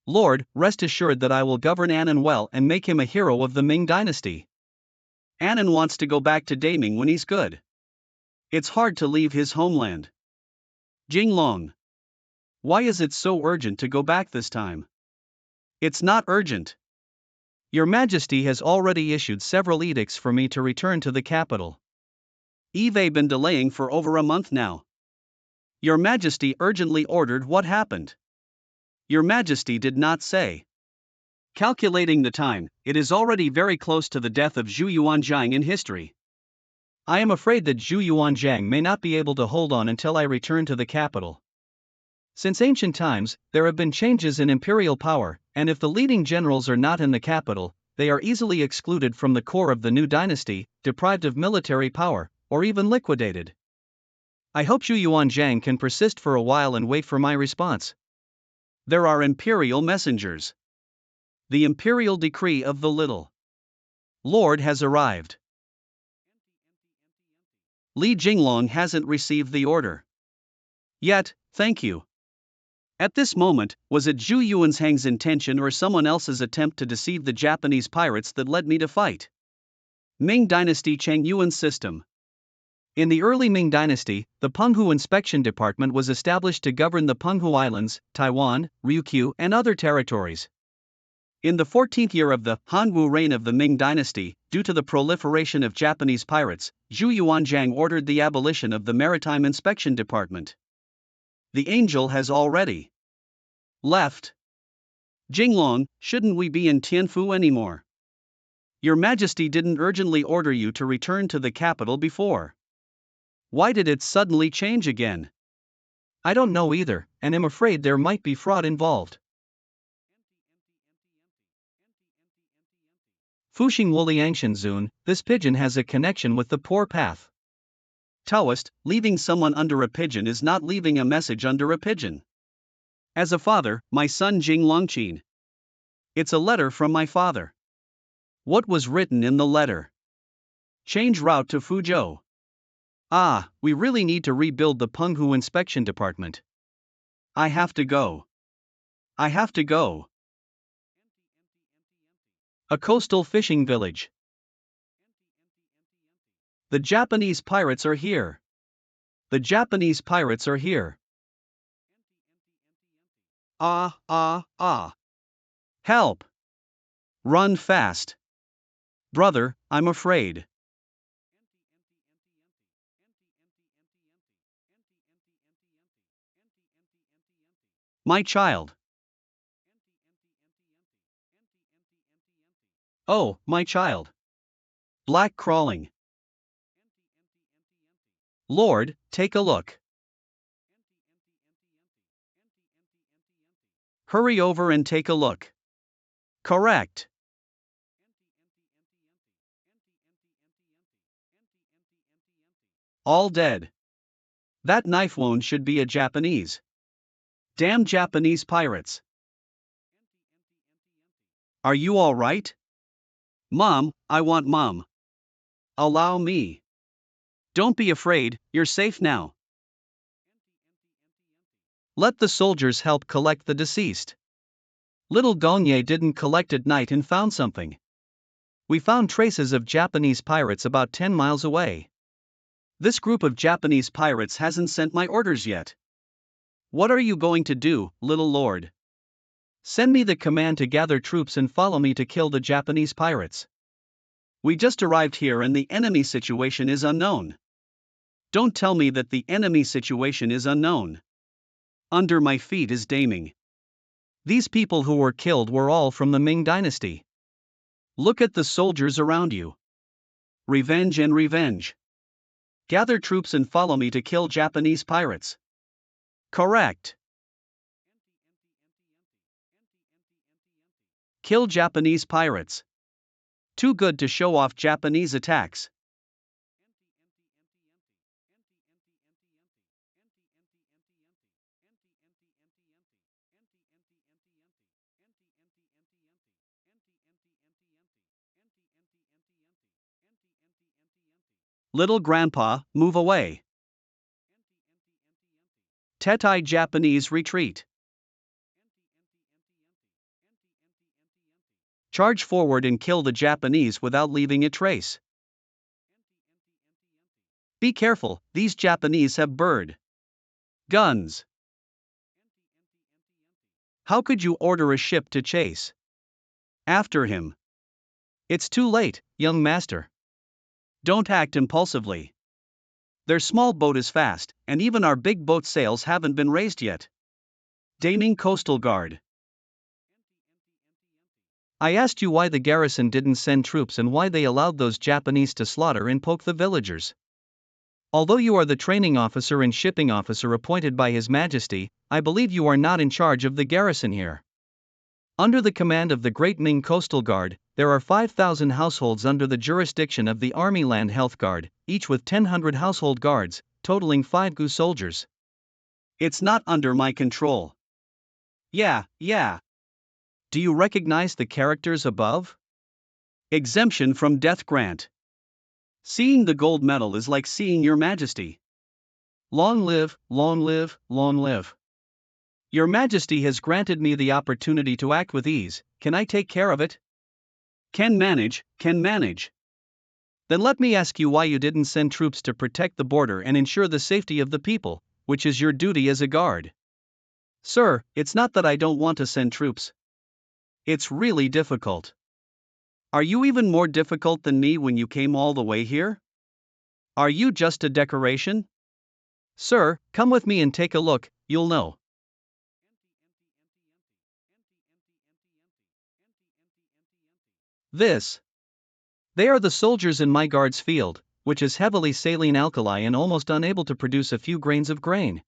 Lord, rest assured that I will govern Annan well and make him a hero of the Ming dynasty. Annan wants to go back to Daming when he's good. It's hard to leave his homeland. Jinglong. Why is it so urgent to go back this time? It's not urgent. Your Majesty has already issued several edicts for me to return to the capital. They've been delaying for over a month now. Your Majesty urgently ordered what happened? Your Majesty did not say. Calculating the time, it is already very close to the death of Zhu Yuanzhang in history. I am afraid that Zhu Yuanzhang may not be able to hold on until I return to the capital. Since ancient times, there have been changes in imperial power, and if the leading generals are not in the capital, they are easily excluded from the core of the new dynasty, deprived of military power, or even liquidated. I hope Zhu Yuanzhang can persist for a while and wait for my response. There are imperial messengers. The imperial decree of the little lord has arrived. Li Jinglong hasn't received the order yet, thank you. At this moment, was it Zhu Yuanzhang's intention or someone else's attempt to deceive the Japanese pirates that led me to fight? Ming Dynasty Cheng Yuan System. In the early Ming Dynasty, the Penghu Inspection Department was established to govern the Penghu Islands, Taiwan, Ryukyu, and other territories. In the 14th year of the Hanwu reign of the Ming Dynasty, due to the proliferation of Japanese pirates, Zhu Yuanzhang ordered the abolition of the Maritime Inspection Department. The angel has already left. Jinglong, shouldn't we be in Tianfu anymore? Your Majesty didn't urgently order you to return to the capital before. Why did it suddenly change again? I don't know either, and am afraid there might be fraud involved. Fuxing Wuliangshanzun, this pigeon has a connection with the poor path. Taoist, leaving someone under a pigeon is not leaving a message under a pigeon. As a father, my son Jing Longqin. It's a letter from my father. What was written in the letter? Change route to Fuzhou. Ah, we really need to rebuild the Penghu Inspection Department. I have to go. I have to go. A coastal fishing village. The Japanese pirates are here. The Japanese pirates are here. Ah. Help! Run fast. Brother, I'm afraid. My child. Oh, my child. Black crawling. Lord, take a look. Hurry over and take a look. Correct. All dead. That knife wound should be a Japanese. Damn Japanese pirates. Are you all right? Mom, I want Mom. Allow me. Don't be afraid, you're safe now. Let the soldiers help collect the deceased. Little Gonye didn't collect at night and found something. We found traces of Japanese pirates about 10 miles away. This group of Japanese pirates hasn't sent my orders yet. What are you going to do, little lord? Send me the command to gather troops and follow me to kill the Japanese pirates. We just arrived here and the enemy situation is unknown. Don't tell me that the enemy situation is unknown. Under my feet is damning. These people who were killed were all from the Ming dynasty. Look at the soldiers around you. Revenge and revenge. Gather troops and follow me to kill Japanese pirates. Correct. Kill Japanese pirates. Too good to show off Japanese attacks. Little grandpa, move away. Tetai Japanese retreat. Charge forward and kill the Japanese without leaving a trace. Be careful, these Japanese have bird guns. How could you order a ship to chase after him? It's too late, young master. Don't act impulsively. Their small boat is fast, and even our big boat sails haven't been raised yet. Daming Coastal Guard. I asked you why the garrison didn't send troops and why they allowed those Japanese to slaughter and poke the villagers. Although you are the training officer and shipping officer appointed by His Majesty, I believe you are not in charge of the garrison here. Under the command of the Great Ming Coastal Guard, there are 5,000 households under the jurisdiction of the Army Land Health Guard, each with 1,000 household guards, totaling 5 GU soldiers. It's not under my control. Yeah. Do you recognize the characters above? Exemption from death grant. Seeing the gold medal is like seeing Your Majesty. Long live, long live, long live. Your Majesty has granted me the opportunity to act with ease. Can I take care of it? Can manage. Then let me ask you why you didn't send troops to protect the border and ensure the safety of the people, which is your duty as a guard. Sir, it's not that I don't want to send troops. It's really difficult. Are you even more difficult than me when you came all the way here? Are you just a decoration? Sir, come with me and take a look, you'll know. They are the soldiers in my guard's field, which is heavily saline alkali and almost unable to produce a few grains of grain.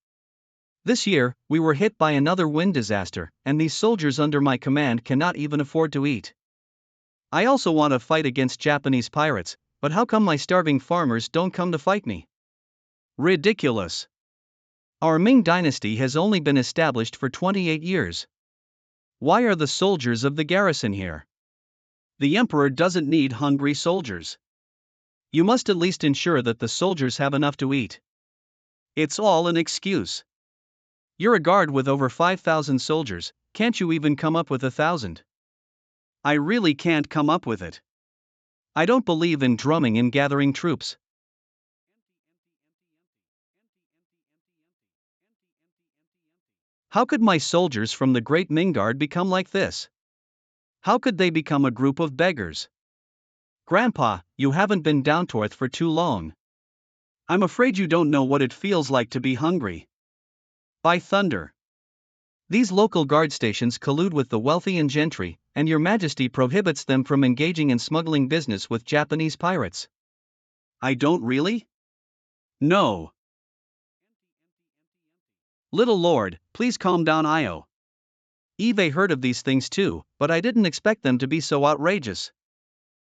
This year, we were hit by another wind disaster, and these soldiers under my command cannot even afford to eat. I also want to fight against Japanese pirates, but how come my starving farmers don't come to fight me? Ridiculous. Our Ming dynasty has only been established for 28 years. Why are the soldiers of the garrison here? The emperor doesn't need hungry soldiers. You must at least ensure that the soldiers have enough to eat. It's all an excuse. You're a guard with over 5,000 soldiers, can't you even come up with 1,000? I really can't come up with it. I don't believe in drumming and gathering troops. How could my soldiers from the Great Ming Guard become like this? How could they become a group of beggars? Grandpa, you haven't been down to earth for too long. I'm afraid you don't know what it feels like to be hungry. By thunder. These local guard stations collude with the wealthy and gentry, and Your Majesty prohibits them from engaging in smuggling business with Japanese pirates. I don't really? No. Little Lord, please calm down. Eve heard of these things too, but I didn't expect them to be so outrageous.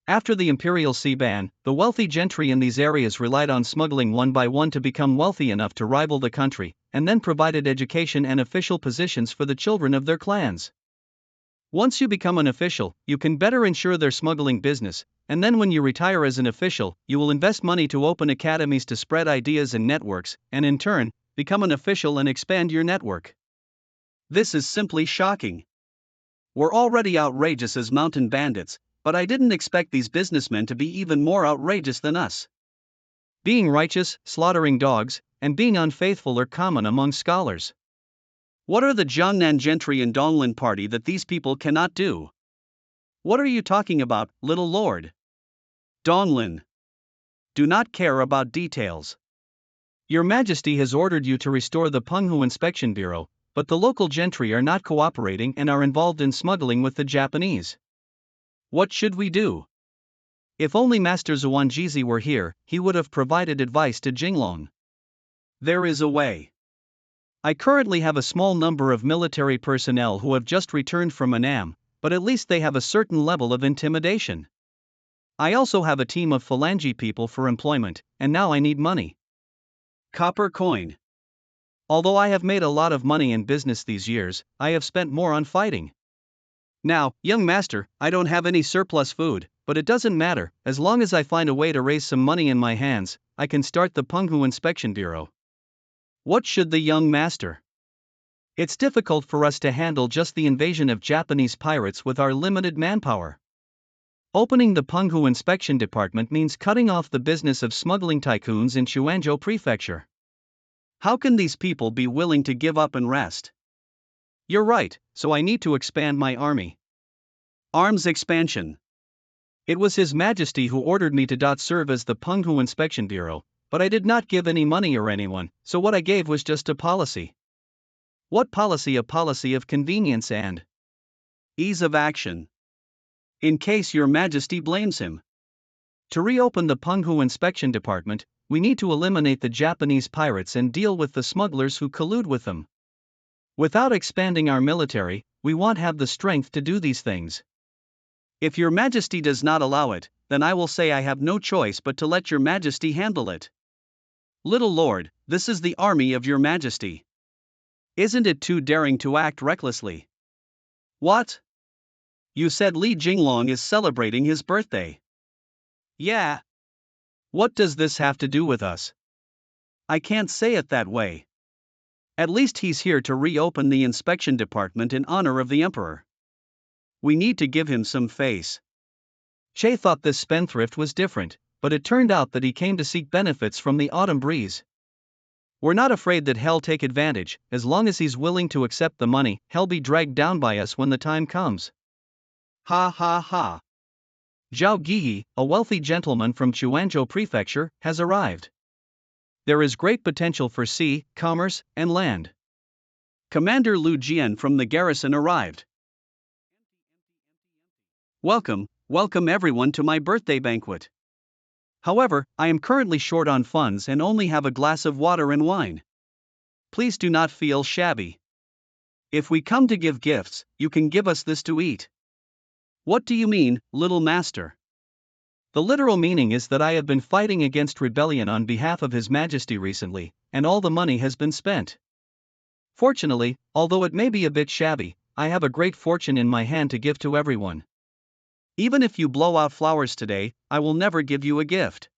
After the imperial sea ban, the wealthy gentry in these areas relied on smuggling one by one to become wealthy enough to rival the country, and then provided education and official positions for the children of their clans. Once you become an official, you can better ensure their smuggling business, and then when you retire as an official, you will invest money to open academies to spread ideas and networks, and in turn, become an official and expand your network. This is simply shocking. We're already outrageous as mountain bandits, but I didn't expect these businessmen to be even more outrageous than us. Being righteous, slaughtering dogs, and being unfaithful are common among scholars. What are the Jiangnan gentry and Donglin party that these people cannot do? What are you talking about, little lord? Donglin. Do not care about details. Your Majesty has ordered you to restore the Manhua Inspection Bureau, but the local gentry are not cooperating and are involved in smuggling with the Japanese. What should we do? If only Master Zhuangjizi were here, he would have provided advice to Jinglong. There is a way. I currently have a small number of military personnel who have just returned from Annam, but at least they have a certain level of intimidation. I also have a team of phalange people for employment, and now I need money. Copper coin. Although I have made a lot of money in business these years, I have spent more on fighting. Now, young master, I don't have any surplus food, but it doesn't matter, as long as I find a way to raise some money in my hands, I can start the Manhua Inspection Bureau. What should the young master? It's difficult for us to handle just the invasion of Japanese pirates with our limited manpower. Opening the Manhua Inspection Department means cutting off the business of smuggling tycoons in Chuanzhou Prefecture. How can these people be willing to give up and rest? You're right, so I need to expand my army. Arms expansion. It was His Majesty who ordered me to serve as the Manhua Inspection Bureau, but I did not give any money or anyone, so what I gave was just a policy. What policy? A policy of convenience and ease of action. In case Your Majesty blames him. To reopen the Manhua Inspection Department, we need to eliminate the Japanese pirates and deal with the smugglers who collude with them. Without expanding our military, we won't have the strength to do these things. If Your Majesty does not allow it, then I will say I have no choice but to let Your Majesty handle it. Little Lord, this is the army of Your Majesty. Isn't it too daring to act recklessly? What? You said Li Jinglong is celebrating his birthday. Yeah. What does this have to do with us? I can't say it that way. At least he's here to reopen the inspection department in honor of the emperor. We need to give him some face. Che thought this spendthrift was different, but it turned out that he came to seek benefits from the autumn breeze. We're not afraid that hell take advantage, as long as he's willing to accept the money, hell be dragged down by us when the time comes. Ha ha ha. Zhao Guiyi, a wealthy gentleman from Chuanzhou Prefecture, has arrived. There is great potential for sea, commerce, and land. Commander Lu Jian from the garrison arrived. Welcome everyone to my birthday banquet. However, I am currently short on funds and only have a glass of water and wine. Please do not feel shabby. If we come to give gifts, you can give us this to eat. What do you mean, little master? The literal meaning is that I have been fighting against rebellion on behalf of His Majesty recently, and all the money has been spent. Fortunately, although it may be a bit shabby, I have a great fortune in my hand to give to everyone. Even if you blow out flowers today, I will never give you a gift.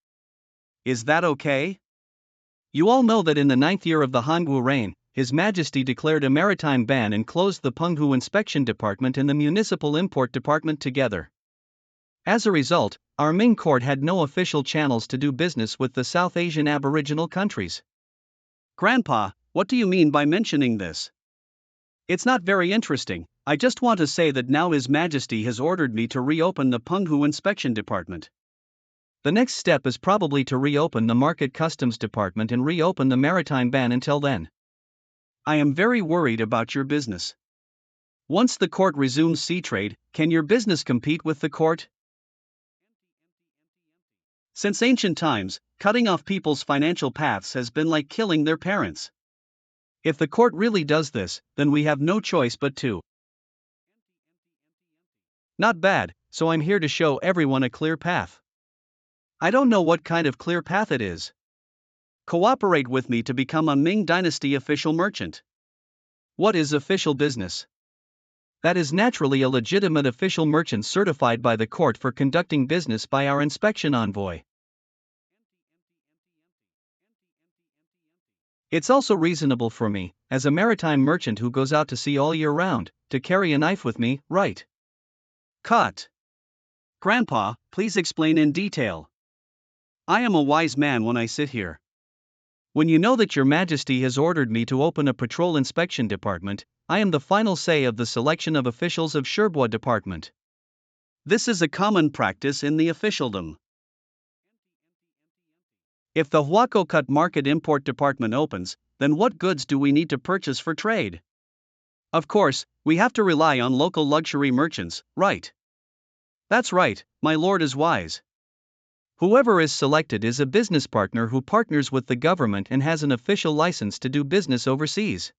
Is that okay? You all know that in the 9th year of the Hangwu reign, His Majesty declared a maritime ban and closed the Manhua Inspection Department and the Municipal Import Department together. As a result, our Ming court had no official channels to do business with the South Asian Aboriginal countries. Grandpa, what do you mean by mentioning this? It's not very interesting. I just want to say that now His Majesty has ordered me to reopen the Manhua Inspection Department. The next step is probably to reopen the Market Customs Department and reopen the maritime ban until then. I am very worried about your business. Once the court resumes sea trade, can your business compete with the court? Since ancient times, cutting off people's financial paths has been like killing their parents. If the court really does this, then we have no choice but to. Not bad, so I'm here to show everyone a clear path. I don't know what kind of clear path it is. Cooperate with me to become a Ming Dynasty official merchant. What is official business? That is naturally a legitimate official merchant certified by the court for conducting business by our inspection envoy. It's also reasonable for me, as a maritime merchant who goes out to sea all year round, to carry a knife with me, right? Cut. Grandpa, please explain in detail. I am a wise man when I sit here. When you know that Your Majesty has ordered me to open a patrol inspection department, I am the final say of the selection of officials of Sherbois Department. This is a common practice in the officialdom. If the Huaco Market Import Department opens, then what goods do we need to purchase for trade? Of course, we have to rely on local luxury merchants, right? That's right, my lord is wise. Whoever is selected is a business partner who partners with the government and has an official license to do business overseas.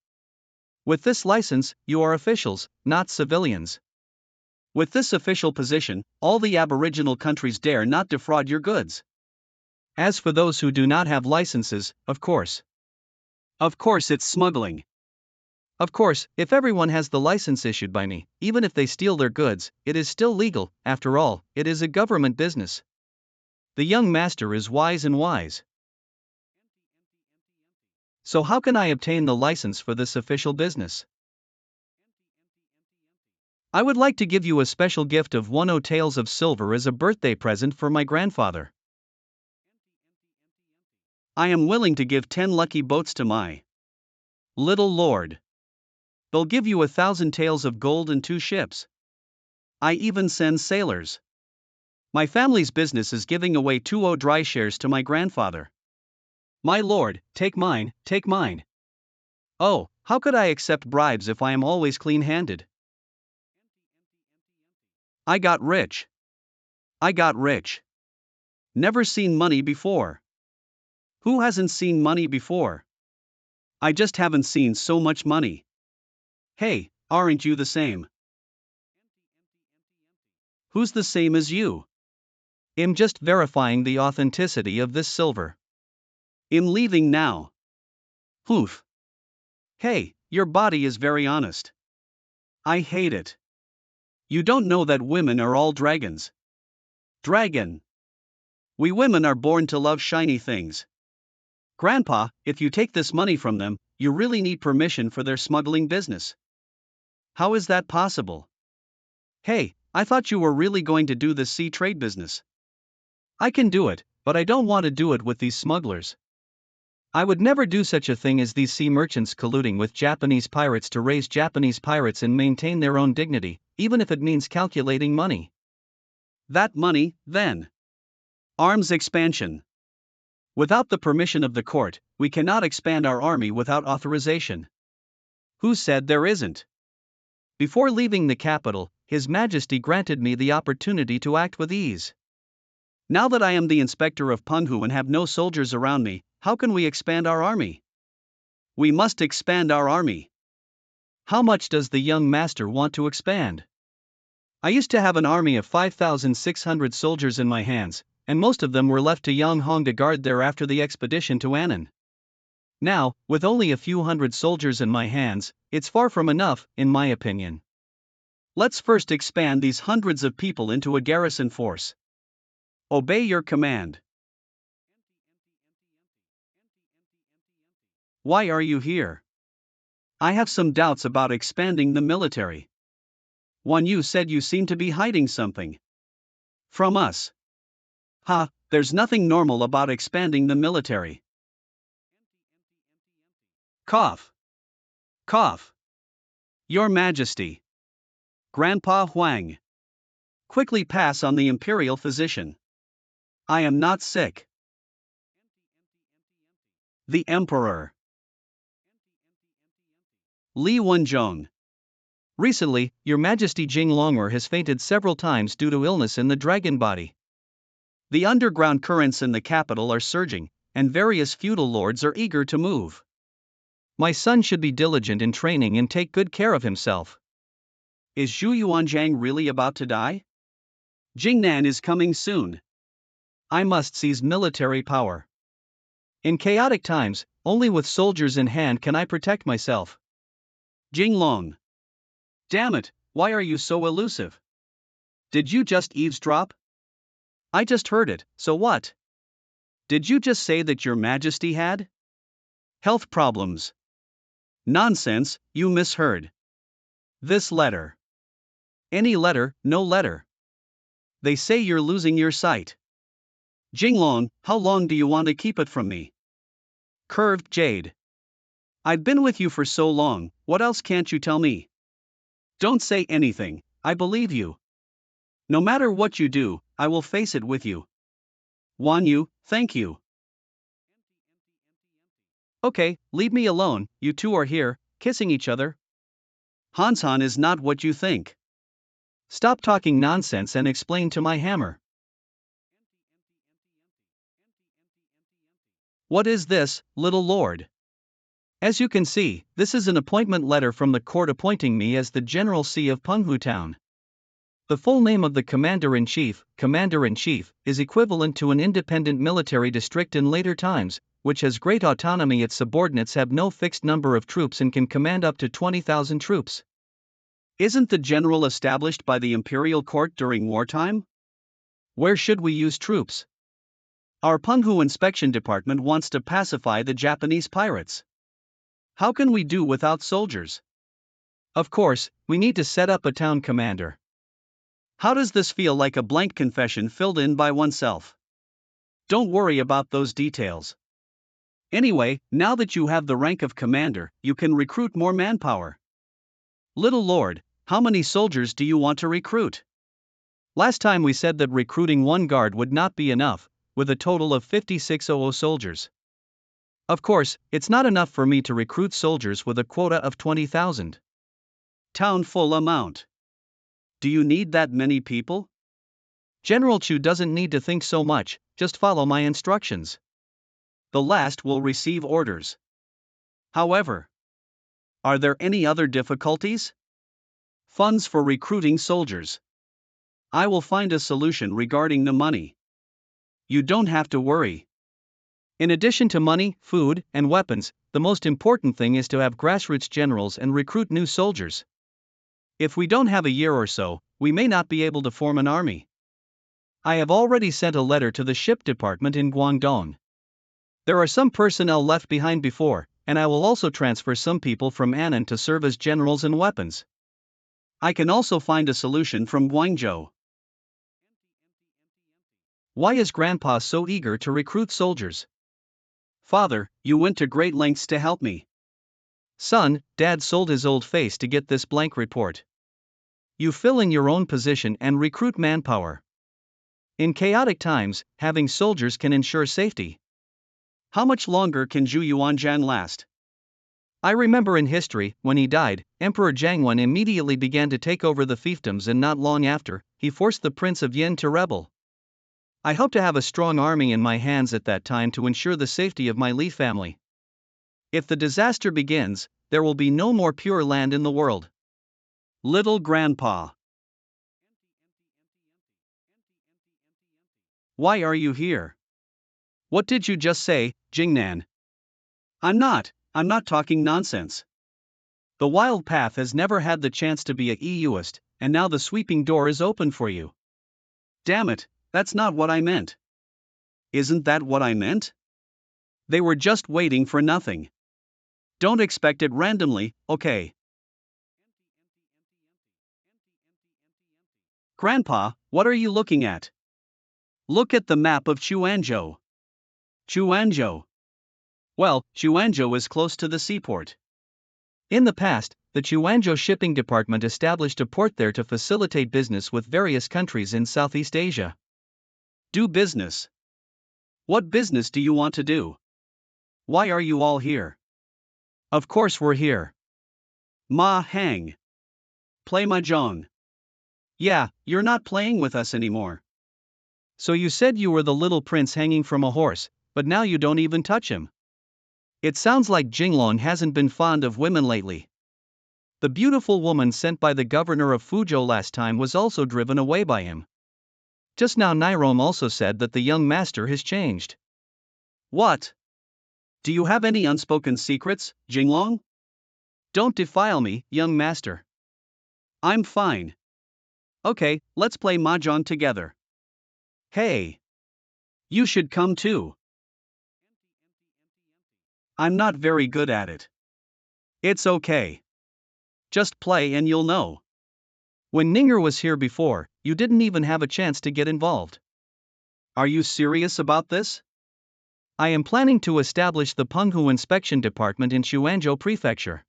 With this license, you are officials, not civilians. With this official position, all the aboriginal countries dare not defraud your goods. As for those who do not have licenses, of course, it's smuggling. Of course, if everyone has the license issued by me, even if they steal their goods, it is still legal. After all, it is a government business. The young master is wise and wise. So how can I obtain the license for this official business? I would like to give you a special gift of 10 taels of silver as a birthday present for my grandfather. I am willing to give 10 lucky boats to my little lord. They'll give you 1,000 taels of gold and 2 ships. I even send sailors. My family's business is giving away 2 dry shares to my grandfather. My lord, take mine, take mine. Oh, how could I accept bribes if I am always clean-handed? I got rich. I got rich. Never seen money before. Who hasn't seen money before? I just haven't seen so much money. Hey, aren't you the same? Who's the same as you? I'm just verifying the authenticity of this silver. I'm leaving now. Poof. Hey, your body is very honest. I hate it. You don't know that women are all dragons. Dragon. We women are born to love shiny things. Grandpa, if you take this money from them, you really need permission for their smuggling business. How is that possible? Hey, I thought you were really going to do this sea trade business. I can do it, but I don't want to do it with these smugglers. I would never do such a thing as these sea merchants colluding with Japanese pirates to raise Japanese pirates and maintain their own dignity, even if it means calculating money. That money, then. Arms expansion. Without the permission of the court, we cannot expand our army without authorization. Who said there isn't? Before leaving the capital, His Majesty granted me the opportunity to act with ease. Now that I am the inspector of Manhua and have no soldiers around me, how can we expand our army? We must expand our army. How much does the young master want to expand? I used to have an army of 5,600 soldiers in my hands, and most of them were left to Yang Hong to guard there after the expedition to Annan. Now, with only a few hundred soldiers in my hands, it's far from enough, in my opinion. Let's first expand these hundreds of people into a garrison force. Obey your command. Why are you here? I have some doubts about expanding the military. One, you said you seem to be hiding something from us. Ha, there's nothing normal about expanding the military. Cough. Cough. Your Majesty. Grandpa Huang. Quickly pass on the imperial physician. I am not sick. The Emperor. Li Wenzhong. Recently, Your Majesty Jing Long'er has fainted several times due to illness in the dragon body. The underground currents in the capital are surging, and various feudal lords are eager to move. My son should be diligent in training and take good care of himself. Is Zhu Yuanzhang really about to die? Jingnan is coming soon. I must seize military power. In chaotic times, only with soldiers in hand can I protect myself. Jinglong. Damn it, why are you so elusive? Did you just eavesdrop? I just heard it, so what? Did you just say that Your Majesty had health problems? Nonsense, you misheard. This letter. Any letter, no letter. They say you're losing your sight. Jinglong, how long do you want to keep it from me? Curved jade. I've been with you for so long, what else can't you tell me? Don't say anything, I believe you. No matter what you do, I will face it with you. Wan Yu, thank you. Okay, leave me alone, you two are here, kissing each other. Hansan is not what you think. Stop talking nonsense and explain to my hammer. What is this, little lord? As you can see, this is an appointment letter from the court appointing me as the General C of Penghu Town. The full name of the Commander-in-Chief, is equivalent to an independent military district in later times, which has great autonomy. Its subordinates have no fixed number of troops and can command up to 20,000 troops. Isn't the general established by the imperial court during wartime? Where should we use troops? Our Penghu inspection department wants to pacify the Japanese pirates. How can we do without soldiers? Of course, we need to set up a town commander. How does this feel? Like a blank confession filled in by oneself? Don't worry about those details. Anyway, now that you have the rank of commander, you can recruit more manpower. Little lord, how many soldiers do you want to recruit? Last time we said that recruiting one guard would not be enough, with a total of 5600 soldiers. Of course, it's not enough for me to recruit soldiers with a quota of 20,000. Town full amount. Do you need that many people? General Chu doesn't need to think so much, just follow my instructions. The last will receive orders. However, are there any other difficulties? Funds for recruiting soldiers. I will find a solution regarding the money. You don't have to worry. In addition to money, food, and weapons, the most important thing is to have grassroots generals and recruit new soldiers. If we don't have a year or so, we may not be able to form an army. I have already sent a letter to the ship department in Guangdong. There are some personnel left behind before, and I will also transfer some people from Annan to serve as generals and weapons. I can also find a solution from Guangzhou. Why is Grandpa so eager to recruit soldiers? Father, you went to great lengths to help me. Son, Dad sold his old face to get this blank report. You fill in your own position and recruit manpower. In chaotic times, having soldiers can ensure safety. How much longer can Zhu Yuanzhan last? I remember in history, when he died, Emperor Jiangwen immediately began to take over the fiefdoms, and not long after, he forced the Prince of Yin to rebel. I hope to have a strong army in my hands at that time to ensure the safety of my Li family. If the disaster begins, there will be no more pure land in the world. Little Grandpa. Why are you here? What did you just say, Jingnan? I'm not talking nonsense. The wild path has never had the chance to be a EUist, and now the sweeping door is open for you. Damn it, that's not what I meant. Isn't that what I meant? They were just waiting for nothing. Don't expect it randomly, okay? Grandpa, what are you looking at? Look at the map of Chuanzhou. Chuanzhou. Well, Chuanzhou is close to the seaport. In the past, the Chuanzhou Shipping Department established a port there to facilitate business with various countries in Southeast Asia. Do business. What business do you want to do? Why are you all here? Of course we're here. Ma Hang. Play mahjong. Yeah, you're not playing with us anymore. So you said you were the little prince hanging from a horse, but now you don't even touch him. It sounds like Jinglong hasn't been fond of women lately. The beautiful woman sent by the governor of Fuzhou last time was also driven away by him. Just now Nairom also said that the young master has changed. What? Do you have any unspoken secrets, Jinglong? Don't defile me, young master. I'm fine. Okay, let's play mahjong together. Hey. You should come too. I'm not very good at it. It's okay. Just play and you'll know. When Ninger was here before, you didn't even have a chance to get involved. Are you serious about this? I am planning to establish the Penghu Inspection Department in Xuanzhou Prefecture.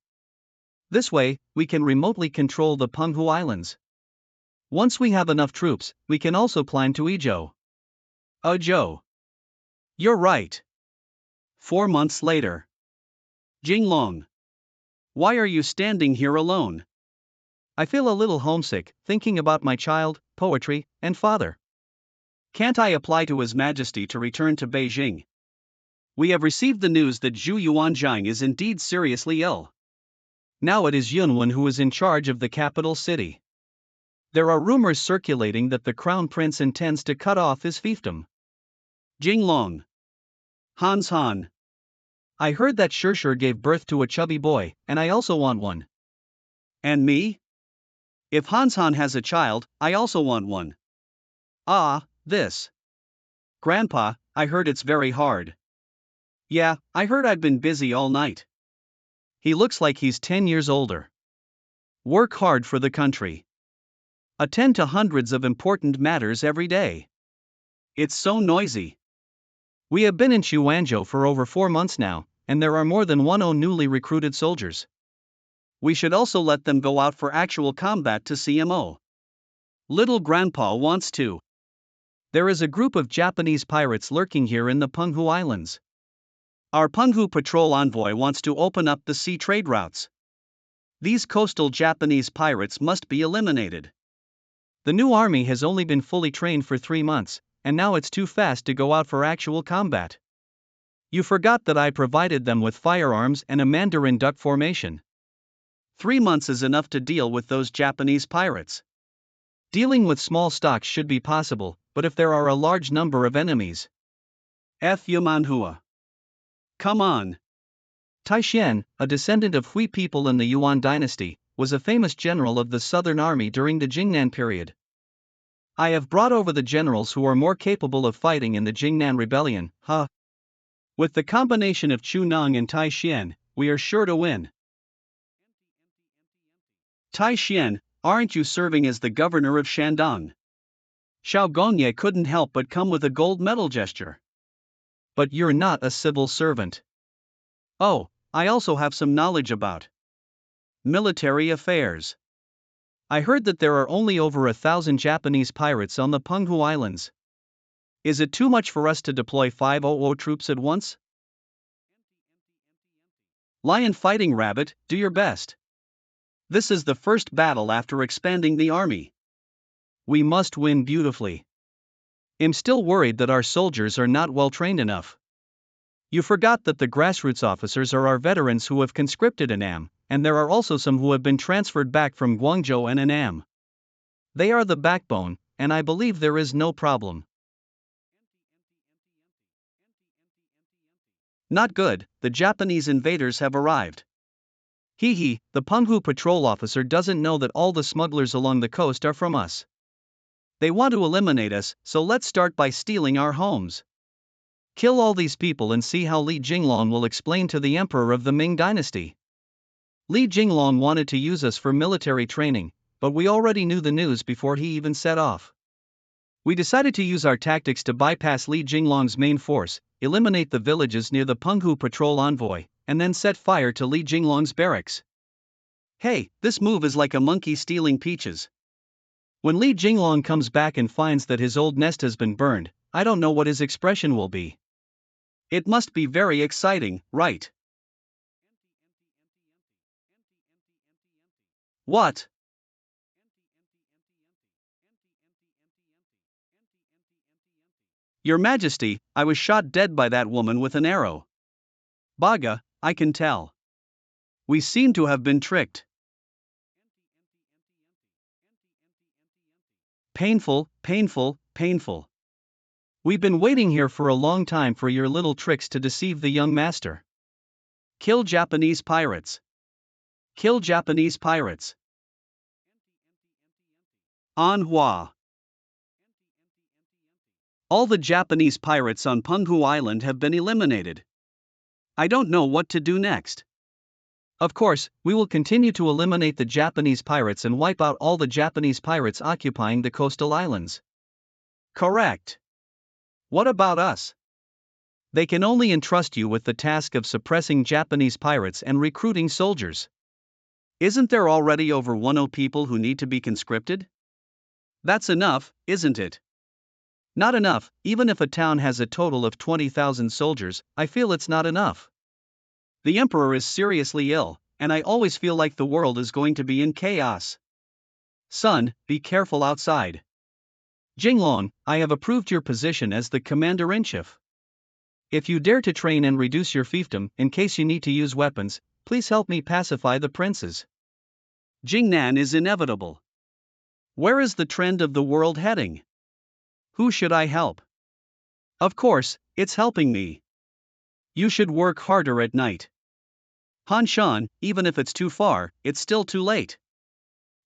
This way, we can remotely control the Penghu Islands. Once we have enough troops, we can also climb to Izhou. Zhou. You're right. 4 months later. Jinglong. Why are you standing here alone? I feel a little homesick, thinking about my child, poetry, and father. Can't I apply to His Majesty to return to Beijing? We have received the news that Zhu Yuanzhang is indeed seriously ill. Now it is Yunwen who is in charge of the capital city. There are rumors circulating that the crown prince intends to cut off his fiefdom. Jinglong. Hans Han. I heard that Shirshir gave birth to a chubby boy, and I also want one. And me? If Hans Han has a child, I also want one. Ah, this. Grandpa, I heard it's very hard. Yeah, I heard I've been busy all night. He looks like he's 10 years older. Work hard for the country. Attend to hundreds of important matters every day. It's so noisy. We have been in Xuanzhou for over 4 months now, and there are more than 10 newly recruited soldiers. We should also let them go out for actual combat to CMO. Little Grandpa wants to. There is a group of Japanese pirates lurking here in the Penghu Islands. Our Penghu patrol envoy wants to open up the sea trade routes. These coastal Japanese pirates must be eliminated. The new army has only been fully trained for 3 months, and now it's too fast to go out for actual combat. You forgot that I provided them with firearms and a Mandarin duck formation. 3 months is enough to deal with those Japanese pirates. Dealing with small stocks should be possible, but if there are a large number of enemies. Manhua. Come on. Taishan, a descendant of Hui people in the Yuan dynasty, was a famous general of the Southern Army during the Jingnan period. I have brought over the generals who are more capable of fighting in the Jingnan rebellion, With the combination of Chu Nong and Taishan, we are sure to win. Taishan, aren't you serving as the governor of Shandong? Xiao Gongye couldn't help but come with a gold medal gesture. But you're not a civil servant. Oh, I also have some knowledge about military affairs. I heard that there are only over 1,000 Japanese pirates on the Penghu Islands. Is it too much for us to deploy 500 troops at once? Lion fighting rabbit, do your best. This is the first battle after expanding the army. We must win beautifully. I'm still worried that our soldiers are not well trained enough. You forgot that the grassroots officers are our veterans who have conscripted in Annam, and there are also some who have been transferred back from Guangzhou and Annam. They are the backbone, and I believe there is no problem. Not good, the Japanese invaders have arrived. The Penghu patrol officer doesn't know that all the smugglers along the coast are from us. They want to eliminate us, so let's start by stealing our homes. Kill all these people and see how Li Jinglong will explain to the emperor of the Ming dynasty. Li Jinglong wanted to use us for military training, but we already knew the news before he even set off. We decided to use our tactics to bypass Li Jinglong's main force, eliminate the villages near the Penghu patrol envoy, and then set fire to Li Jinglong's barracks. Hey, this move is like a monkey stealing peaches. When Li Jinglong comes back and finds that his old nest has been burned, I don't know what his expression will be. It must be very exciting, right? What? Your Majesty, I was shot dead by that woman with an arrow. Baga, I can tell. We seem to have been tricked. Painful, painful, painful. We've been waiting here for a long time for your little tricks to deceive the young master. Kill Japanese pirates. Kill Japanese pirates. Manhwa. All the Japanese pirates on Penghu Island have been eliminated. I don't know what to do next. Of course, we will continue to eliminate the Japanese pirates and wipe out all the Japanese pirates occupying the coastal islands. Correct. What about us? They can only entrust you with the task of suppressing Japanese pirates and recruiting soldiers. Isn't there already over 10 people who need to be conscripted? That's enough, isn't it? Not enough, even if a town has a total of 20,000 soldiers, I feel it's not enough. The emperor is seriously ill, and I always feel like the world is going to be in chaos. Son, be careful outside. Jinglong, I have approved your position as the commander-in-chief. If you dare to train and reduce your fiefdom in case you need to use weapons, please help me pacify the princes. Jingnan is inevitable. Where is the trend of the world heading? Who should I help? Of course, it's helping me. You should work harder at night. Han Shan, even if it's too far, it's still too late.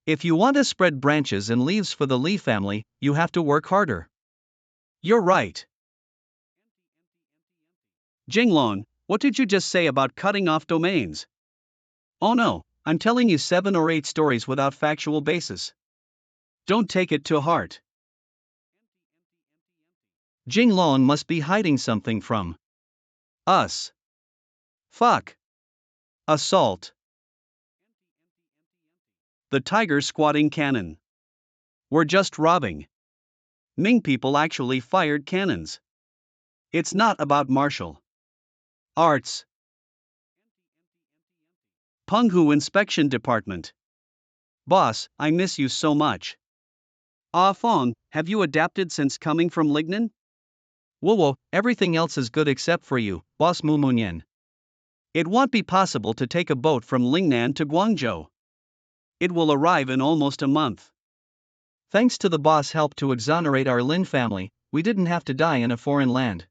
If you want to spread branches and leaves for the Li family, you have to work harder. You're right. Jinglong, what did you just say about cutting off domains? Oh no, I'm telling you 7 or 8 stories without factual basis. Don't take it to heart. Jinglong must be hiding something from us. Fuck. Assault. The tiger squatting cannon. We're just robbing. Ming people actually fired cannons. It's not about martial arts. Penghu Inspection Department. Boss, I miss you so much. Ah Fong, have you adapted since coming from Lignan? Whoa, everything else is good except for you, Boss Mumunyan. It won't be possible to take a boat from Lingnan to Guangzhou. It will arrive in almost a month. Thanks to the boss' help to exonerate our Lin family, we didn't have to die in a foreign land.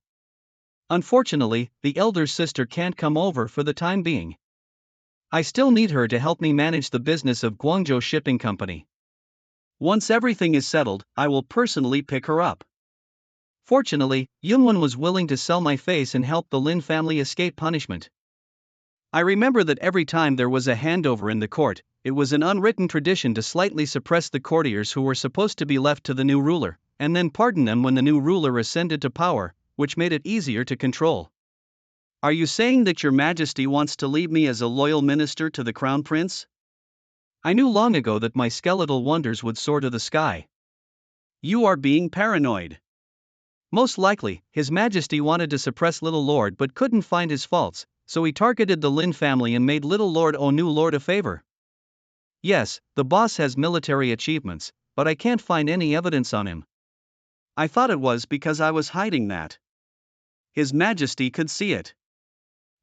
Unfortunately, the elder sister can't come over for the time being. I still need her to help me manage the business of Guangzhou Shipping Company. Once everything is settled, I will personally pick her up. Fortunately, Yunwen was willing to sell my face and help the Lin family escape punishment. I remember that every time there was a handover in the court, it was an unwritten tradition to slightly suppress the courtiers who were supposed to be left to the new ruler, and then pardon them when the new ruler ascended to power, which made it easier to control. Are you saying that your majesty wants to leave me as a loyal minister to the crown prince? I knew long ago that my skeletal wonders would soar to the sky. You are being paranoid. Most likely, His Majesty wanted to suppress Little Lord but couldn't find his faults, so he targeted the Lin family and made Little Lord owe New Lord a favor. Yes, the boss has military achievements, but I can't find any evidence on him. I thought it was because I was hiding that. His Majesty could see it.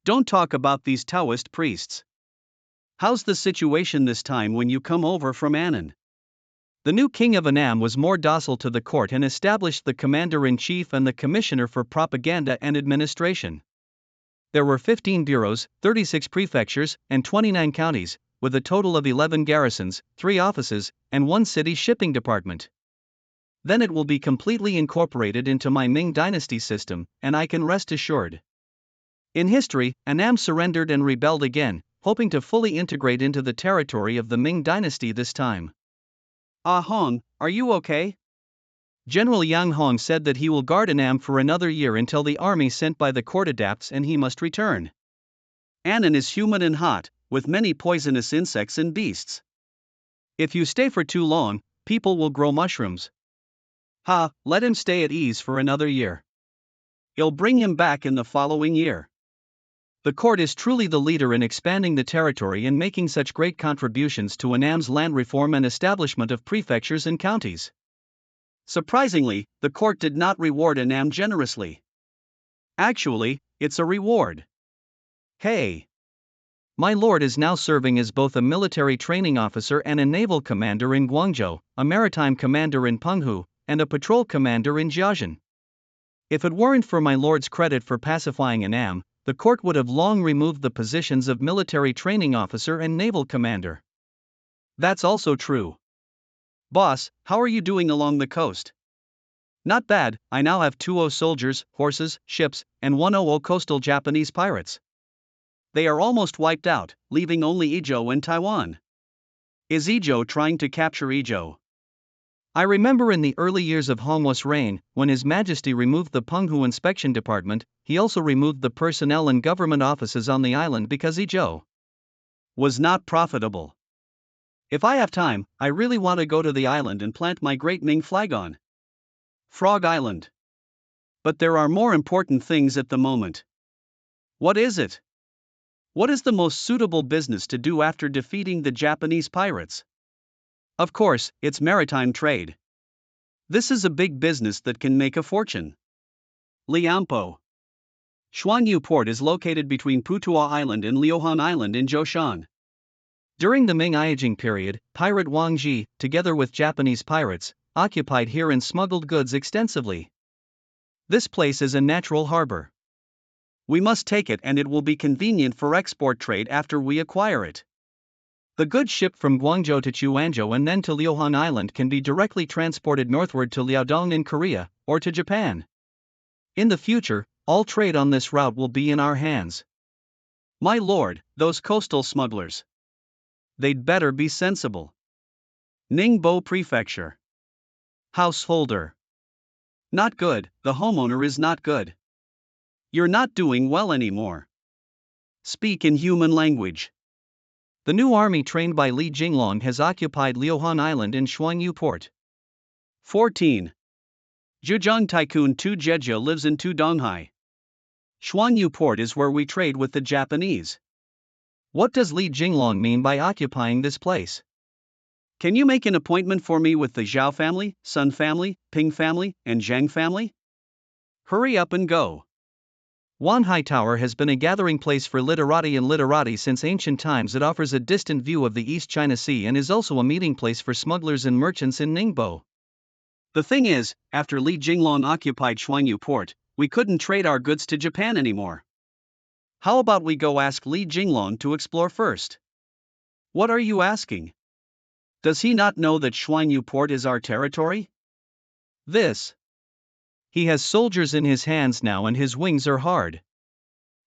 Don't talk about these Taoist priests. How's the situation this time when you come over from Annan? The new king of Annam was more docile to the court and established the commander-in-chief and the commissioner for propaganda and administration. There were 15 bureaus, 36 prefectures, and 29 counties, with a total of 11 garrisons, 3 offices, and 1 city shipping department. Then it will be completely incorporated into my Ming dynasty system, and I can rest assured. In history, Annam surrendered and rebelled again, hoping to fully integrate into the territory of the Ming dynasty this time. Ah Hong, are you okay? General Yang Hong said that he will guard Annam for another year until the army sent by the court adapts and he must return. Annan is humid and hot, with many poisonous insects and beasts. If you stay for too long, people will grow mushrooms. Ha, let him stay at ease for another year. You'll bring him back in the following year. The court is truly the leader in expanding the territory and making such great contributions to Annam's land reform and establishment of prefectures and counties. Surprisingly, the court did not reward Annam generously. Actually, it's a reward. Hey! My lord is now serving as both a military training officer and a naval commander in Guangzhou, a maritime commander in Penghu, and a patrol commander in Jiaxing. If it weren't for my lord's credit for pacifying Annam, the court would have long removed the positions of military training officer and naval commander. That's also true. Boss, how are you doing along the coast? Not bad, I now have 20 soldiers, horses, ships, and 100 coastal Japanese pirates. They are almost wiped out, leaving only Izhou and Taiwan. Is Izhou trying to capture Izhou? I remember in the early years of Honghua's reign, when His Majesty removed the Penghu Inspection Department, he also removed the personnel and government offices on the island because Izhou was not profitable. If I have time, I really want to go to the island and plant my great Ming flag on Frog Island. But there are more important things at the moment. What is it? What is the most suitable business to do after defeating the Japanese pirates? Of course, it's maritime trade. This is a big business that can make a fortune. Liampo. Xuanyu Port is located between Putuo Island and Liuhan Island in Zhoushan. During the Ming Yijing period, pirate Wang Ji, together with Japanese pirates, occupied here and smuggled goods extensively. This place is a natural harbor. We must take it, and it will be convenient for export trade after we acquire it. The goods shipped from Guangzhou to Chuanzhou and then to Liuhan Island can be directly transported northward to Liaodong in Korea, or to Japan. In the future, all trade on this route will be in our hands. My lord, those coastal smugglers. They'd better be sensible. Ningbo Prefecture. Householder. Not good, the homeowner is not good. You're not doing well anymore. Speak in human language. The new army trained by Li Jinglong has occupied Liuhan Island in Xuanyu Port. 14. Zhejiang Tycoon Tu Jejia lives in Tu Donghai. Xuanyu Port is where we trade with the Japanese. What does Li Jinglong mean by occupying this place? Can you make an appointment for me with the Zhao family, Sun family, Ping family, and Zhang family? Hurry up and go. Wanhai Tower has been a gathering place for literati and literati since ancient times. It offers a distant view of the East China Sea and is also a meeting place for smugglers and merchants in Ningbo. The thing is, after Li Jinglong occupied Xuanyu Port, we couldn't trade our goods to Japan anymore. How about we go ask Li Jinglong to explore first? What are you asking? Does he not know that Xuanyu Port is our territory? He has soldiers in his hands now and his wings are hard.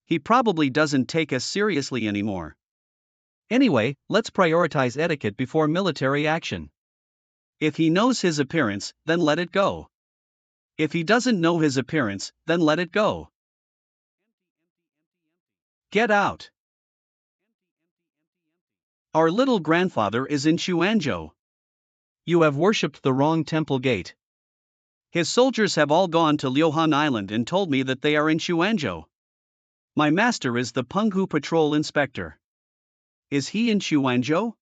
He probably doesn't take us seriously anymore. Anyway, let's prioritize etiquette before military action. If he knows his appearance, then let it go. If he doesn't know his appearance, then let it go. Get out. Our little grandfather is in Chuanzhou. You have worshipped the wrong temple gate. His soldiers have all gone to Liuhan Island and told me that they are in Chuanzhou. My master is the Penghu Patrol Inspector. Is he in Chuanzhou?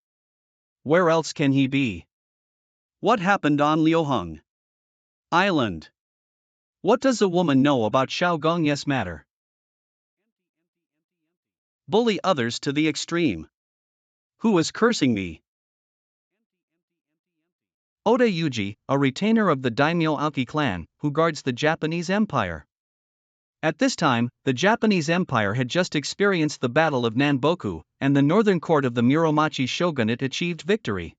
Where else can he be? What happened on Liuheng Island? What does a woman know about Xiao Gongye's matter? Bully others to the extreme. Who is cursing me? Oda Yuji, a retainer of the daimyo Aoki clan, who guards the Japanese Empire. At this time, the Japanese Empire had just experienced the Battle of Nanboku, and the northern court of the Muromachi shogunate achieved victory.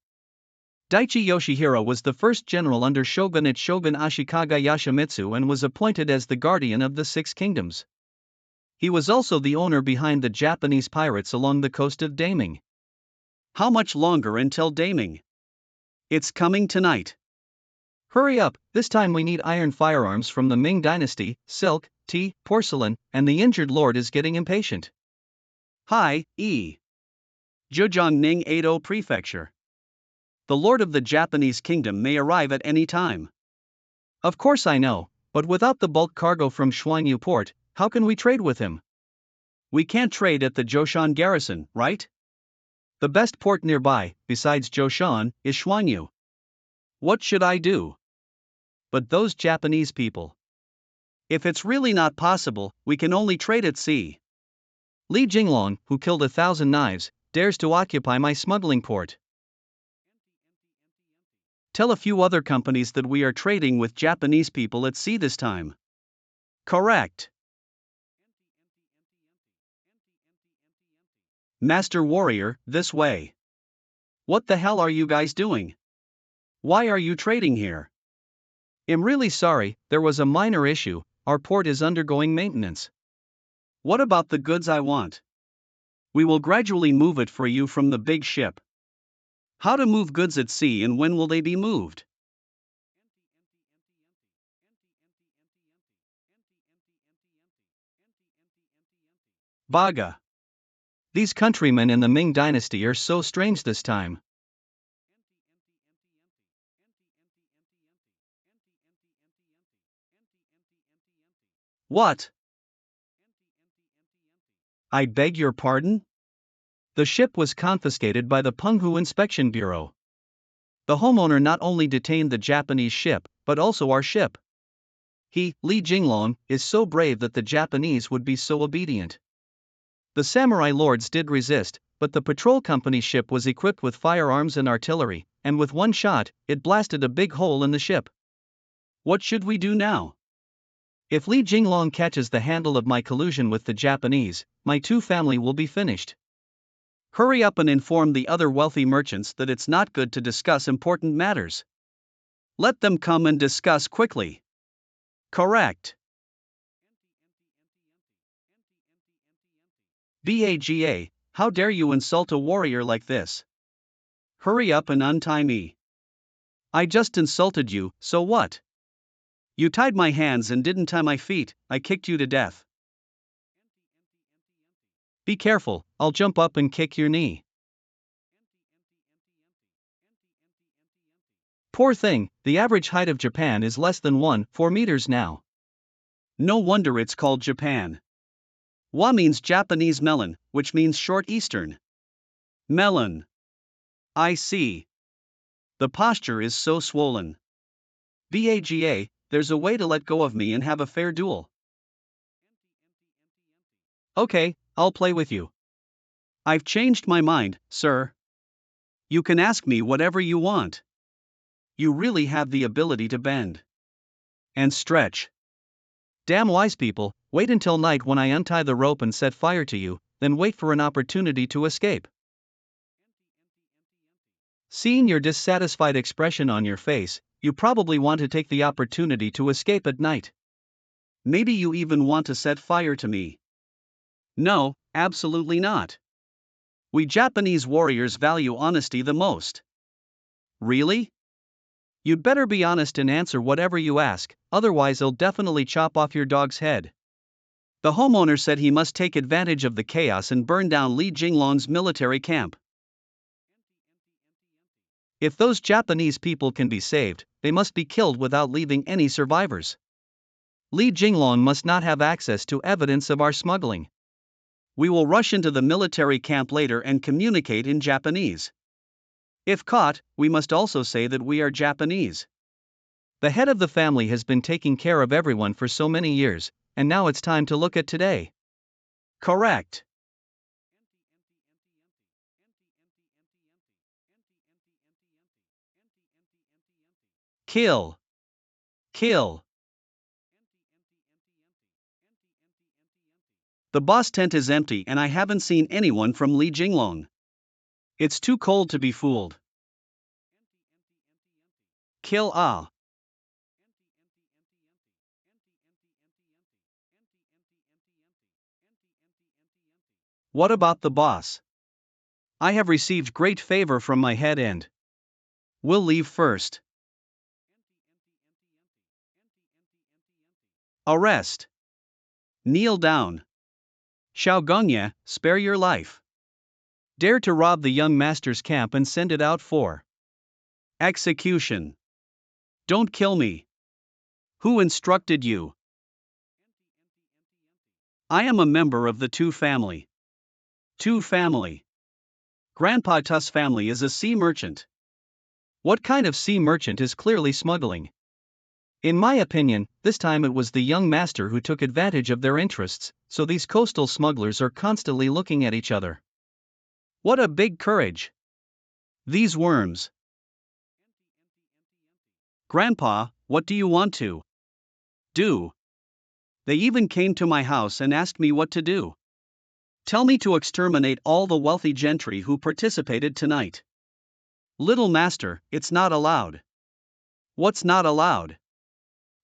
Daichi Yoshihiro was the first general under shogunate Shogun Ashikaga Yashimitsu and was appointed as the guardian of the Six Kingdoms. He was also the owner behind the Japanese pirates along the coast of Daming. How much longer until Daming? It's coming tonight. Hurry up, this time we need iron firearms from the Ming dynasty, silk, tea, porcelain, and the injured lord is getting impatient. Hi, Zhejiang Ning Edo Prefecture. The lord of the Japanese kingdom may arrive at any time. Of course I know, but without the bulk cargo from Xuanyu Port, how can we trade with him? We can't trade at the Zhoushan garrison, right? The best port nearby, besides Zhoushan, is Xuanyu. What should I do? But those Japanese people. If it's really not possible, we can only trade at sea. Li Jinglong, who killed 1,000 knives, dares to occupy my smuggling port. Tell a few other companies that we are trading with Japanese people at sea this time. Correct. Master Warrior, this way. What the hell are you guys doing? Why are you trading here? I'm really sorry, there was a minor issue, our port is undergoing maintenance. What about the goods I want? We will gradually move it for you from the big ship. How to move goods at sea and when will they be moved? Baga. These countrymen in the Ming dynasty are so strange this time. What? I beg your pardon? The ship was confiscated by the Penghu Inspection Bureau. The homeowner not only detained the Japanese ship, but also our ship. He, Li Jinglong, is so brave that the Japanese would be so obedient. The samurai lords did resist, but the patrol company ship was equipped with firearms and artillery, and with one shot, it blasted a big hole in the ship. What should we do now? If Li Jinglong catches the handle of my collusion with the Japanese, my two family will be finished. Hurry up and inform the other wealthy merchants that it's not good to discuss important matters. Let them come and discuss quickly. Correct. Baga, how dare you insult a warrior like this? Hurry up and untie me. I just insulted you, so what? You tied my hands and didn't tie my feet, I kicked you to death. Be careful, I'll jump up and kick your knee. Poor thing, the average height of Japan is less than 4 meters now. No wonder it's called Japan. Wa means Japanese melon, which means short eastern. Melon. I see. The posture is so swollen. Baga, there's a way to let go of me and have a fair duel. Okay, I'll play with you. I've changed my mind, sir. You can ask me whatever you want. You really have the ability to bend and stretch. Damn wise people, wait until night when I untie the rope and set fire to you, then wait for an opportunity to escape. Seeing your dissatisfied expression on your face, you probably want to take the opportunity to escape at night. Maybe you even want to set fire to me. No, absolutely not. We Japanese warriors value honesty the most. Really? You'd better be honest and answer whatever you ask, otherwise I'll definitely chop off your dog's head. The homeowner said he must take advantage of the chaos and burn down Li Jinglong's military camp. If those Japanese people can be saved, they must be killed without leaving any survivors. Li Jinglong must not have access to evidence of our smuggling. We will rush into the military camp later and communicate in Japanese. If caught, we must also say that we are Japanese. The head of the family has been taking care of everyone for so many years, and now it's time to look at today. Correct. Kill. Kill. The boss tent is empty and I haven't seen anyone from Li Jinglong. It's too cold to be fooled. Kill ah. What about the boss? I have received great favor from my head and will leave first. Arrest. Kneel down. Xiaogongye, spare your life. Dare to rob the young master's camp and send it out for execution. Don't kill me. Who instructed you? I am a member of the Tu family. Tu family. Grandpa Tu's family is a sea merchant. What kind of sea merchant is clearly smuggling? In my opinion, this time it was the young master who took advantage of their interests, so these coastal smugglers are constantly looking at each other. What a big courage! These worms. Grandpa, what do you want to do? They even came to my house and asked me what to do. Tell me to exterminate all the wealthy gentry who participated tonight. Little master, it's not allowed. What's not allowed?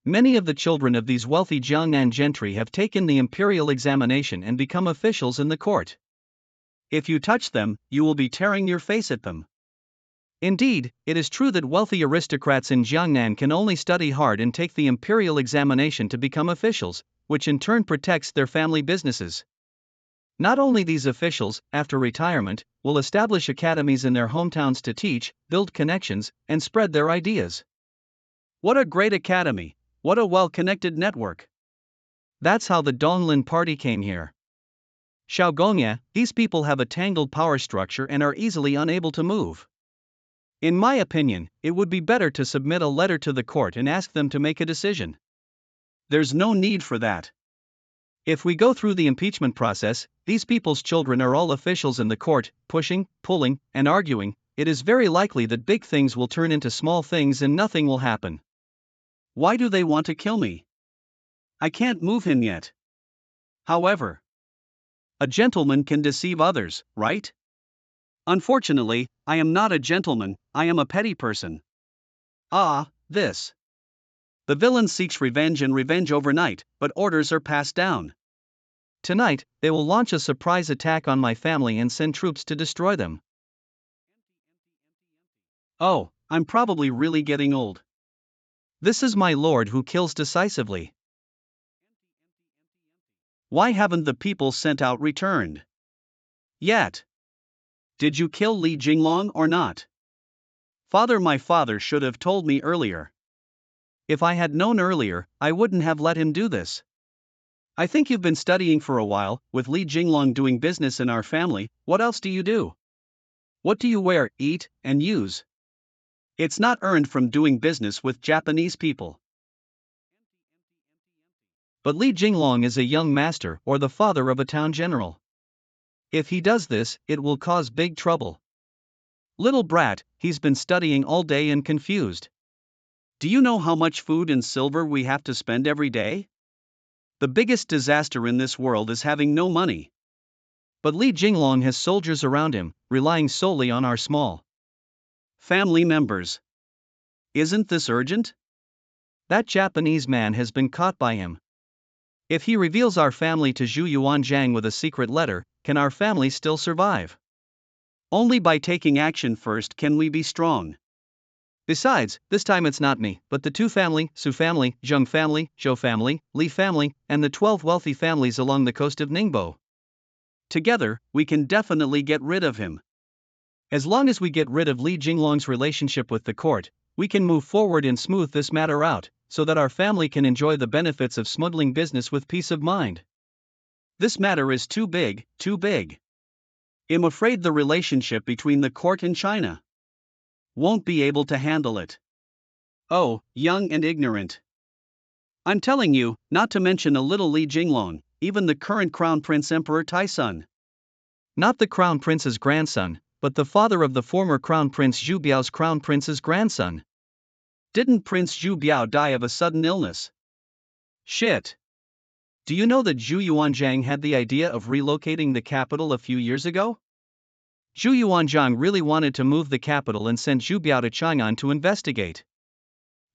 Many of the children of these wealthy Jiangnan gentry have taken the imperial examination and become officials in the court. If you touch them, you will be tearing your face at them. Indeed, it is true that wealthy aristocrats in Jiangnan can only study hard and take the imperial examination to become officials, which in turn protects their family businesses. Not only these officials, after retirement, will establish academies in their hometowns to teach, build connections, and spread their ideas. What a great academy! What a well-connected network! That's how the Donglin party came here. Xiaogongya, these people have a tangled power structure and are easily unable to move. In my opinion, it would be better to submit a letter to the court and ask them to make a decision. There's no need for that. If we go through the impeachment process, these people's children are all officials in the court, pushing, pulling, and arguing. It is very likely that big things will turn into small things and nothing will happen. Why do they want to kill me? I can't move him yet. However, a gentleman can deceive others, right? Unfortunately, I am not a gentleman, I am a petty person. This. The villain seeks revenge and revenge overnight, but orders are passed down. Tonight, they will launch a surprise attack on my family and send troops to destroy them. Oh, I'm probably really getting old. This is my lord who kills decisively. Why haven't the people sent out returned yet? Did you kill Li Jinglong or not? Father, my father should have told me earlier. If I had known earlier, I wouldn't have let him do this. I think you've been studying for a while, with Li Jinglong doing business in our family. What else do you do? What do you wear, eat, and use? It's not earned from doing business with Japanese people. But Li Jinglong is a young master or the father of a town general. If he does this, it will cause big trouble. Little brat, he's been studying all day and confused. Do you know how much food and silver we have to spend every day? The biggest disaster in this world is having no money. But Li Jinglong has soldiers around him, relying solely on our small family members. Isn't this urgent? That Japanese man has been caught by him. If he reveals our family to Zhu Yuanzhang with a secret letter, can our family still survive? Only by taking action first can we be strong. Besides, this time it's not me, but the Tu family, Su family, Zheng family, Zhou family, Li family, and the 12 wealthy families along the coast of Ningbo. Together, we can definitely get rid of him. As long as we get rid of Li Jinglong's relationship with the court, we can move forward and smooth this matter out, so that our family can enjoy the benefits of smuggling business with peace of mind. This matter is too big, too big. I'm afraid the relationship between the court and China won't be able to handle it. Oh, young and ignorant. I'm telling you, not to mention a little Li Jinglong, even the current Crown Prince Emperor Taisun. Not the Crown Prince's grandson, but the father of the former Crown Prince Zhu Biao's Crown Prince's grandson. Didn't Prince Zhu Biao die of a sudden illness? Shit. Do you know that Zhu Yuanzhang had the idea of relocating the capital a few years ago? Zhu Yuanzhang really wanted to move the capital and sent Zhu Biao to Chang'an to investigate.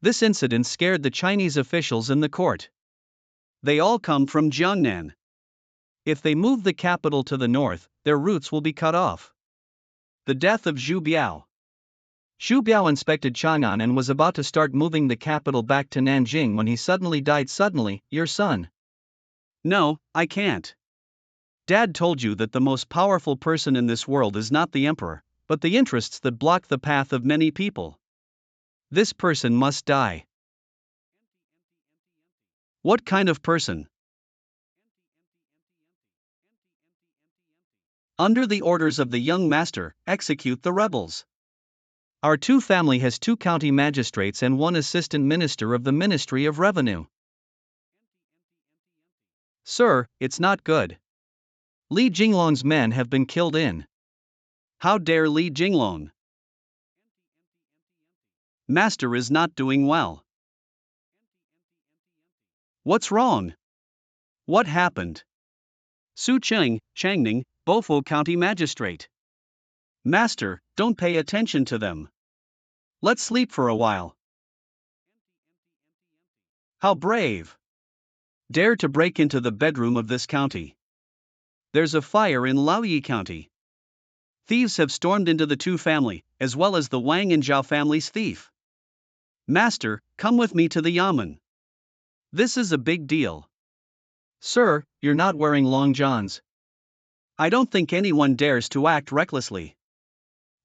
This incident scared the Chinese officials in the court. They all come from Jiangnan. If they move the capital to the north, their routes will be cut off. The death of Zhu Biao. Zhu Biao inspected Chang'an and was about to start moving the capital back to Nanjing when he suddenly died. Suddenly, your son. No, I can't. Dad told you that the most powerful person in this world is not the emperor, but the interests that block the path of many people. This person must die. What kind of person? Under the orders of the young master, execute the rebels. Our Tu family has 2 county magistrates and 1 assistant minister of the Ministry of Revenue. Sir, it's not good. Li Jinglong's men have been killed in. How dare Li Jinglong? Master is not doing well. What's wrong? What happened? Su Cheng, Changning, Bofo County Magistrate. Master, don't pay attention to them. Let's sleep for a while. How brave! Dare to break into the bedroom of this county. There's a fire in Laoyi County. Thieves have stormed into the Tu family, as well as the Wang and Zhao family's thief. Master, come with me to the Yamen. This is a big deal. Sir, you're not wearing long johns. I don't think anyone dares to act recklessly.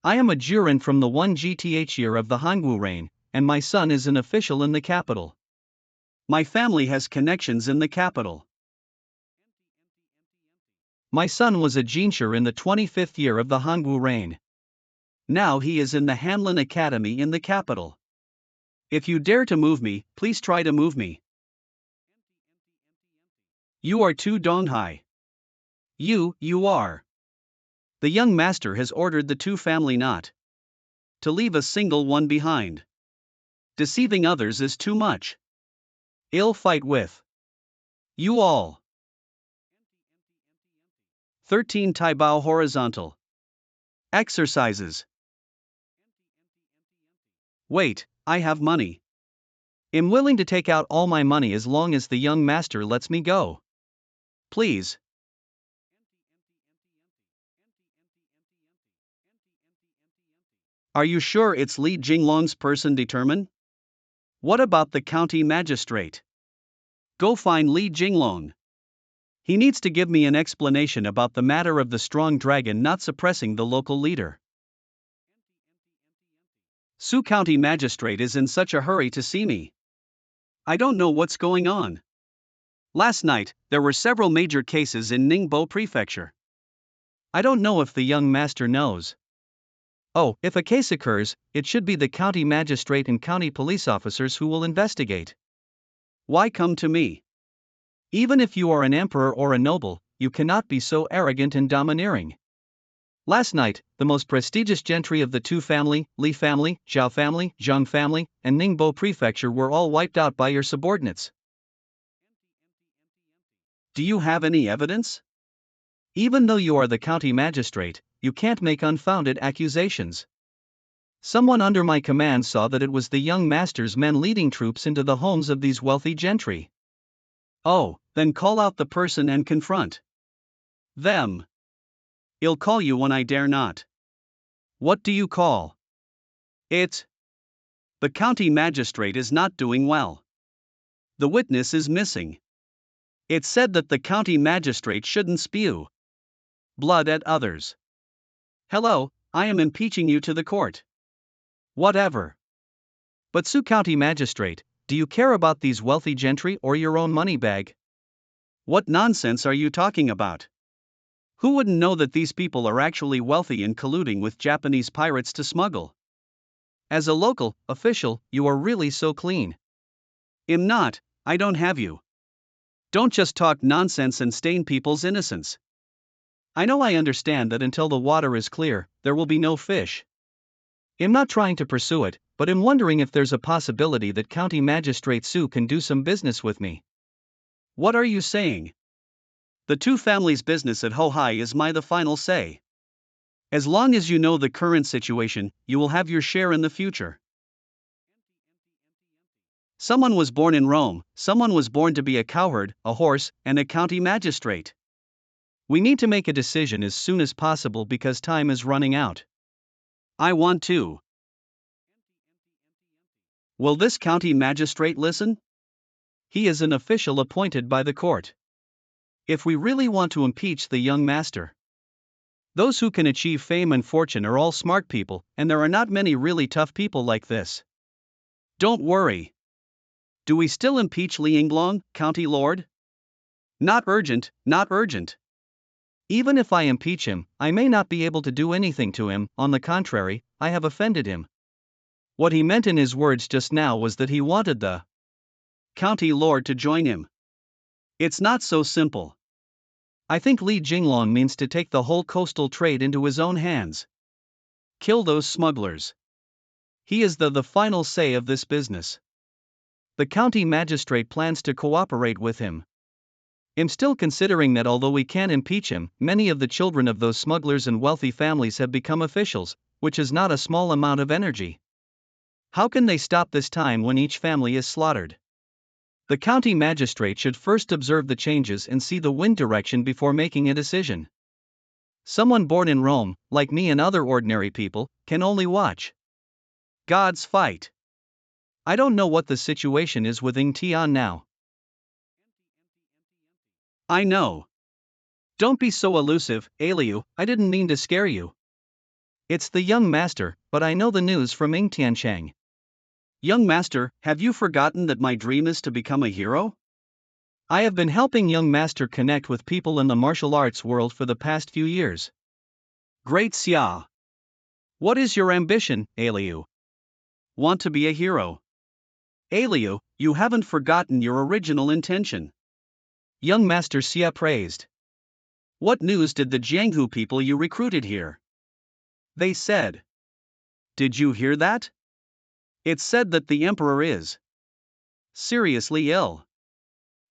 I am a Jurin from the 1GTH year of the Hangwu reign, and my son is an official in the capital. My family has connections in the capital. My son was a jincher in the 25th year of the Hangwu reign. Now he is in the Hanlin Academy in the capital. If you dare to move me, please try to move me. You are too donghai. You are. The young master has ordered the two family not to leave a single one behind. Deceiving others is too much. Ill fight with you all. 13 Taibao horizontal exercises. Wait, I have money. I'm willing to take out all my money as long as the young master lets me go. Please. Are you sure it's Li Jinglong's person determined? What about the county magistrate? Go find Li Jinglong. He needs to give me an explanation about the matter of the strong dragon not suppressing the local leader. Su County Magistrate is in such a hurry to see me. I don't know what's going on. Last night, there were several major cases in Ningbo Prefecture. I don't know if the young master knows. Oh, if a case occurs, it should be the county magistrate and county police officers who will investigate. Why come to me? Even if you are an emperor or a noble, you cannot be so arrogant and domineering. Last night, the most prestigious gentry of the two family, Li family, Zhao family, Zhang family, and Ningbo Prefecture were all wiped out by your subordinates. Do you have any evidence? Even though you are the county magistrate, you can't make unfounded accusations. Someone under my command saw that it was the young master's men leading troops into the homes of these wealthy gentry. Oh, then call out the person and confront them. I'll call you when I dare not. What do you call it? The county magistrate is not doing well. The witness is missing. It's said that the county magistrate shouldn't spew blood at others. Hello, I am impeaching you to the court. Whatever. But Sioux County Magistrate, do you care about these wealthy gentry or your own money bag? What nonsense are you talking about? Who wouldn't know that these people are actually wealthy and colluding with Japanese pirates to smuggle? As a local official, you are really so clean. I'm not, I don't have you. Don't just talk nonsense and stain people's innocence. I know I understand that until the water is clear, there will be no fish. I'm not trying to pursue it, but I'm wondering if there's a possibility that County Magistrate Su can do some business with me. What are you saying? The two families' business at Hohai is the final say. As long as you know the current situation, you will have your share in the future. Someone was born in Rome, someone was born to be a cowherd, a horse, and a county magistrate. We need to make a decision as soon as possible because time is running out. I want to. Will this county magistrate listen? He is an official appointed by the court. If we really want to impeach the young master, those who can achieve fame and fortune are all smart people, and there are not many really tough people like this. Don't worry. Do we still impeach Li Yinglong, county lord? Not urgent, not urgent. Even if I impeach him, I may not be able to do anything to him. On the contrary, I have offended him. What he meant in his words just now was that he wanted the county lord to join him. It's not so simple. I think Li Jinglong means to take the whole coastal trade into his own hands. Kill those smugglers. He is the final say of this business. The county magistrate plans to cooperate with him. I'm still considering that although we can impeach him, many of the children of those smugglers and wealthy families have become officials, which is not a small amount of energy. How can they stop this time when each family is slaughtered? The county magistrate should first observe the changes and see the wind direction before making a decision. Someone born in Rome, like me and other ordinary people, can only watch God's fight. I don't know what the situation is with Ing Tian now. I know. Don't be so elusive, Aliu, I didn't mean to scare you. It's the young master, but I know the news from Ing Tianchang. Young master, have you forgotten that my dream is to become a hero? I have been helping young master connect with people in the martial arts world for the past few years. Great Xia. What is your ambition, Aliu? Want to be a hero? Aliu, you haven't forgotten your original intention. Young master Xia praised. What news did the Jianghu people you recruited hear? They said. Did you hear that? It's said that the emperor is seriously ill.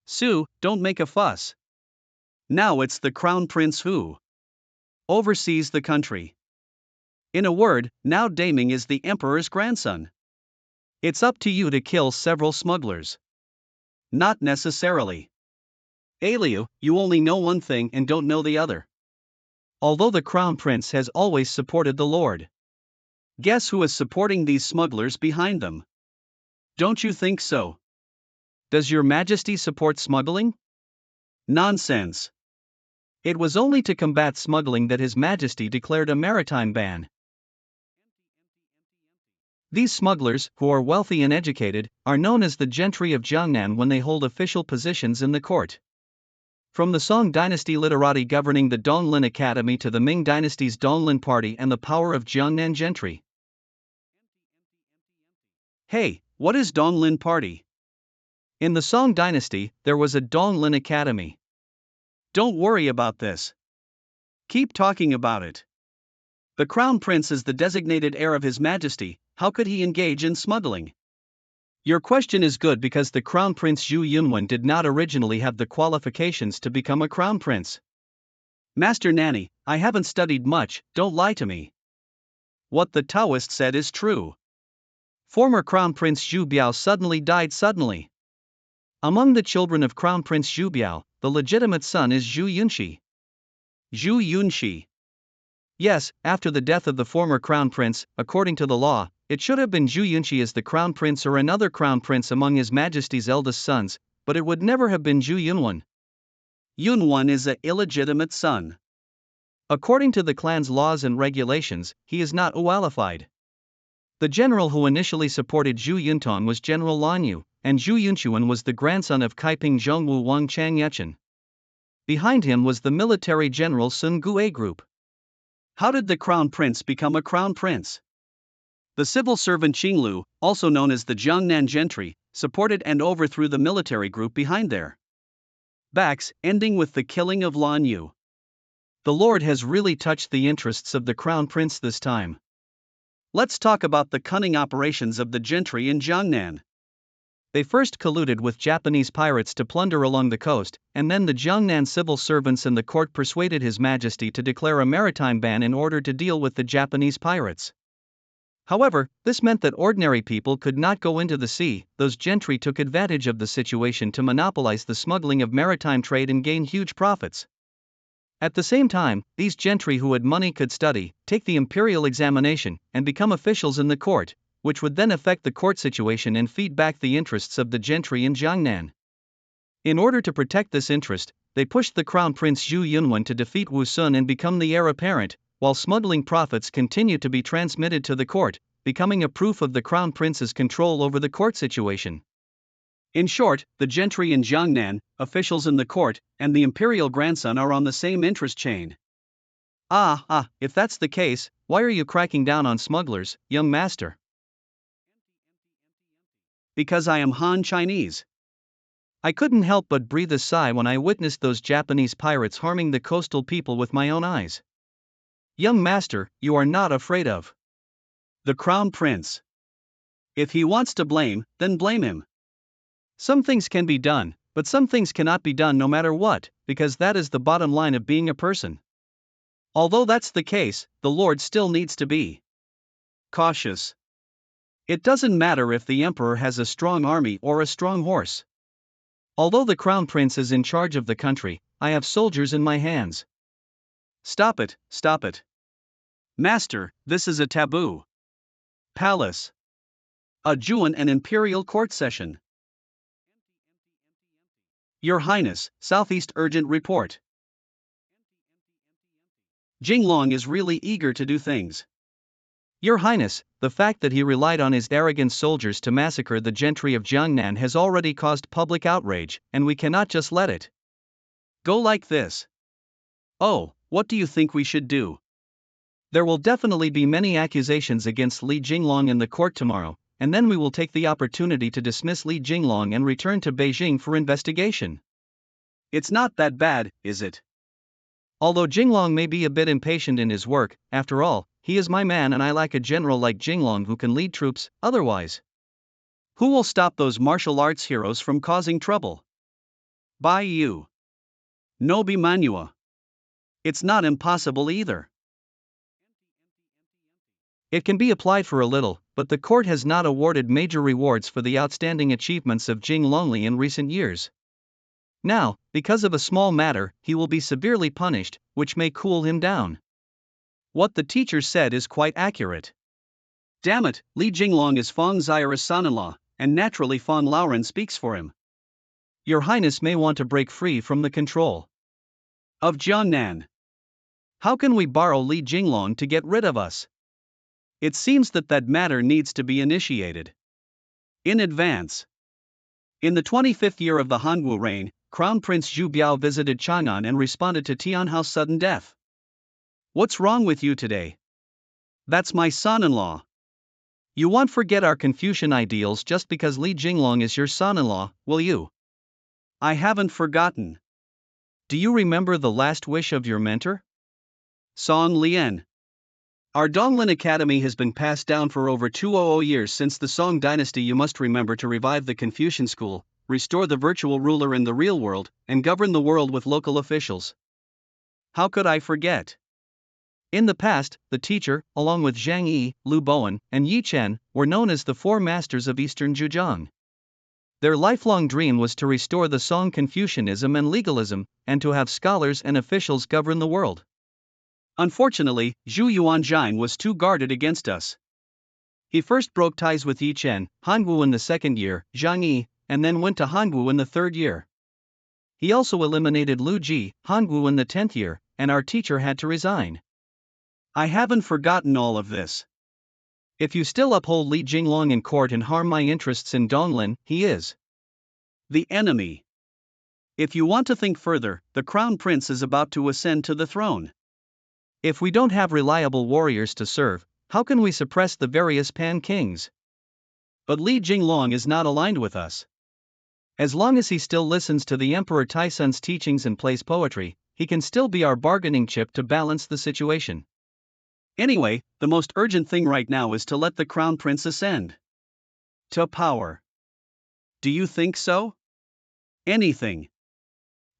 Su, don't make a fuss. Now it's the crown prince who oversees the country. In a word, now Daming is the emperor's grandson. It's up to you to kill several smugglers. Not necessarily. Aliu, you only know one thing and don't know the other. Although the crown prince has always supported the lord. Guess who is supporting these smugglers behind them? Don't you think so? Does your majesty support smuggling? Nonsense. It was only to combat smuggling that His Majesty declared a maritime ban. These smugglers, who are wealthy and educated, are known as the gentry of Jiangnan when they hold official positions in the court. From the Song dynasty literati governing the Donglin Academy to the Ming dynasty's Donglin Party and the power of Jiangnan gentry. Hey, what is Donglin Party? In the Song dynasty, there was a Donglin Academy. Don't worry about this. Keep talking about it. The crown prince is the designated heir of His Majesty. How could he engage in smuggling? Your question is good because the crown prince Zhu Yunwen did not originally have the qualifications to become a crown prince. Master Nanny, I haven't studied much, don't lie to me. What the Taoist said is true. Former crown prince Zhu Biao suddenly died suddenly. Among the children of crown prince Zhu Biao, the legitimate son is Zhu Yunxi. Zhu Yunxi. Yes, after the death of the former crown prince, according to the law, it should have been Zhu Yunxi as the crown prince or another crown prince among His Majesty's eldest sons, but it would never have been Zhu Yunwen. Yunwen is an illegitimate son. According to the clan's laws and regulations, he is not qualified. The general who initially supported Zhu Yunton was General Lan Yu, and Zhu Yunchuan was the grandson of Kaiping Zhongwu Wang Chang Yechen. Behind him was the military general Sun Gue group. How did the crown prince become a crown prince? The civil servant Qinglu, also known as the Jiangnan gentry, supported and overthrew the military group behind their backs, ending with the killing of Lan Yu. The Lord has really touched the interests of the crown prince this time. Let's talk about the cunning operations of the gentry in Jiangnan. They first colluded with Japanese pirates to plunder along the coast, and then the Jiangnan civil servants and the court persuaded His Majesty to declare a maritime ban in order to deal with the Japanese pirates. However, this meant that ordinary people could not go into the sea. Those gentry took advantage of the situation to monopolize the smuggling of maritime trade and gain huge profits. At the same time, these gentry who had money could study, take the imperial examination, and become officials in the court, which would then affect the court situation and feed back the interests of the gentry in Jiangnan. In order to protect this interest, they pushed the crown prince Zhu Yunwen to defeat Wu Sun and become the heir apparent, while smuggling profits continued to be transmitted to the court, becoming a proof of the crown prince's control over the court situation. In short, the gentry in Jiangnan, officials in the court, and the imperial grandson are on the same interest chain. If that's the case, why are you cracking down on smugglers, young master? Because I am Han Chinese. I couldn't help but breathe a sigh when I witnessed those Japanese pirates harming the coastal people with my own eyes. Young master, you are not afraid of the crown prince. If he wants to blame, then blame him. Some things can be done, but some things cannot be done no matter what, because that is the bottom line of being a person. Although that's the case, the Lord still needs to be cautious. It doesn't matter if the emperor has a strong army or a strong horse. Although the crown prince is in charge of the country, I have soldiers in my hands. Stop it, stop it. Master, this is a taboo. Palace. Adjourn an imperial court session. Your Highness, Southeast urgent report. Jinglong is really eager to do things. Your Highness, the fact that he relied on his arrogant soldiers to massacre the gentry of Jiangnan has already caused public outrage, and we cannot just let it go like this. Oh, what do you think we should do? There will definitely be many accusations against Li Jinglong in the court tomorrow, and then we will take the opportunity to dismiss Li Jinglong and return to Beijing for investigation. It's not that bad, is it? Although Jinglong may be a bit impatient in his work, after all, he is my man and I like a general like Jinglong who can lead troops. Otherwise, who will stop those martial arts heroes from causing trouble? By you. Nobi Manhua. It's not impossible either. It can be applied for a little, but the court has not awarded major rewards for the outstanding achievements of Jing Longli in recent years. Now, because of a small matter, he will be severely punished, which may cool him down. What the teacher said is quite accurate. Damn it, Li Jinglong is Feng Xiera's son-in-law, and naturally Feng Laoren speaks for him. Your Highness may want to break free from the control of Jiangnan. How can we borrow Li Jinglong to get rid of us? It seems that matter needs to be initiated in advance. In the 25th year of the Hangu reign, Crown Prince Zhu Biao visited Chang'an and responded to Tianhao's sudden death. What's wrong with you today? That's my son-in-law. You won't forget our Confucian ideals just because Li Jinglong is your son-in-law, will you? I haven't forgotten. Do you remember the last wish of your mentor? Song Lian. Our Donglin Academy has been passed down for over 200 years since the Song dynasty. You must remember to revive the Confucian school, restore the virtual ruler in the real world, and govern the world with local officials. How could I forget? In the past, the teacher, along with Zhang Yi, Lu Bowen, and Yi Chen, were known as the Four Masters of Eastern Zhejiang. Their lifelong dream was to restore the Song Confucianism and legalism, and to have scholars and officials govern the world. Unfortunately, Zhu Yuanzhang was too guarded against us. He first broke ties with Yi Chen, Hangu in the second year, Zhang Yi, and then went to Hangu in the third year. He also eliminated Lu Ji, Hangu in the 10th year, and our teacher had to resign. I haven't forgotten all of this. If you still uphold Li Jinglong in court and harm my interests in Donglin, he is the enemy. If you want to think further, the Crown Prince is about to ascend to the throne. If we don't have reliable warriors to serve, how can we suppress the various pan-kings? But Li Jinglong is not aligned with us. As long as he still listens to the Emperor Taisun's teachings and plays poetry, he can still be our bargaining chip to balance the situation. Anyway, the most urgent thing right now is to let the Crown Prince ascend to power. Do you think so? Anything.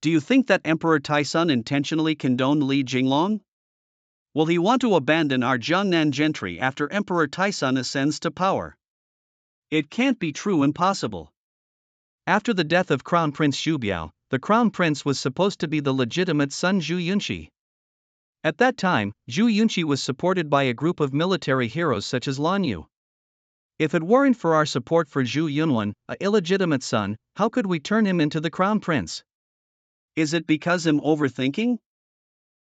Do you think that Emperor Taisun intentionally condoned Li Jinglong? Will he want to abandon our Jiangnan gentry after Emperor Taisun ascends to power? It can't be true. Impossible. After the death of Crown Prince Zhu Biao, the Crown Prince was supposed to be the legitimate son Zhu Yunxi. At that time, Zhu Yunxi was supported by a group of military heroes such as Lan Yu. If it weren't for our support for Zhu Yunwan, an illegitimate son, how could we turn him into the Crown Prince? Is it because I'm overthinking?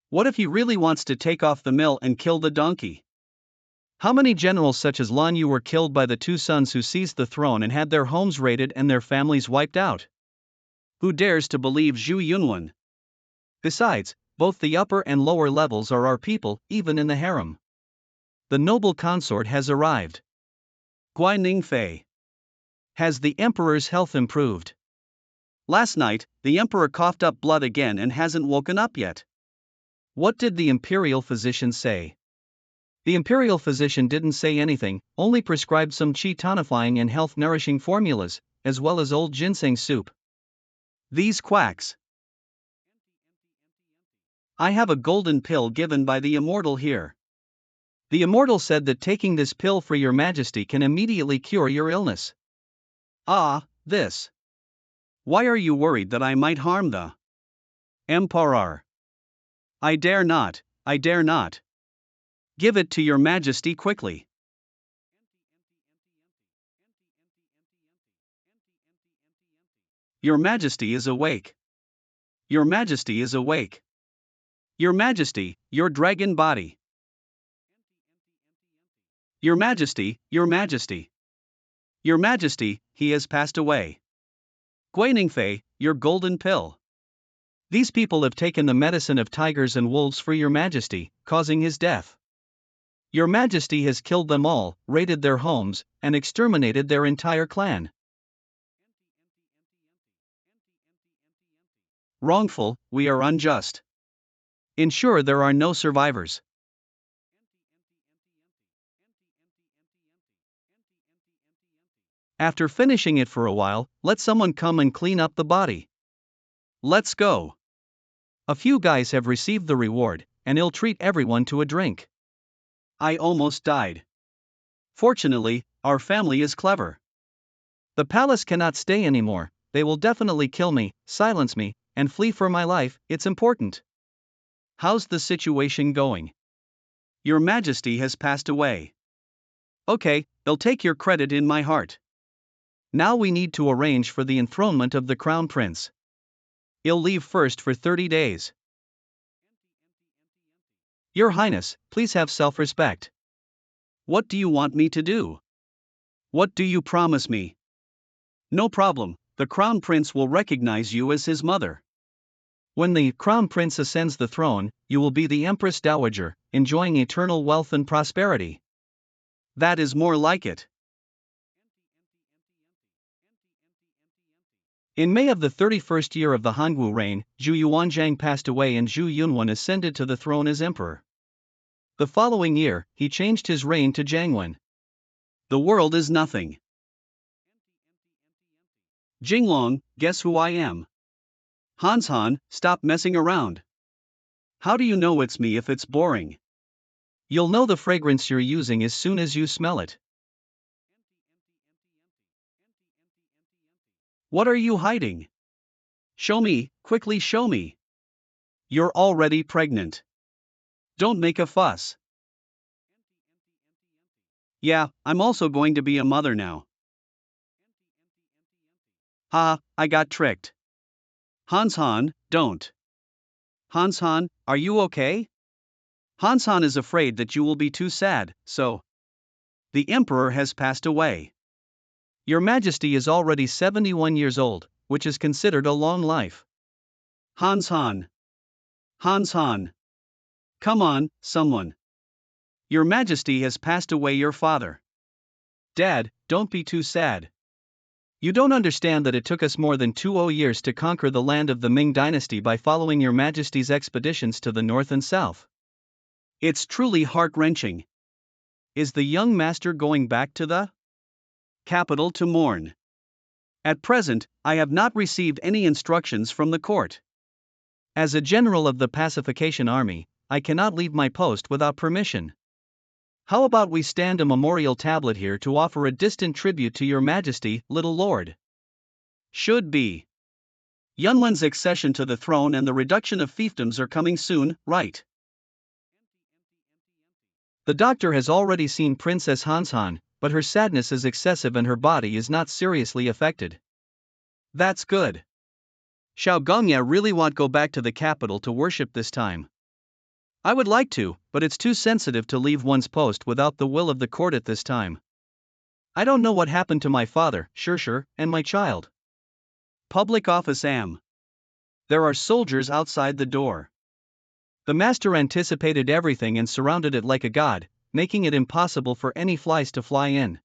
What if he really wants to take off the mill and kill the donkey? How many generals such as Lan Yu were killed by the two sons who seized the throne and had their homes raided and their families wiped out? Who dares to believe Zhu Yunwan? Besides, both the upper and lower levels are our people, even in the harem. The noble consort has arrived. Guai Ningfei. Has the emperor's health improved? Last night, the emperor coughed up blood again and hasn't woken up yet. What did the imperial physician say? The imperial physician didn't say anything, only prescribed some qi tonifying and health nourishing formulas, as well as old ginseng soup. These quacks. I have a golden pill given by the immortal here. The immortal said that taking this pill for your majesty can immediately cure your illness. Ah, this. Why are you worried that I might harm the emperor? I dare not, I dare not. Give it to your majesty quickly. Your majesty is awake. Your majesty is awake. Your majesty, your dragon body. Your Majesty, Your Majesty. Your Majesty, he has passed away. Guaningfei, your golden pill. These people have taken the medicine of tigers and wolves for Your Majesty, causing his death. Your Majesty has killed them all, raided their homes, and exterminated their entire clan. Wrongful, we are unjust. Ensure there are no survivors. After finishing it for a while, let someone come and clean up the body. Let's go. A few guys have received the reward, and he'll treat everyone to a drink. I almost died. Fortunately, our family is clever. The palace cannot stay anymore, they will definitely kill me, silence me, and flee for my life, it's important. How's the situation going? Your Majesty has passed away. Okay, they'll take your credit in my heart. Now we need to arrange for the enthronement of the crown prince. He'll leave first for 30 days. Your Highness, please have self-respect. What do you want me to do? What do you promise me? No problem, the crown prince will recognize you as his mother. When the crown prince ascends the throne, you will be the Empress Dowager, enjoying eternal wealth and prosperity. That is more like it. In May of the 31st year of the Hangwu reign, Zhu Yuanzhang passed away and Zhu Yunwan ascended to the throne as emperor. The following year, he changed his reign to Jiangwen. The world is nothing. Jinglong, guess who I am? Hans Han, stop messing around. How do you know it's me if it's boring? You'll know the fragrance you're using as soon as you smell it. What are you hiding? Show me, quickly show me. You're already pregnant. Don't make a fuss. Yeah, I'm also going to be a mother now. Ha, I got tricked. Hans Han, don't. Hans Han, are you okay? Hans Han is afraid that you will be too sad, so. The emperor has passed away. Your Majesty is already 71 years old, which is considered a long life. Hans Han. Hans Han. Come on, someone. Your Majesty has passed away your father. Dad, don't be too sad. You don't understand that it took us more than 20 years to conquer the land of the Ming dynasty by following Your Majesty's expeditions to the north and south. It's truly heart-wrenching. Is the young master going back to the capital to mourn? At present, I have not received any instructions from the court. As a general of the pacification army, I cannot leave my post without permission. How about we stand a memorial tablet here to offer a distant tribute to Your Majesty, little lord? Should be. Yunwan's accession to the throne and the reduction of fiefdoms are coming soon, right? The doctor has already seen Princess Hanshan, but her sadness is excessive and her body is not seriously affected. That's good. Xiao Gongya really won't go back to the capital to worship this time. I would like to, but it's too sensitive to leave one's post without the will of the court at this time. I don't know what happened to my father, Sure, and my child. Public office am. There are soldiers outside the door. The master anticipated everything and surrounded it like a god, making it impossible for any flies to fly in.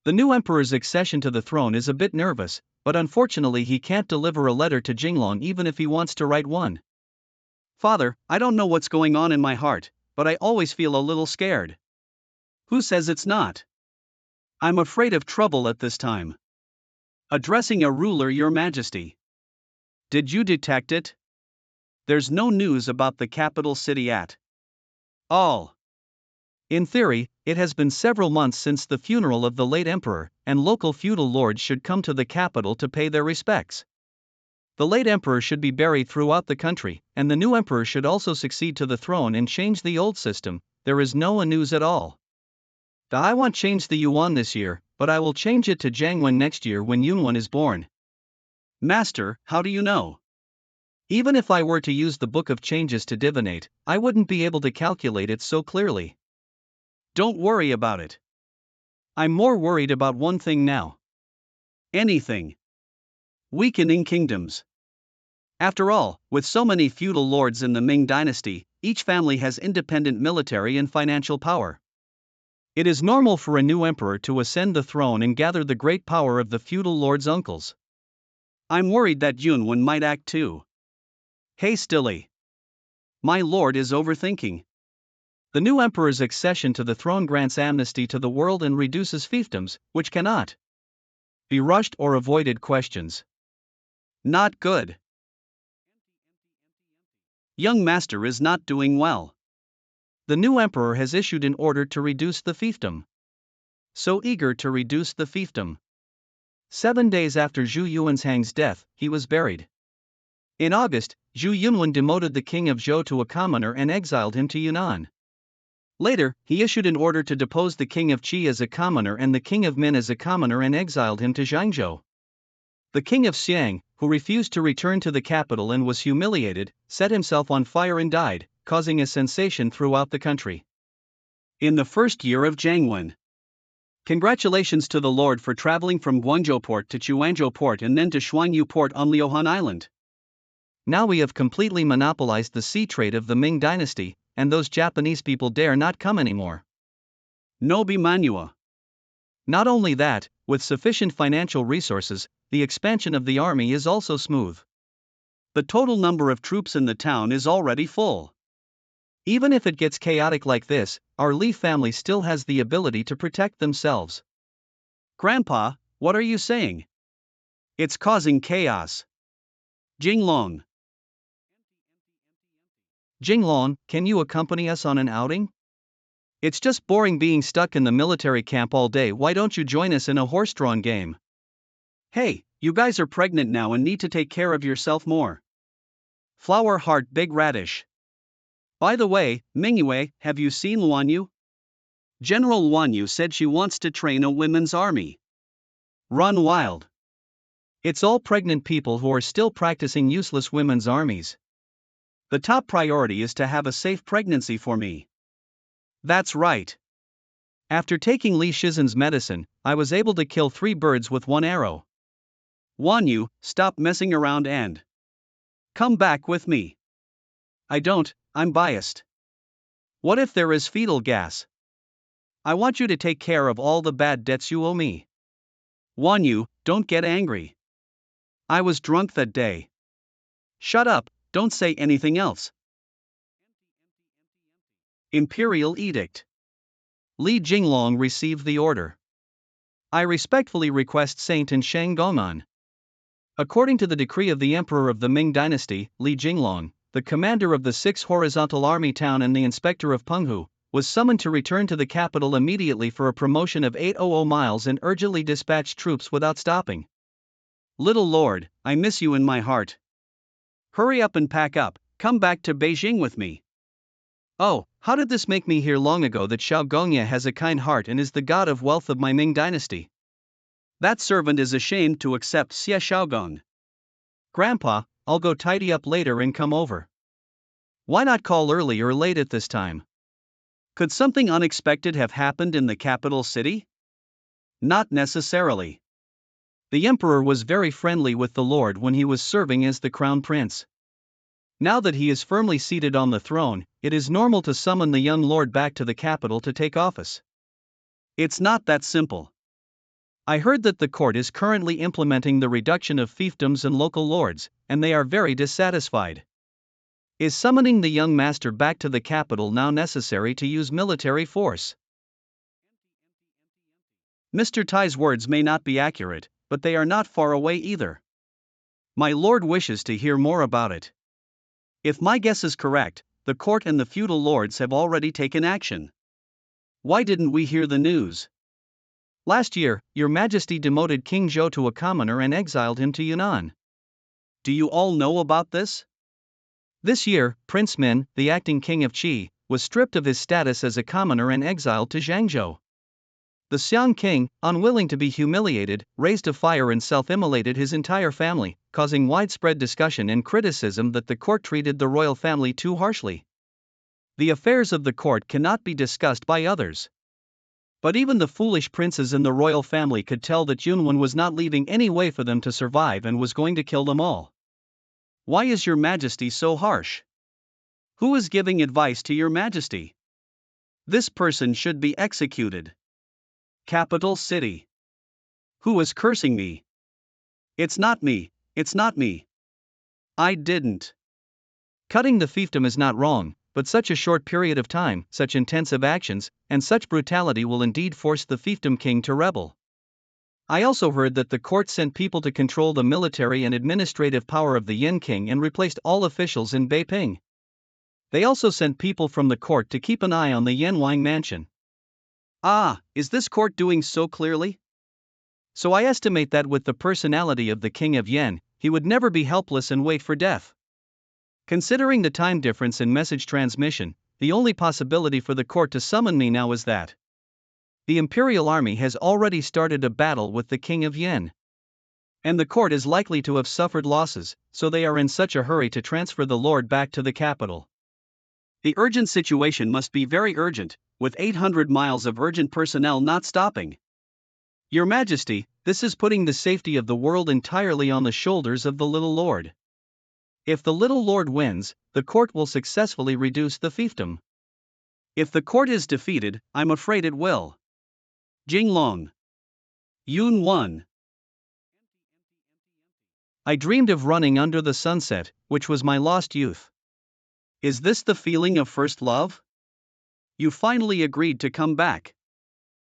The new emperor's accession to the throne is a bit nervous, but unfortunately he can't deliver a letter to Jinglong even if he wants to write one. Father, I don't know what's going on in my heart, but I always feel a little scared. Who says it's not? I'm afraid of trouble at this time. Addressing a ruler, Your Majesty. Did you detect it? There's no news about the capital city at all. In theory, it has been several months since the funeral of the late emperor, and local feudal lords should come to the capital to pay their respects. The late emperor should be buried throughout the country, and the new emperor should also succeed to the throne and change the old system. There is no news at all. I won't change the yuan this year, but I will change it to Jiangwen next year when Yunwan is born. Master, how do you know? Even if I were to use the book of changes to divinate, I wouldn't be able to calculate it so clearly. Don't worry about it. I'm more worried about one thing now. Anything. Weakening kingdoms. After all, with so many feudal lords in the Ming dynasty, each family has independent military and financial power. It is normal for a new emperor to ascend the throne and gather the great power of the feudal lord's uncles. I'm worried that Yunwen might act too hastily. My lord is overthinking. The new emperor's accession to the throne grants amnesty to the world and reduces fiefdoms, which cannot be rushed or avoided questions. Not good. Young master is not doing well. The new emperor has issued an order to reduce the fiefdom. So eager to reduce the fiefdom. 7 days after Zhu Yuanzhang's death, he was buried. In August, Zhu Yunwen demoted the king of Zhou to a commoner and exiled him to Yunnan. Later, he issued an order to depose the king of Qi as a commoner and the king of Min as a commoner and exiled him to Zhangzhou. The king of Xiang, who refused to return to the capital and was humiliated, set himself on fire and died, causing a sensation throughout the country. In the first year of Jiangwen. Congratulations to the Lord for traveling from Guangzhou port to Chuanzhou port and then to Shuangyu port on Liuhan Island. Now we have completely monopolized the sea trade of the Ming dynasty, and those Japanese people dare not come anymore. No be Manhua. Not only that, with sufficient financial resources, the expansion of the army is also smooth. The total number of troops in the town is already full. Even if it gets chaotic like this, our Li family still has the ability to protect themselves. Grandpa, what are you saying? It's causing chaos. Jinglong. Jinglong, can you accompany us on an outing? It's just boring being stuck in the military camp all day. Why don't you join us in a horse-drawn game? Hey, you guys are pregnant now and need to take care of yourself more. Flower heart big radish. By the way, Mingyue, have you seen Luanyu? General Luanyu said she wants to train a women's army. Run wild. It's all pregnant people who are still practicing useless women's armies. The top priority is to have a safe pregnancy for me. That's right. After taking Li Shizen's medicine, I was able to kill 3 birds with 1 arrow. Wanyu, stop messing around and come back with me. I don't, I'm biased. What if there is fetal gas? I want you to take care of all the bad debts you owe me. Wanyu, don't get angry. I was drunk that day. Shut up, don't say anything else. Imperial Edict. Li Jinglong received the order. I respectfully request Saint and Shang Gong'an. According to the decree of the Emperor of the Ming Dynasty, Li Jinglong, the commander of the 6th Horizontal Army Town and the inspector of Penghu, was summoned to return to the capital immediately for a promotion of 800 miles and urgently dispatched troops without stopping. Little Lord, I miss you in my heart. Hurry up and pack up, come back to Beijing with me. Oh, how did this make me hear long ago that Xiao Gongya has a kind heart and is the god of wealth of my Ming dynasty? That servant is ashamed to accept Xie Xiaogong. Grandpa, I'll go tidy up later and come over. Why not call early or late at this time? Could something unexpected have happened in the capital city? Not necessarily. The emperor was very friendly with the lord when he was serving as the crown prince. Now that he is firmly seated on the throne, it is normal to summon the young lord back to the capital to take office. It's not that simple. I heard that the court is currently implementing the reduction of fiefdoms and local lords, and they are very dissatisfied. Is summoning the young master back to the capital now necessary to use military force? Mr. Tai's words may not be accurate, but they are not far away either. My lord wishes to hear more about it. If my guess is correct, the court and the feudal lords have already taken action. Why didn't we hear the news? Last year, Your Majesty demoted King Zhou to a commoner and exiled him to Yunnan. Do you all know about this? This year, Prince Min, the acting king of Qi, was stripped of his status as a commoner and exiled to Zhangzhou. The Xiang king, unwilling to be humiliated, raised a fire and self-immolated his entire family, causing widespread discussion and criticism that the court treated the royal family too harshly. The affairs of the court cannot be discussed by others. But even the foolish princes in the royal family could tell that Yunwen was not leaving any way for them to survive and was going to kill them all. Why is your majesty so harsh? Who is giving advice to your majesty? This person should be executed. Capital city. Who is cursing me? It's not me, it's not me. I didn't. Cutting the fiefdom is not wrong, but such a short period of time, such intensive actions, and such brutality will indeed force the fiefdom king to rebel. I also heard that the court sent people to control the military and administrative power of the Yin king and replaced all officials in Beiping. They also sent people from the court to keep an eye on the Yanwang mansion. Ah, is this court doing so clearly? So I estimate that with the personality of the king of Yen, he would never be helpless and wait for death. Considering the time difference in message transmission, the only possibility for the court to summon me now is that the imperial army has already started a battle with the king of Yen. And the court is likely to have suffered losses, so they are in such a hurry to transfer the lord back to the capital. The urgent situation must be very urgent, with 800 miles of urgent personnel not stopping. Your Majesty, this is putting the safety of the world entirely on the shoulders of the little lord. If the little lord wins, the court will successfully reduce the fiefdom. If the court is defeated, I'm afraid it will. Jinglong. Yun 1. I dreamed of running under the sunset, which was my lost youth. Is this the feeling of first love? You finally agreed to come back.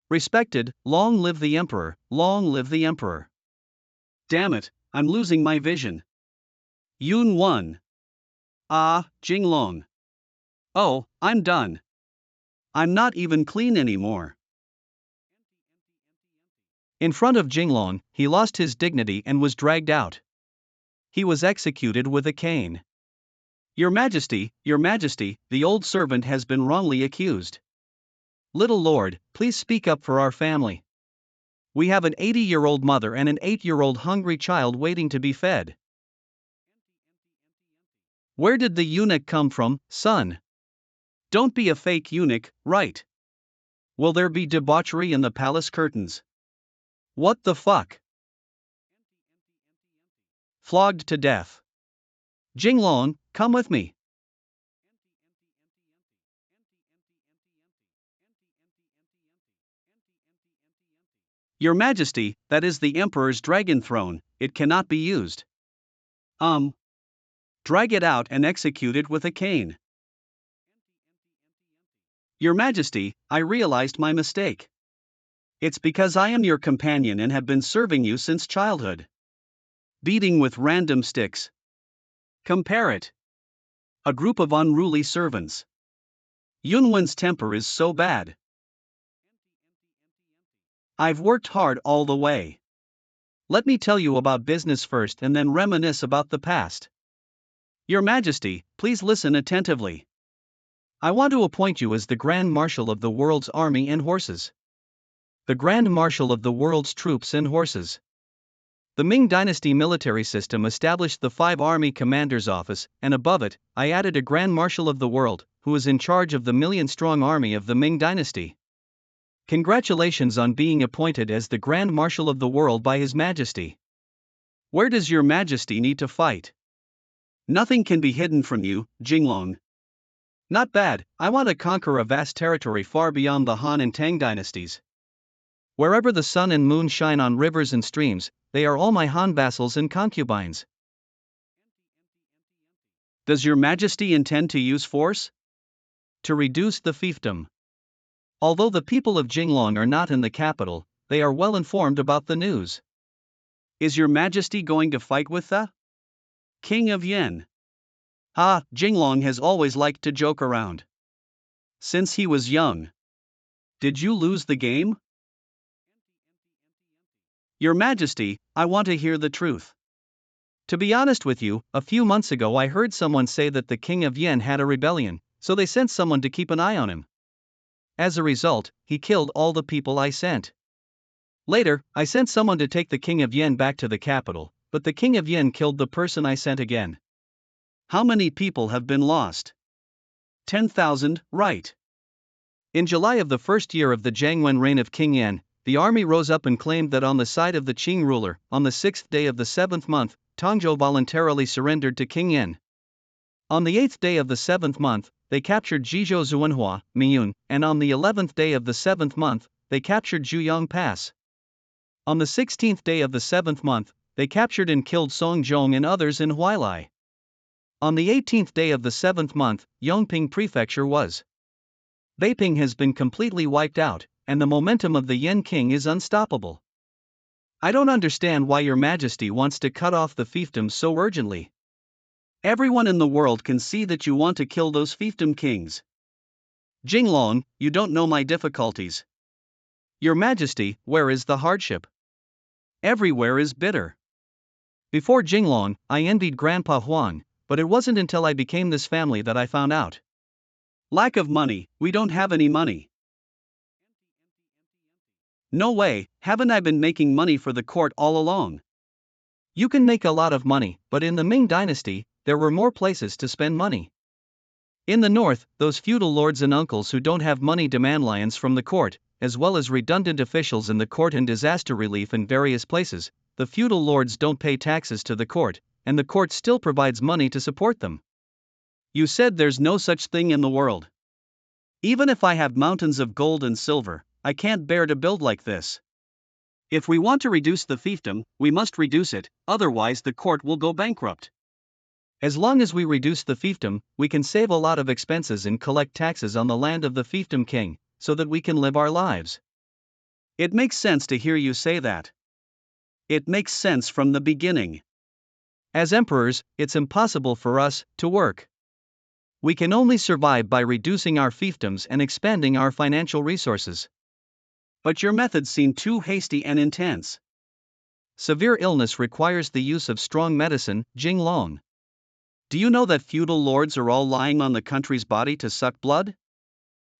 Respected, long live the emperor, long live the emperor. Damn it, I'm losing my vision. Yun 1. Ah, Jinglong. Oh, I'm done. I'm not even clean anymore. In front of Jinglong, he lost his dignity and was dragged out. He was executed with a cane. Your Majesty, the old servant has been wrongly accused. Little lord, please speak up for our family. We have an 80-year-old mother and an 8-year-old hungry child waiting to be fed. Where did the eunuch come from, son? Don't be a fake eunuch, right? Will there be debauchery in the palace curtains? What the fuck? Flogged to death. Jinglong, come with me. Your Majesty, that is the Emperor's dragon throne, it cannot be used. Drag it out and execute it with a cane. Your Majesty, I realized my mistake. It's because I am your companion and have been serving you since childhood. Beating with random sticks. Compare it. A group of unruly servants. Yunwen's temper is so bad. I've worked hard all the way. Let me tell you about business first and then reminisce about the past. Your Majesty, please listen attentively. I want to appoint you as the Grand Marshal of the world's army and horses. The Grand Marshal of the world's troops and horses. The Ming Dynasty military system established the 5 Army Commanders Office, and above it, I added a Grand Marshal of the world, who is in charge of the million-strong army of the Ming Dynasty. Congratulations on being appointed as the Grand Marshal of the world by His Majesty. Where does Your Majesty need to fight? Nothing can be hidden from you, Jinglong. Not bad, I want to conquer a vast territory far beyond the Han and Tang dynasties. Wherever the sun and moon shine on rivers and streams, they are all my Han vassals and concubines. Does Your Majesty intend to use force? To reduce the fiefdom. Although the people of Jinglong are not in the capital, they are well informed about the news. Is Your Majesty going to fight with the King of Yen? Jinglong has always liked to joke around. Since he was young. Did you lose the game? Your Majesty, I want to hear the truth. To be honest with you, a few months ago I heard someone say that the King of Yen had a rebellion, so they sent someone to keep an eye on him. As a result, he killed all the people I sent. Later, I sent someone to take the King of Yen back to the capital, but the King of Yen killed the person I sent again. How many people have been lost? 10,000, right? In July of the first year of the Jiangwen reign of King Yan, the army rose up and claimed that on the side of the Qing ruler, on the 6th day of the 7th month, Tongzhou voluntarily surrendered to King Yan. On the 8th day of the 7th month, they captured Jizhou Zuanhua, Miyun, and on the 11th day of the 7th month, they captured Juyang Pass. On the 16th day of the 7th month, they captured and killed Song Zhong and others in Huailai. On the 18th day of the 7th month, Yongping Prefecture was. Beiping has been completely wiped out, and the momentum of the Yan King is unstoppable. I don't understand why Your Majesty wants to cut off the fiefdoms so urgently. Everyone in the world can see that you want to kill those fiefdom kings. Jinglong, you don't know my difficulties. Your Majesty, where is the hardship? Everywhere is bitter. Before Jinglong, I envied Grandpa Huang, but it wasn't until I became this family that I found out. Lack of money, we don't have any money. No way, haven't I been making money for the court all along? You can make a lot of money, but in the Ming dynasty, there were more places to spend money. In the north, those feudal lords and uncles who don't have money demand lions from the court, as well as redundant officials in the court and disaster relief in various places. The feudal lords don't pay taxes to the court, and the court still provides money to support them. You said there's no such thing in the world. Even if I have mountains of gold and silver, I can't bear to build like this. If we want to reduce the fiefdom, we must reduce it, otherwise the court will go bankrupt. As long as we reduce the fiefdom, we can save a lot of expenses and collect taxes on the land of the fiefdom king, so that we can live our lives. It makes sense to hear you say that. It makes sense from the beginning. As emperors, it's impossible for us to work. We can only survive by reducing our fiefdoms and expanding our financial resources. But your methods seem too hasty and intense. Severe illness requires the use of strong medicine, Jinglong. Do you know that feudal lords are all lying on the country's body to suck blood?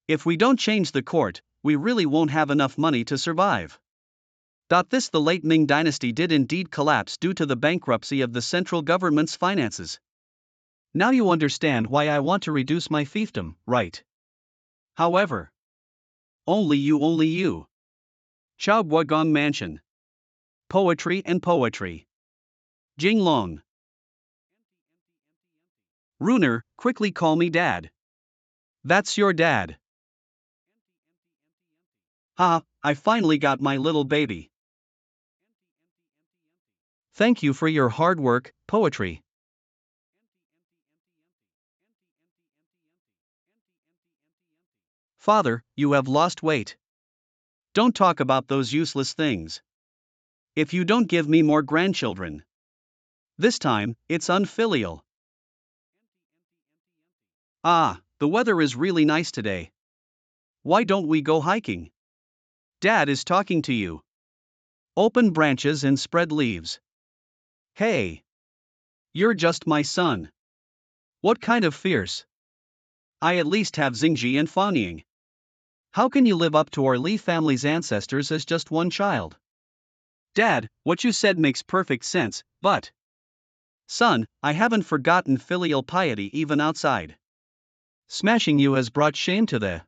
If we don't change the court, we really won't have enough money to survive. The late Ming dynasty did indeed collapse due to the bankruptcy of the central government's finances. Now you understand why I want to reduce my fiefdom, right? However, only you. Chao Guogong Mansion. Poetry and poetry. Jinglong. Runer, quickly call me dad. That's your dad. Ha, I finally got my little baby. Thank you for your hard work, poetry. Father, you have lost weight. Don't talk about those useless things. If you don't give me more grandchildren. This time, it's unfilial. Ah, the weather is really nice today. Why don't we go hiking? Dad is talking to you. Open branches and spread leaves. Hey. You're just my son. What kind of fierce? I at least have Xingji and Faniying. How can you live up to our Li family's ancestors as just one child? Dad, what you said makes perfect sense, but... Son, I haven't forgotten filial piety even outside. Smashing you has brought shame to the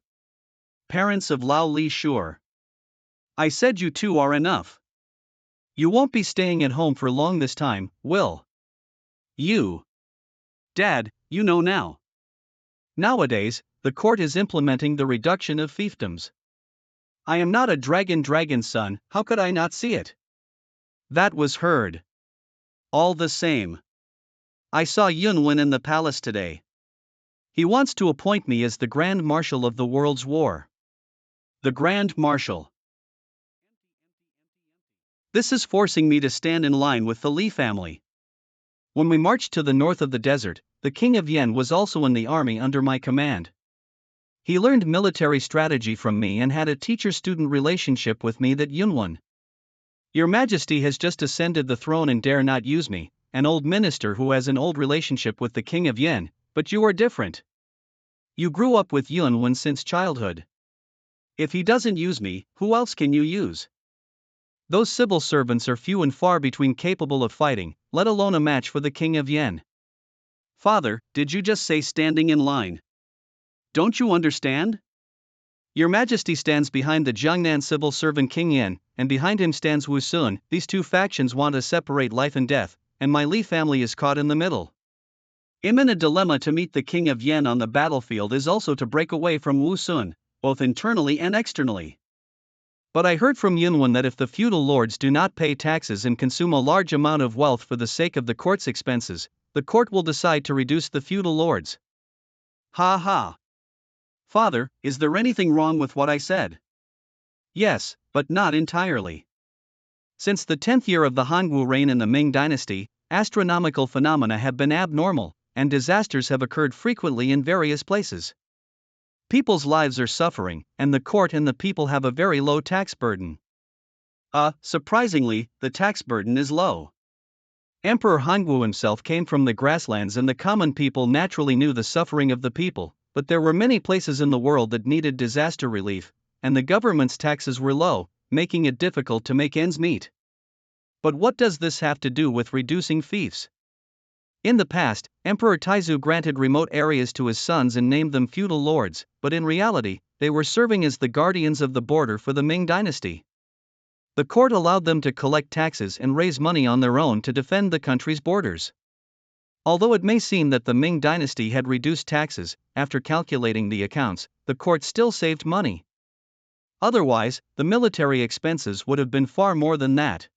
parents of Lao Li Shure. I said you two are enough. You won't be staying at home for long this time, will you? Dad, you know now. Nowadays, the court is implementing the reduction of fiefdoms. I am not a dragon's son, how could I not see it? That was heard. All the same. I saw Yunwen in the palace today. He wants to appoint me as the Grand Marshal of the world's war. The Grand Marshal. This is forcing me to stand in line with the Li family. When we marched to the north of the desert, the King of Yen was also in the army under my command. He learned military strategy from me and had a teacher-student relationship with me that Yunwen. Your Majesty has just ascended the throne and dare not use me, an old minister who has an old relationship with the King of Yen, but you are different. You grew up with Yunwen since childhood. If he doesn't use me, who else can you use? Those civil servants are few and far between capable of fighting, let alone a match for the King of Yen. Father, did you just say standing in line? Don't you understand? Your Majesty stands behind the Jiangnan civil servant King Yan, and behind him stands Wu Sun. These two factions want to separate life and death, and my Li family is caught in the middle. I'm in a dilemma. To meet the King of Yan on the battlefield is also to break away from Wu Sun, both internally and externally. But I heard from Yunwen that if the feudal lords do not pay taxes and consume a large amount of wealth for the sake of the court's expenses, the court will decide to reduce the feudal lords. Ha ha. Father, is there anything wrong with what I said? Yes, but not entirely. Since the 10th year of the Hangwu reign in the Ming dynasty, astronomical phenomena have been abnormal, and disasters have occurred frequently in various places. People's lives are suffering, and the court and the people have a very low tax burden. Surprisingly, the tax burden is low. Emperor Hangwu himself came from the grasslands, and the common people naturally knew the suffering of the people, but there were many places in the world that needed disaster relief, and the government's taxes were low, making it difficult to make ends meet. But what does this have to do with reducing fiefs? In the past, Emperor Taizu granted remote areas to his sons and named them feudal lords, but in reality, they were serving as the guardians of the border for the Ming dynasty. The court allowed them to collect taxes and raise money on their own to defend the country's borders. Although it may seem that the Ming dynasty had reduced taxes, after calculating the accounts, the court still saved money. Otherwise, the military expenses would have been far more than that.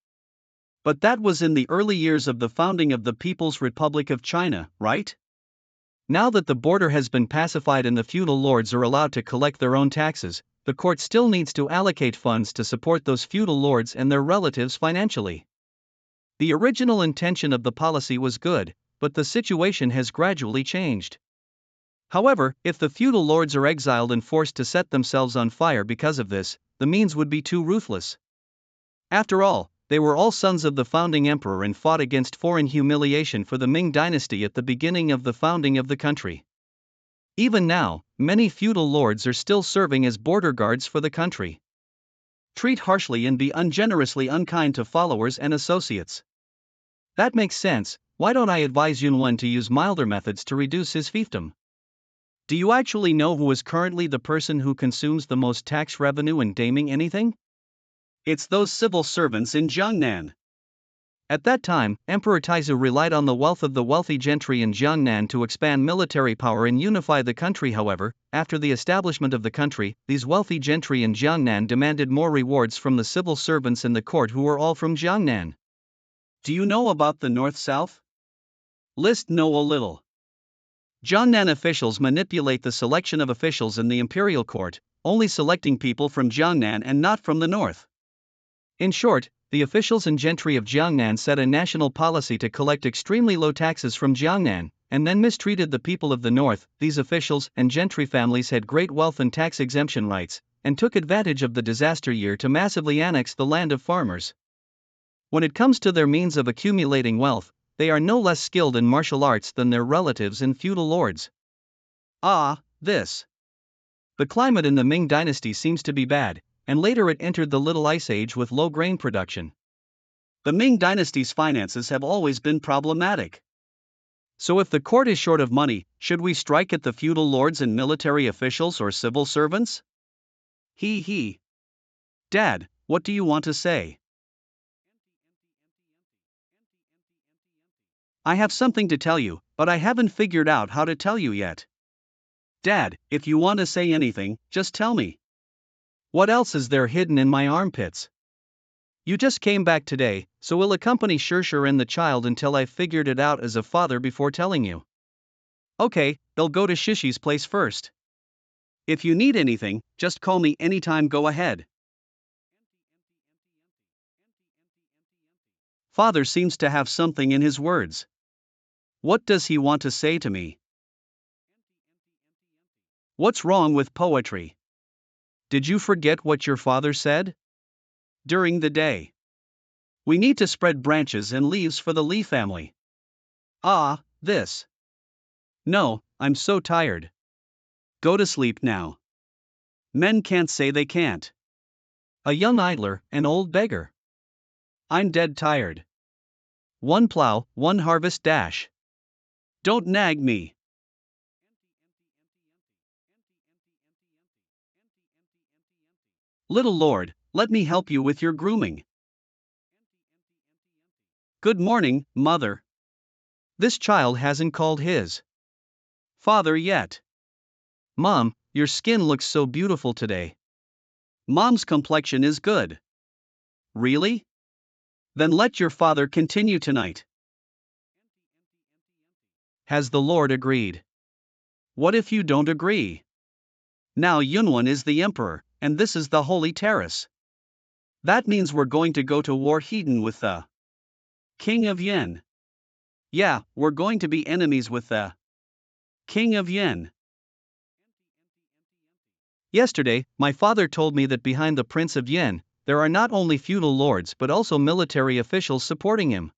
But that was in the early years of the founding of the People's Republic of China, right? Now that the border has been pacified and the feudal lords are allowed to collect their own taxes, the court still needs to allocate funds to support those feudal lords and their relatives financially. The original intention of the policy was good, but the situation has gradually changed. However, if the feudal lords are exiled and forced to set themselves on fire because of this, the means would be too ruthless. After all, they were all sons of the founding emperor and fought against foreign humiliation for the Ming dynasty at the beginning of the founding of the country. Even now, many feudal lords are still serving as border guards for the country. Treat harshly and be ungenerously unkind to followers and associates. That makes sense. Why don't I advise Yunwen to use milder methods to reduce his fiefdom? Do you actually know who is currently the person who consumes the most tax revenue in daming anything? It's those civil servants in Jiangnan. At that time, Emperor Taizu relied on the wealth of the wealthy gentry in Jiangnan to expand military power and unify the country. However, after the establishment of the country, these wealthy gentry in Jiangnan demanded more rewards from the civil servants in the court who were all from Jiangnan. Do you know about the North-South? List know a little. Jiangnan officials manipulate the selection of officials in the imperial court, only selecting people from Jiangnan and not from the north. In short, the officials and gentry of Jiangnan set a national policy to collect extremely low taxes from Jiangnan, and then mistreated the people of the north. These officials and gentry families had great wealth and tax exemption rights, and took advantage of the disaster year to massively annex the land of farmers. When it comes to their means of accumulating wealth, they are no less skilled in martial arts than their relatives and feudal lords. The climate in the Ming dynasty seems to be bad, and later it entered the Little Ice Age with low grain production. The Ming dynasty's finances have always been problematic. So if the court is short of money, should we strike at the feudal lords and military officials or civil servants? Dad, what do you want to say? I have something to tell you, but I haven't figured out how to tell you yet. Dad, if you want to say anything, just tell me. What else is there hidden in my armpits? You just came back today, so we'll accompany Shirshir and the child until I've figured it out as a father before telling you. Okay, they'll go to Shishi's place first. If you need anything, just call me anytime. Go ahead. Father seems to have something in his words. What does he want to say to me? What's wrong with poetry? Did you forget what your father said? During the day. We need to spread branches and leaves for the Li family. This. No, I'm so tired. Go to sleep now. Men can't say they can't. A young idler, an old beggar. I'm dead tired. One plow, one harvest dash. Don't nag me. Little lord, let me help you with your grooming. Good morning, mother. This child hasn't called his father yet. Mom, your skin looks so beautiful today. Mom's complexion is good. Really? Then let your father continue tonight. Has the Lord agreed? What if you don't agree? Now Yunwan is the emperor, and this is the holy terrace. That means we're going to go to war hidden with the King of Yen. Yeah, we're going to be enemies with the King of Yen. Yesterday, my father told me that behind the Prince of Yen, there are not only feudal lords but also military officials supporting him.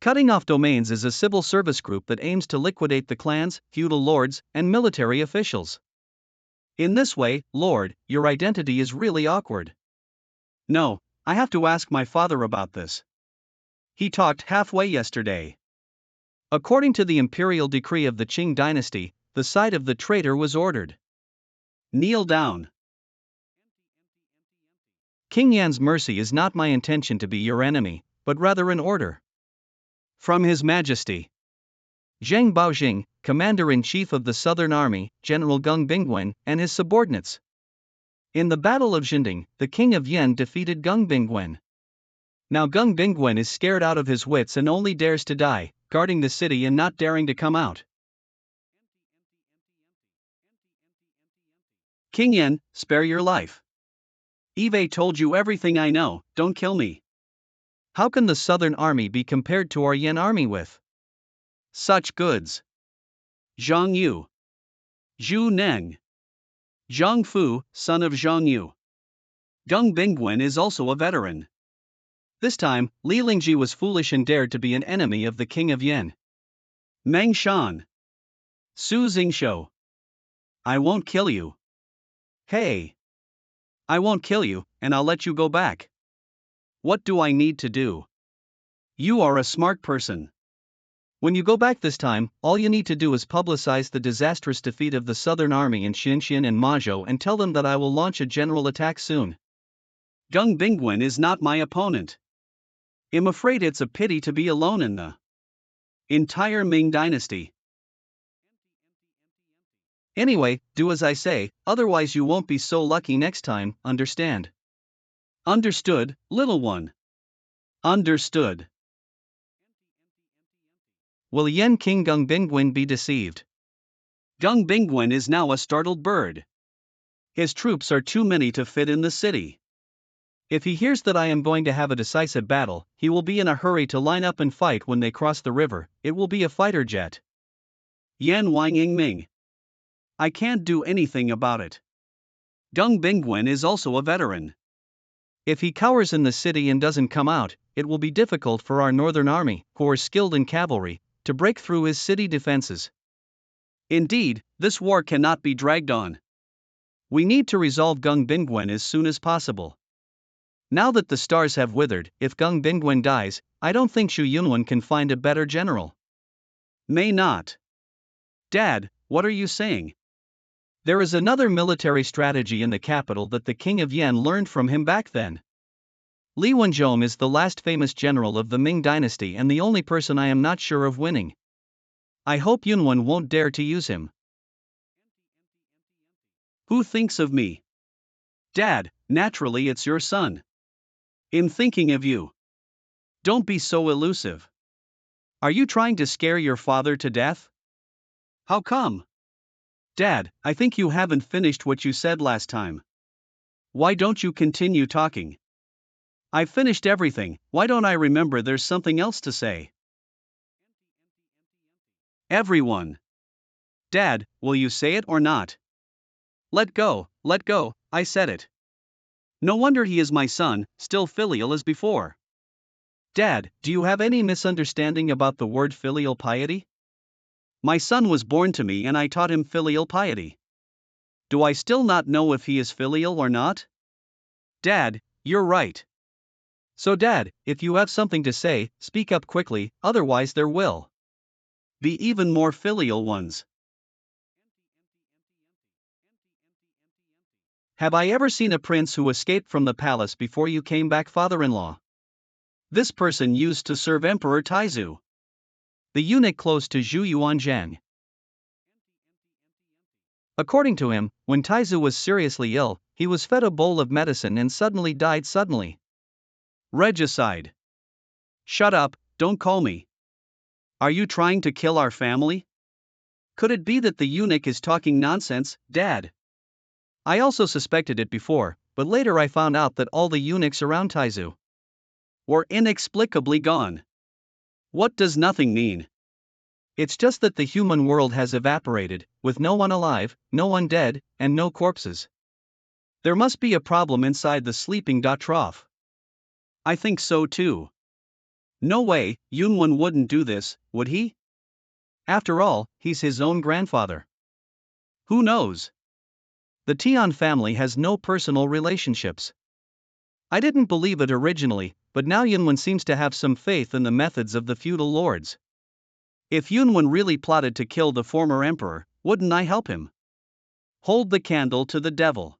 Cutting off domains is a civil service group that aims to liquidate the clans, feudal lords, and military officials. In this way, Lord, your identity is really awkward. No, I have to ask my father about this. He talked halfway yesterday. According to the imperial decree of the Qing dynasty, the sight of the traitor was ordered. Kneel down. King Yan's mercy is not my intention to be your enemy, but rather an order. From His Majesty. Zheng Baojing, Commander-in-Chief of the Southern Army, General Geng Bingwen, and his subordinates. In the Battle of Jinding, the King of Yen defeated Geng Bingwen. Now Geng Bingwen is scared out of his wits and only dares to die, guarding the city and not daring to come out. King Yen, spare your life. Eve told you everything I know, don't kill me. How can the Southern Army be compared to our Yen army with such goods? Zhang Yu. Zhu Neng. Zhang Fu, son of Zhang Yu. Geng Bingwen is also a veteran. This time, Li Lingji was foolish and dared to be an enemy of the King of Yen. Meng Shan. Su Xingshou. I won't kill you. Hey. I won't kill you, and I'll let you go back. What do I need to do? You are a smart person. When you go back this time, all you need to do is publicize the disastrous defeat of the Southern Army in Xinxian and Mazhou and tell them that I will launch a general attack soon. Geng Bingwen is not my opponent. I'm afraid it's a pity to be alone in the entire Ming dynasty. Anyway, do as I say, otherwise you won't be so lucky next time, understand? Understood, little one. Understood. Will Yen King Geng Bingwen be deceived? Geng Bingwen is now a startled bird. His troops are too many to fit in the city. If he hears that I am going to have a decisive battle, he will be in a hurry to line up and fight when they cross the river. It will be a fighter jet. Yan Wang Ming. I can't do anything about it. Geng Bingwen is also a veteran. If he cowers in the city and doesn't come out, it will be difficult for our northern army, who are skilled in cavalry, to break through his city defenses. Indeed, this war cannot be dragged on. We need to resolve Geng Bingwen as soon as possible. Now that the stars have withered, if Geng Bingwen dies, I don't think Xu Yunwan can find a better general. May not. Dad, what are you saying? There is another military strategy in the capital that the King of Yen learned from him back then. Li Wenzhou is the last famous general of the Ming dynasty and the only person I am not sure of winning. I hope Yunwan won't dare to use him. Who thinks of me? Dad, naturally it's your son. I'm thinking of you. Don't be so elusive. Are you trying to scare your father to death? How come? Dad, I think you haven't finished what you said last time. Why don't you continue talking? I've finished everything, why don't I remember there's something else to say? Everyone. Dad, will you say it or not? Let go, I said it. No wonder he is my son, still filial as before. Dad, do you have any misunderstanding about the word filial piety? My son was born to me and I taught him filial piety. Do I still not know if he is filial or not? Dad, you're right. So Dad, if you have something to say, speak up quickly, otherwise there will be even more filial ones. Have I ever seen a prince who escaped from the palace before you came back, father-in-law? This person used to serve Emperor Taizu, the eunuch close to Zhu Yuanzhang. According to him, when Taizu was seriously ill, he was fed a bowl of medicine and suddenly died suddenly. Regicide. Shut up, don't call me. Are you trying to kill our family? Could it be that the eunuch is talking nonsense, Dad? I also suspected it before, but later I found out that all the eunuchs around Taizu were inexplicably gone. What does nothing mean? It's just that the human world has evaporated, with no one alive, no one dead, and no corpses. There must be a problem inside the sleeping trough. I think so too. No way, Yunwen wouldn't do this, would he? After all, he's his own grandfather. Who knows? The Tian family has no personal relationships. I didn't believe it originally, but now Yunwen seems to have some faith in the methods of the feudal lords. If Yunwen really plotted to kill the former emperor, wouldn't I help him? Hold the candle to the devil.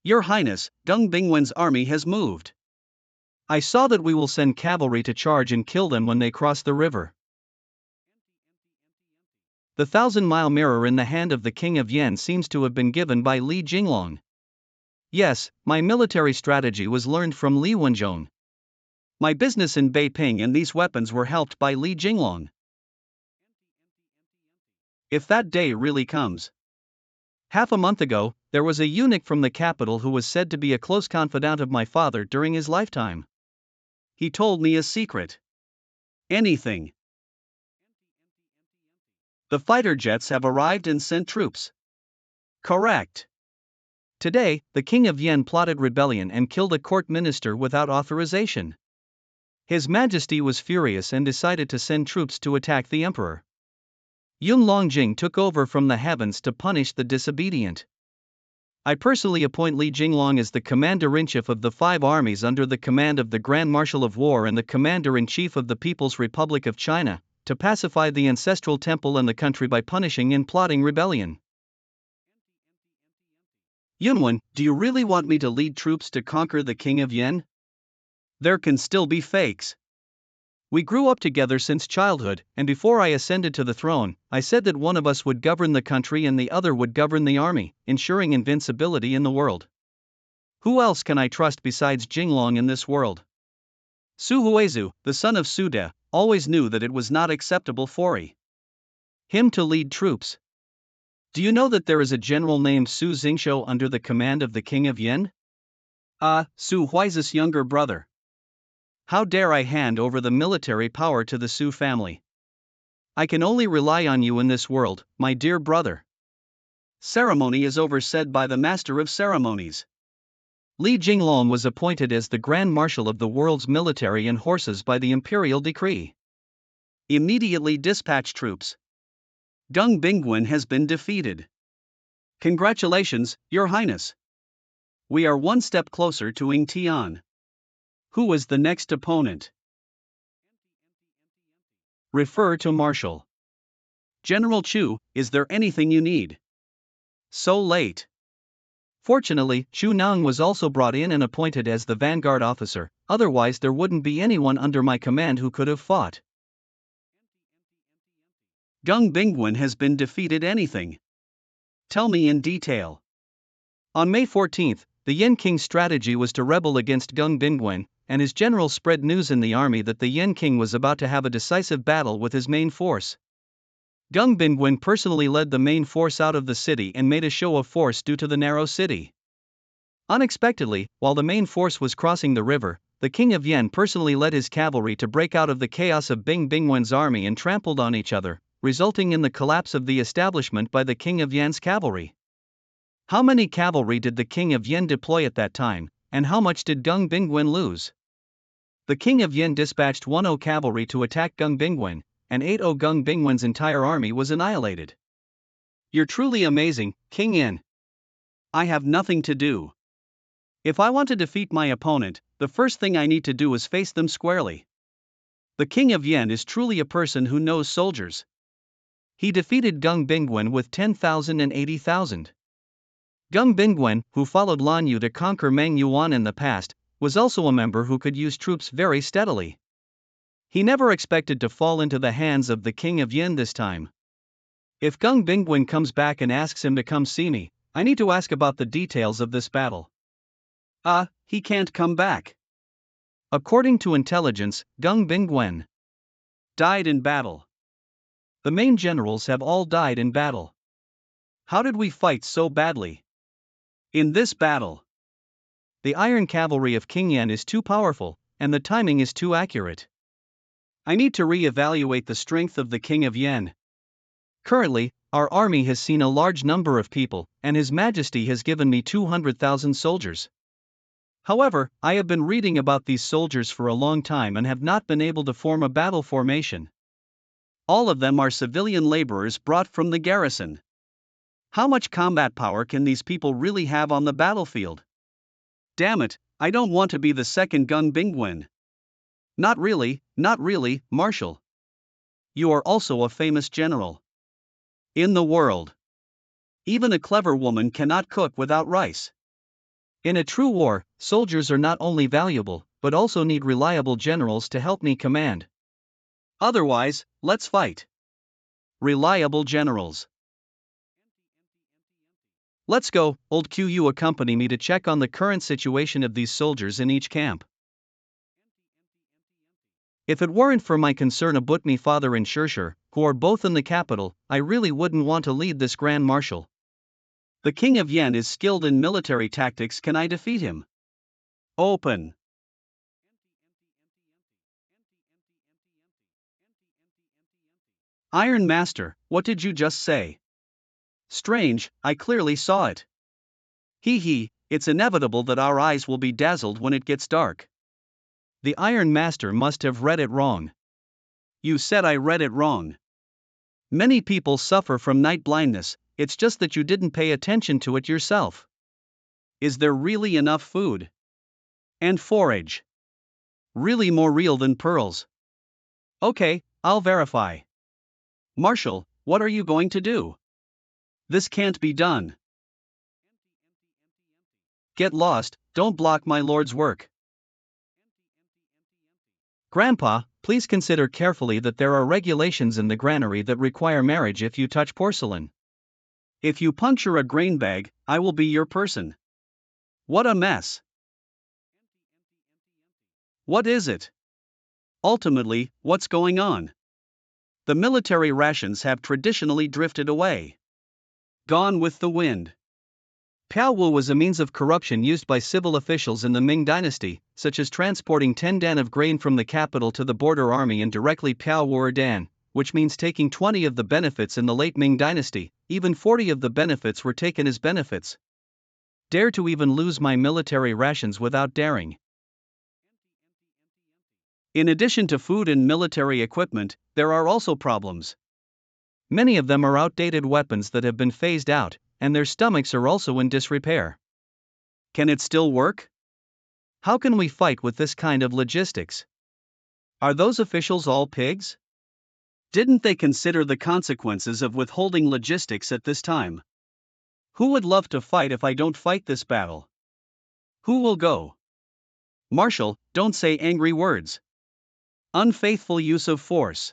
Your Highness, Deng Bingwen's army has moved. I saw that we will send cavalry to charge and kill them when they cross the river. The 1,000-mile mirror in the hand of the King of Yen seems to have been given by Li Jinglong. Yes, my military strategy was learned from Li Wenzhong. My business in Beiping and these weapons were helped by Li Jinglong. If that day really comes. Half a month ago, there was a eunuch from the capital who was said to be a close confidant of my father during his lifetime. He told me a secret. Anything. The fighter jets have arrived and sent troops. Correct. Today, the King of Yen plotted rebellion and killed a court minister without authorization. His Majesty was furious and decided to send troops to attack the emperor. Yun Longjing took over from the heavens to punish the disobedient. I personally appoint Li Jinglong as the commander-in-chief of the 5 armies under the command of the Grand Marshal of War and the commander-in-chief of the People's Republic of China, to pacify the ancestral temple and the country by punishing and plotting rebellion. Yunwen, do you really want me to lead troops to conquer the King of Yen? There can still be fakes. We grew up together since childhood, and before I ascended to the throne, I said that one of us would govern the country and the other would govern the army, ensuring invincibility in the world. Who else can I trust besides Jinglong in this world? Su Huizu, the son of Su De, always knew that it was not acceptable for him to lead troops. Do you know that there is a general named Su Xingshou under the command of the King of Yen? Su Huizu's younger brother. How dare I hand over the military power to the Su family? I can only rely on you in this world, my dear brother. Ceremony is over, said by the Master of Ceremonies. Li Jinglong was appointed as the Grand Marshal of the world's military and horses by the imperial decree. Immediately dispatch troops. Deng Bingwen has been defeated. Congratulations, Your Highness. We are one step closer to Ying Tian. Who is the next opponent? Refer to Marshal. General Chu, is there anything you need? So late. Fortunately, Chu Nang was also brought in and appointed as the vanguard officer, otherwise there wouldn't be anyone under my command who could have fought. Deng Bingwen has been defeated. Anything? Tell me in detail. On May 14, the Yen King's strategy was to rebel against Deng Bingwen, and his generals spread news in the army that the Yen King was about to have a decisive battle with his main force. Deng Bingwen personally led the main force out of the city and made a show of force due to the narrow city. Unexpectedly, while the main force was crossing the river, the King of Yen personally led his cavalry to break out of the chaos of Deng Bingwen's army and trampled on each other, resulting in the collapse of the establishment by the King of Yen's cavalry. How many cavalry did the King of Yen deploy at that time, and how much did Deng Bingwen lose? The King of Yen dispatched 10 cavalry to attack Deng Bingwen, and 80 Deng Bingwen's entire army was annihilated. You're truly amazing, King Yen. I have nothing to do. If I want to defeat my opponent, the first thing I need to do is face them squarely. The King of Yen is truly a person who knows soldiers. He defeated Gung Bingwen with 10,000 and 80,000. Gung Bingwen, who followed Lan Yu to conquer Meng Yuan in the past, was also a member who could use troops very steadily. He never expected to fall into the hands of the King of Yin this time. If Gung Bingwen comes back and asks him to come see me, I need to ask about the details of this battle. He can't come back. According to intelligence, Gung Bingwen died in battle. The main generals have all died in battle. How did we fight so badly? In this battle, the iron cavalry of King Yan is too powerful, and the timing is too accurate. I need to re-evaluate the strength of the King of Yan. Currently, our army has seen a large number of people, and His Majesty has given me 200,000 soldiers. However, I have been reading about these soldiers for a long time and have not been able to form a battle formation. All of them are civilian laborers brought from the garrison. How much combat power can these people really have on the battlefield? Damn it, I don't want to be the second Gung Bingwen. Not really, Marshal. You are also a famous general. In the world, even a clever woman cannot cook without rice. In a true war, soldiers are not only valuable, but also need reliable generals to help me command. Otherwise, let's fight. Reliable generals. Let's go, old Q. You accompany me to check on the current situation of these soldiers in each camp. If it weren't for my concern about me father and Shershur, who are both in the capital, I really wouldn't want to lead this Grand Marshal. The King of Yen is skilled in military tactics. Can I defeat him? Open. Iron Master, what did you just say? Strange, I clearly saw it. It's inevitable that our eyes will be dazzled when it gets dark. The Iron Master must have read it wrong. You said I read it wrong. Many people suffer from night blindness, it's just that you didn't pay attention to it yourself. Is there really enough food? And forage? Really more real than pearls? Okay, I'll verify. Marshal, what are you going to do? This can't be done. Get lost, don't block my lord's work. Grandpa, please consider carefully that there are regulations in the granary that require marriage if you touch porcelain. If you puncture a grain bag, I will be your person. What a mess. What is it? Ultimately, what's going on? The military rations have traditionally drifted away. Gone with the wind. Piaowu was a means of corruption used by civil officials in the Ming dynasty, such as transporting 10 dan of grain from the capital to the border army and directly Piaowu dan, which means taking 20 of the benefits in the late Ming dynasty, even 40 of the benefits were taken as benefits. Dare to even lose my military rations without daring. In addition to food and military equipment, there are also problems. Many of them are outdated weapons that have been phased out, and their stomachs are also in disrepair. Can it still work? How can we fight with this kind of logistics? Are those officials all pigs? Didn't they consider the consequences of withholding logistics at this time? Who would love to fight if I don't fight this battle? Who will go? Marshal, don't say angry words. Unfaithful use of force.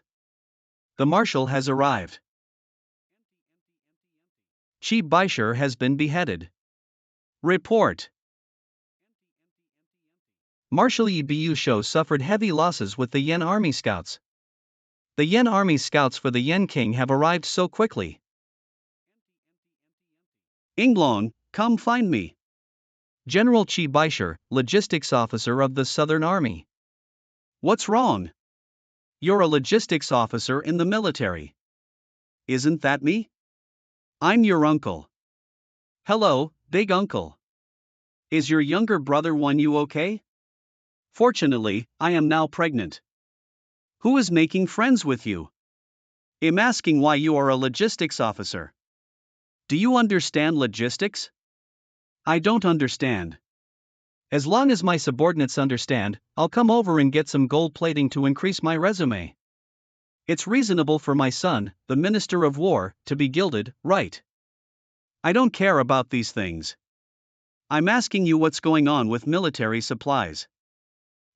The marshal has arrived. Chi Baishir has been beheaded. Report. Marshal Yi Biusho suffered heavy losses with the Yen army scouts. The Yen army scouts for the Yen king have arrived so quickly. Inglong, come find me. General Chi Baishir, logistics officer of the Southern Army. What's wrong? You're a logistics officer in the military. Isn't that me? I'm your uncle. Hello, big uncle. Is your younger brother Wan Yu okay? Fortunately, I am now pregnant. Who is making friends with you? I'm asking why you are a logistics officer. Do you understand logistics? I don't understand. As long as my subordinates understand, I'll come over and get some gold plating to increase my resume. It's reasonable for my son, the Minister of War, to be gilded, right? I don't care about these things. I'm asking you what's going on with military supplies.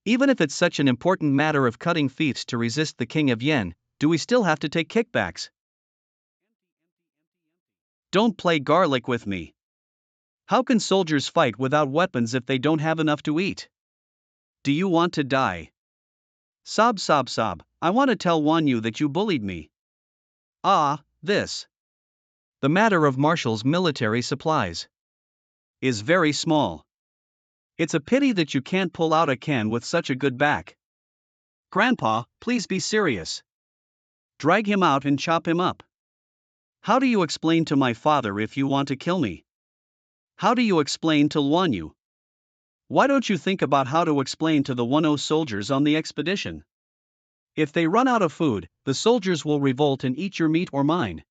Even if it's such an important matter of cutting fiefs to resist the King of Yen, do we still have to take kickbacks? Don't play garlic with me. How can soldiers fight without weapons if they don't have enough to eat? Do you want to die? Sob sob sob, I want to tell Wanyu that you bullied me. This. The matter of Marshall's military supplies is very small. It's a pity that you can't pull out a can with such a good back. Grandpa, please be serious. Drag him out and chop him up. How do you explain to my father if you want to kill me? How do you explain to Wanyu? Why don't you think about how to explain to the 10 soldiers on the expedition? If they run out of food, the soldiers will revolt and eat your meat or mine.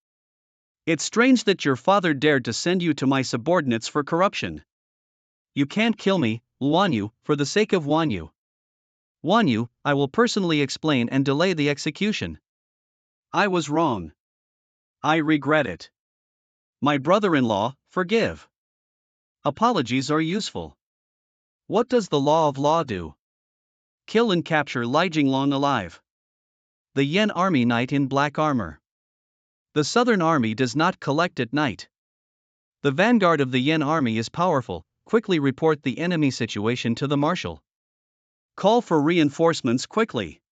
It's strange that your father dared to send you to my subordinates for corruption. You can't kill me, Wanyu, for the sake of Wanyu. Wanyu, I will personally explain and delay the execution. I was wrong. I regret it. My brother-in-law, forgive. Apologies are useful. What does the law of law do? Kill and capture Li Jinglong alive. The Yen Army Knight in black armor. The Southern Army does not collect at night. The vanguard of the Yen Army is powerful. Quickly report the enemy situation to the Marshal. Call for reinforcements quickly.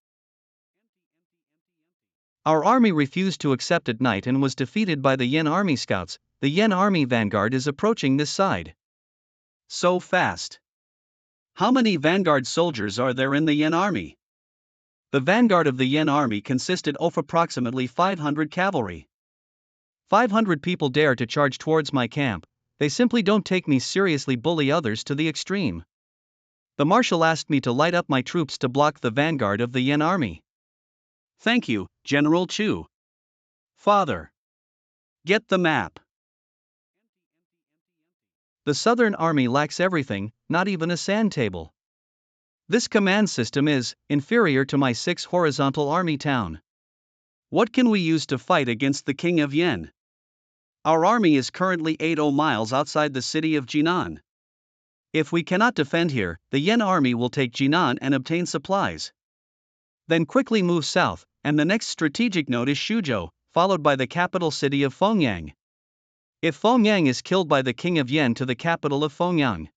Our army refused to accept at night and was defeated by the Yen Army scouts. The Yen Army vanguard is approaching this side. So fast. How many vanguard soldiers are there in the Yen Army? The vanguard of the Yen Army consisted of approximately 500 cavalry. 500 people dare to charge towards my camp. They simply don't take me seriously, bully others to the extreme. The Marshal asked me to light up my troops to block the vanguard of the Yen Army. Thank you, General Chu. Father. Get the map. The Southern Army lacks everything, not even a sand table. This command system is inferior to my 6 horizontal army town. What can we use to fight against the King of Yen? Our army is currently 80 miles outside the city of Jinan. If we cannot defend here, the Yen army will take Jinan and obtain supplies. Then quickly move south, and the next strategic node is Shuzhou, followed by the capital city of Fengyang. If Fengyang is killed by the King of Yen to the capital of Fengyang.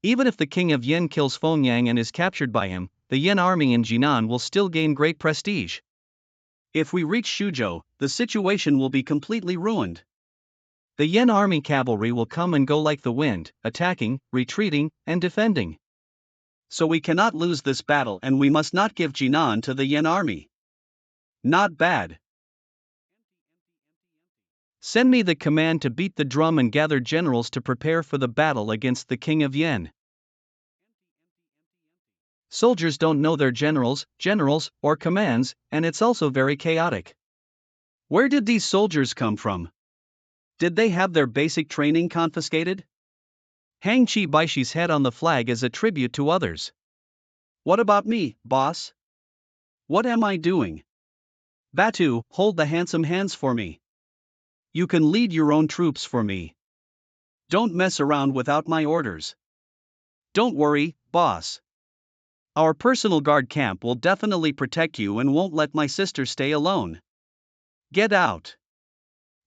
Even if the King of Yen kills Fengyang and is captured by him, the Yen army in Jinan will still gain great prestige. If we reach Shuzhou, the situation will be completely ruined. The Yen army cavalry will come and go like the wind, attacking, retreating, and defending. So we cannot lose this battle and we must not give Jinan to the Yen army. Not bad. Send me the command to beat the drum and gather generals to prepare for the battle against the King of Yen. Soldiers don't know their generals, or commands, and it's also very chaotic. Where did these soldiers come from? Did they have their basic training confiscated? Hang Chi Baishi's head on the flag as a tribute to others. What about me, boss? What am I doing? Batu, hold the handsome hands for me. You can lead your own troops for me. Don't mess around without my orders. Don't worry, boss. Our personal guard camp will definitely protect you and won't let my sister stay alone. Get out.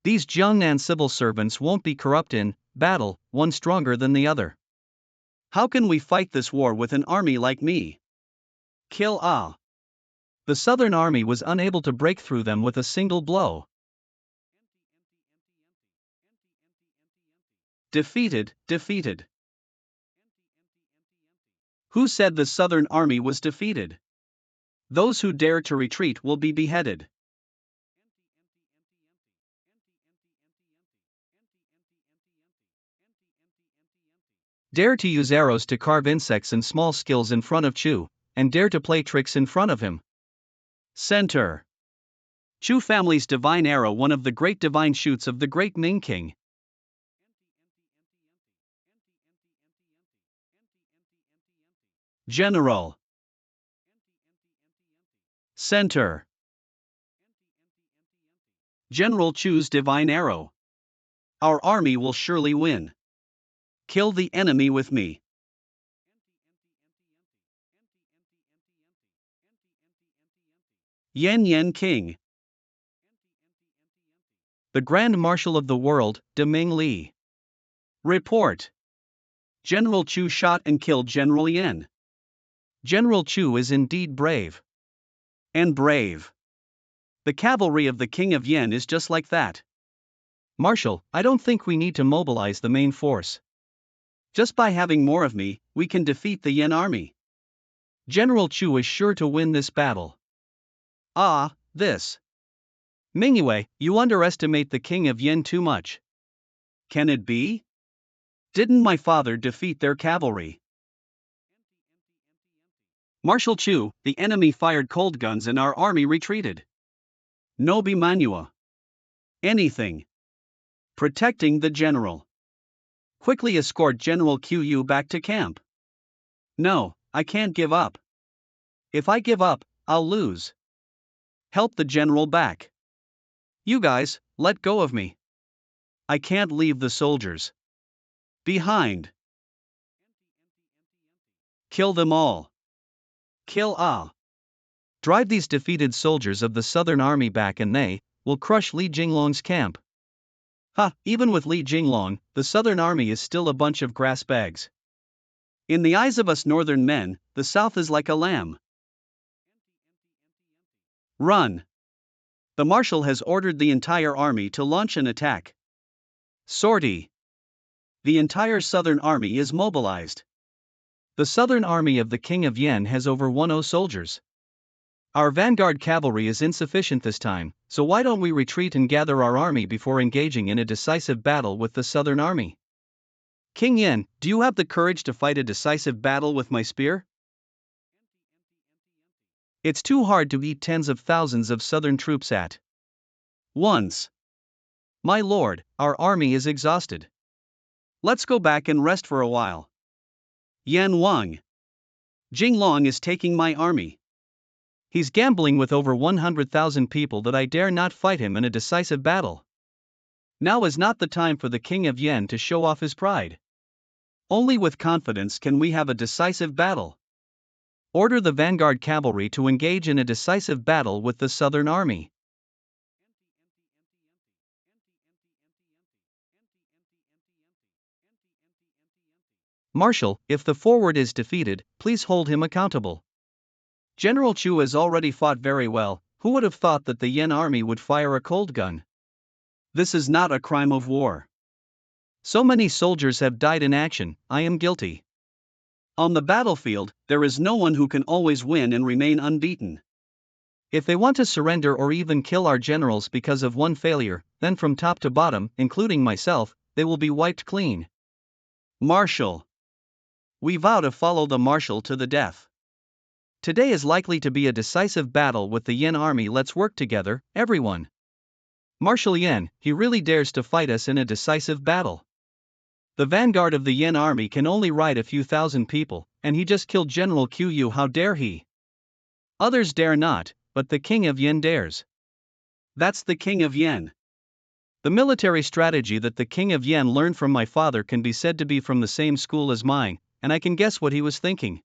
These Jiangnan civil servants won't be corrupt in battle, one stronger than the other. How can we fight this war with an army like me? Kill ah. The Southern Army was unable to break through them with a single blow. Defeated. Who said the Southern Army was defeated? Those who dare to retreat will be beheaded. Dare to use arrows to carve insects and small skills in front of Chu, and dare to play tricks in front of him. Center. Chu family's divine arrow, one of the great divine shoots of the great Ming King. General. Center. General Chu's divine arrow. Our army will surely win. Kill the enemy with me. Yan King. The Grand Marshal of the World, Deming Li. Report. General Chu shot and killed General Yan. General Chu is indeed brave. And brave. The cavalry of the King of Yan is just like that. Marshal, I don't think we need to mobilize the main force. Just by having more of me, we can defeat the Yan army. General Chu is sure to win this battle. Ah, this. Mingyue, you underestimate the King of Yan too much. Can it be? Didn't my father defeat their cavalry? Marshal Chu, the enemy fired cold guns and our army retreated. No be Manhua. Anything. Protecting the general. Quickly escort General Qu back to camp. No, I can't give up. If I give up, I'll lose. Help the general back. You guys, let go of me. I can't leave the soldiers behind. Kill them all. Kill ah. Drive these defeated soldiers of the Southern Army back and they will crush Li Jinglong's camp. Ha, even with Li Jinglong, the Southern Army is still a bunch of grass bags. In the eyes of us Northern men, the South is like a lamb. Run. The Marshal has ordered the entire army to launch an attack. Sortie. The entire Southern Army is mobilized. The Southern Army of the King of Yan has over 10 soldiers. Our vanguard cavalry is insufficient this time, so why don't we retreat and gather our army before engaging in a decisive battle with the Southern Army? King Yan, do you have the courage to fight a decisive battle with my spear? It's too hard to eat tens of thousands of Southern troops at once. My lord, our army is exhausted. Let's go back and rest for a while. Yan Wang. Jinglong is taking my army. He's gambling with over 100,000 people that I dare not fight him in a decisive battle. Now is not the time for the King of Yan to show off his pride. Only with confidence can we have a decisive battle. Order the vanguard cavalry to engage in a decisive battle with the Southern Army. Marshal, if the forward is defeated, please hold him accountable. General Chu has already fought very well. Who would have thought that the Yan army would fire a cold gun? This is not a crime of war. So many soldiers have died in action, I am guilty. On the battlefield, there is no one who can always win and remain unbeaten. If they want to surrender or even kill our generals because of one failure, then from top to bottom, including myself, they will be wiped clean. Marshal. We vow to follow the Marshal to the death. Today is likely to be a decisive battle with the Yan army. Let's work together, everyone. Marshal Yan, he really dares to fight us in a decisive battle. The vanguard of the Yan army can only ride a few thousand people, and he just killed General Qu. How dare he? Others dare not, but the King of Yan dares. That's the King of Yan. The military strategy that the King of Yan learned from my father can be said to be from the same school as mine, and I can guess what he was thinking.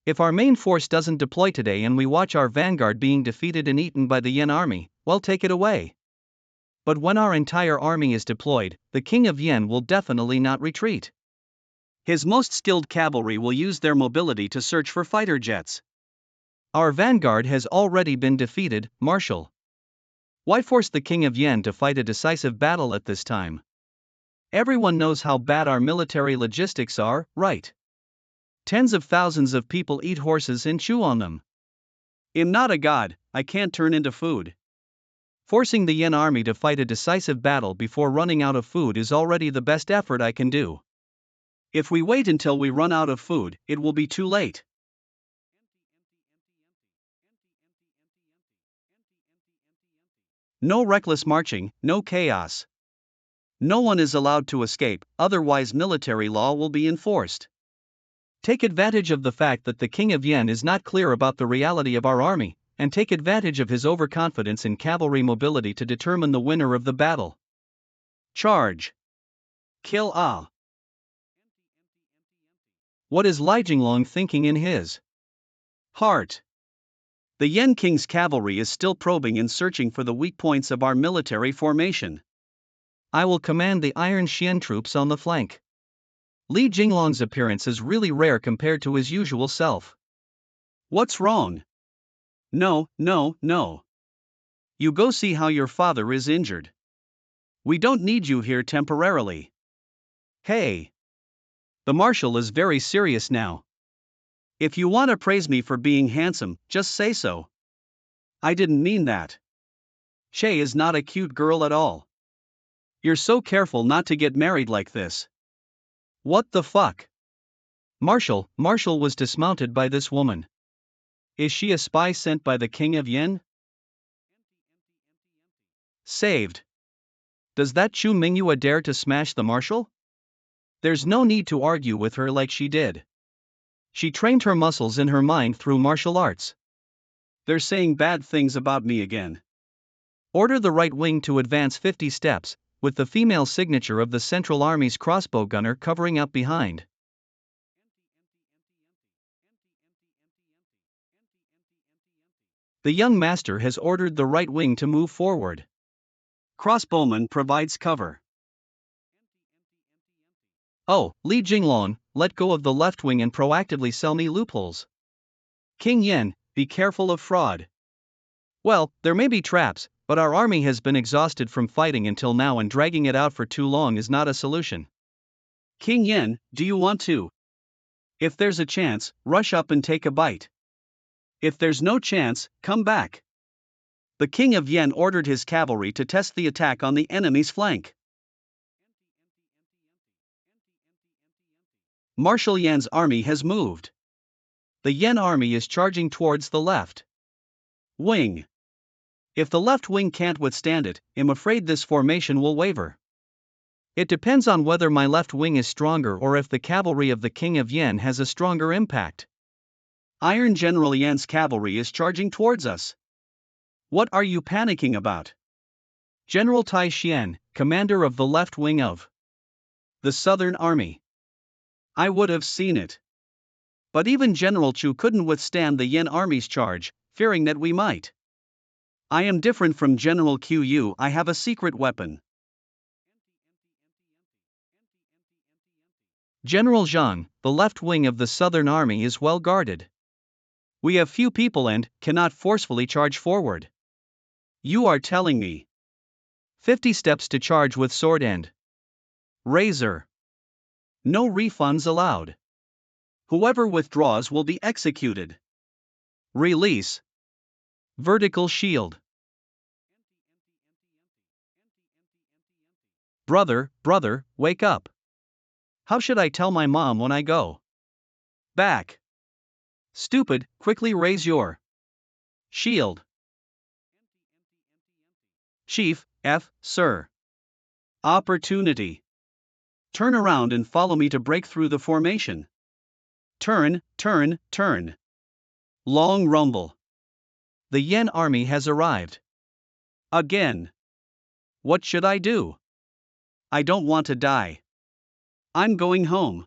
If our main force doesn't deploy today and we watch our vanguard being defeated and eaten by the Yan army, well, take it away. But when our entire army is deployed, the King of Yan will definitely not retreat. His most skilled cavalry will use their mobility to search for fighter jets. Our vanguard has already been defeated, Marshal. Why force the King of Yan to fight a decisive battle at this time? Everyone knows how bad our military logistics are, right? Tens of thousands of people eat horses and chew on them. I'm not a god, I can't turn into food. Forcing the Yan army to fight a decisive battle before running out of food is already the best effort I can do. If we wait until we run out of food, it will be too late. No reckless marching, no chaos. No one is allowed to escape, otherwise military law will be enforced. Take advantage of the fact that the King of Yan is not clear about the reality of our army, and take advantage of his overconfidence in cavalry mobility to determine the winner of the battle. Charge! Kill! Ah! What is Li Jinglong thinking in his heart? The Yen King's cavalry is still probing and searching for the weak points of our military formation. I will command the Iron Xian troops on the flank. Li Jinglong's appearance is really rare compared to his usual self. What's wrong? No, no, no. You go see how your father is injured. We don't need you here temporarily. Hey! The marshal is very serious now. If you want to praise me for being handsome, just say so. I didn't mean that. Shay is not a cute girl at all. You're so careful not to get married like this. What the fuck? Marshal was dismounted by this woman. Is she a spy sent by the King of Yen? Saved. Does that Chu Mingyua dare to smash the marshal? There's no need to argue with her like she did. She trained her muscles in her mind through martial arts. They're saying bad things about me again. Order the right wing to advance 50 steps, with the female signature of the Central Army's crossbow gunner covering up behind. The young master has ordered the right wing to move forward. Crossbowman provides cover. Oh, Li Jinglong, let go of the left wing and proactively sell me loopholes. King Yen, be careful of fraud. Well, there may be traps, but our army has been exhausted from fighting until now, and dragging it out for too long is not a solution. King Yen, do you want to? If there's a chance, rush up and take a bite. If there's no chance, come back. The King of Yen ordered his cavalry to test the attack on the enemy's flank. Marshal Yan's army has moved. The Yen army is charging towards the left wing. If the left wing can't withstand it, I'm afraid this formation will waver. It depends on whether my left wing is stronger or if the cavalry of the King of Yen has a stronger impact. Iron General Yan's cavalry is charging towards us. What are you panicking about? General Tai Xian, commander of the left wing of the Southern Army. I would have seen it. But even General Chu couldn't withstand the Yen army's charge, fearing that we might. I am different from General Qu. I have a secret weapon. General Zhang, the left wing of the Southern Army is well guarded. We have few people and cannot forcefully charge forward. You are telling me 50 steps to charge with sword and razor. No refunds allowed. Whoever withdraws will be executed. Release. Vertical shield. Brother, wake up. How should I tell my mom when I go back? Stupid, quickly raise your shield. Chief, sir. Opportunity. Turn around and follow me to break through the formation. Turn. Long rumble. The Yen army has arrived. Again. What should I do? I don't want to die. I'm going home.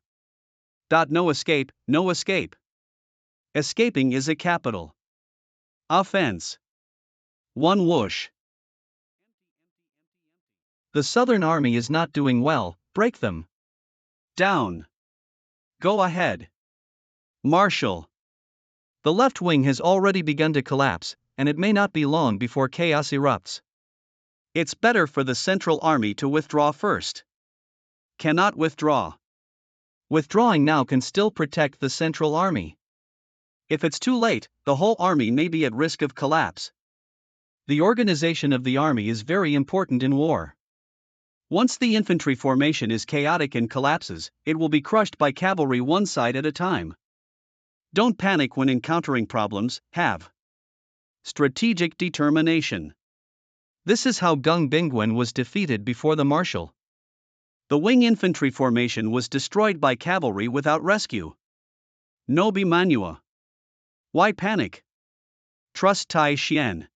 No escape. Escaping is a capital offense. One whoosh. The Southern Army is not doing well, break them down. Go ahead. Marshal. The left wing has already begun to collapse, and it may not be long before chaos erupts. It's better for the Central Army to withdraw first. Cannot withdraw. Withdrawing now can still protect the Central Army. If it's too late, the whole army may be at risk of collapse. The organization of the army is very important in war. Once the infantry formation is chaotic and collapses, it will be crushed by cavalry one side at a time. Don't panic when encountering problems, have strategic determination. This is how Gung Bingwen was defeated before the marshal. The wing infantry formation was destroyed by cavalry without rescue. No be Manhua. Why panic? trust Tai Xian.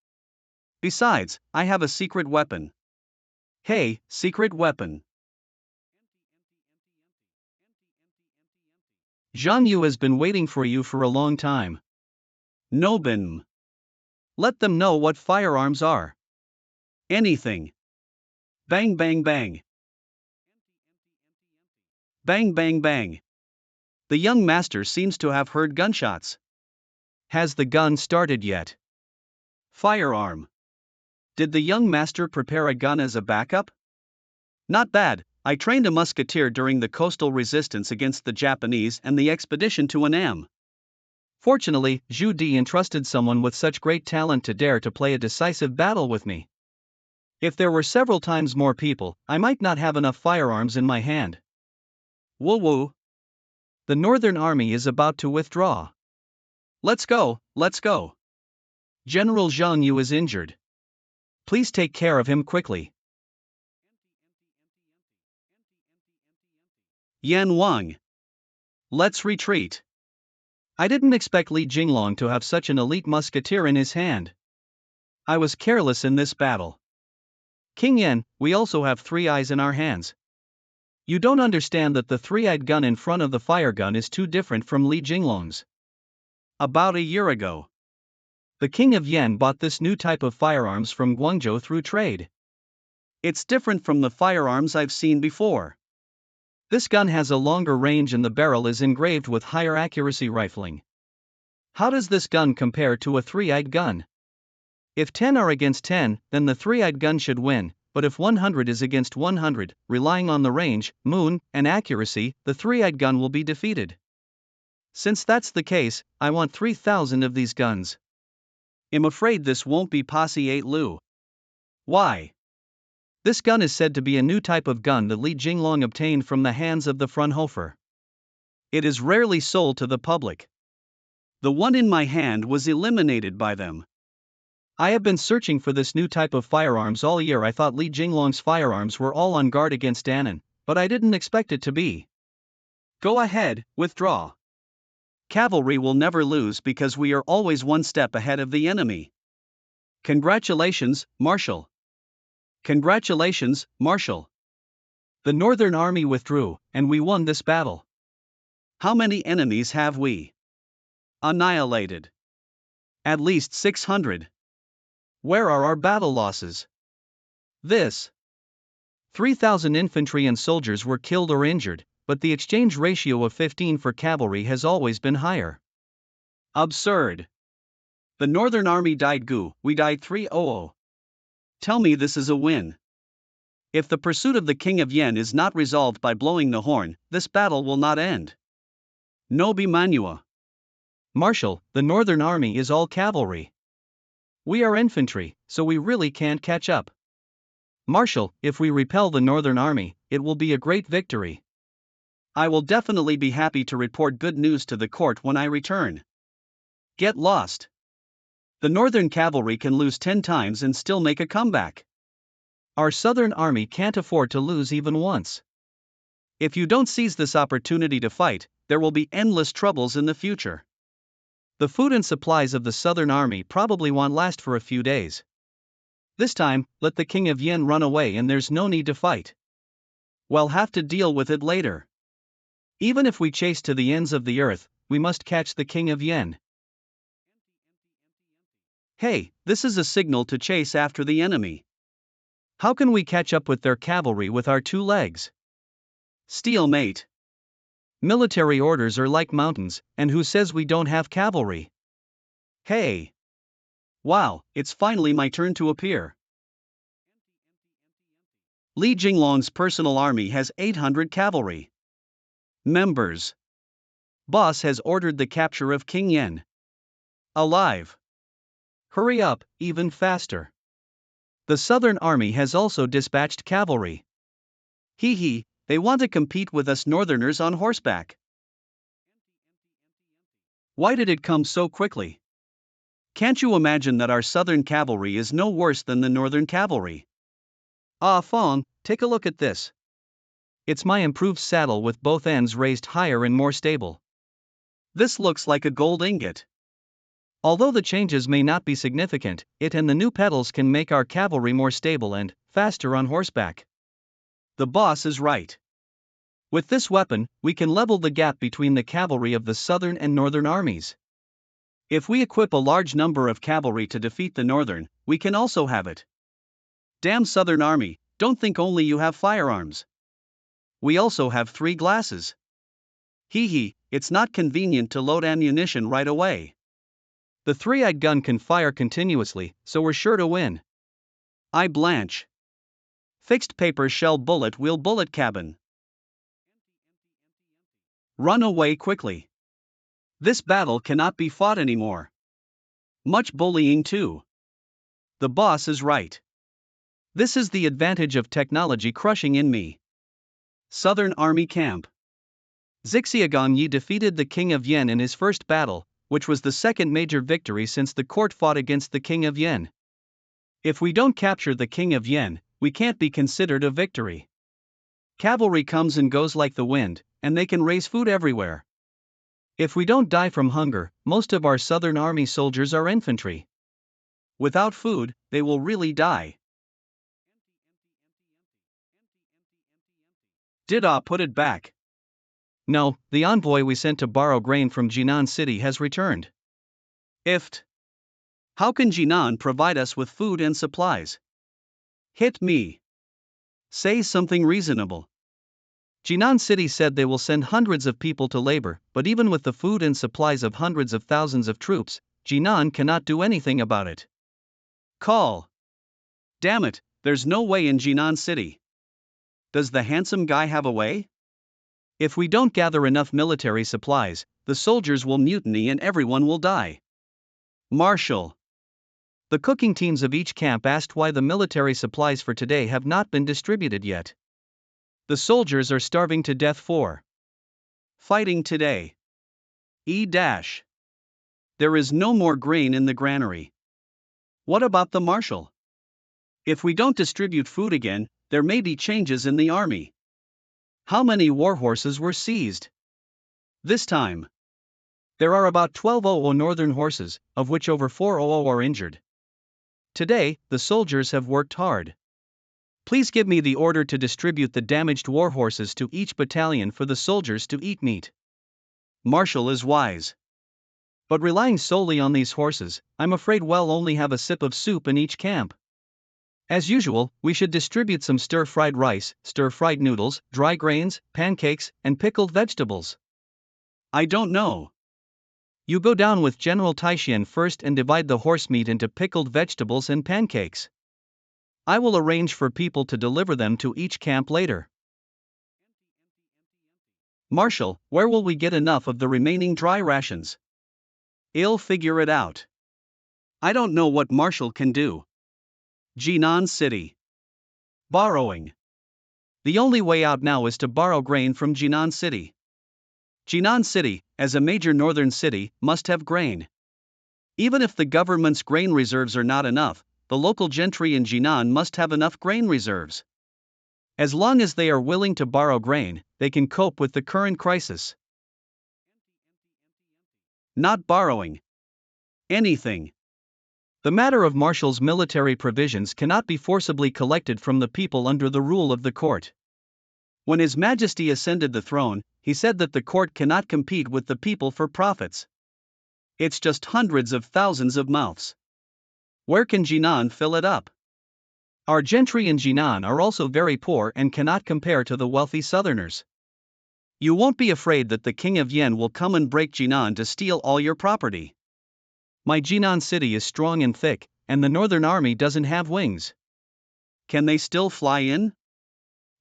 Besides, I have a secret weapon. Hey, secret weapon. Zhang Yu has been waiting for you for a long time. No bin. Let them know what firearms are. Anything. Bang bang bang. Bang bang bang. The young master seems to have heard gunshots. Has the gun started yet? Firearm. Did the young master prepare a gun as a backup? Not bad. I trained a musketeer during the coastal resistance against the Japanese and the expedition to Annam. Fortunately, Zhu Di entrusted someone with such great talent to dare to play a decisive battle with me. If there were several times more people, I might not have enough firearms in my hand. Woo woo. The Northern Army is about to withdraw. Let's go, let's go. General Zhang Yu is injured. Please take care of him quickly. Yan Wang. Let's retreat. I didn't expect Li Jinglong to have such an elite musketeer in his hand. I was careless in this battle. King Yan, we also have 3 eyes in our hands. You don't understand that the 3-eyed gun in front of the fire gun is too different from Li Jinglong's. About a year ago, the King of Yan bought this new type of firearms from Guangzhou through trade. It's different from the firearms I've seen before. This gun has a longer range and the barrel is engraved with higher accuracy rifling. How does this gun compare to a 3-eyed gun? If 10 are against 10, then the 3-eyed gun should win, but if 100 is against 100, relying on the range, moon, and accuracy, the 3-eyed gun will be defeated. Since that's the case, I want 3,000 of these guns. I'm afraid this won't be Posse 8 Lu. Why? This gun is said to be a new type of gun that Li Jinglong obtained from the hands of the Fraunhofer. It is rarely sold to the public. The one in my hand was eliminated by them. I have been searching for this new type of firearms all year. I thought Li Jinglong's firearms were all on guard against Danan, but I didn't expect it to be. Go ahead, withdraw. Cavalry will never lose because we are always one step ahead of the enemy. Congratulations, Marshal. Congratulations, Marshal. The Northern Army withdrew, and we won this battle. How many enemies have we annihilated? At least 600. Where are our battle losses? This. 3,000 infantry and soldiers were killed or injured, but the exchange ratio of 15 for cavalry has always been higher. Absurd. The Northern Army died gu, we died 300. Tell me this is a win. If the pursuit of the King of Yan is not resolved by blowing the horn, this battle will not end. No be Manhua. Marshal, the Northern Army is all cavalry. We are infantry, so we really can't catch up. Marshal, if we repel the Northern Army, it will be a great victory. I will definitely be happy to report good news to the court when I return. Get lost. The Northern Cavalry can lose 10 times and still make a comeback. Our Southern Army can't afford to lose even once. If you don't seize this opportunity to fight, there will be endless troubles in the future. The food and supplies of the Southern Army probably won't last for a few days. This time, let the King of Yan run away and there's no need to fight. We'll have to deal with it later. Even if we chase to the ends of the earth, we must catch the King of Yan. Hey, this is a signal to chase after the enemy. How can we catch up with their cavalry with our 2 legs? Stalemate. Military orders are like mountains, and who says we don't have cavalry? Hey! Wow, it's finally my turn to appear. Li Jinglong's personal army has 800 cavalry members. Boss has ordered the capture of King Yan. Alive! Hurry up, even faster. The Southern Army has also dispatched cavalry. Hee hee. They want to compete with us Northerners on horseback. Why did it come so quickly? Can't you imagine that our Southern cavalry is no worse than the Northern cavalry? Ah Fong, take a look at this. It's my improved saddle with both ends raised higher and more stable. This looks like a gold ingot. Although the changes may not be significant, it and the new pedals can make our cavalry more stable and faster on horseback. The boss is right. With this weapon, we can level the gap between the cavalry of the southern and northern armies. If we equip a large number of cavalry to defeat the northern, we can also have it. Damn southern army, don't think only you have firearms. We also have 3 glasses. Hee hee, it's not convenient to load ammunition right away. The 3-eyed gun can fire continuously, so we're sure to win. I blanch. Fixed paper shell bullet wheel bullet cabin. Run away quickly. This battle cannot be fought anymore. Much bullying too. The boss is right. This is the advantage of technology crushing in me. Southern Army Camp. Zixia Yi defeated the King of Yen in his first battle, which was the second major victory since the court fought against the King of Yen. If we don't capture the King of Yen, we can't be considered a victory. Cavalry comes and goes like the wind, and they can raise food everywhere. If we don't die from hunger, most of our southern army soldiers are infantry. Without food, they will really die. Did I put it back? No, the envoy we sent to borrow grain from Jinan City has returned. Ift. How can Jinan provide us with food and supplies? Hit me. Say something reasonable. Jinan City said they will send hundreds of people to labor, but even with the food and supplies of hundreds of thousands of troops, Jinan cannot do anything about it. Call. Damn it, there's no way in Jinan City. Does the handsome guy have a way? If we don't gather enough military supplies, the soldiers will mutiny and everyone will die. Marshal. The cooking teams of each camp asked why the military supplies for today have not been distributed yet. The soldiers are starving to death for fighting today. There is no more grain in the granary. What about the marshal? If we don't distribute food again, there may be changes in the army. How many war horses were seized? This time. There are about 12,000 northern horses, of which over 4,000 are injured. Today, the soldiers have worked hard. Please give me the order to distribute the damaged war horses to each battalion for the soldiers to eat meat. Marshal is wise. But relying solely on these horses, I'm afraid we'll only have a sip of soup in each camp. As usual, we should distribute some stir-fried rice, stir-fried noodles, dry grains, pancakes, and pickled vegetables. I don't know. You go down with General Taishian first and divide the horse meat into pickled vegetables and pancakes. I will arrange for people to deliver them to each camp later. Marshal, where will we get enough of the remaining dry rations? I'll figure it out. I don't know what Marshal can do. Jinan City. Borrowing. The only way out now is to borrow grain from Jinan City. Jinan City, as a major northern city, must have grain. Even if the government's grain reserves are not enough, the local gentry in Jinan must have enough grain reserves. As long as they are willing to borrow grain, they can cope with the current crisis. Not borrowing anything. The matter of Marshal's military provisions cannot be forcibly collected from the people under the rule of the court. When His Majesty ascended the throne, he said that the court cannot compete with the people for profits. It's just hundreds of thousands of mouths. Where can Jinan fill it up? Our gentry in Jinan are also very poor and cannot compare to the wealthy southerners. You won't be afraid that the King of Yen will come and break Jinan to steal all your property. My Jinan city is strong and thick, and the northern army doesn't have wings. Can they still fly in?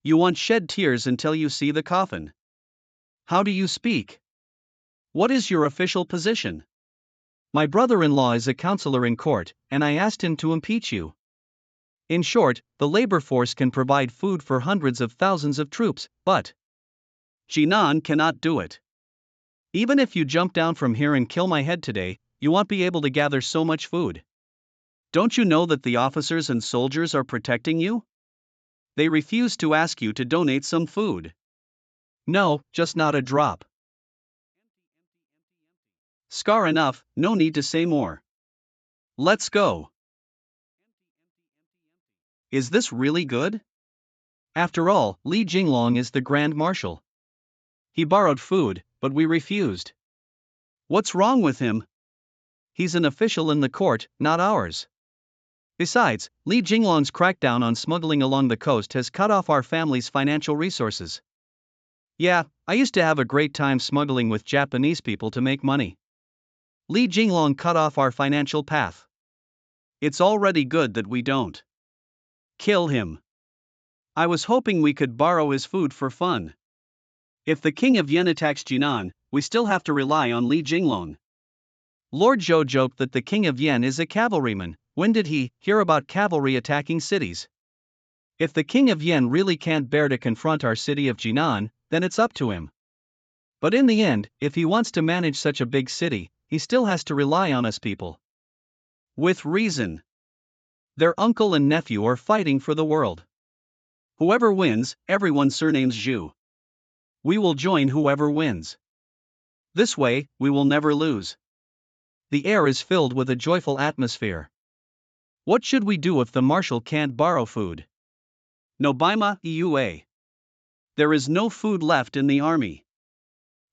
You won't shed tears until you see the coffin. How do you speak? What is your official position? My brother-in-law is a counselor in court, and I asked him to impeach you. In short, the labor force can provide food for hundreds of thousands of troops, but Jinan cannot do it. Even if you jump down from here and kill my head today, you won't be able to gather so much food. Don't you know that the officers and soldiers are protecting you? They refuse to ask you to donate some food. No, just not a drop. Scar enough, no need to say more. Let's go. Is this really good? After all, Li Jinglong is the Grand Marshal. He borrowed food, but we refused. What's wrong with him? He's an official in the court, not ours. Besides, Li Jinglong's crackdown on smuggling along the coast has cut off our family's financial resources. Yeah, I used to have a great time smuggling with Japanese people to make money. Li Jinglong cut off our financial path. It's already good that we don't kill him. I was hoping we could borrow his food for fun. If the king of Yen attacks Jinan, we still have to rely on Li Jinglong. Lord Zhou joked that the king of Yen is a cavalryman. When did he hear about cavalry attacking cities? If the king of Yen really can't bear to confront our city of Jinan, then it's up to him. But in the end, if he wants to manage such a big city, he still has to rely on us people. With reason. Their uncle and nephew are fighting for the world. Whoever wins, everyone surnames Zhu. We will join whoever wins. This way, we will never lose. The air is filled with a joyful atmosphere. What should we do if the marshal can't borrow food? Nobaima Eua. There is no food left in the army.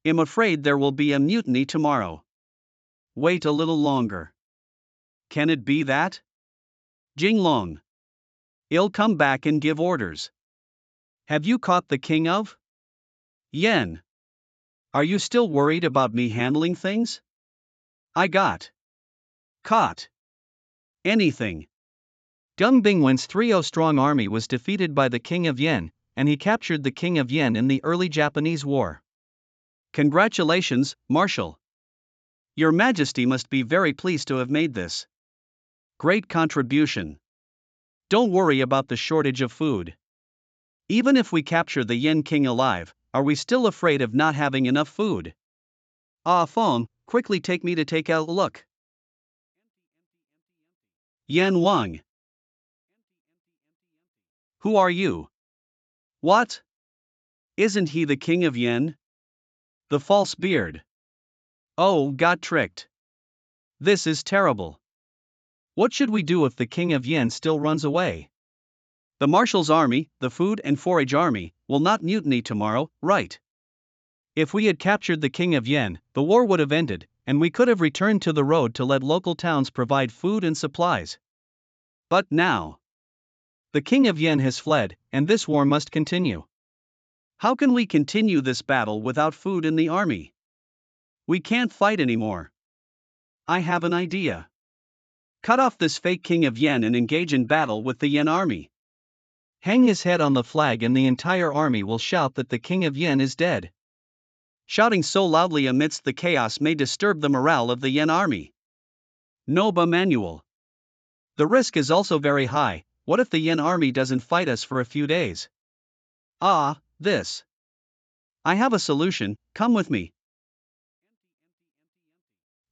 I'm afraid there will be a mutiny tomorrow. Wait a little longer. Can it be that? Jinglong. I'll come back and give orders. Have you caught the king of Yen? Are you still worried about me handling things? I got caught. Anything. Deng Bingwen's 3-0 strong army was defeated by the king of Yen, and he captured the king of Yen in the early Japanese war. Congratulations, Marshal. Your Majesty must be very pleased to have made this great contribution. Don't worry about the shortage of food. Even if we capture the Yen king alive, are we still afraid of not having enough food? Ah Fong, quickly take me to take a look. Yan Wang. Who are you? What? Isn't he the king of Yen? The false beard. Oh, got tricked. This is terrible. What should we do if the king of Yen still runs away? The marshal's army, the food and forage army, will not mutiny tomorrow, right? If we had captured the king of Yen, the war would have ended, and we could have returned to the road to let local towns provide food and supplies. But now, the king of Yen has fled, and this war must continue. How can we continue this battle without food in the army? We can't fight anymore. I have an idea. Cut off this fake king of Yen and engage in battle with the Yen army. Hang his head on the flag and the entire army will shout that the king of Yen is dead. Shouting so loudly amidst the chaos may disturb the morale of the Yen army. Noba Manual. The risk is also very high. What if the Yen army doesn't fight us for a few days? Ah, this. I have a solution, come with me.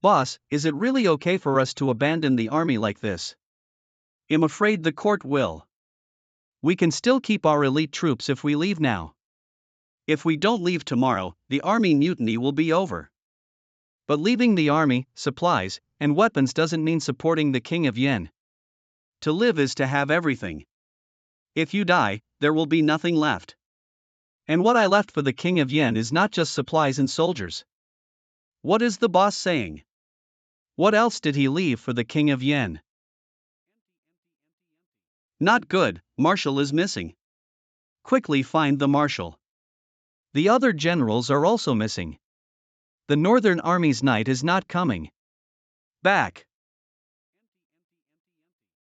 Boss, is it really okay for us to abandon the army like this? I'm afraid the court will. We can still keep our elite troops if we leave now. If we don't leave tomorrow, the army mutiny will be over. But leaving the army, supplies, and weapons doesn't mean supporting the king of Yen. To live is to have everything. If you die, there will be nothing left. And what I left for the king of Yen is not just supplies and soldiers. What is the boss saying? What else did he leave for the king of Yen? Not good, Marshal is missing. Quickly find the Marshal. The other generals are also missing. The Northern Army's knight is not coming back.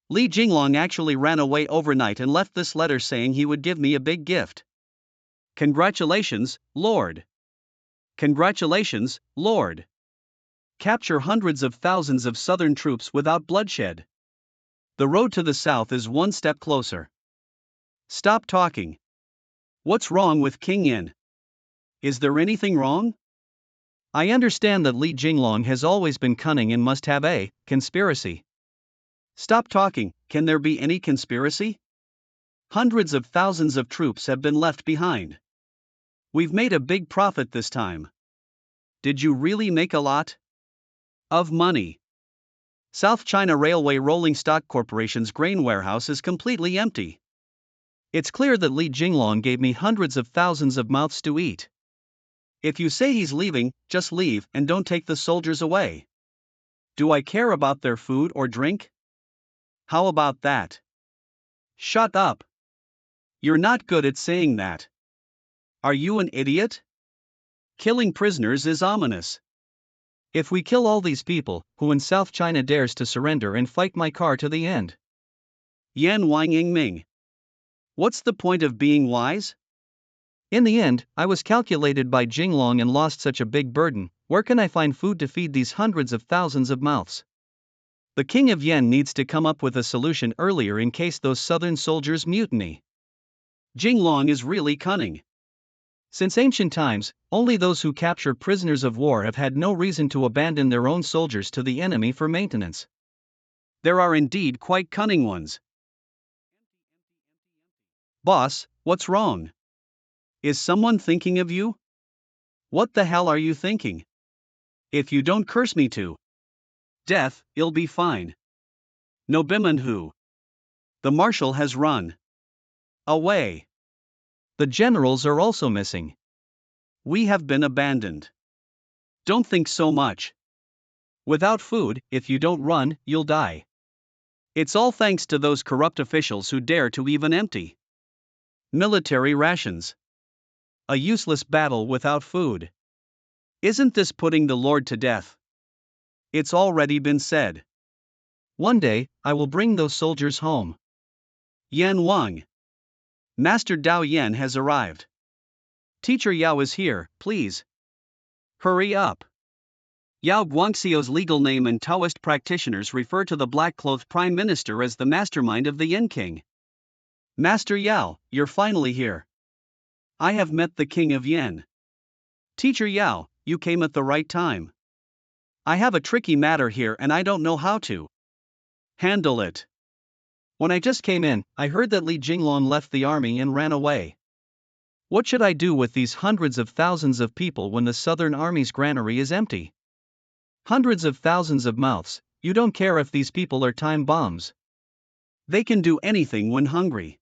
Li Jinglong actually ran away overnight and left this letter saying he would give me a big gift. Congratulations, Lord. Congratulations, Lord. Capture hundreds of thousands of southern troops without bloodshed. The road to the south is one step closer. Stop talking. What's wrong with King Yin? Is there anything wrong? I understand that Li Jinglong has always been cunning and must have a conspiracy. Stop talking, can there be any conspiracy? Hundreds of thousands of troops have been left behind. We've made a big profit this time. Did you really make a lot? Of money. South China Railway Rolling Stock Corporation's grain warehouse is completely empty. It's clear that Li Jinglong gave me hundreds of thousands of mouths to eat. If you say he's leaving, just leave and don't take the soldiers away. Do I care about their food or drink? How about that? Shut up. You're not good at saying that. Are you an idiot? Killing prisoners is ominous. If we kill all these people, who in South China dares to surrender and fight my car to the end? Yan Wang Ming. What's the point of being wise? In the end, I was calculated by Jinglong and lost such a big burden. Where can I find food to feed these hundreds of thousands of mouths? The king of Yen needs to come up with a solution earlier in case those southern soldiers mutiny. Jinglong is really cunning. Since ancient times, only those who capture prisoners of war have had no reason to abandon their own soldiers to the enemy for maintenance. There are indeed quite cunning ones. Boss, what's wrong? Is someone thinking of you? What the hell are you thinking? If you don't curse me to death, you'll be fine. Manhua. The marshal has run away. The generals are also missing. We have been abandoned. Don't think so much. Without food, if you don't run, you'll die. It's all thanks to those corrupt officials who dare to even empty military rations. A useless battle without food. Isn't this putting the Lord to death? It's already been said. One day, I will bring those soldiers home. Yan Wang. Master Dao Yan has arrived. Teacher Yao is here, please. Hurry up. Yao Guangxiu's legal name and Taoist practitioners refer to the black-clothed prime minister as the mastermind of the Yen King. Master Yao, you're finally here. I have met the King of Yen. Teacher Yao, you came at the right time. I have a tricky matter here and I don't know how to handle it. When I just came in, I heard that Li Jinglong left the army and ran away. What should I do with these hundreds of thousands of people when the southern army's granary is empty? Hundreds of thousands of mouths, you don't care if these people are time bombs. They can do anything when hungry.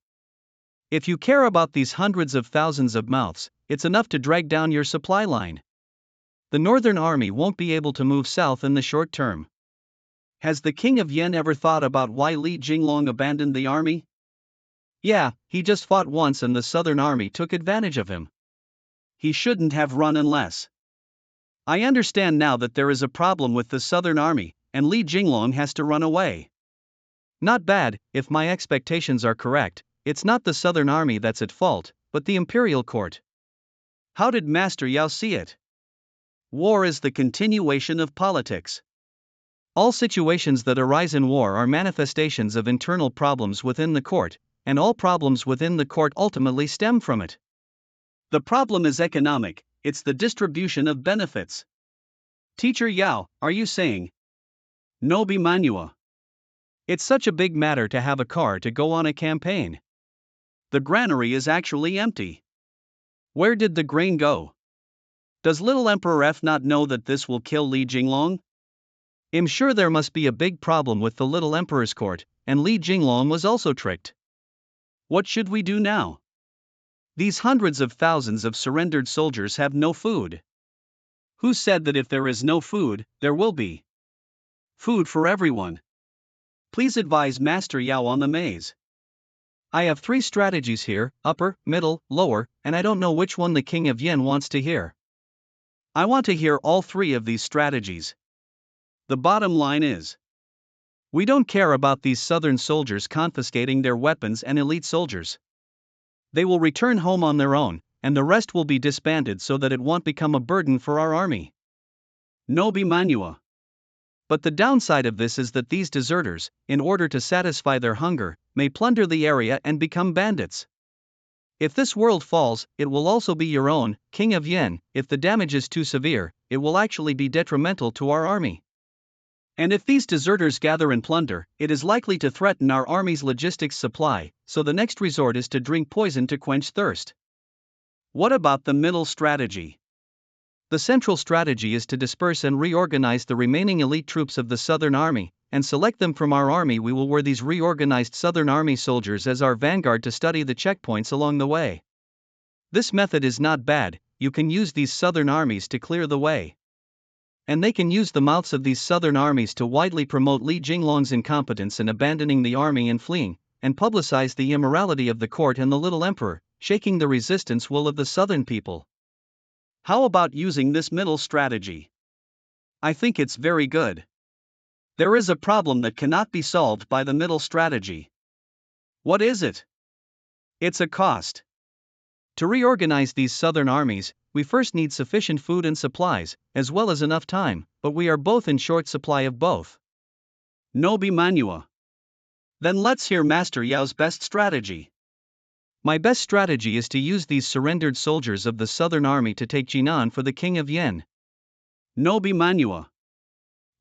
If you care about these hundreds of thousands of mouths, it's enough to drag down your supply line. The northern army won't be able to move south in the short term. Has the King of Yen ever thought about why Li Jinglong abandoned the army? Yeah, he just fought once and the southern army took advantage of him. He shouldn't have run unless. I understand now that there is a problem with the southern army, and Li Jinglong has to run away. Not bad, if my expectations are correct, it's not the southern army that's at fault, but the imperial court. How did Master Yao see it? War is the continuation of politics. All situations that arise in war are manifestations of internal problems within the court, and all problems within the court ultimately stem from it. The problem is economic, it's the distribution of benefits. Teacher Yao, are you saying? No be Manhua. It's such a big matter to have a car to go on a campaign. The granary is actually empty. Where did the grain go? Does little Emperor F not know that this will kill Li Jinglong? I'm sure there must be a big problem with the little emperor's court, and Li Jinglong was also tricked. What should we do now? These hundreds of thousands of surrendered soldiers have no food. Who said that if there is no food, there will be food for everyone? Please advise Master Yao on the maze. I have 3 strategies here, upper, middle, lower, and I don't know which one the King of Yen wants to hear. I want to hear all 3 of these strategies. The bottom line is, we don't care about these southern soldiers confiscating their weapons and elite soldiers. They will return home on their own, and the rest will be disbanded so that it won't become a burden for our army. No be Manhua. But the downside of this is that these deserters, in order to satisfy their hunger, may plunder the area and become bandits. If this world falls, it will also be your own, King of Yen. If the damage is too severe, it will actually be detrimental to our army. And if these deserters gather and plunder, it is likely to threaten our army's logistics supply, so the next resort is to drink poison to quench thirst. What about the middle strategy? The central strategy is to disperse and reorganize the remaining elite troops of the Southern Army, and select them from our army. We will wear these reorganized Southern Army soldiers as our vanguard to study the checkpoints along the way. This method is not bad. You can use these Southern armies to clear the way. And they can use the mouths of these Southern armies to widely promote Li Jinglong's incompetence in abandoning the army and fleeing, and publicize the immorality of the court and the little emperor, shaking the resistance will of the Southern people. How about using this middle strategy? I think it's very good. There is a problem that cannot be solved by the middle strategy. What is it? It's a cost. To reorganize these Southern armies, we first need sufficient food and supplies, as well as enough time, but we are both in short supply of both. No be Manhua. Then let's hear Master Yao's best strategy. My best strategy is to use these surrendered soldiers of the Southern Army to take Jinan for the King of Yen. No be Manhua.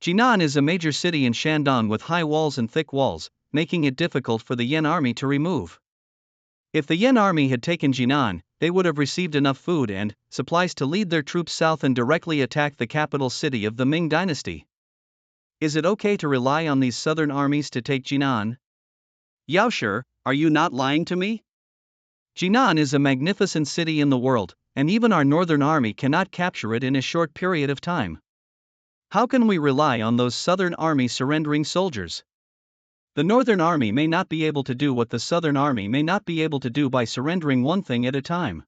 Jinan is a major city in Shandong with high walls and thick walls, making it difficult for the Yen army to remove. If the Yen army had taken Jinan, they would have received enough food and supplies to lead their troops south and directly attack the capital city of the Ming dynasty. Is it okay to rely on these southern armies to take Jinan? Yao Shi, are you not lying to me? Jinan is a magnificent city in the world, and even our northern army cannot capture it in a short period of time. How can we rely on those southern army surrendering soldiers? The Northern Army may not be able to do what the Southern Army may not be able to do by surrendering one thing at a time.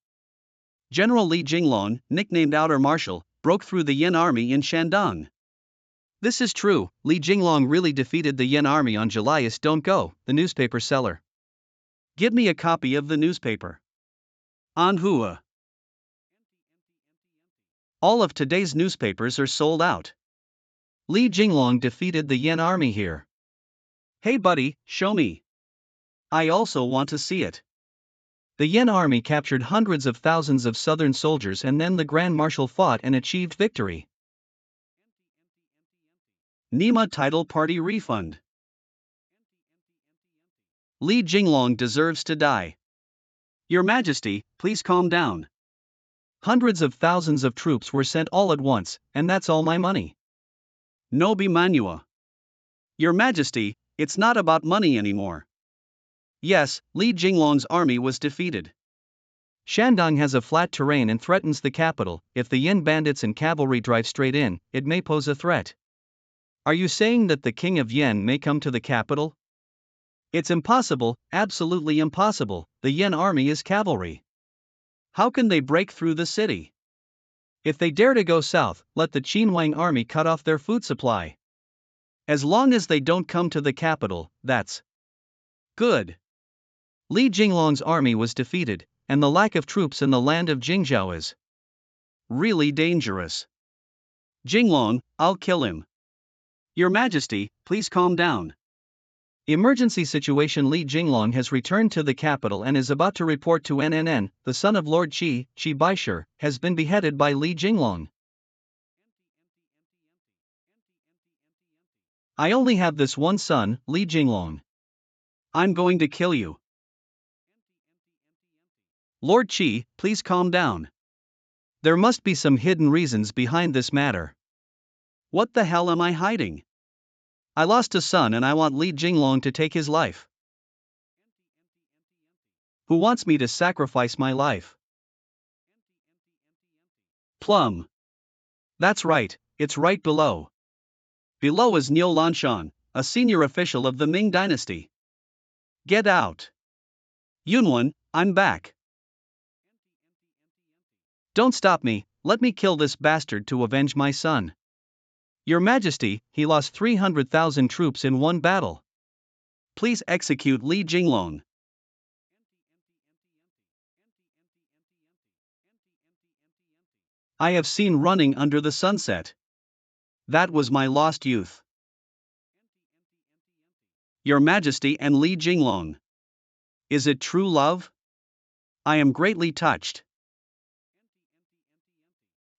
General Li Jinglong, nicknamed Outer Marshal, broke through the Yen army in Shandong. This is true. Li Jinglong really defeated the Yen army on Julius Don't Go, the newspaper seller. Give me a copy of the newspaper. Manhua. All of today's newspapers are sold out. Li Jinglong defeated the Yen army here. Hey buddy, show me. I also want to see it. The Yen army captured hundreds of thousands of southern soldiers and then the Grand Marshal fought and achieved victory. Nima title party refund. Li Jinglong deserves to die. Your Majesty, please calm down. Hundreds of thousands of troops were sent all at once, and that's all my money. No be Manhua. Your Majesty, it's not about money anymore. Yes, Li Jinglong's army was defeated. Shandong has a flat terrain and threatens the capital. If the Yen bandits and cavalry drive straight in, it may pose a threat. Are you saying that the King of Yen may come to the capital? It's impossible, absolutely impossible. The Yen army is cavalry. How can they break through the city? If they dare to go south, let the Qinhuang army cut off their food supply. As long as they don't come to the capital, that's good. Li Jinglong's army was defeated, and the lack of troops in the land of Jingzhou is really dangerous. Jinglong, I'll kill him. Your Majesty, please calm down. Emergency situation. Li Jinglong has returned to the capital and is about to report to NNN. The son of Lord Qi Baishir, has been beheaded by Li Jinglong. I only have this one son, Li Jinglong. I'm going to kill you. Lord Qi, please calm down. There must be some hidden reasons behind this matter. What the hell am I hiding? I lost a son and I want Li Jinglong to take his life. Who wants me to sacrifice my life? Plum. That's right, it's right below. Below is Niu Lanshan, a senior official of the Ming dynasty. Get out. Yunwan, I'm back. Don't stop me, let me kill this bastard to avenge my son. Your Majesty, he lost 300,000 troops in one battle. Please execute Li Jinglong. I have seen running under the sunset. That was my lost youth. Your Majesty and Li Jinglong. Is it true love? I am greatly touched.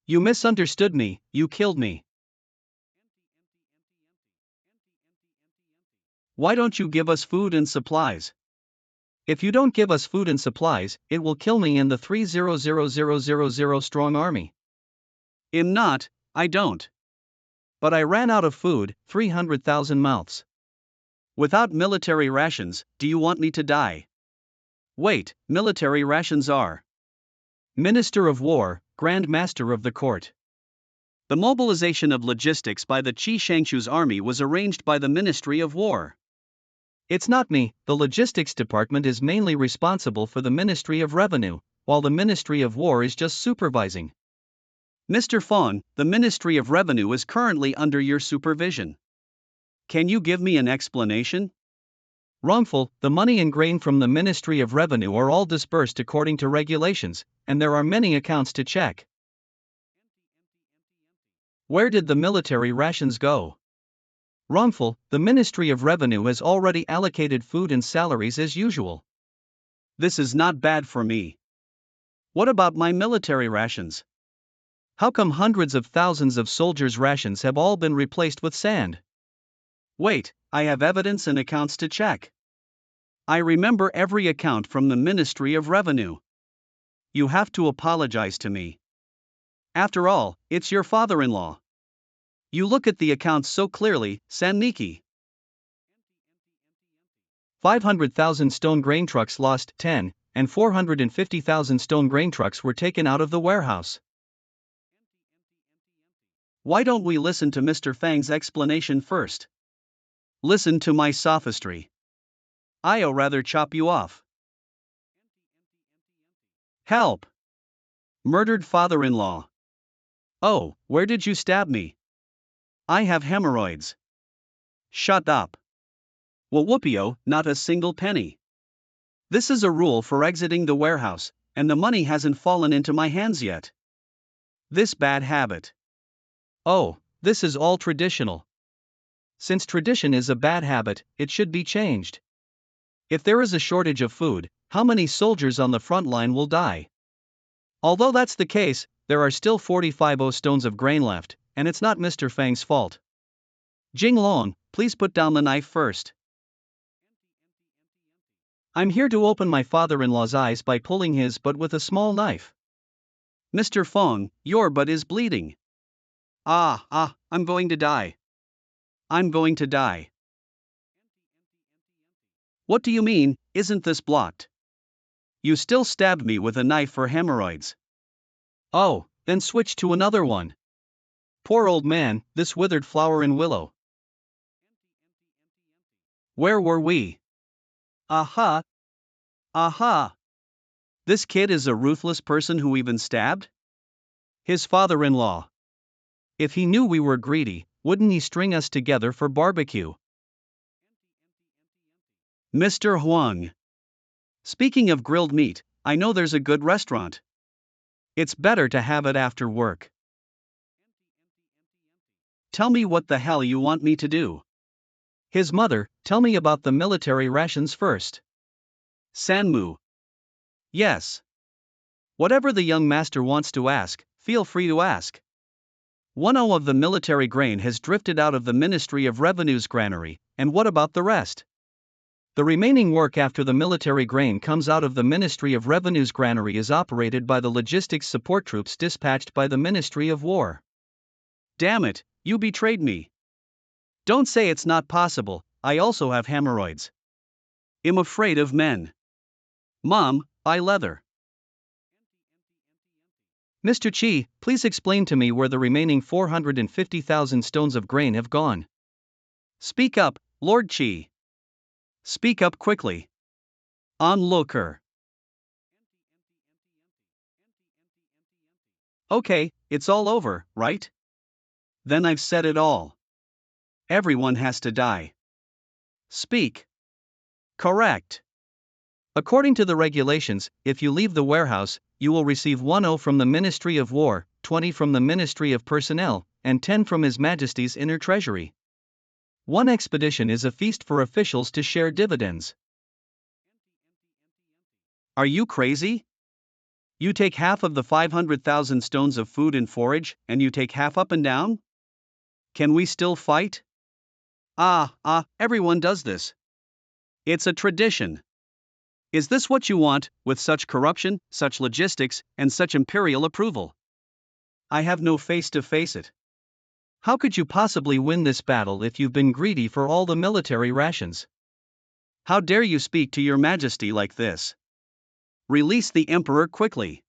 You misunderstood me, you killed me. Why don't you give us food and supplies? If you don't give us food and supplies, it will kill me and the 300,000 strong army. Am not, I don't. But I ran out of food, 300,000 mouths. Without military rations, do you want me to die? Wait, military rations are. Minister of War, Grand Master of the Court. The mobilization of logistics by the Qi Shangshu's army was arranged by the Ministry of War. It's not me, the logistics department is mainly responsible for the Ministry of Revenue, while the Ministry of War is just supervising. Mr. Fong, the Ministry of Revenue is currently under your supervision. Can you give me an explanation? Wrongful, the money and grain from the Ministry of Revenue are all disbursed according to regulations, and there are many accounts to check. Where did the military rations go? Wrongful, the Ministry of Revenue has already allocated food and salaries as usual. This is not bad for me. What about my military rations? How come hundreds of thousands of soldiers' rations have all been replaced with sand? Wait, I have evidence and accounts to check. I remember every account from the Ministry of Revenue. You have to apologize to me. After all, it's your father-in-law. You look at the accounts so clearly, San-Niki. 500,000 stone grain trucks lost 10, and 450,000 stone grain trucks were taken out of the warehouse. Why don't we listen to Mr. Fang's explanation first? Listen to my sophistry. I'll rather chop you off. Help! Murdered father-in-law. Oh, where did you stab me? I have hemorrhoids. Shut up. Well, whoopio, not a single penny. This is a rule for exiting the warehouse, and the money hasn't fallen into my hands yet. This bad habit. Oh, this is all traditional. Since tradition is a bad habit, it should be changed. If there is a shortage of food, how many soldiers on the front line will die? Although that's the case, there are still 45 stones of grain left, and it's not Mr. Fang's fault. Jing Long, please put down the knife first. I'm here to open my father-in-law's eyes by pulling his butt with a small knife. Mr. Fong, your butt is bleeding. I'm going to die. I'm going to die. What do you mean, isn't this blocked? You still stabbed me with a knife for hemorrhoids. Oh, then switch to another one. Poor old man, this withered flower in willow. Where were we? Aha! Aha! This kid is a ruthless person who even stabbed? His father-in-law. If he knew we were greedy, wouldn't he string us together for barbecue? Mr. Huang. Speaking of grilled meat, I know there's a good restaurant. It's better to have it after work. Tell me what the hell you want me to do. His mother, tell me about the military rations first. Sanmu. Yes. Whatever the young master wants to ask, feel free to ask. 1/0 of the military grain has drifted out of the Ministry of Revenue's granary, and what about the rest? The remaining work after the military grain comes out of the Ministry of Revenue's granary is operated by the logistics support troops dispatched by the Ministry of War. Damn it, you betrayed me. Don't say it's not possible, I also have hemorrhoids. I'm afraid of men. Mom, buy leather. Mr. Chi, please explain to me where the remaining 450,000 stones of grain have gone. Speak up, Lord Chi. Speak up quickly. Onlooker. Okay, it's all over, right? Then I've said it all. Everyone has to die. Speak. Correct. According to the regulations, if you leave the warehouse, you will receive 1/0 from the Ministry of War, 20 from the Ministry of Personnel, and 10 from His Majesty's Inner Treasury. One expedition is a feast for officials to share dividends. Are you crazy? You take half of the 500,000 stones of food and forage, and you take half up and down? Can we still fight? Everyone does this. It's a tradition. Is this what you want, with such corruption, such logistics, and such imperial approval? I have no face to face it. How could you possibly win this battle if you've been greedy for all the military rations? How dare you speak to your majesty like this? Release the emperor quickly.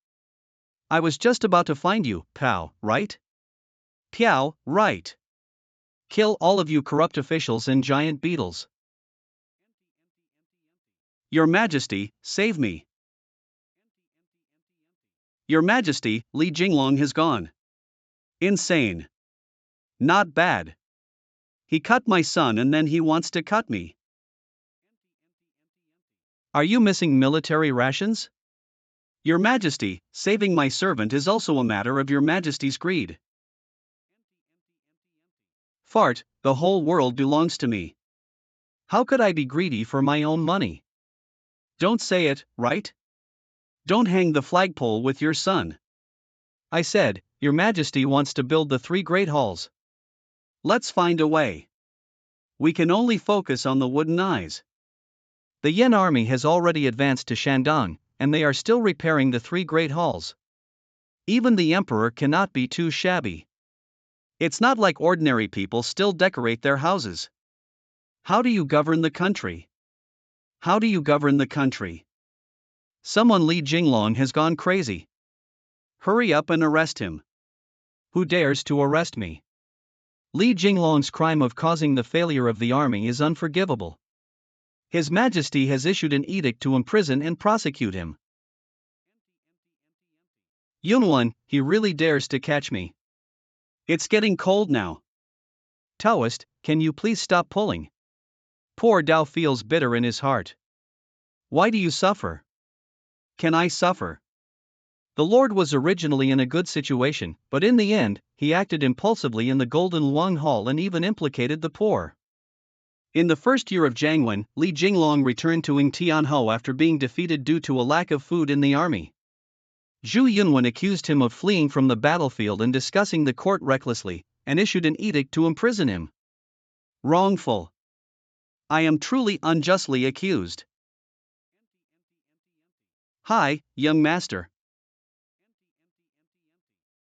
I was just about to find you, Pow, right? Piao, right. Kill all of you corrupt officials and giant beetles. Your majesty, save me. Your majesty, Li Jinglong has gone. Insane. Not bad. He cut my son and then he wants to cut me. Are you missing military rations? Your majesty, saving my servant is also a matter of your majesty's greed. Fart, the whole world belongs to me. How could I be greedy for my own money? Don't say it, right? Don't hang the flagpole with your son. I said, Your Majesty wants to build the 3 great halls. Let's find a way. We can only focus on the wooden eyes. The Yen army has already advanced to Shandong, and they are still repairing the 3 great halls. Even the emperor cannot be too shabby. It's not like ordinary people still decorate their houses. How do you govern the country? How do you govern the country? Someone Li Jinglong has gone crazy. Hurry up and arrest him. Who dares to arrest me? Li Jinglong's crime of causing the failure of the army is unforgivable. His Majesty has issued an edict to imprison and prosecute him. Yunwan, he really dares to catch me. It's getting cold now. Taoist, can you please stop pulling? Poor Dao feels bitter in his heart. Why do you suffer? Can I suffer? The Lord was originally in a good situation, but in the end, he acted impulsively in the Golden Luang Hall and even implicated the poor. In the first year of Jiangwen, Li Jinglong returned to Yingtianhou after being defeated due to a lack of food in the army. Zhu Yunwen accused him of fleeing from the battlefield and discussing the court recklessly, and issued an edict to imprison him. Wrongful. I am truly unjustly accused. Hi, young master.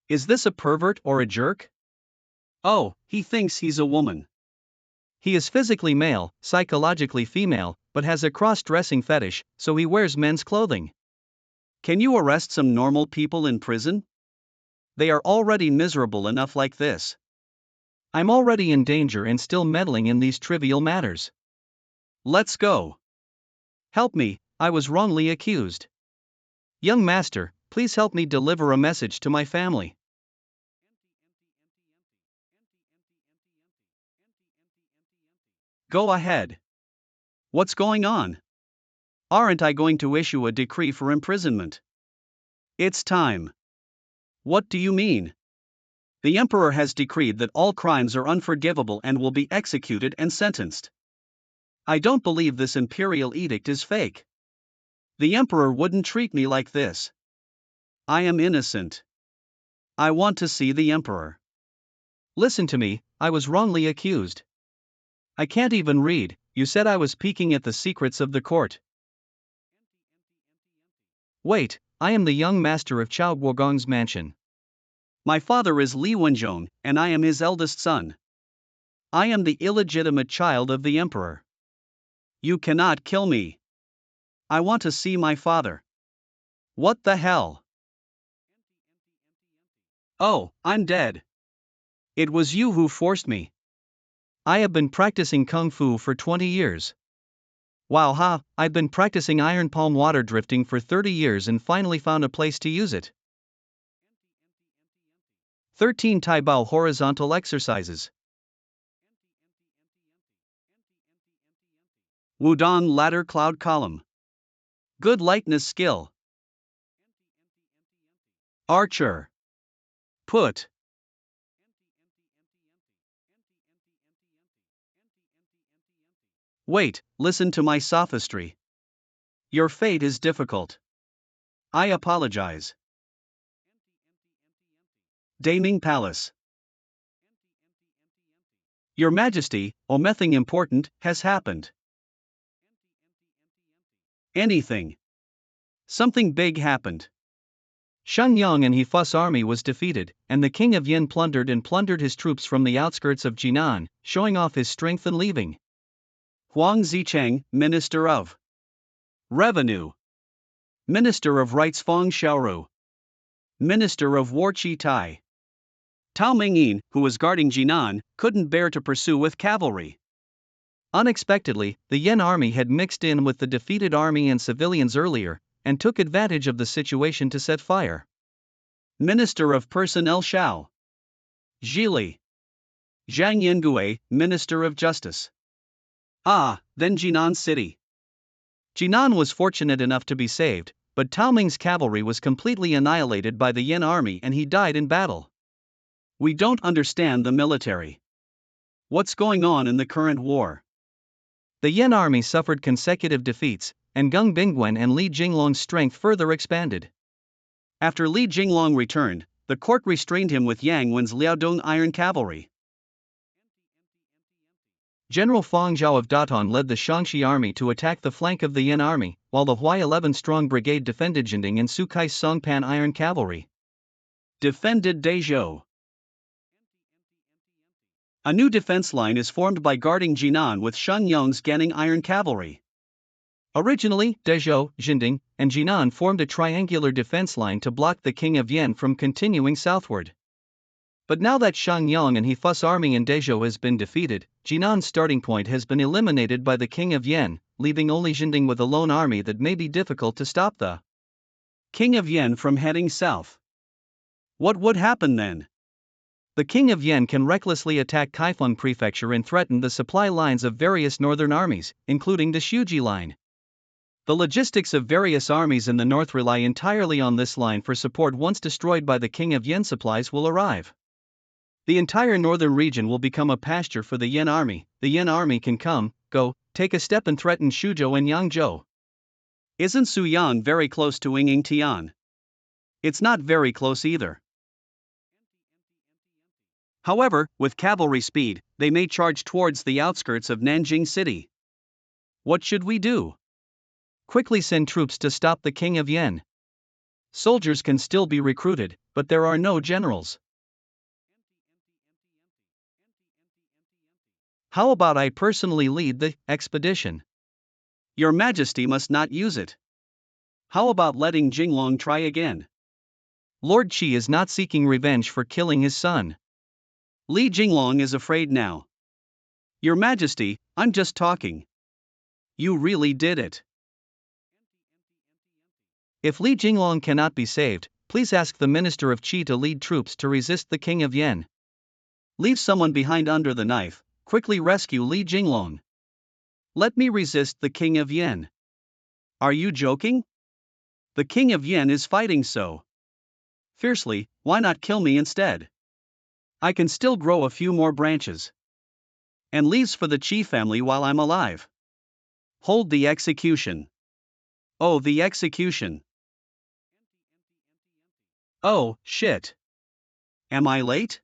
Is this a pervert or a jerk? Oh, he thinks he's a woman. He is physically male, psychologically female, but has a cross-dressing fetish, so he wears men's clothing. Can you arrest some normal people in prison? They are already miserable enough like this. I'm already in danger and still meddling in these trivial matters. Let's go. Help me, I was wrongly accused. Young master, please help me deliver a message to my family. Go ahead. What's going on? Aren't I going to issue a decree for imprisonment? It's time. What do you mean? The emperor has decreed that all crimes are unforgivable and will be executed and sentenced. I don't believe this imperial edict is fake. The emperor wouldn't treat me like this. I am innocent. I want to see the emperor. Listen to me, I was wrongly accused. I can't even read, you said I was peeking at the secrets of the court. Wait, I am the young master of Chao Guogong's mansion. My father is Li Wenzhong, and I am his eldest son. I am the illegitimate child of the emperor. You cannot kill me. I want to see my father. What the hell? Oh, I'm dead. It was you who forced me. I have been practicing Kung Fu for 20 years. Wow ha, I've been practicing iron palm water drifting for 30 years and finally found a place to use it. 13 Taibao horizontal exercises. Wudong ladder cloud column. Good lightness skill. Archer. Put. Wait, listen to my sophistry. Your fate is difficult. I apologize. Daming Palace. Your Majesty, nothing important has happened. Anything. Something big happened. Shenyang and Hefus army was defeated, and the king of Yin plundered his troops from the outskirts of Jinan, showing off his strength and leaving. Huang Zicheng, Minister of Revenue, Minister of Rights Feng Xiaoru, Minister of War Qi Tai. Tao Mingyin, who was guarding Jinan, couldn't bear to pursue with cavalry. Unexpectedly, the Yen army had mixed in with the defeated army and civilians earlier, and took advantage of the situation to set fire. Minister of Personnel Xiao Zhili. Zhang Yingui, Minister of Justice. Then Jinan City. Jinan was fortunate enough to be saved, but Tao Ming's cavalry was completely annihilated by the Yen army and he died in battle. We don't understand the military. What's going on in the current war? The Yen army suffered consecutive defeats, and Geng Bingwen and Li Jinglong's strength further expanded. After Li Jinglong returned, the court restrained him with Yang Wen's Liaodong Iron Cavalry. General Fang Zhao of Daton led the Shaanxi army to attack the flank of the Yen army, while the Huai 11-strong brigade defended Jinding and Sukai's Songpan Iron Cavalry. Defended Dezhou. A new defense line is formed by guarding Jinan with Shen Yong's Ganning Iron Cavalry. Originally, Dezhou, Jinding, and Jinan formed a triangular defense line to block the King of Yen from continuing southward. But now that Shen Yong and Hefu's army in Dezhou has been defeated, Jinan's starting point has been eliminated by the King of Yen, leaving only Jinding with a lone army that may be difficult to stop the King of Yen from heading south. What would happen then? The King of Yen can recklessly attack Kaifeng Prefecture and threaten the supply lines of various northern armies, including the Shuji line. The logistics of various armies in the north rely entirely on this line for support. Once destroyed by the King of Yen, supplies will arrive. The entire northern region will become a pasture for the Yen army. The Yen army can come, go, take a step and threaten Shuzhou and Yangzhou. Isn't Suyan very close to Yinging Tian? It's not very close either. However, with cavalry speed, they may charge towards the outskirts of Nanjing City. What should we do? Quickly send troops to stop the King of Yen. Soldiers can still be recruited, but there are no generals. How about I personally lead the expedition? Your Majesty must not use it. How about letting Jinglong try again? Lord Qi is not seeking revenge for killing his son. Li Jinglong is afraid now. Your Majesty, I'm just talking. You really did it. If Li Jinglong cannot be saved, please ask the Minister of Qi to lead troops to resist the King of Yen. Leave someone behind under the knife, quickly rescue Li Jinglong. Let me resist the King of Yen. Are you joking? The King of Yen is fighting so fiercely, why not kill me instead? I can still grow a few more branches and leaves for the Qi family while I'm alive. Hold the execution. Oh, the execution. Oh, shit. Am I late?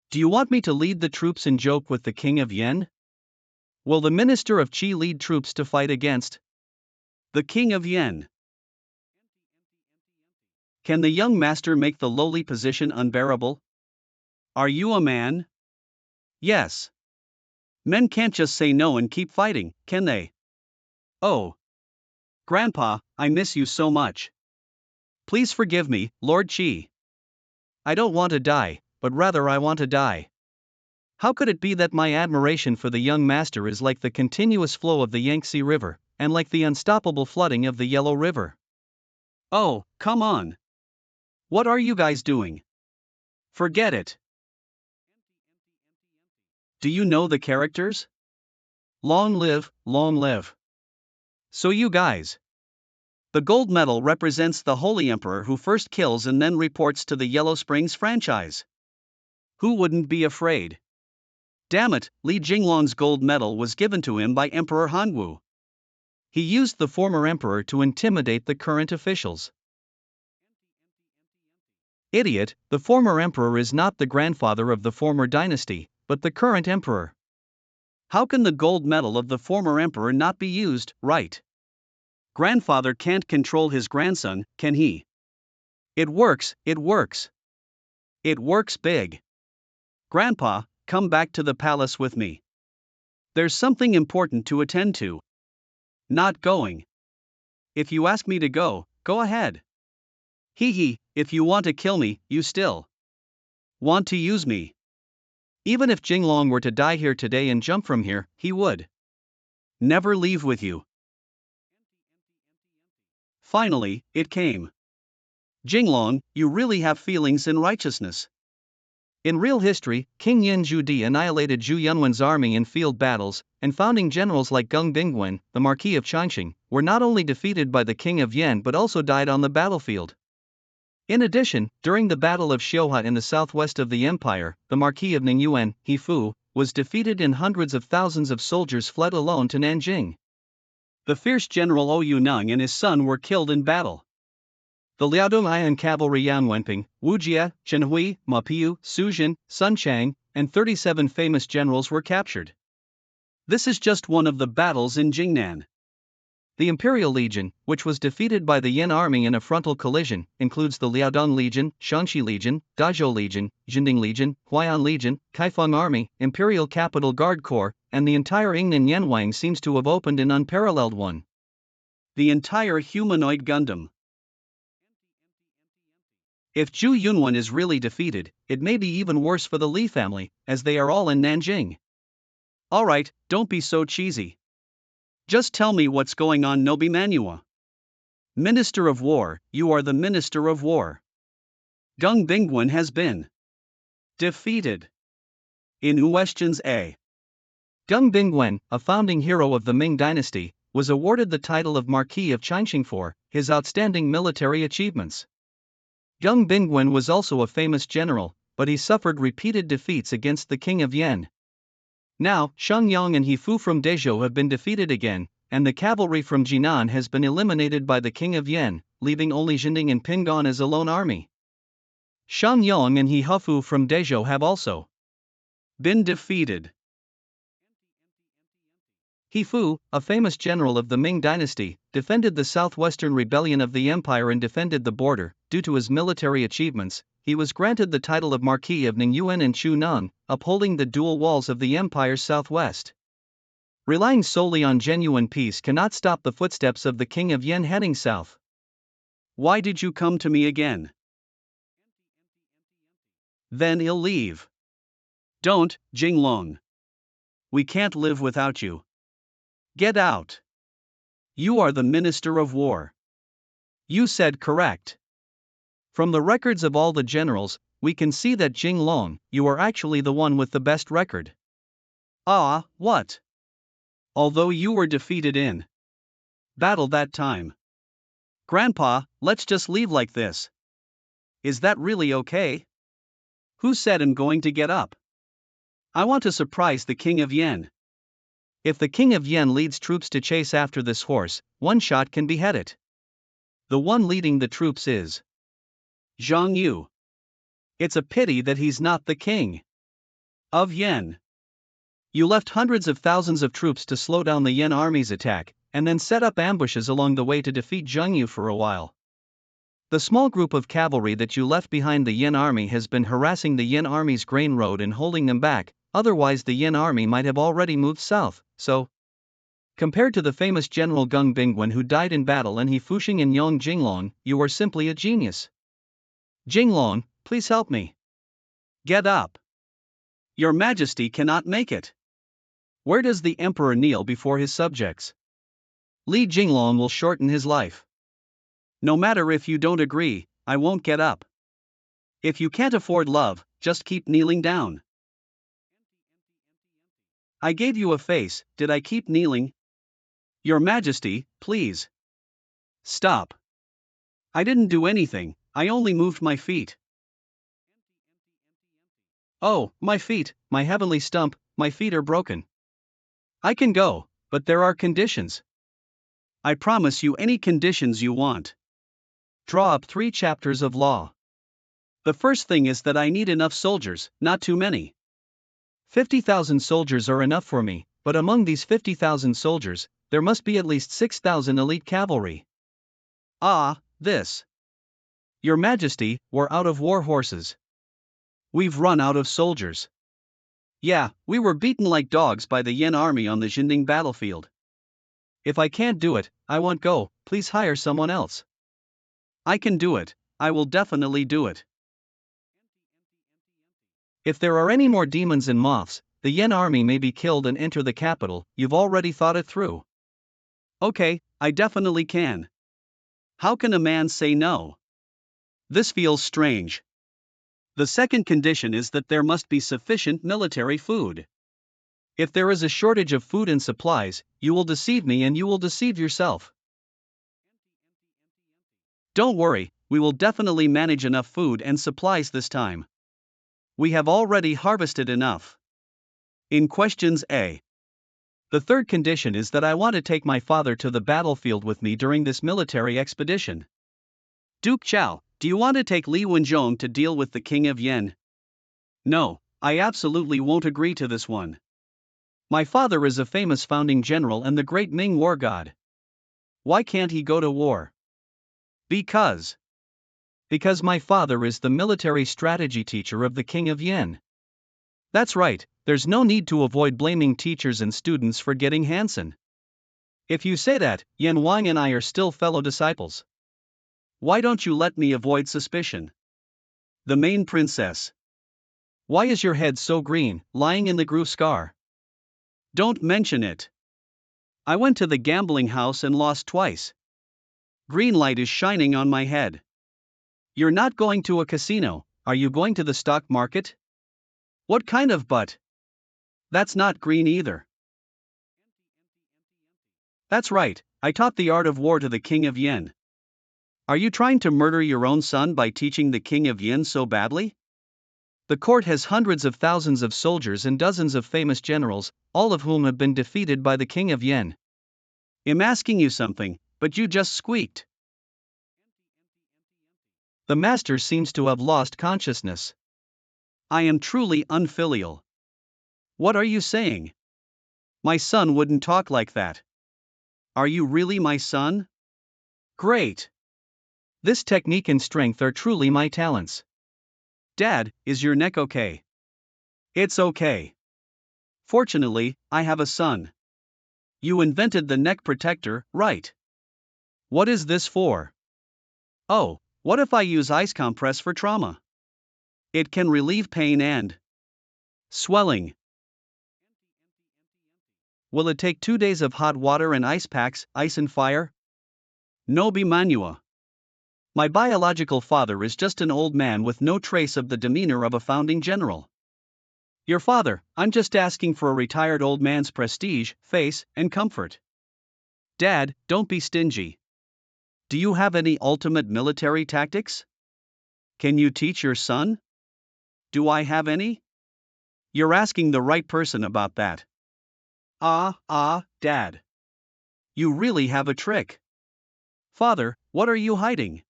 Do you want me to lead the troops and joke with the King of Yen? Will the Minister of Qi lead troops to fight against the King of Yen? Can the young master make the lowly position unbearable? Are you a man? Yes. Men can't just say no and keep fighting, can they? Oh. Grandpa, I miss you so much. Please forgive me, Lord Qi. I don't want to die, but rather I want to die. How could it be that my admiration for the young master is like the continuous flow of the Yangtze River, and like the unstoppable flooding of the Yellow River? Oh, come on. What are you guys doing? Forget it. Do you know the characters? Long live, long live. So you guys. The gold medal represents the Holy Emperor who first kills and then reports to the Yellow Springs franchise. Who wouldn't be afraid? Damn it, Li Jinglong's gold medal was given to him by Emperor Hanwu. He used the former emperor to intimidate the current officials. Idiot, the former emperor is not the grandfather of the former dynasty, but the current emperor. How can the gold medal of the former emperor not be used, right? Grandfather can't control his grandson, can he? It works, it works. It works big. Grandpa, come back to the palace with me. There's something important to attend to. Not going. If you ask me to go, go ahead. Hee hee, if you want to kill me, you still want to use me. Even if Jinglong were to die here today and jump from here, he would never leave with you. Finally, it came. Jinglong, you really have feelings in righteousness. In real history, King Yin Zhudi annihilated Zhu Yunwen's army in field battles, and founding generals like Gung Bingwen, the Marquis of Changqing, were not only defeated by the King of Yen but also died on the battlefield. In addition, during the Battle of Xiuhua in the southwest of the empire, the Marquis of Ningyuan, He Fu, was defeated and hundreds of thousands of soldiers fled alone to Nanjing. The fierce general Oyu Nung and his son were killed in battle. The Liaodong Ian cavalry Yan Wenping, Wu Jie, Chen Hui, Ma Piu, Su Jin, Sun Chang, and 37 famous generals were captured. This is just one of the battles in Jingnan. The Imperial Legion, which was defeated by the Yin army in a frontal collision, includes the Liaodong Legion, Shangxi Legion, Dazhou Legion, Jinding Legion, Huai'an Legion, Kaifeng Army, Imperial Capital Guard Corps, and the entire Yingnan Yanwang seems to have opened an unparalleled one. The entire humanoid Gundam. If Zhu Yunwen is really defeated, it may be even worse for the Li family, as they are all in Nanjing. Alright, don't be so cheesy. Just tell me what's going on, Nobi Manhua. Minister of War, you are the Minister of War. Gung Bingwen has been defeated. In questions A. Gung Bingwen, a founding hero of the Ming dynasty, was awarded the title of Marquis of Changqing for his outstanding military achievements. Gung Bingwen was also a famous general, but he suffered repeated defeats against the King of Yen. Now, Sheng Yang and He Fu from Dezhou have been defeated again, and the cavalry from Jinan has been eliminated by the King of Yen, leaving only Jinding and Pingon as a lone army. Sheng Yang and He Fu from Dezhou have also been defeated. He Fu, a famous general of the Ming dynasty, defended the southwestern rebellion of the empire and defended the border. Due to his military achievements, he was granted the title of Marquis of Ningyuan and Chunan, upholding the dual walls of the empire's southwest. Relying solely on genuine peace cannot stop the footsteps of the King of Yen heading south. Why did you come to me again? Then he'll leave. Don't, Jinglong. We can't live without you. Get out. You are the Minister of War. You said correct. From the records of all the generals, we can see that Jinglong, you are actually the one with the best record. Ah, what? Although you were defeated in battle that time. Grandpa, let's just leave like this. Is that really okay? Who said I'm going to get up? I want to surprise the King of Yen. If the King of Yen leads troops to chase after this horse, one shot can behead it. The one leading the troops is Zhang Yu. It's a pity that he's not the king of Yen. You left hundreds of thousands of troops to slow down the Yen army's attack, and then set up ambushes along the way to defeat Zhang Yu for a while. The small group of cavalry that you left behind the Yen army has been harassing the Yen army's grain road and holding them back, otherwise the Yen army might have already moved south, so compared to the famous General Gung Bingwen who died in battle and He Fuxing and Yong Jinglong, you are simply a genius. Jinglong, please help me. Get up. Your Majesty cannot make it. Where does the Emperor kneel before his subjects? Li Jinglong will shorten his life. No matter if you don't agree, I won't get up. If you can't afford love, just keep kneeling down. I gave you a face, did I keep kneeling? Your Majesty, please. Stop. I didn't do anything, I only moved my feet. Oh, my feet, my heavenly stump, my feet are broken. I can go, but there are conditions. I promise you any conditions you want. Draw up 3 chapters of law. The first thing is that I need enough soldiers, not too many. 50,000 soldiers are enough for me, but among these 50,000 soldiers, there must be at least 6,000 elite cavalry. Ah, this. Your Majesty, we're out of war horses. We've run out of soldiers. Yeah, we were beaten like dogs by the Yen army on the Jinding battlefield. If I can't do it, I won't go, please hire someone else. I can do it, I will definitely do it. If there are any more demons and moths, the Yen army may be killed and enter the capital, you've already thought it through. Okay, I definitely can. How can a man say no? This feels strange. The second condition is that there must be sufficient military food. If there is a shortage of food and supplies, you will deceive me and you will deceive yourself. Don't worry, we will definitely manage enough food and supplies this time. We have already harvested enough. In questions A. The third condition is that I want to take my father to the battlefield with me during this military expedition. Duke Chao, do you want to take Li Wenzhong to deal with the King of Yen? No, I absolutely won't agree to this one. My father is a famous founding general and the great Ming war god. Why can't he go to war? Because my father is the military strategy teacher of the King of Yen. That's right, there's no need to avoid blaming teachers and students for getting Hansen. If you say that, Yen Wang and I are still fellow disciples. Why don't you let me avoid suspicion? The main princess. Why is your head so green, lying in the groove scar? Don't mention it. I went to the gambling house and lost twice. Green light is shining on my head. You're not going to a casino, are you going to the stock market? What kind of butt? That's not green either. That's right, I taught the art of war to the King of Yen. Are you trying to murder your own son by teaching the King of Yen so badly? The court has hundreds of thousands of soldiers and dozens of famous generals, all of whom have been defeated by the King of Yen. I'm asking you something, but you just squeaked. The master seems to have lost consciousness. I am truly unfilial. What are you saying? My son wouldn't talk like that. Are you really my son? Great. This technique and strength are truly my talents. Dad, is your neck okay? It's okay. Fortunately, I have a son. You invented the neck protector, right? What is this for? Oh, what if I use ice compress for trauma? It can relieve pain and swelling. Will it take 2 days of hot water and ice packs, ice and fire? No be Manhua. My biological father is just an old man with no trace of the demeanor of a founding general. Your father, I'm just asking for a retired old man's prestige, face, and comfort. Dad, don't be stingy. Do you have any ultimate military tactics? Can you teach your son? Do I have any? You're asking the right person about that. Dad. You really have a trick. Father, what are you hiding?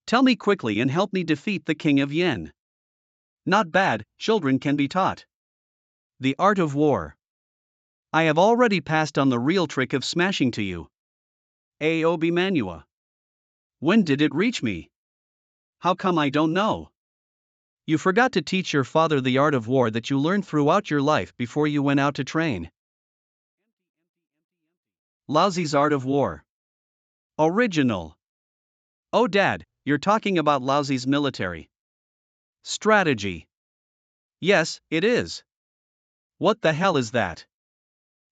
Tell me quickly and help me defeat the King of Yen. Not bad, children can be taught. The art of war. I have already passed on the real trick of smashing to you. Aob Manhua. When did it reach me? How come I don't know? You forgot to teach your father the art of war that you learned throughout your life before you went out to train. Laozi's Art of War. Original. Oh Dad, you're talking about Laozi's military strategy. Yes, it is. What the hell is that?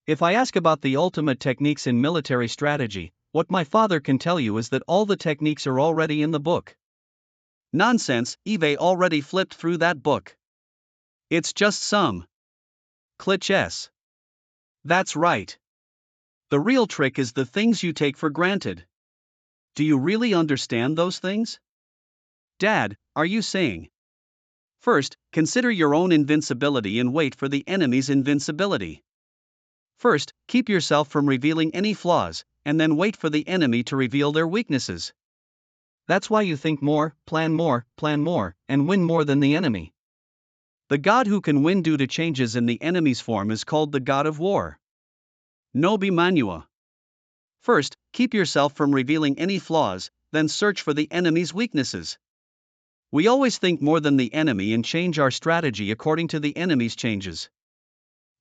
If I ask about the ultimate techniques in military strategy, what my father can tell you is that all the techniques are already in the book. Nonsense, Eve already flipped through that book. It's just some clichés. That's right. The real trick is the things you take for granted. Do you really understand those things? Dad, are you saying? First, consider your own invincibility and wait for the enemy's invincibility. First, keep yourself from revealing any flaws, and then wait for the enemy to reveal their weaknesses. That's why you think more, and win more than the enemy. The god who can win due to changes in the enemy's form is called the god of war. No be Manhua. First, keep yourself from revealing any flaws, then search for the enemy's weaknesses. We always think more than the enemy and change our strategy according to the enemy's changes.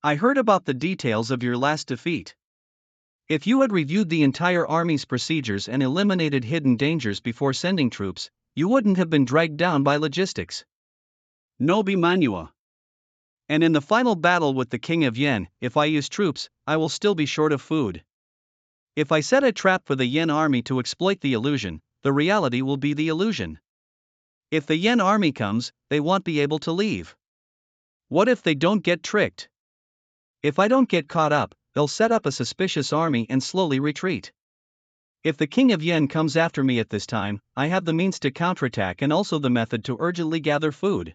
I heard about the details of your last defeat. If you had reviewed the entire army's procedures and eliminated hidden dangers before sending troops, you wouldn't have been dragged down by logistics. No be Manhua. And in the final battle with the King of Yen, if I use troops, I will still be short of food. If I set a trap for the Yen army to exploit the illusion, the reality will be the illusion. If the Yen army comes, they won't be able to leave. What if they don't get tricked? If I don't get caught up, they'll set up a suspicious army and slowly retreat. If the King of Yen comes after me at this time, I have the means to counterattack and also the method to urgently gather food.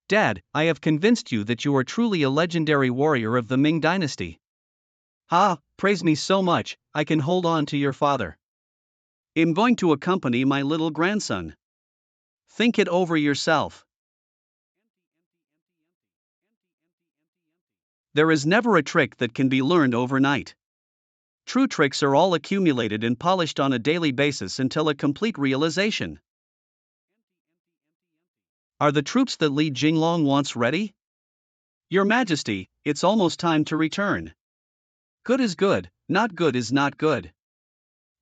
Dad, I have convinced you that you are truly a legendary warrior of the Ming dynasty. Ha, praise me so much, I can hold on to your father. I'm going to accompany my little grandson. Think it over yourself. There is never a trick that can be learned overnight. True tricks are all accumulated and polished on a daily basis until a complete realization. Are the troops that Li Jinglong wants ready? Your Majesty, it's almost time to return. Good is good, not good is not good.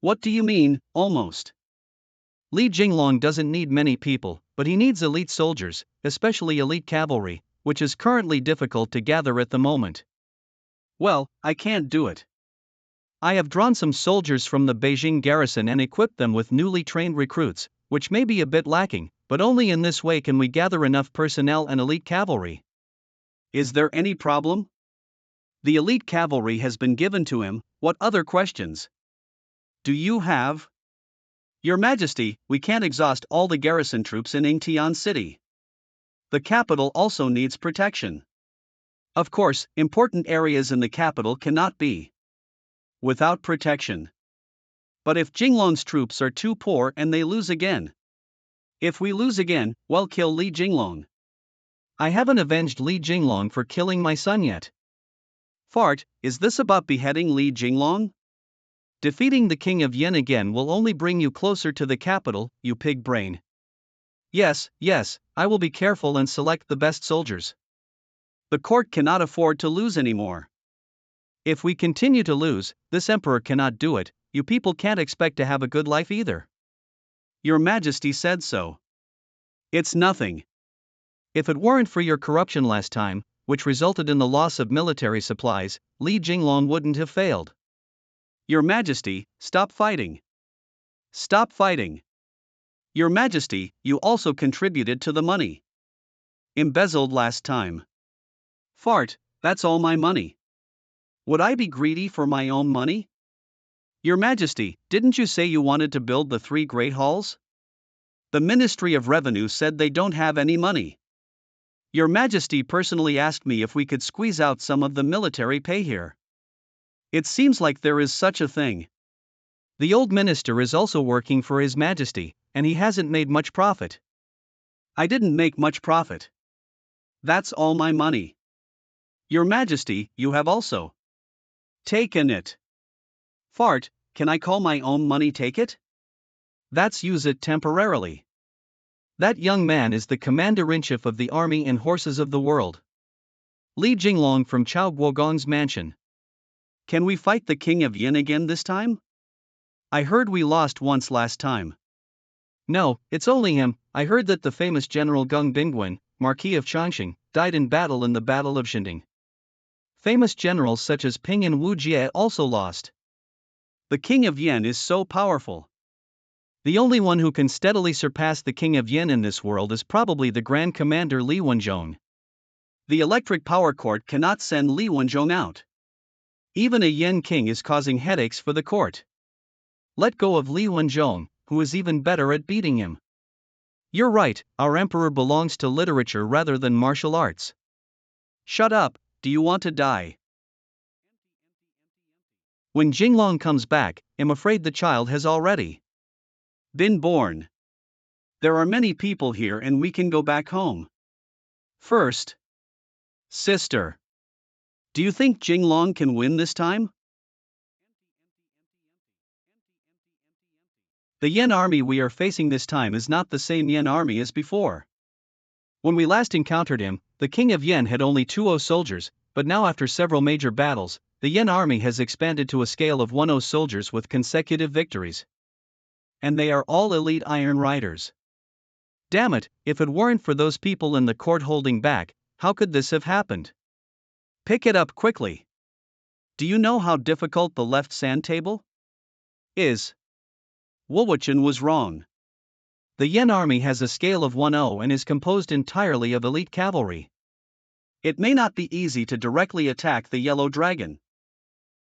What do you mean, almost? Li Jinglong doesn't need many people, but he needs elite soldiers, especially elite cavalry, which is currently difficult to gather at the moment. Well, I can't do it. I have drawn some soldiers from the Beijing garrison and equipped them with newly trained recruits, which may be a bit lacking, but only in this way can we gather enough personnel and elite cavalry. Is there any problem? The elite cavalry has been given to him, what other questions? Do you have? Your Majesty, we can't exhaust all the garrison troops in Ingtian City. The capital also needs protection. Of course, important areas in the capital cannot be without protection. But if Jinglong's troops are too poor and they lose again? If we lose again, well, kill Li Jinglong. I haven't avenged Li Jinglong for killing my son yet. Fart, is this about beheading Li Jinglong? Defeating the King of Yen again will only bring you closer to the capital, you pig brain. Yes, I will be careful and select the best soldiers. The court cannot afford to lose anymore. If we continue to lose, this emperor cannot do it, you people can't expect to have a good life either. Your Majesty said so. It's nothing. If it weren't for your corruption last time, which resulted in the loss of military supplies, Li Jinglong wouldn't have failed. Your Majesty, stop fighting. Stop fighting. Your Majesty, you also contributed to the money embezzled last time. Fart, that's all my money. Would I be greedy for my own money? Your Majesty, didn't you say you wanted to build the 3 great halls? The Ministry of Revenue said they don't have any money. Your Majesty personally asked me if we could squeeze out some of the military pay here. It seems like there is such a thing. The old minister is also working for His Majesty, and he hasn't made much profit. I didn't make much profit. That's all my money. Your Majesty, you have also taken it. Fart, can I call my own money take it? That's use it temporarily. That young man is the commander-in-chief of the army and horses of the world. Li Jinglong from Chao Guogong's mansion. Can we fight the King of Yin again this time? I heard we lost once last time. No, it's only him. I heard that the famous General Gung Bingwen, Marquis of Changxing, died in the Battle of Xinding. Famous generals such as Ping and Wu Jie also lost. The King of Yen is so powerful. The only one who can steadily surpass the King of Yen in this world is probably the Grand Commander Li Wenzhong. The electric power court cannot send Li Wenzhong out. Even a Yen king is causing headaches for the court. Let go of Li Wenzhong, who is even better at beating him. You're right, our emperor belongs to literature rather than martial arts. Shut up, do you want to die? When Jinglong comes back, I'm afraid the child has already been born. There are many people here and we can go back home. First, sister. Do you think Jinglong can win this time? The Yen army we are facing this time is not the same Yen army as before. When we last encountered him, the king of Yen had only 20 soldiers, but now after several major battles, the Yen army has expanded to a scale of 10 soldiers with consecutive victories. And they are all elite Iron Riders. Damn it, if it weren't for those people in the court holding back, how could this have happened? Pick it up quickly. Do you know how difficult the left sand table is? Woolwichin was wrong. The Yen army has a scale of 10 and is composed entirely of elite cavalry. It may not be easy to directly attack the Yellow Dragon.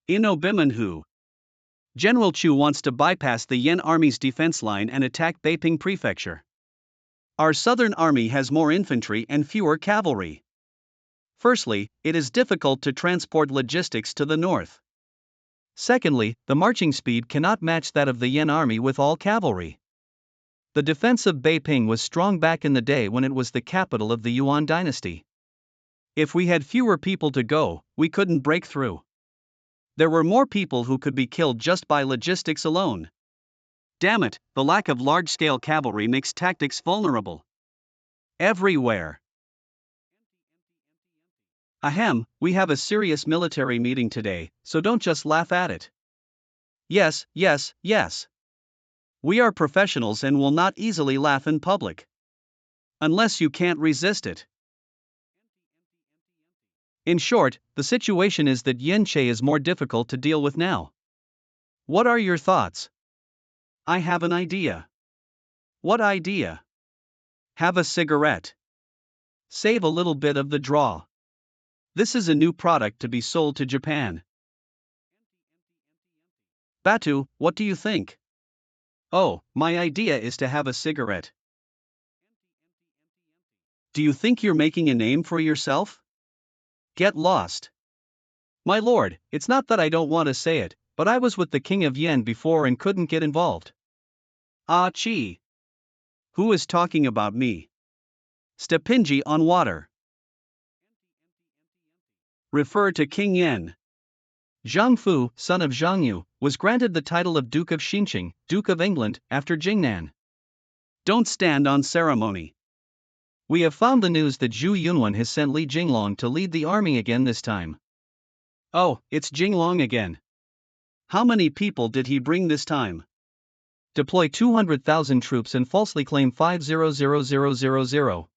Inobimanhu. General Chu wants to bypass the Yen army's defense line and attack Beiping Prefecture. Our southern army has more infantry and fewer cavalry. Firstly, it is difficult to transport logistics to the north. Secondly, the marching speed cannot match that of the Yen army with all cavalry. The defense of Beiping was strong back in the day when it was the capital of the Yuan dynasty. If we had fewer people to go, we couldn't break through. There were more people who could be killed just by logistics alone. Damn it, the lack of large-scale cavalry makes tactics vulnerable. Everywhere. Ahem, we have a serious military meeting today, so don't just laugh at it. Yes, yes, yes. We are professionals and will not easily laugh in public. Unless you can't resist it. In short, the situation is that Yen Che is more difficult to deal with now. What are your thoughts? I have an idea. What idea? Have a cigarette. Save a little bit of the draw. This is a new product to be sold to Japan. Batu, what do you think? Oh, my idea is to have a cigarette. Do you think you're making a name for yourself? Get lost. My lord, it's not that I don't want to say it, but I was with the king of Yen before and couldn't get involved. Ah chi. Who is talking about me? Stepinji on water. Refer to King Yen. Zhang Fu, son of Zhang Yu, was granted the title of Duke of Xinqing, Duke of England, after Jingnan. Don't stand on ceremony. We have found the news that Zhu Yunwan has sent Li Jinglong to lead the army again this time. Oh, it's Jinglong again. How many people did he bring this time? Deploy 200,000 troops and falsely claim 500000.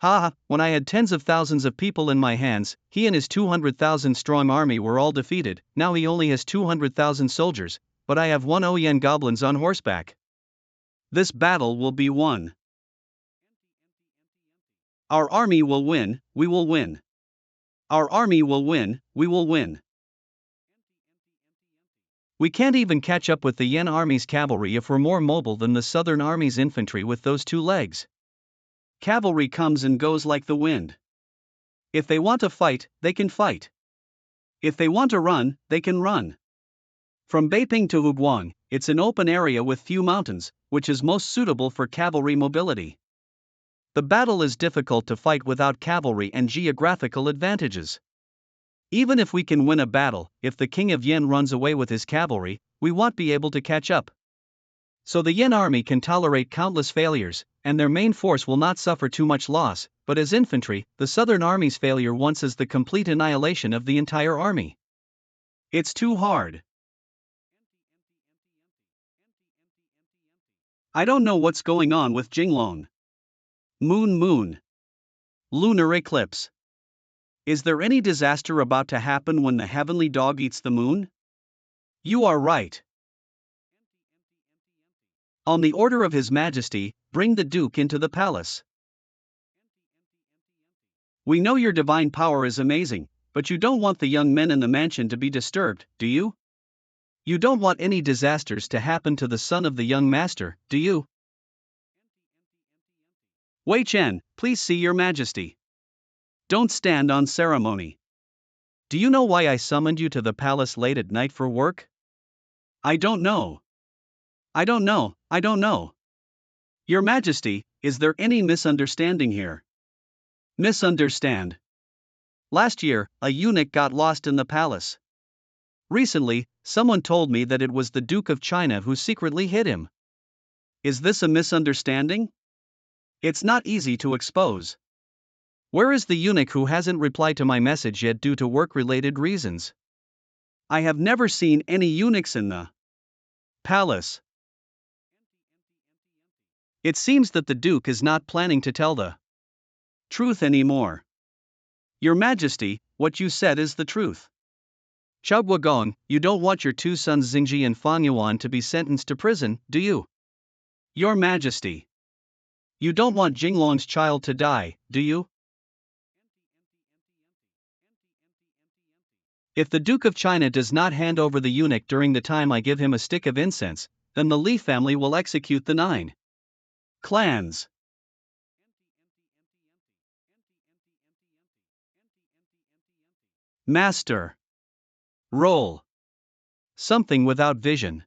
Haha, when I had tens of thousands of people in my hands, he and his 200,000 strong army were all defeated. Now he only has 200,000 soldiers, but I have 1 Yen goblins on horseback. This battle will be won. Our army will win, we will win. Our army will win, we will win. We can't even catch up with the Yen army's cavalry if we're more mobile than the southern army's infantry with those 2 legs. Cavalry comes and goes like the wind. If they want to fight, they can fight. If they want to run, they can run. From Beiping to Huguang, it's an open area with few mountains, which is most suitable for cavalry mobility. The battle is difficult to fight without cavalry and geographical advantages. Even if we can win a battle, if the king of Yen runs away with his cavalry, we won't be able to catch up. So the Yen army can tolerate countless failures, and their main force will not suffer too much loss, but as infantry, the southern army's failure once is the complete annihilation of the entire army. It's too hard. I don't know what's going on with Jinglong. Moon. Lunar eclipse. Is there any disaster about to happen when the heavenly dog eats the moon? You are right. On the order of His Majesty, bring the Duke into the palace. We know your divine power is amazing, but you don't want the young men in the mansion to be disturbed, do you? You don't want any disasters to happen to the son of the young master, do you? Wei Chen, please see your Majesty. Don't stand on ceremony. Do you know why I summoned you to the palace late at night for work? I don't know. I don't know. Your Majesty, is there any misunderstanding here? Misunderstand. Last year, a eunuch got lost in the palace. Recently, someone told me that it was the Duke of China who secretly hid him. Is this a misunderstanding? It's not easy to expose. Where is the eunuch who hasn't replied to my message yet due to work-related reasons? I have never seen any eunuchs in the palace. It seems that the Duke is not planning to tell the truth anymore. Your Majesty, what you said is the truth. Chugwagong, you don't want your two sons Xingji and Fanyuan to be sentenced to prison, do you? Your Majesty. You don't want Jinglong's child to die, do you? If the Duke of China does not hand over the eunuch during the time I give him a stick of incense, then the Li family will execute the 9 clans. Master. Roll. Something without vision.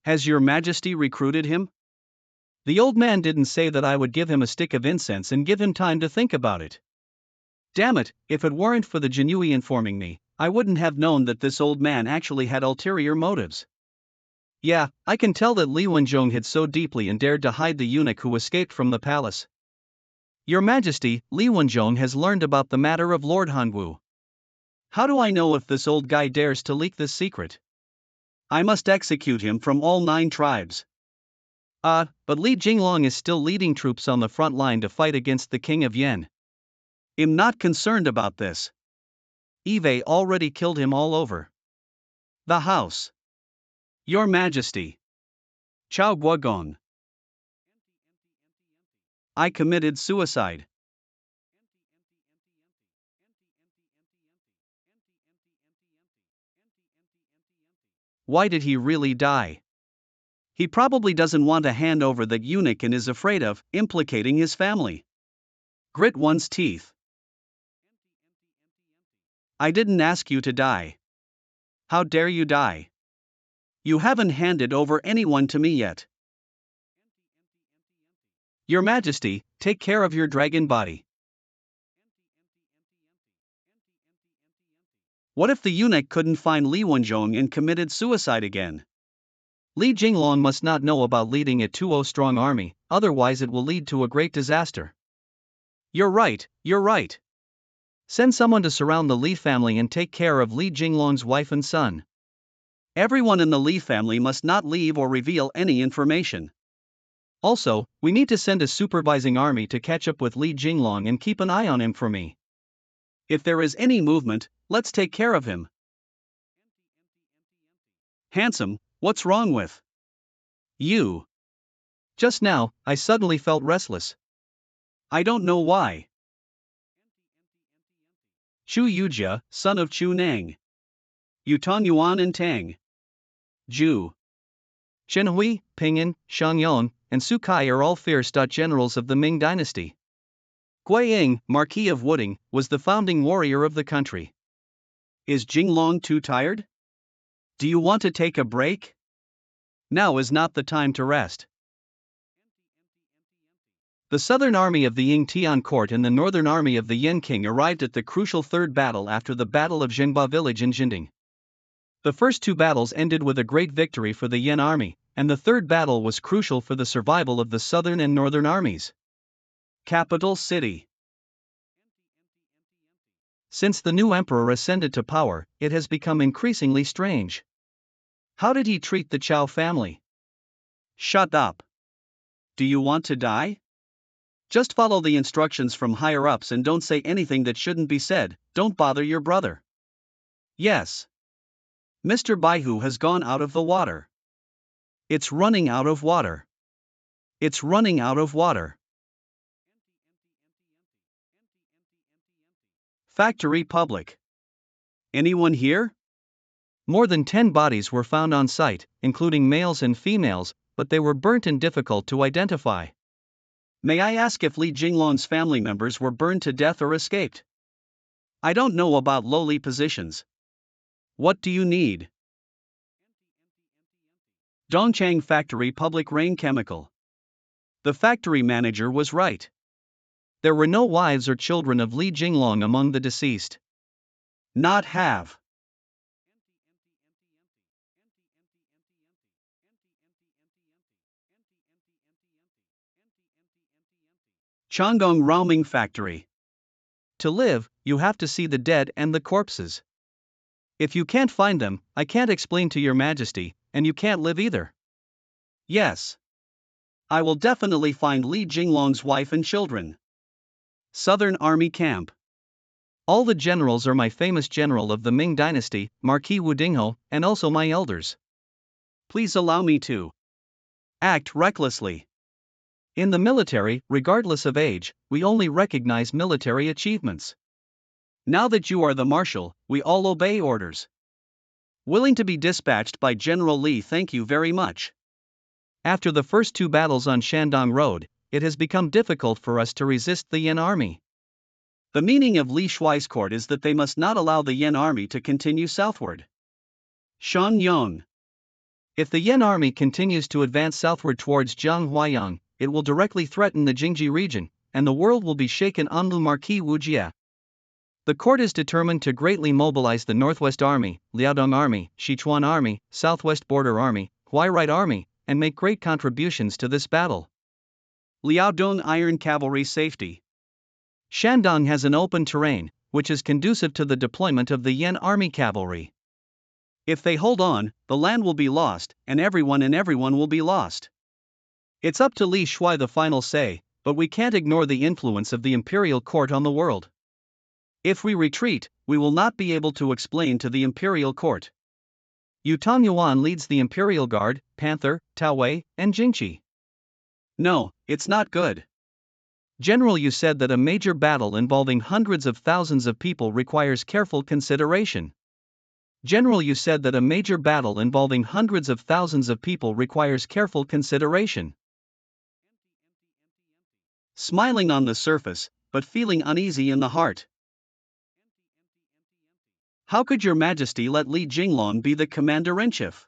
Has your Majesty recruited him? The old man didn't say that I would give him a stick of incense and give him time to think about it. Damn it, if it weren't for the Jinui informing me, I wouldn't have known that this old man actually had ulterior motives. Yeah, I can tell that Li Wenzhong hid so deeply and dared to hide the eunuch who escaped from the palace. Your Majesty, Li Wenzhong has learned about the matter of Lord Hanwu. How do I know if this old guy dares to leak this secret? I must execute him from all 9 tribes. But Li Jinglong is still leading troops on the front line to fight against the King of Yen. I'm not concerned about this. Eve already killed him all over the house. Your Majesty. Chao Guogong. I committed suicide. Why did he really die? He probably doesn't want to hand over that eunuch and is afraid of implicating his family. Grit one's teeth. I didn't ask you to die. How dare you die? You haven't handed over anyone to me yet. Your Majesty, take care of your dragon body. What if the eunuch couldn't find Li Wenzhong and committed suicide again? Li Jinglong must not know about leading a 2-0 strong army, otherwise it will lead to a great disaster. You're right, you're right. Send someone to surround the Li family and take care of Li Jinglong's wife and son. Everyone in the Li family must not leave or reveal any information. Also, we need to send a supervising army to catch up with Li Jinglong and keep an eye on him for me. If there is any movement, let's take care of him. Handsome, what's wrong with you? Just now, I suddenly felt restless. I don't know why. Chu Yujia, son of Chu Nang. Yutong Yuan and Tang. Ju. Shenhui, Ping'an, Shangyon, and Su Kai are all fierce generals of the Ming dynasty. Gui Ying, Marquis of Wooding, was the founding warrior of the country. Is Jinglong too tired? Do you want to take a break? Now is not the time to rest. The southern army of the Ying Tian court and the northern army of the Yen king arrived at the crucial third battle after the Battle of Zhenghua village in Jinding. The first 2 battles ended with a great victory for the Yen army, and the third battle was crucial for the survival of the southern and northern armies. Capital City. Since the new emperor ascended to power, it has become increasingly strange. How did he treat the Chao family? Shut up. Do you want to die? Just follow the instructions from higher ups and don't say anything that shouldn't be said, don't bother your brother. Yes. Mr. Baihu has gone out of the water. It's running out of water. It's running out of water. Factory public. Anyone here? More than 10 bodies were found on site, including males and females, but they were burnt and difficult to identify. May I ask if Li Jinglong's family members were burned to death or escaped? I don't know about lowly positions. What do you need? Dongchang Factory Public Rain Chemical. The factory manager was right. There were no wives or children of Li Jinglong among the deceased. Not have. Changong Roaming Factory. To live, you have to see the dead and the corpses. If you can't find them, I can't explain to your majesty, and you can't live either. Yes. I will definitely find Li Jinglong's wife and children. Southern Army Camp. All the generals are my famous general of the Ming Dynasty, Marquis Wu Dingho, and also my elders. Please allow me to act recklessly. In the military, regardless of age, we only recognize military achievements. Now that you are the marshal, we all obey orders. Willing to be dispatched by General Li, thank you very much. After the first two battles on Shandong Road, it has become difficult for us to resist the Yen army. The meaning of Li Shuai's court is that they must not allow the Yen army to continue southward. Shan Yong. If the Yen army continues to advance southward towards Jianghuayang, it will directly threaten the Jingji region, and the world will be shaken under Marquis Wu Jia. The court is determined to greatly mobilize the Northwest Army, Liaodong Army, Sichuan Army, Southwest Border Army, Huairide Army, and make great contributions to this battle. Liaodong Iron Cavalry Safety. Shandong has an open terrain, which is conducive to the deployment of the Yen Army cavalry. If they hold on, the land will be lost, and everyone will be lost. It's up to Li Shuai the final say, but we can't ignore the influence of the imperial court on the world. If we retreat, we will not be able to explain to the imperial court. Yu Tongyuan leads the imperial guard, Panther, Taowei, and Jingqi. No, it's not good. General, you said that a major battle involving hundreds of thousands of people requires careful consideration. General, you said that a major battle involving hundreds of thousands of people requires careful consideration. Smiling on the surface, but feeling uneasy in the heart. How could your majesty let Li Jinglong be the commander-in-chief?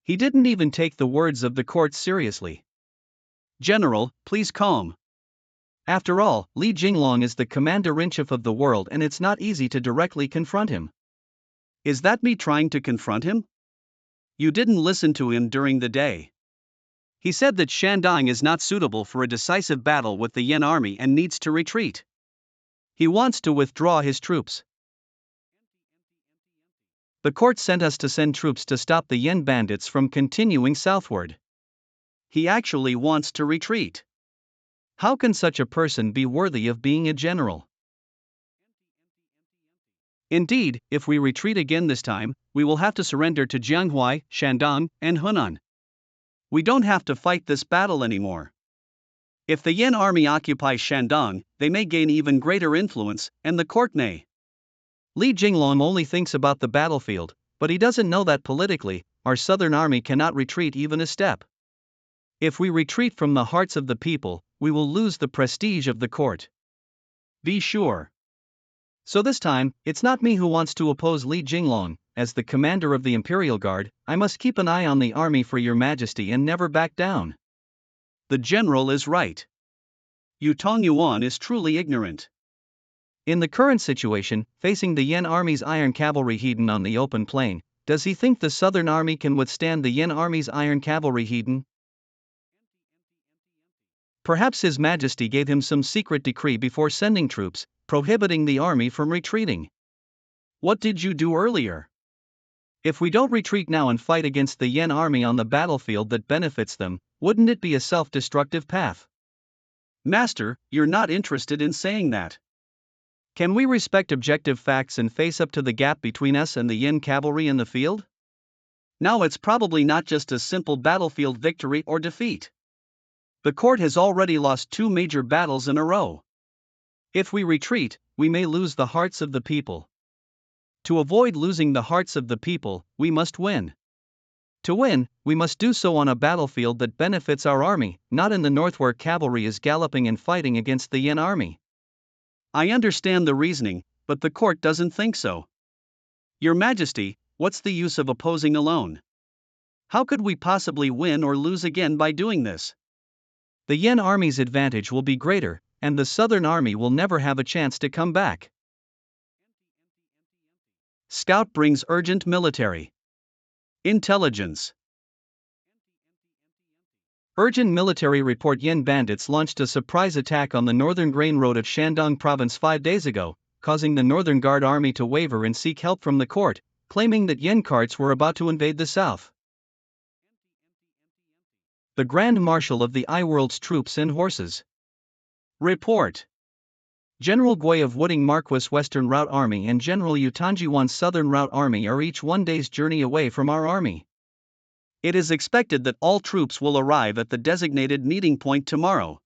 He didn't even take the words of the court seriously. General, please calm. After all, Li Jinglong is the commander-in-chief of the world, and it's not easy to directly confront him. Is that me trying to confront him? You didn't listen to him during the day. He said that Shandong is not suitable for a decisive battle with the Yen army and needs to retreat. He wants to withdraw his troops. The court sent us to send troops to stop the Yen bandits from continuing southward. He actually wants to retreat. How can such a person be worthy of being a general? Indeed, if we retreat again this time, we will have to surrender to Jianghuai, Shandong, and Hunan. We don't have to fight this battle anymore. If the Yen army occupies Shandong, they may gain even greater influence, and the court may. Li Jinglong only thinks about the battlefield, but he doesn't know that politically, our southern army cannot retreat even a step. If we retreat from the hearts of the people, we will lose the prestige of the court. Be sure. So this time, it's not me who wants to oppose Li Jinglong. As the commander of the Imperial Guard, I must keep an eye on the army for your majesty and never back down. The general is right. Yu Tongyuan is truly ignorant. In the current situation, facing the Yen army's iron cavalry hidden on the open plain, does he think the southern army can withstand the Yen army's iron cavalry hidden? Perhaps His Majesty gave him some secret decree before sending troops, prohibiting the army from retreating. What did you do earlier? If we don't retreat now and fight against the Yen army on the battlefield that benefits them, wouldn't it be a self-destructive path? Master, you're not interested in saying that. Can we respect objective facts and face up to the gap between us and the Yen cavalry in the field? Now it's probably not just a simple battlefield victory or defeat. The court has already lost 2 major battles in a row. If we retreat, we may lose the hearts of the people. To avoid losing the hearts of the people, we must win. To win, we must do so on a battlefield that benefits our army, not in the north where cavalry is galloping and fighting against the Yen army. I understand the reasoning, but the court doesn't think so. Your Majesty, what's the use of opposing alone? How could we possibly win or lose again by doing this? The Yen army's advantage will be greater, and the southern army will never have a chance to come back. Scout brings urgent military intelligence. Urgent military report: Yen bandits launched a surprise attack on the northern grain road of Shandong province 5 days ago, causing the Northern Guard army to waver and seek help from the court, claiming that Yen carts were about to invade the south. The Grand Marshal of the I-World's troops and horses. Report. General Gui of Wooding Marquis Western Route Army and General Yu Tanjiwan's Southern Route Army are each 1 day's journey away from our army. It is expected that all troops will arrive at the designated meeting point tomorrow.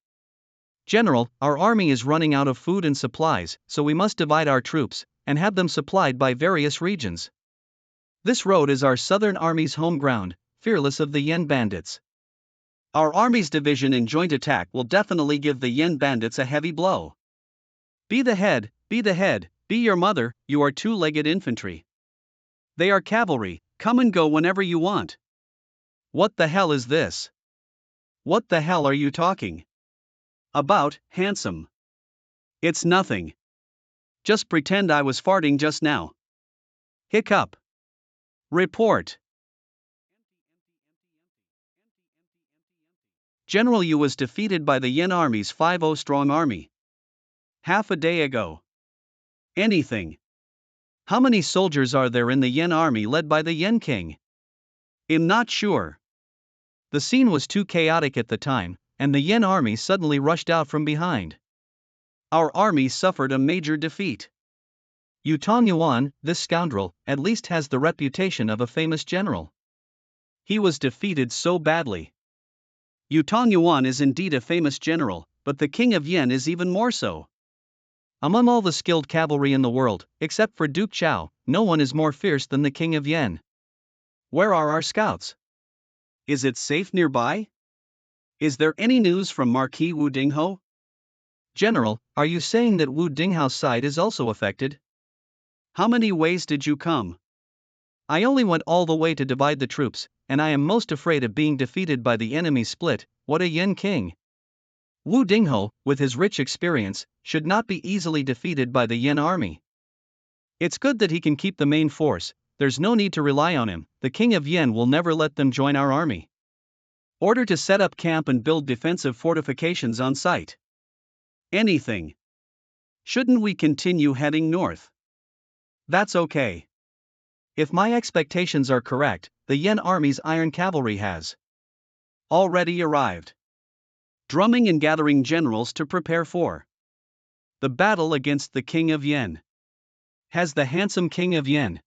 General, our army is running out of food and supplies, so we must divide our troops and have them supplied by various regions. This road is our Southern Army's home ground, fearless of the Yen bandits. Our army's division in joint attack will definitely give the Yen bandits a heavy blow. Be the head, be your mother, you are two-legged infantry. They are cavalry, come and go whenever you want. What the hell is this? What the hell are you talking about, handsome? It's nothing. Just pretend I was farting just now. Hiccup. Report. General Yu was defeated by the Yen army's 5-0 strong army. Half a day ago. Anything. How many soldiers are there in the Yen army led by the Yen king? I'm not sure. The scene was too chaotic at the time, and the Yen army suddenly rushed out from behind. Our army suffered a major defeat. Yu Tangyuan, this scoundrel, at least has the reputation of a famous general. He was defeated so badly. Yu Tangyuan is indeed a famous general, but the king of Yen is even more so. Among all the skilled cavalry in the world, except for Duke Chao, no one is more fierce than the king of Yen. Where are our scouts? Is it safe nearby? Is there any news from Marquis Wu Dingho? General, are you saying that Wu Dinghao's side is also affected? How many ways did you come? I only went all the way to divide the troops, and I am most afraid of being defeated by the enemy split. What a Yen king! Wu Dingho, with his rich experience, should not be easily defeated by the Yen army. It's good that he can keep the main force, there's no need to rely on him, the king of Yen will never let them join our army. Order to set up camp and build defensive fortifications on site. Anything. Shouldn't we continue heading north? That's okay. If my expectations are correct, the Yen army's iron cavalry has already arrived. Drumming and gathering generals to prepare for the battle against the king of Yen. Has the handsome king of Yen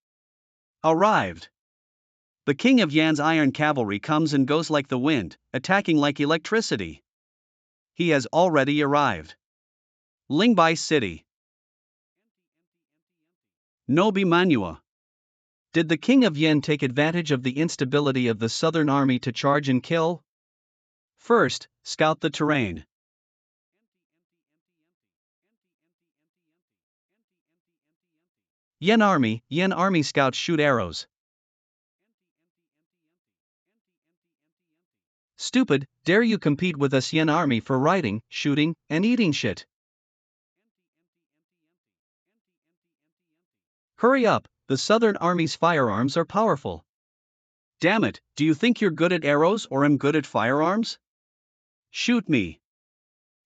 arrived? The king of Yen's iron cavalry comes and goes like the wind, attacking like electricity. He has already arrived. Lingbai City. Nobi Manhua. Did the king of Yen take advantage of the instability of the southern army to charge and kill? First, scout the terrain. Yen army scouts shoot arrows. Stupid, dare you compete with us Yen army for riding, shooting, and eating shit? Hurry up, the southern army's firearms are powerful. Damn it, do you think you're good at arrows or am good at firearms? Shoot me.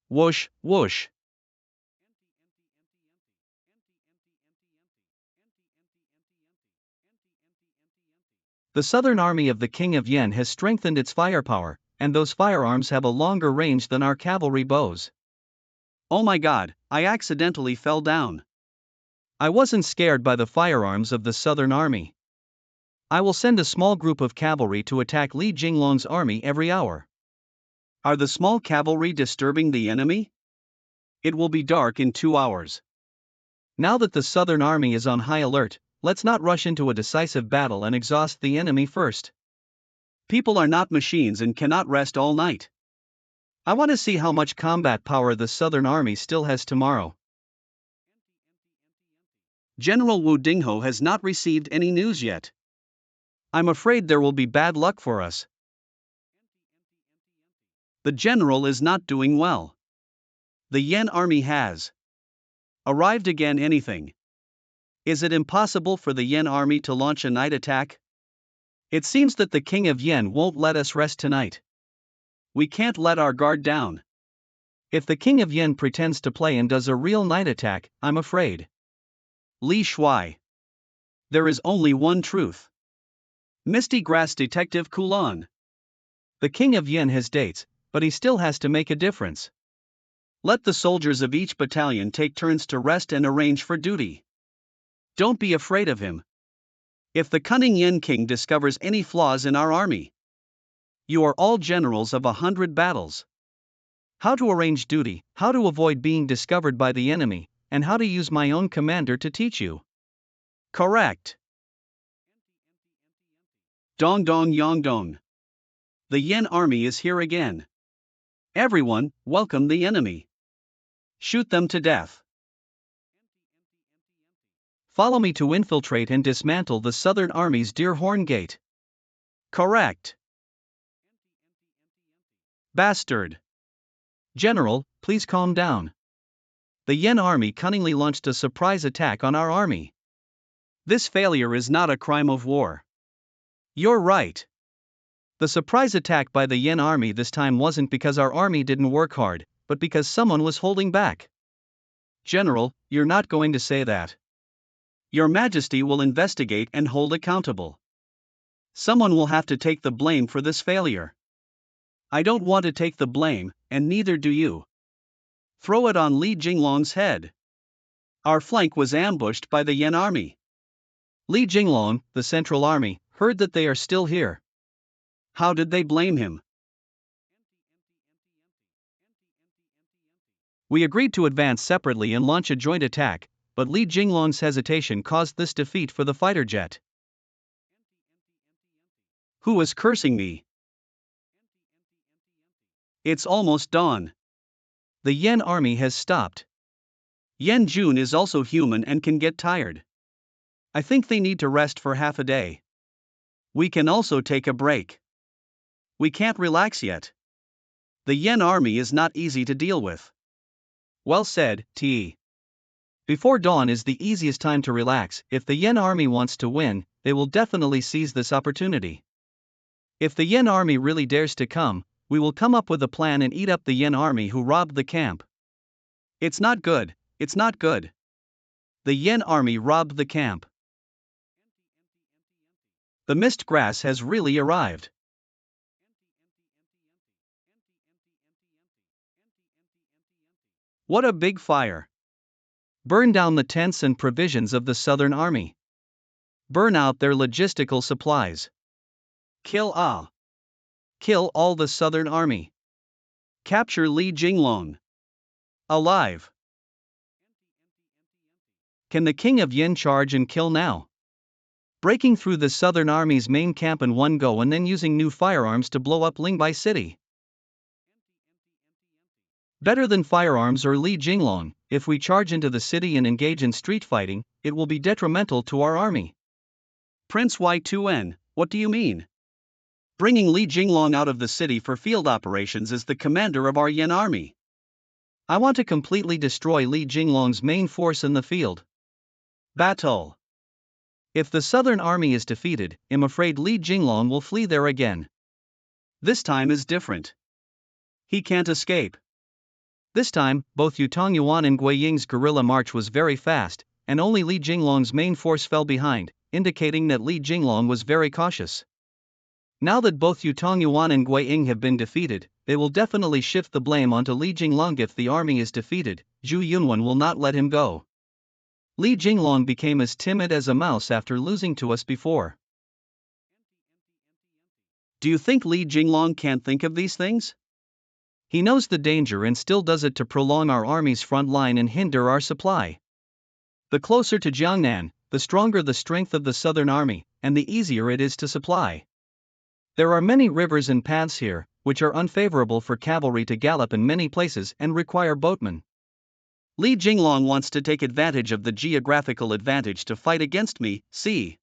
Whoosh, whoosh. The southern army of the king of Yen has strengthened its firepower, and those firearms have a longer range than our cavalry bows. Oh my god, I accidentally fell down. I wasn't scared by the firearms of the southern army. I will send a small group of cavalry to attack Li Jinglong's army every hour. Are the small cavalry disturbing the enemy? It will be dark in 2 hours. Now that the southern army is on high alert, let's not rush into a decisive battle and exhaust the enemy first. People are not machines and cannot rest all night. I want to see how much combat power the southern army still has tomorrow. General Wu Dingho has not received any news yet. I'm afraid there will be bad luck for us. The general is not doing well. The Yen army has arrived again. Anything. Is it impossible for the Yen army to launch a night attack? It seems that the king of Yen won't let us rest tonight. We can't let our guard down. If the king of Yin pretends to play and does a real night attack, I'm afraid. Li Shuai. There is only one truth. Misty Grass Detective Kulon. The king of Yin has dates, but he still has to make a difference. Let the soldiers of each battalion take turns to rest and arrange for duty. Don't be afraid of him. If the cunning Yin king discovers any flaws in our army, you are all generals of 100 battles. How to arrange duty, how to avoid being discovered by the enemy, and how to use my own commander to teach you. Correct. Dong dong yong dong. The Yin army is here again. Everyone, welcome the enemy. Shoot them to death. Follow me to infiltrate and dismantle the Southern Army's Deerhorn Gate. Correct. Bastard. General, please calm down. The Yen army cunningly launched a surprise attack on our army. This failure is not a crime of war. You're right. The surprise attack by the Yen army this time wasn't because our army didn't work hard, but because someone was holding back. General, you're not going to say that. Your Majesty will investigate and hold accountable. Someone will have to take the blame for this failure. I don't want to take the blame, and neither do you. Throw it on Li Jinglong's head. Our flank was ambushed by the Yen army. Li Jinglong, the Central Army, heard that they are still here. How did they blame him? We agreed to advance separately and launch a joint attack, but Li Jinglong's hesitation caused this defeat for the fighter jet. Who was cursing me? It's almost dawn. The Yen army has stopped. Yen Jun is also human and can get tired. I think they need to rest for half a day. We can also take a break. We can't relax yet. The Yen army is not easy to deal with. Well said, T. Before dawn is the easiest time to relax. If the Yen army wants to win, they will definitely seize this opportunity. If the Yen army really dares to come, we will come up with a plan and eat up the Yen army who robbed the camp. It's not good, it's not good. The Yen army robbed the camp. The mist grass has really arrived. What a big fire! Burn down the tents and provisions of the Southern Army. Burn out their logistical supplies. Kill all the Southern Army. Capture Li Jinglong. Alive. Can the King of Yin charge and kill now? Breaking through the Southern Army's main camp in one go and then using new firearms to blow up Lingbai City. Better than firearms or Li Jinglong. If we charge into the city and engage in street fighting, it will be detrimental to our army. Prince Y2N, what do you mean? Bringing Li Jinglong out of the city for field operations as the commander of our Yen army. I want to completely destroy Li Jinglong's main force in the field. Battle. If the Southern Army is defeated, I'm afraid Li Jinglong will flee there again. This time is different. He can't escape. This time, both Yutong Yuan and Guiying's guerrilla march was very fast, and only Li Jinglong's main force fell behind, indicating that Li Jinglong was very cautious. Now that both Yutong Yuan and Guiying have been defeated, they will definitely shift the blame onto Li Jinglong. If the army is defeated, Zhu Yunwan will not let him go. Li Jinglong became as timid as a mouse after losing to us before. Do you think Li Jinglong can't think of these things? He knows the danger and still does it to prolong our army's front line and hinder our supply. The closer to Jiangnan, the stronger the strength of the Southern Army, and the easier it is to supply. There are many rivers and paths here, which are unfavorable for cavalry to gallop in many places and require boatmen. Li Jinglong wants to take advantage of the geographical advantage to fight against me. See?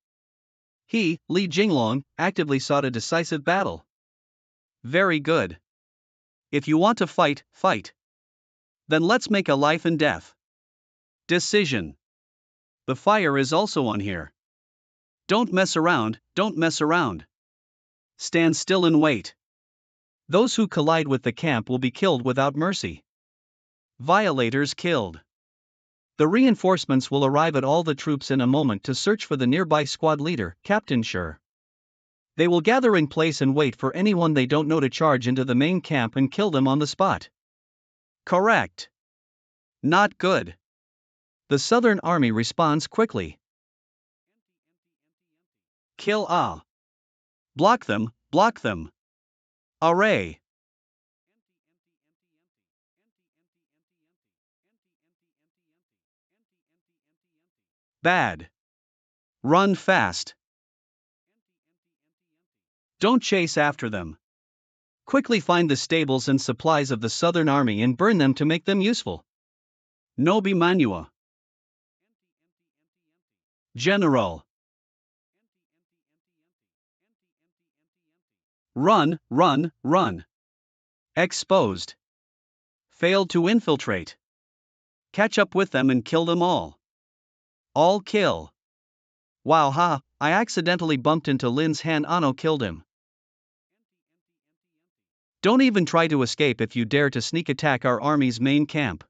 He, Li Jinglong, actively sought a decisive battle. Very good. If you want to fight, fight. Then let's make a life and death decision. The fire is also on here. Don't mess around, don't mess around. Stand still and wait. Those who collide with the camp will be killed without mercy. Violators killed. The reinforcements will arrive at all the troops in a moment to search for the nearby squad leader, Captain Sure. They will gather in place and wait for anyone they don't know to charge into the main camp and kill them on the spot. Correct. Not good. The Southern Army responds quickly. Kill ah. Block them, block them. Array. Bad. Run fast. Don't chase after them. Quickly find the stables and supplies of the Southern Army and burn them to make them useful. Nobi Manhua. General. Run, run, run. Exposed. Failed to infiltrate. Catch up with them and kill them all. All kill. Wow ha, I accidentally bumped into Lin's hand. Ano killed him. Don't even try to escape if you dare to sneak attack our army's main camp.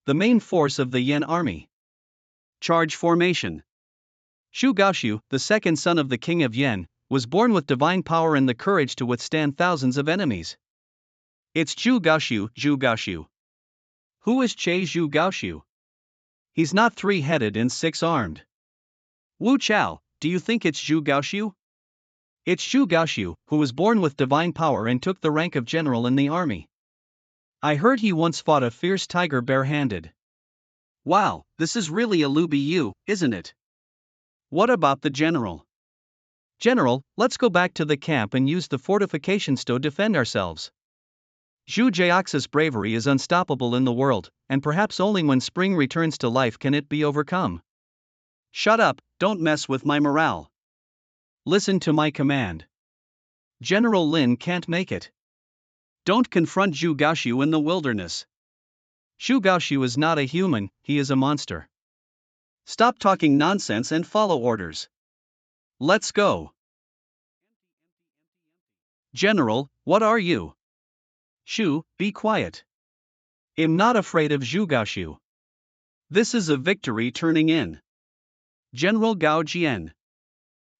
The main force of the Yen army. Charge formation. Shu Gaoshu, the second son of the king of Yen, was born with divine power and the courage to withstand thousands of enemies. It's Zhu Gaoshu. Who is Che Zhu Gaoshu? He's not three-headed and six-armed. Wu Chao, do you think it's Zhu Gaoshu? It's Zhu Gaoshu, who was born with divine power and took the rank of general in the army. I heard he once fought a fierce tiger bare-handed. Wow, this is really a Luby, isn't it? What about the general? General, let's go back to the camp and use the fortifications to defend ourselves. Zhu Jiax's bravery is unstoppable in the world, and perhaps only when spring returns to life can it be overcome. Shut up, don't mess with my morale. Listen to my command. General Lin can't make it. Don't confront Zhu Gaoshu in the wilderness. Zhu Gaoshu is not a human, he is a monster. Stop talking nonsense and follow orders. Let's go. General, what are you? Shu, be quiet. I'm not afraid of Zhu Gaoshu. This is a victory turning in. General Gao Jian.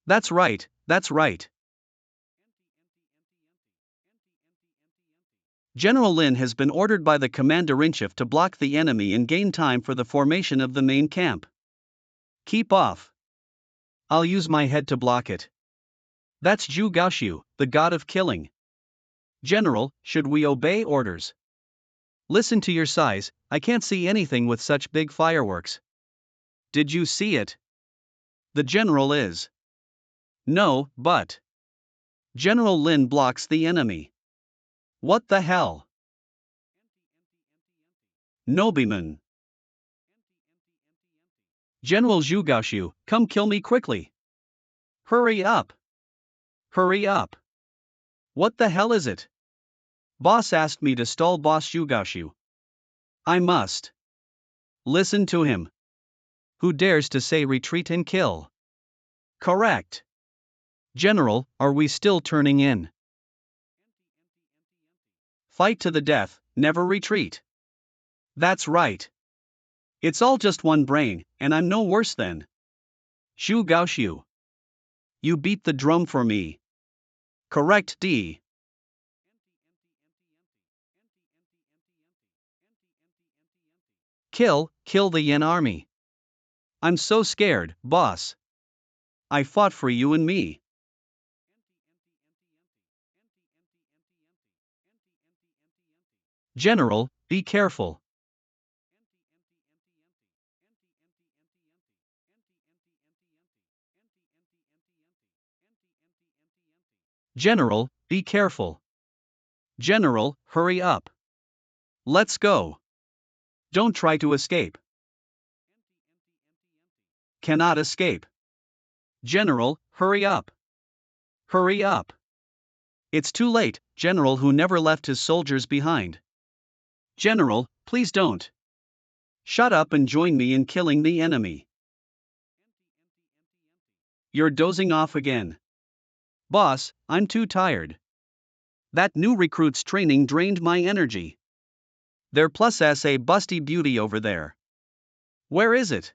That's right, that's right. General Lin has been ordered by the commander-in-chief to block the enemy and gain time for the formation of the main camp. Keep off. I'll use my head to block it. That's Zhu Gaoshu, the god of killing. General, should we obey orders? Listen to your size, I can't see anything with such big fireworks. Did you see it? The general is. No, but. General Lin blocks the enemy. What the hell? Nobleman. General Zhu Gaoshu, come kill me quickly. Hurry up. Hurry up. What the hell is it? Boss asked me to stall Boss Zhu Gaoshu. I must. Listen to him. Who dares to say retreat and kill? Correct. General, are we still turning in? Fight to the death, never retreat. That's right. It's all just one brain, and I'm no worse than Zhu Gaoshu. You beat the drum for me. Correct D. Kill the Yen army. I'm so scared, boss. I fought for you and me. General, be careful. General, be careful. General, hurry up. Let's go. Don't try to escape. Cannot escape. General, hurry up. Hurry up. It's too late, General who never left his soldiers behind. General, please don't. Shut up and join me in killing the enemy. You're dozing off again. Boss, I'm too tired. That new recruit's training drained my energy. There plus a busty beauty over there. Where is it?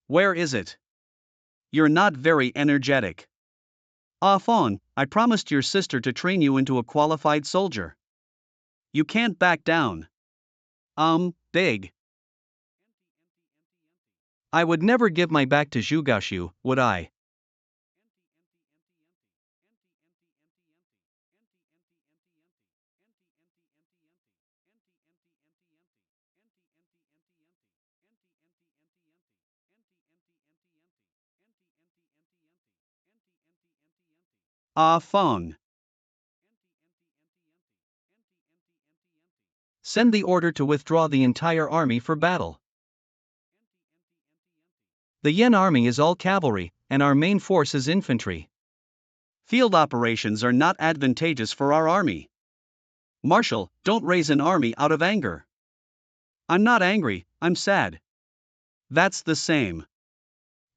Where is it? You're not very energetic. Fawn, I promised your sister to train you into a qualified soldier. You can't back down. Big. I would never give my back to Zhugashu, would I? Fawn. Send the order to withdraw the entire army for battle. The Yen army is all cavalry, and our main force is infantry. Field operations are not advantageous for our army. Marshal, don't raise an army out of anger. I'm not angry, I'm sad. That's the same.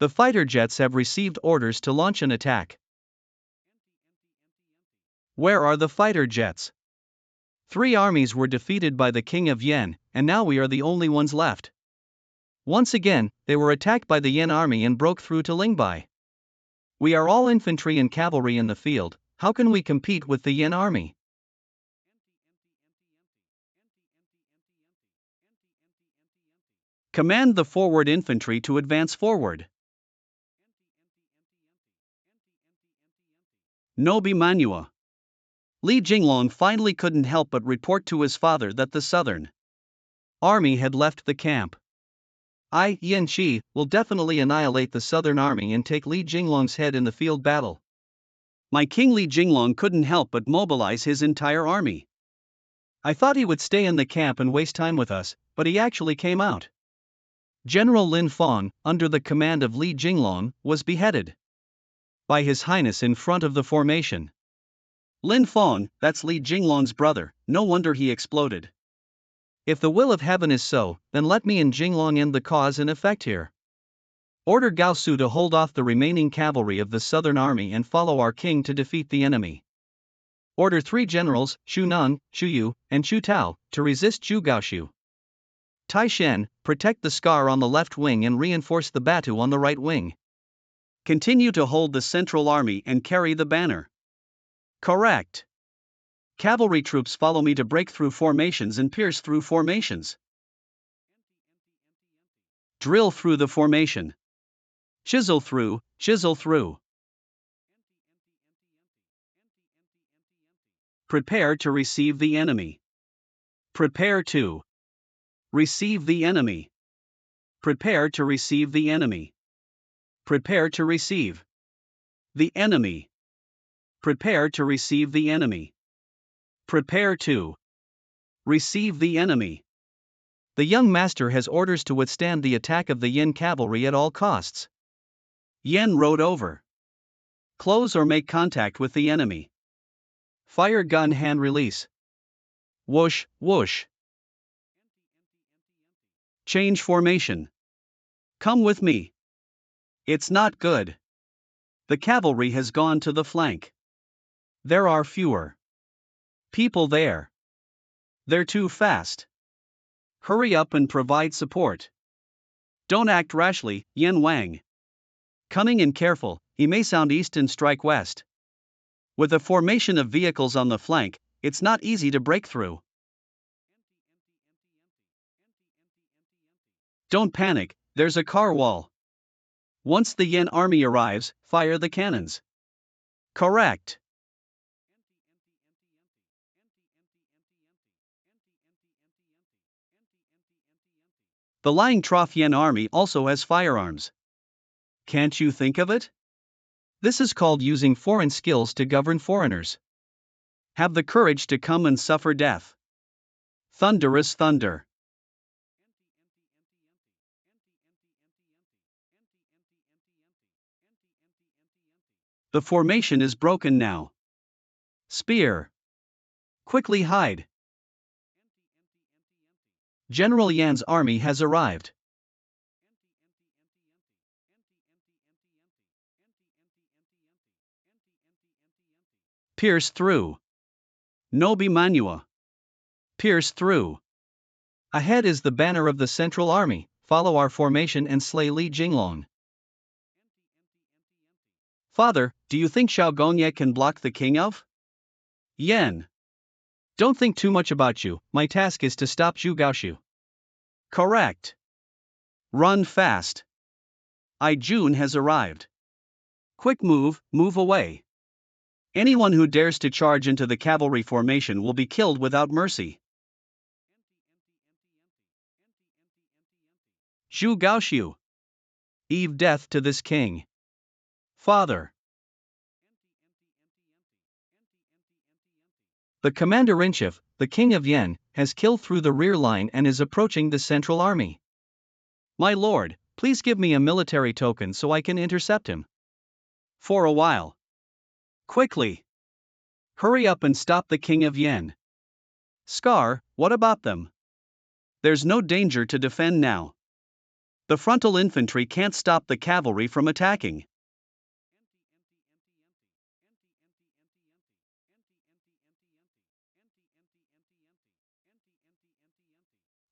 The fighter jets have received orders to launch an attack. Where are the fighter jets? 3 armies were defeated by the King of Yen, and now we are the only ones left. Once again, they were attacked by the Yen army and broke through to Lingbai. We are all infantry and cavalry in the field, how can we compete with the Yen army? Command the forward infantry to advance forward. Nobi Manhua. Li Jinglong finally couldn't help but report to his father that the southern army had left the camp. Yen Shi will definitely annihilate the southern army and take Li Jinglong's head in the field battle. My king Li Jinglong couldn't help but mobilize his entire army. I thought he would stay in the camp and waste time with us, but he actually came out. General Lin Fong, under the command of Li Jinglong, was beheaded by His Highness in front of the formation. Lin Fong, that's Li Jinglong's brother, no wonder he exploded. If the will of heaven is so, then let me and Jinglong end the cause in effect here. Order Gao Su to hold off the remaining cavalry of the southern army and follow our king to defeat the enemy. Order 3 generals, Shu Nan, Shu Yu, and Shu Tao, to resist Zhu Gaoshu. Tai Shen, protect the Scar on the left wing and reinforce the Batu on the right wing. Continue to hold the central army and carry the banner. Correct. Cavalry troops follow me to break through formations and pierce through formations. Drill through the formation. Chisel through, chisel through. Prepare to receive the enemy. Prepare to receive the enemy. Prepare to receive the enemy. Prepare to receive the enemy. Prepare to receive the enemy. Prepare to receive the enemy. The young master has orders to withstand the attack of the Yen cavalry at all costs. Yen rode over. Close or make contact with the enemy. Fire gun hand release. Whoosh, whoosh. Change formation. Come with me. It's not good. The cavalry has gone to the flank. There are fewer people there. They're too fast. Hurry up and provide support. Don't act rashly, Yen Wang. Cunning and careful, he may sound east and strike west. With a formation of vehicles on the flank, it's not easy to break through. Don't panic, there's a car wall. Once the Yen army arrives, fire the cannons. Correct. The lying trough Yen army also has firearms. Can't you think of it? This is called using foreign skills to govern foreigners. Have the courage to come and suffer death. Thunderous thunder. The formation is broken now. Spear. Quickly hide. General Yan's army has arrived. Pierce through. Nobi Manhua. Pierce through. Ahead is the banner of the Central Army. Follow our formation and slay Li Jinglong. Father, do you think Xiao Gongye can block the king of Yen? Don't think too much about you, my task is to stop Zhu Gaoxiu. Correct. Run fast. Jun has arrived. Quick move, move away. Anyone who dares to charge into the cavalry formation will be killed without mercy. Zhu Gaoxiu. Eve death to this king. Father. The commander-in-chief, the king of Yen, has killed through the rear line and is approaching the central army. My lord, please give me a military token so I can intercept him. For a while. Quickly. Hurry up and stop the king of Yen. Scar, what about them? There's no danger to defend now. The frontal infantry can't stop the cavalry from attacking.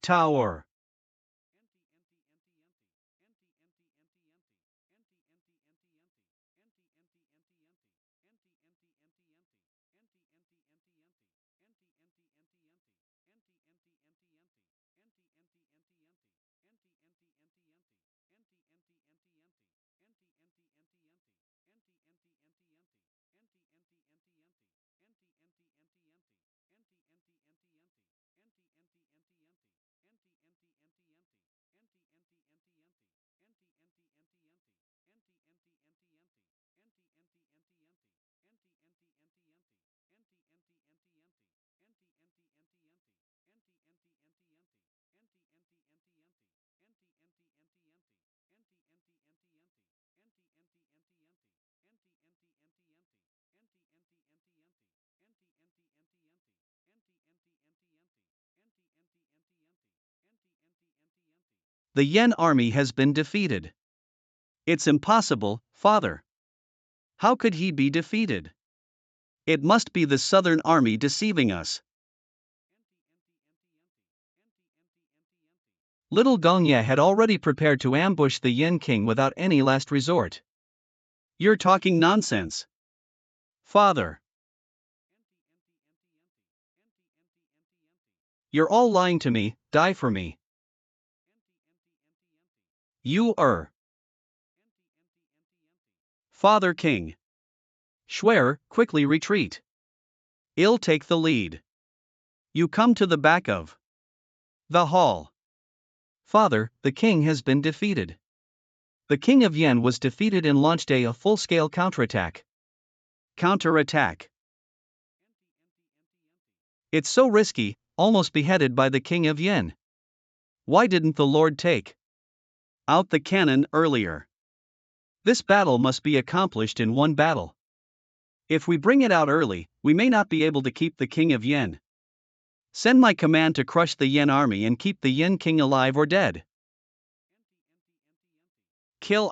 Tower. The Yen army has been defeated. It's impossible, father. How could he be defeated? It must be the southern army deceiving us. Little Gongye had already prepared to ambush the Yen king without any last resort. You're talking nonsense. Father. You're all lying to me, die for me. You are. Father King. Schwer, quickly retreat. I'll take the lead. You come to the back of the hall. Father, the king has been defeated. The king of Yen was defeated and launched a full-scale counterattack. Counterattack. It's so risky, almost beheaded by the king of Yen. Why didn't the Lord take out the cannon earlier? This battle must be accomplished in one battle. If we bring it out early, we may not be able to keep the king of Yen. Send my command to crush the Yen army and keep the Yen king alive or dead. Kill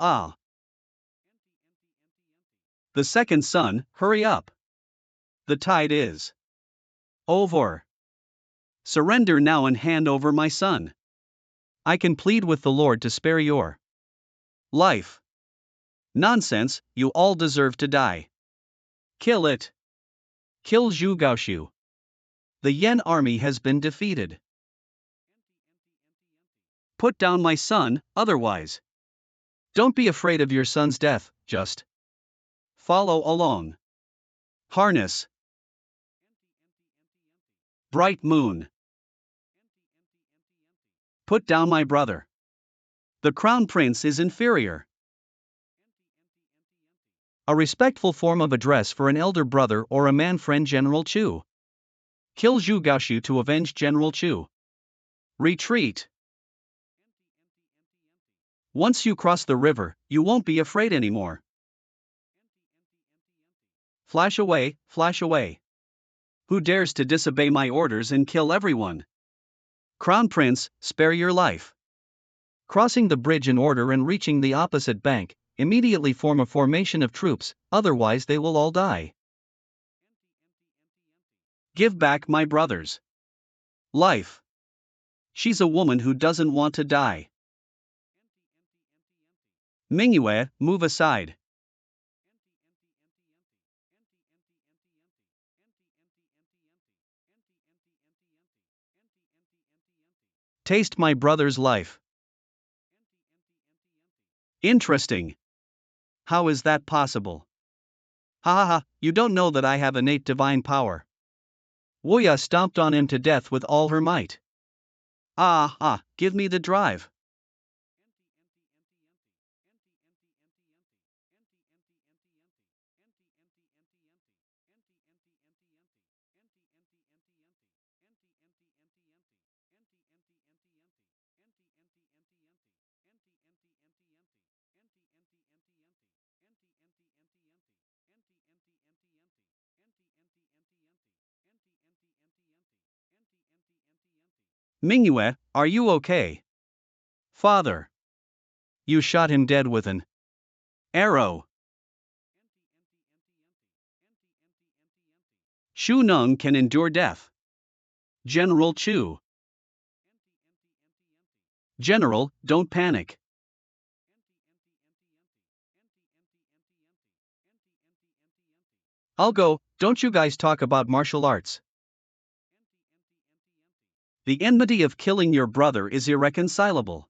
the second son, hurry up. The tide is over. Surrender now and hand over my son. I can plead with the Lord to spare your life. Nonsense, you all deserve to die. Kill it. Kill Zhu Gaoxiu. The Yen army has been defeated. Put down my son, otherwise. Don't be afraid of your son's death, just follow along. Harness. Bright moon. Put down my brother. The crown prince is inferior. A respectful form of address for an elder brother or a man friend. General Chu. Kill Zhu Gaoxiu to avenge General Chu. Retreat. Once you cross the river, you won't be afraid anymore. Flash away, flash away. Who dares to disobey my orders and kill everyone? Crown Prince, spare your life. Crossing the bridge in order and reaching the opposite bank, immediately form a formation of troops, otherwise they will all die. Give back my brother's life. She's a woman who doesn't want to die. Mingyue, move aside. Taste my brother's life. Interesting. How is that possible? Ha ha ha, you don't know that I have innate divine power. Wuya stomped on him to death with all her might. Give me the drive. Mingyue, are you okay? Father. You shot him dead with an arrow. Shu Nung can endure death. General Chu. General, don't panic. I'll go, don't you guys talk about martial arts. The enmity of killing your brother is irreconcilable.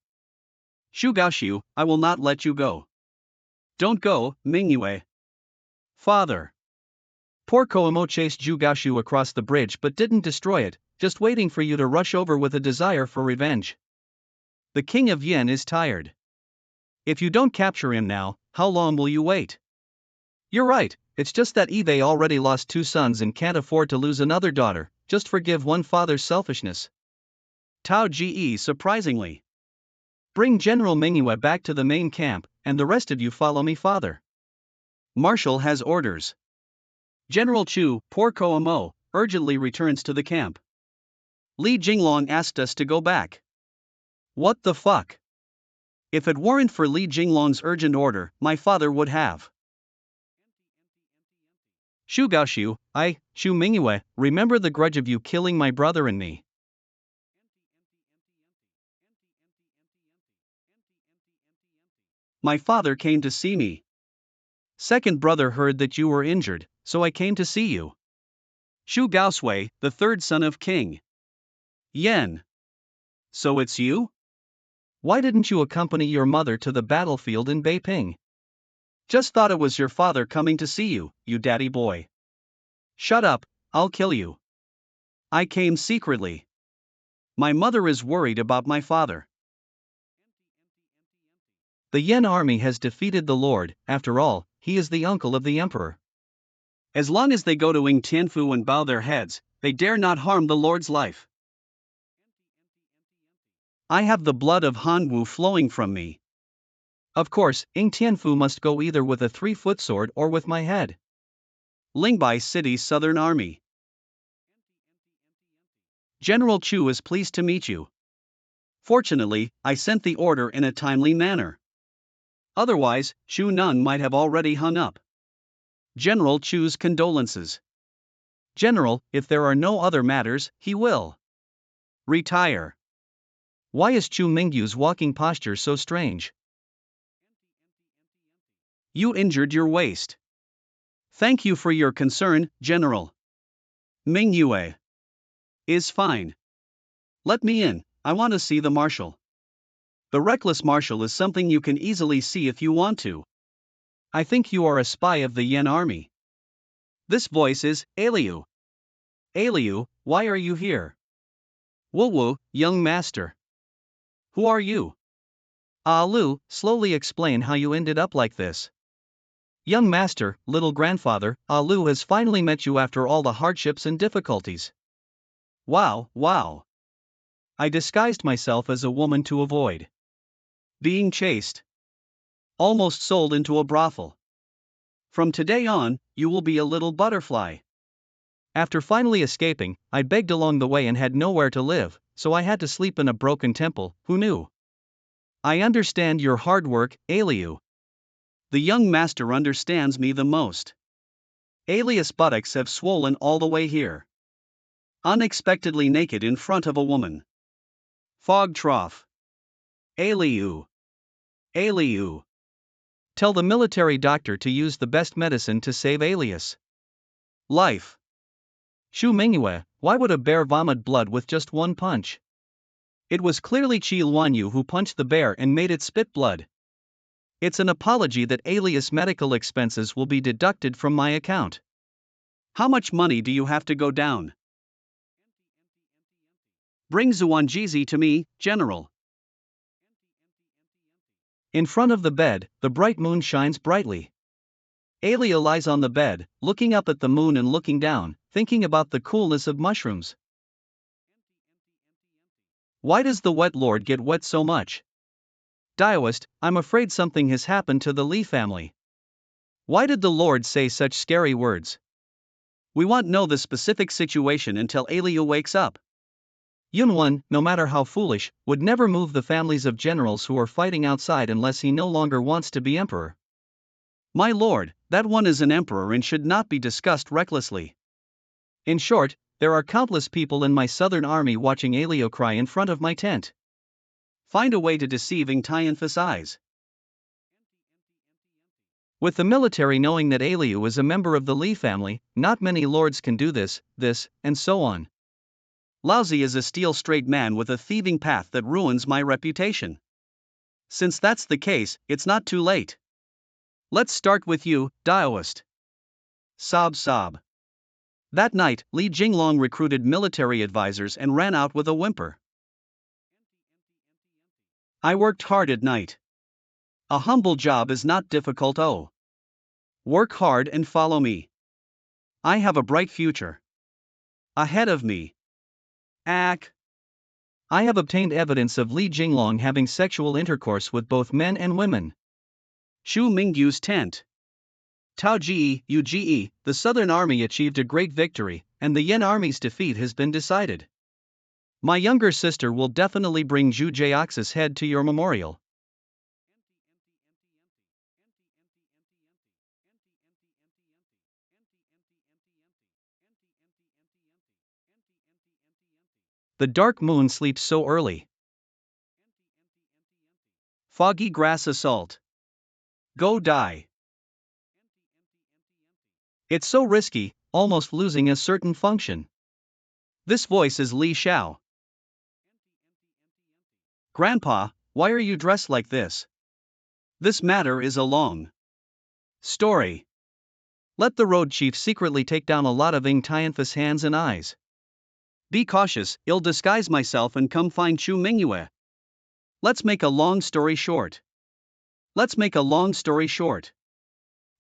Shu Gaoxiu, I will not let you go. Don't go, Mingyue. Father. Poor Koamo chased Zhu Gaoxiu across the bridge but didn't destroy it, just waiting for you to rush over with a desire for revenge. The king of Yin is tired. If you don't capture him now, how long will you wait? You're right, it's just that Eve already lost 2 sons and can't afford to lose another daughter, just forgive one father's selfishness. Tao Ge surprisingly. Bring General Mingyue back to the main camp, and the rest of you follow me, father. Marshal has orders. General Chu, poor Koamo, urgently returns to the camp. Li Jinglong asked us to go back. What the fuck? If it weren't for Li Jinglong's urgent order, my father would have. Shu Gaoxiu, Shu Mingyue, remember the grudge of you killing my brother and me. My father came to see me. Second brother heard that you were injured, so I came to see you. Shu Gaosui, the third son of King Yen. So it's you? Why didn't you accompany your mother to the battlefield in Beiping? Just thought it was your father coming to see you, you daddy boy. Shut up, I'll kill you. I came secretly. My mother is worried about my father. The Yen army has defeated the Lord, after all, he is the uncle of the emperor. As long as they go to Ying Tianfu and bow their heads, they dare not harm the Lord's life. I have the blood of Han Wu flowing from me. Of course, Ying Tianfu must go either with a 3-foot sword or with my head. Lingbai City's Southern Army. General Chu is pleased to meet you. Fortunately, I sent the order in a timely manner. Otherwise, Shu Nung might have already hung up. General Chu's condolences. General, if there are no other matters, he will retire. Why is Chu Mingyu's walking posture so strange? You injured your waist. Thank you for your concern, General. Mingyue is fine. Let me in, I want to see the marshal. The reckless marshal is something you can easily see if you want to. I think you are a spy of the Yen army. This voice is Aliu. Aliu, why are you here? Wu, young master. Who are you? Lu, slowly explain how you ended up like this. Young master, little grandfather, Lu has finally met you after all the hardships and difficulties. Wow. I disguised myself as a woman to avoid being chased. Almost sold into a brothel. From today on, you will be a little butterfly. After finally escaping, I begged along the way and had nowhere to live, so I had to sleep in a broken temple, who knew? I understand your hard work, Aliu. The young master understands me the most. Alias buttocks have swollen all the way here. Unexpectedly naked in front of a woman. Fog trough. Aliu. Aliu. Tell the military doctor to use the best medicine to save Alias life. Shu Mingyue, why would a bear vomit blood with just one punch? It was clearly Qi Luanyu who punched the bear and made it spit blood. It's an apology that Alias medical expenses will be deducted from my account. How much money do you have to go down? Bring Zuanjizi to me, General. In front of the bed, the bright moon shines brightly. Alia lies on the bed, looking up at the moon and looking down, thinking about the coolness of mushrooms. Why does the wet lord get wet so much? Daoist, I'm afraid something has happened to the Li family. Why did the lord say such scary words? We won't know the specific situation until Alia wakes up. Yunwan, no matter how foolish, would never move the families of generals who are fighting outside unless he no longer wants to be emperor. My lord, that one is an emperor and should not be discussed recklessly. In short, there are countless people in my southern army watching Alio cry in front of my tent. Find a way to deceive Tianfus eyes. With the military knowing that Aliu is a member of the Li family, not many lords can do this, and so on. Laozi is a steel-straight man with a thieving path that ruins my reputation. Since that's the case, it's not too late. Let's start with you, Daoist. Sob sob. That night, Li Jinglong recruited military advisors and ran out with a whimper. I worked hard at night. A humble job is not difficult. Oh. Work hard and follow me. I have a bright future ahead of me. I have obtained evidence of Li Jinglong having sexual intercourse with both men and women. Shu Mingyu's tent. Tao Ji, Uge, the Southern Army achieved a great victory, and the Yen Army's defeat has been decided. My younger sister will definitely bring Zhu Jiaox's head to your memorial. The dark moon sleeps so early. Foggy grass assault. Go die. It's so risky, almost losing a certain function. This voice is Li Xiao. Grandpa, why are you dressed like this? This matter is a long story. Let the road chief secretly take down a lot of Tianfus hands and eyes. Be cautious, I'll disguise myself and come find Chu Mingyue. Let's make a long story short.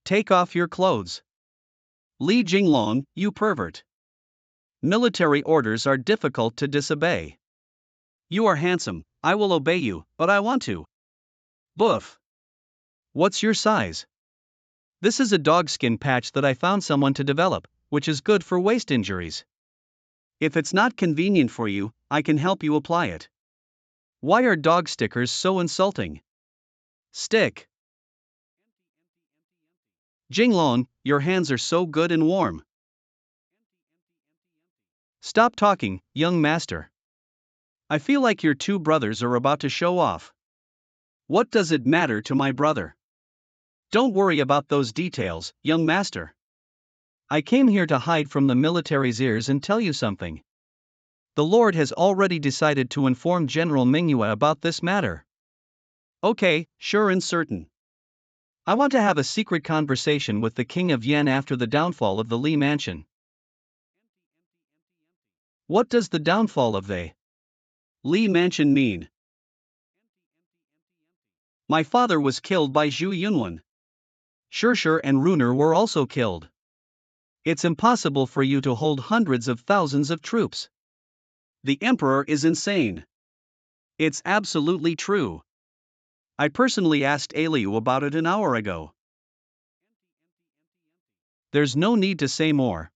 Take off your clothes. Li Jinglong, you pervert. Military orders are difficult to disobey. You are handsome, I will obey you, but I want to. Boof. What's your size? This is a dogskin patch that I found someone to develop, which is good for waist injuries. If it's not convenient for you, I can help you apply it. Why are dog stickers so insulting? Stick. Jinglong, your hands are so good and warm. Stop talking, young master. I feel like your two brothers are about to show off. What does it matter to my brother? Don't worry about those details, young master. I came here to hide from the military's ears and tell you something. The Lord has already decided to inform General Minghua about this matter. Okay, sure and certain. I want to have a secret conversation with the King of Yen after the downfall of the Li Mansion. What does the downfall of the Li Mansion mean? My father was killed by Zhu Yunwan. Sure and Runer were also killed. It's impossible for you to hold hundreds of thousands of troops. The emperor is insane. It's absolutely true. I personally asked Aliu about it an hour ago. There's no need to say more.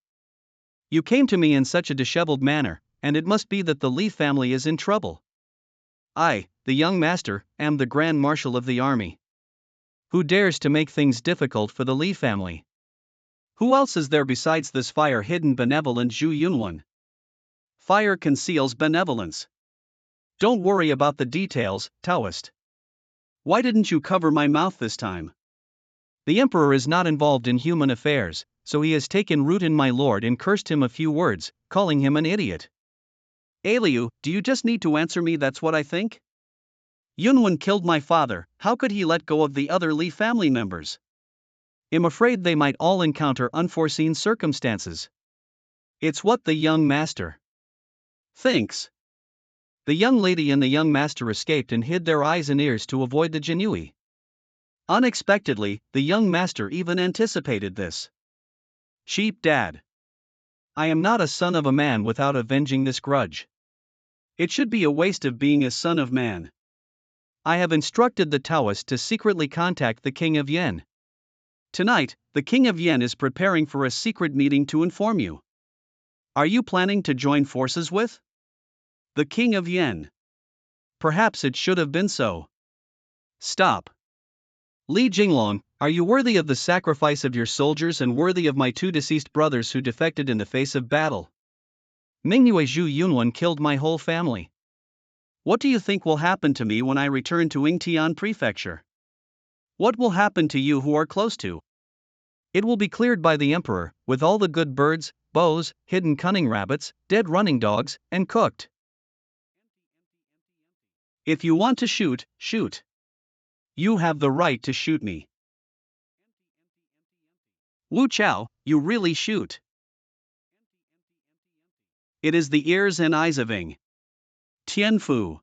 You came to me in such a disheveled manner, and it must be that the Li family is in trouble. I, the young master, am the Grand Marshal of the army. Who dares to make things difficult for the Li family? Who else is there besides this fire-hidden benevolent Zhu Yunwan? Fire conceals benevolence. Don't worry about the details, Taoist. Why didn't you cover my mouth this time? The emperor is not involved in human affairs, so he has taken root in my lord and cursed him a few words, calling him an idiot. Aliu, do you just need to answer me? That's what I think? Yunwen killed my father, how could he let go of the other Li family members? I'm afraid they might all encounter unforeseen circumstances. It's what the young master thinks. The young lady and the young master escaped and hid their eyes and ears to avoid the Jinui. Unexpectedly, the young master even anticipated this. Sheep dad. I am not a son of a man without avenging this grudge. It should be a waste of being a son of man. I have instructed the Taoist to secretly contact the King of Yen. Tonight, the King of Yen is preparing for a secret meeting to inform you. Are you planning to join forces with the King of Yen? Perhaps it should have been so. Stop. Li Jinglong, are you worthy of the sacrifice of your soldiers and worthy of my 2 deceased brothers who defected in the face of battle? Mingyue Zhu Yunwen killed my whole family. What do you think will happen to me when I return to Yingtian Prefecture? What will happen to you who are close to? It will be cleared by the emperor, with all the good birds, bows, hidden cunning rabbits, dead running dogs, and cooked. If you want to shoot, shoot. You have the right to shoot me. Wu Chao, you really shoot. It is the ears and eyes of Ing. Tianfu.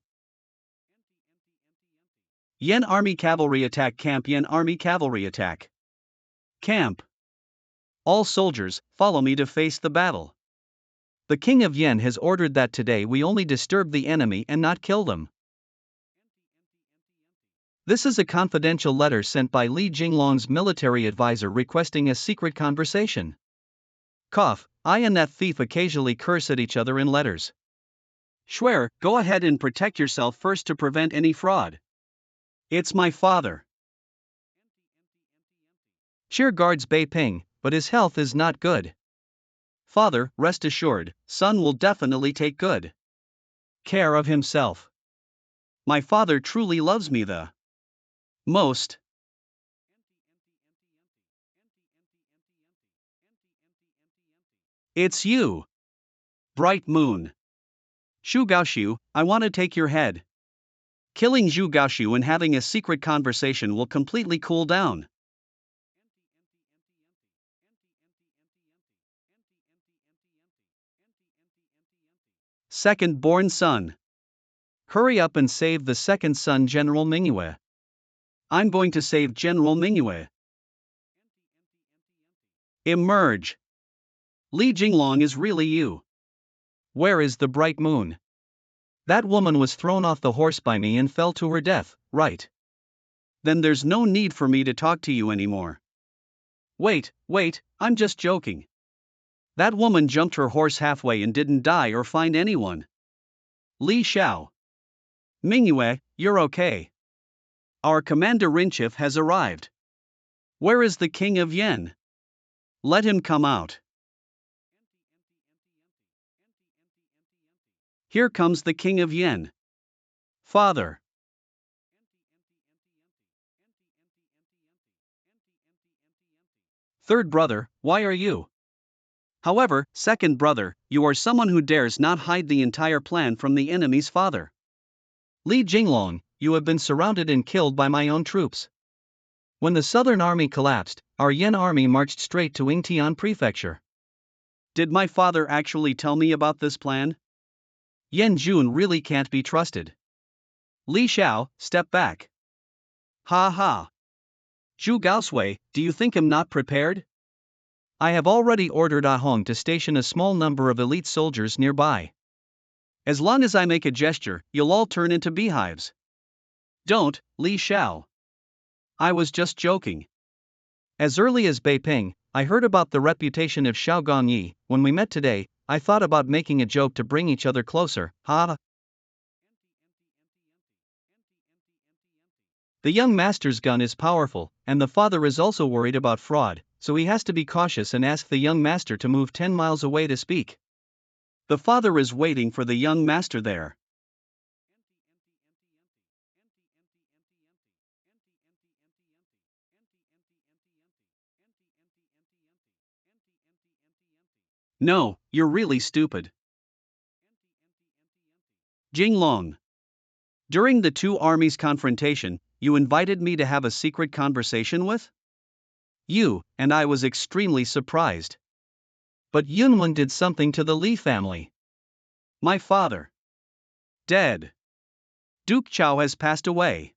Yen Army Cavalry Attack Camp. Yen Army Cavalry Attack Camp. All soldiers, follow me to face the battle. The King of Yen has ordered that today we only disturb the enemy and not kill them. This is a confidential letter sent by Li Jinglong's military advisor requesting a secret conversation. Cough, I and that thief occasionally curse at each other in letters. Schwer, go ahead and protect yourself first to prevent any fraud. It's my father. Cheer guards Bei Ping, but his health is not good. Father, rest assured, son will definitely take good care of himself. My father truly loves me the most. It's you. Bright moon. Xu Gaoxiu, I want to take your head. Killing Zhu Gaoxiu and having a secret conversation will completely cool down. Second born son. Hurry up and save the second son, General Mingyue. I'm going to save General Mingyue. Emerge. Li Jinglong is really you. Where is the bright moon? That woman was thrown off the horse by me and fell to her death, right? Then there's no need for me to talk to you anymore. Wait, I'm just joking. That woman jumped her horse halfway and didn't die or find anyone. Li Xiao. Mingyue, you're okay. Our commander-in-chief has arrived. Where is the King of Yen? Let him come out. Here comes the King of Yen. Father. Third brother, why are you? However, second brother, you are someone who dares not hide the entire plan from the enemy's father. Li Jinglong, you have been surrounded and killed by my own troops. When the southern army collapsed, our Yen army marched straight to Yingtian Prefecture. Did my father actually tell me about this plan? Yen Jun really can't be trusted. Li Xiao, step back. Ha ha. Zhu Gaosui, do you think I'm not prepared? I have already ordered Ahong to station a small number of elite soldiers nearby. As long as I make a gesture, you'll all turn into beehives. Don't, Li Xiao. I was just joking. As early as Beiping, I heard about the reputation of Xiao Gongyi. When we met today, I thought about making a joke to bring each other closer. Ha! The young master's gun is powerful, and the father is also worried about fraud, so he has to be cautious and ask the young master to move 10 miles away to speak. The father is waiting for the young master there. No, you're really stupid. Jinglong. During the two armies' confrontation, you invited me to have a secret conversation with you, and I was extremely surprised. But Yunwen did something to the Li family. My father. Dead. Duke Chao has passed away.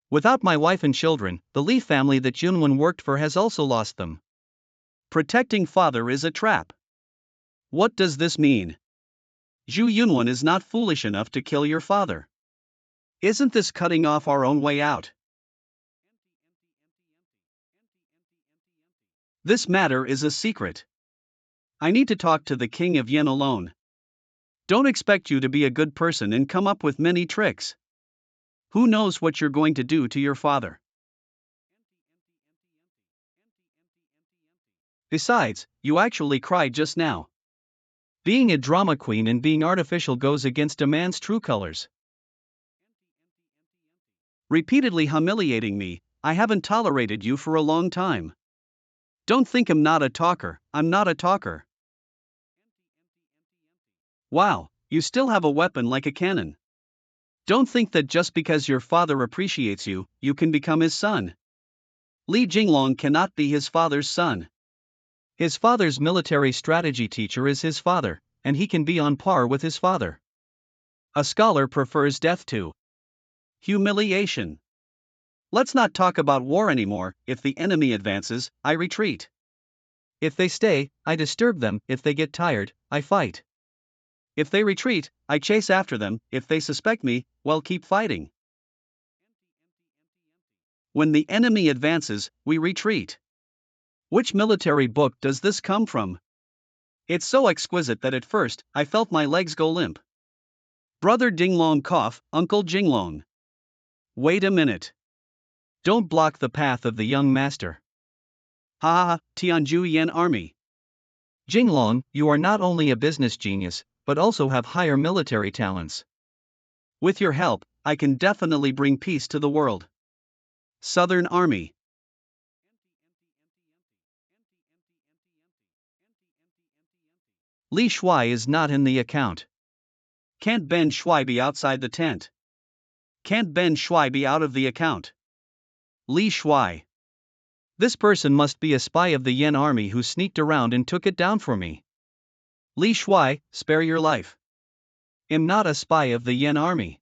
Without my wife and children, the Li family that Yunwen worked for has also lost them. Protecting father is a trap. What does this mean? Zhu Yunwen is not foolish enough to kill your father. Isn't this cutting off our own way out? This matter is a secret. I need to talk to the king of Yen alone. Don't expect you to be a good person and come up with many tricks. Who knows what you're going to do to your father? Besides, you actually cried just now. Being a drama queen and being artificial goes against a man's true colors. Repeatedly humiliating me, I haven't tolerated you for a long time. Don't think I'm not a talker, I'm not a talker. Wow, you still have a weapon like a cannon. Don't think that just because your father appreciates you, you can become his son. Li Jinglong cannot be his father's son. His father's military strategy teacher is his father, and he can be on par with his father. A scholar prefers death to humiliation. Let's not talk about war anymore. If the enemy advances, I retreat. If they stay, I disturb them. If they get tired, I fight. If they retreat, I chase after them. If they suspect me, well, keep fighting. When the enemy advances, we retreat. Which military book does this come from? It's so exquisite that at first, I felt my legs go limp. Brother Dinglong cough, Uncle Jinglong. Wait a minute. Don't block the path of the young master. Ha ha ha, Tianju Yen Army. Jinglong, you are not only a business genius, but also have higher military talents. With your help, I can definitely bring peace to the world. Southern Army. Li Shuai is not in the account. Can't Ben Shuai be outside the tent? Can't Ben Shuai be out of the account? Li Shuai. This person must be a spy of the Yen army who sneaked around and took it down for me. Li Shuai, spare your life. Am not a spy of the Yen army.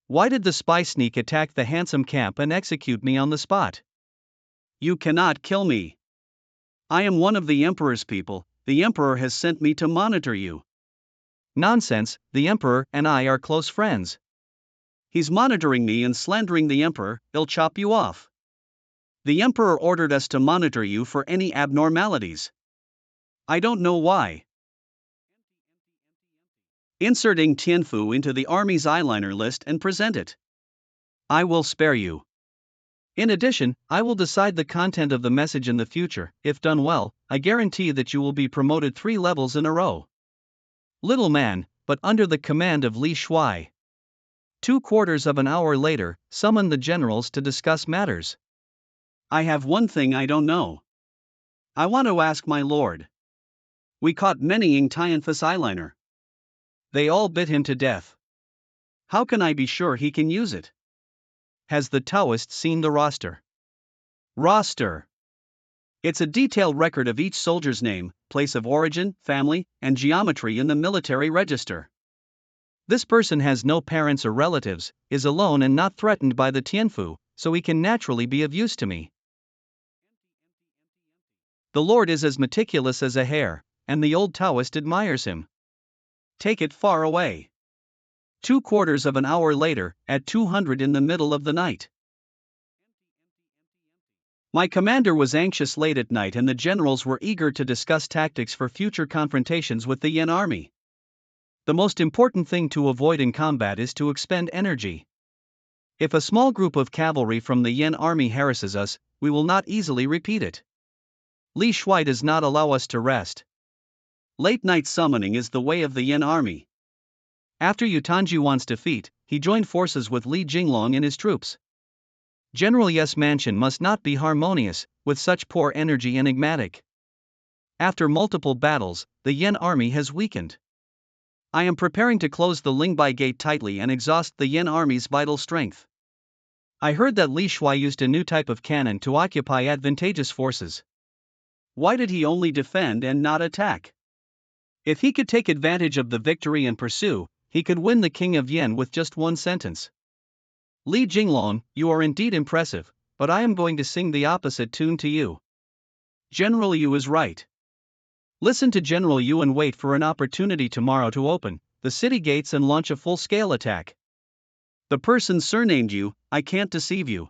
Why did the spy sneak attack the handsome camp and execute me on the spot? You cannot kill me. I am one of the emperor's people. The emperor has sent me to monitor you. Nonsense, the emperor and I are close friends. He's monitoring me and slandering the emperor, he'll chop you off. The emperor ordered us to monitor you for any abnormalities. I don't know why. Inserting Tianfu into the army's eyeliner list and present it. I will spare you. In addition, I will decide the content of the message in the future. If done well, I guarantee that you will be promoted 3 levels in a row. Little man, but under the command of Li Shuai. 2/4 of an hour later, summon the generals to discuss matters. I have one thing I don't know. I want to ask my lord. We caught many Tianfu's eyeliner. They all bit him to death. How can I be sure he can use it? Has the Taoist seen the roster? Roster. It's a detailed record of each soldier's name, place of origin, family, and geometry in the military register. This person has no parents or relatives, is alone and not threatened by the Tianfu, so he can naturally be of use to me. The Lord is as meticulous as a hare, and the old Taoist admires him. Take it far away. 2/4 of an hour later, at 200 in the middle of the night. My commander was anxious late at night and the generals were eager to discuss tactics for future confrontations with the Yen army. The most important thing to avoid in combat is to expend energy. If a small group of cavalry from the Yen army harasses us, we will not easily repeat it. Li Shui does not allow us to rest. Late night summoning is the way of the Yin army. After Yutanjuan's defeat, he joined forces with Li Jinglong and his troops. General Yes Mansion must not be harmonious, with such poor energy enigmatic. After multiple battles, the Yin army has weakened. I am preparing to close the Lingbai gate tightly and exhaust the Yin army's vital strength. I heard that Li Shui used a new type of cannon to occupy advantageous forces. Why did he only defend and not attack? If he could take advantage of the victory and pursue, he could win the King of Yin with just one sentence. Li Jinglong, you are indeed impressive, but I am going to sing the opposite tune to you. General Yu is right. Listen to General Yu and wait for an opportunity tomorrow to open the city gates and launch a full-scale attack. The person surnamed you, I can't deceive you.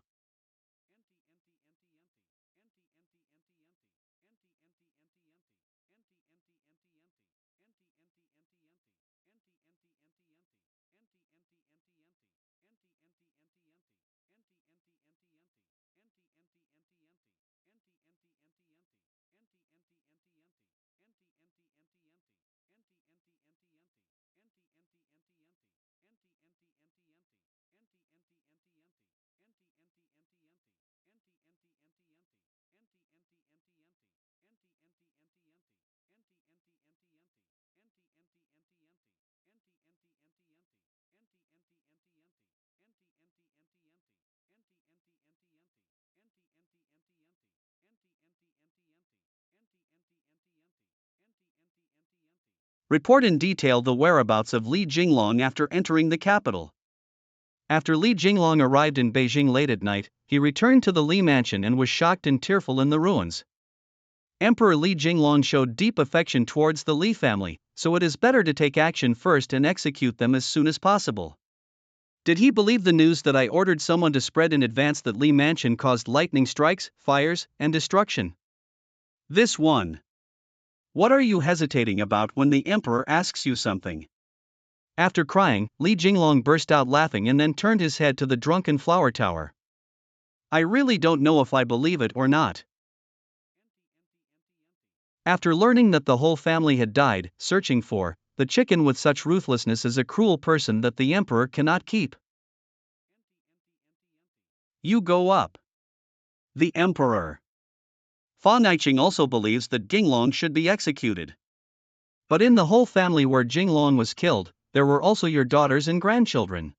Report in detail the whereabouts of Li Jinglong after entering the capital. After Li Jinglong arrived in Beijing late at night, he returned to the Li mansion and was shocked and tearful in the ruins. Emperor Li Jinglong showed deep affection towards the Li family, so it is better to take action first and execute them as soon as possible. Did he believe the news that I ordered someone to spread in advance that Li mansion caused lightning strikes, fires, and destruction? This one. What are you hesitating about when the emperor asks you something? After crying, Li Jinglong burst out laughing and then turned his head to the drunken flower tower. I really don't know if I believe it or not. After learning that the whole family had died, searching for the chicken with such ruthlessness is a cruel person that the emperor cannot keep. You go up. The emperor. Fa Niching also believes that Jinglong should be executed. But in the whole family where Jinglong was killed, there were also your daughters and grandchildren.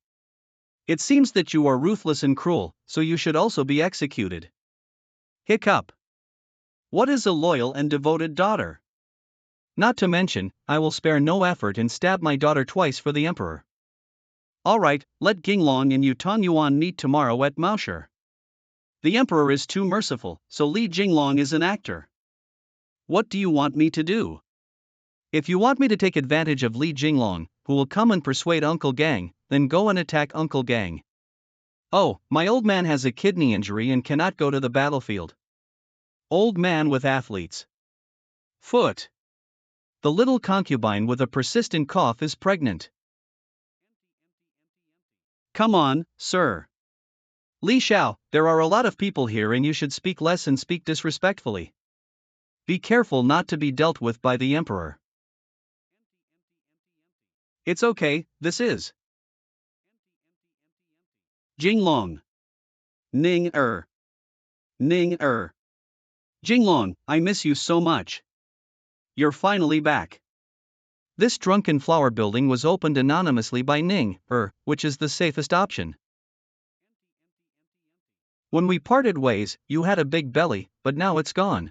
It seems that you are ruthless and cruel, so you should also be executed. Hiccup. What is a loyal and devoted daughter? Not to mention, I will spare no effort and stab my daughter twice for the emperor. Alright, let Jinglong and Yutan Yuan meet tomorrow at Maosher. The emperor is too merciful, so Li Jinglong is an actor. What do you want me to do? If you want me to take advantage of Li Jinglong, who will come and persuade Uncle Gang, then go and attack Uncle Gang. Oh, my old man has a kidney injury and cannot go to the battlefield. Old man with athlete's foot. The little concubine with a persistent cough is pregnant. Come on, sir. Li Xiao, there are a lot of people here and you should speak less and speak disrespectfully. Be careful not to be dealt with by the emperor. It's okay, this is Jinglong. Ning er. Ning er. Jinglong, I miss you so much. You're finally back. This drunken flower building was opened anonymously by Ning er, which is the safest option. When we parted ways, you had a big belly, but now it's gone.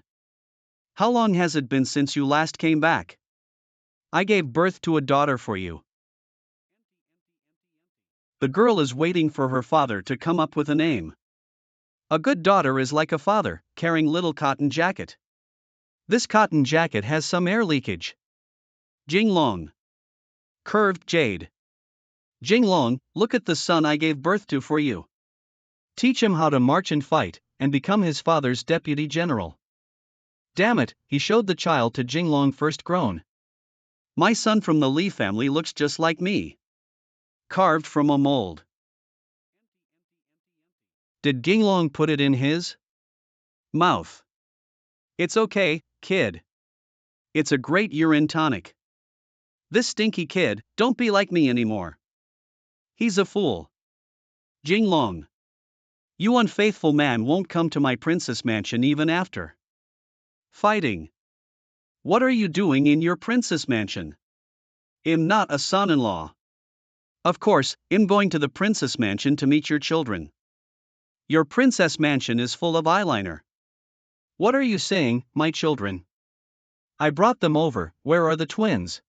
How long has it been since you last came back? I gave birth to a daughter for you. The girl is waiting for her father to come up with a name. A good daughter is like a father, carrying little cotton jacket. This cotton jacket has some air leakage. Jinglong. Curved jade. Jinglong, look at the son I gave birth to for you. Teach him how to march and fight, and become his father's deputy general. Damn it, he showed the child to Jinglong first grown. My son from the Li family looks just like me. Carved from a mold. Did Jinglong put it in his mouth? It's okay, kid. It's a great urine tonic. This stinky kid, don't be like me anymore. He's a fool. Jinglong. You unfaithful man won't come to my princess mansion even after fighting. What are you doing in your princess mansion? I'm not a son-in-law. Of course, I'm going to the princess mansion to meet your children. Your princess mansion is full of eyeliner. What are you saying, my children? I brought them over, where are the twins?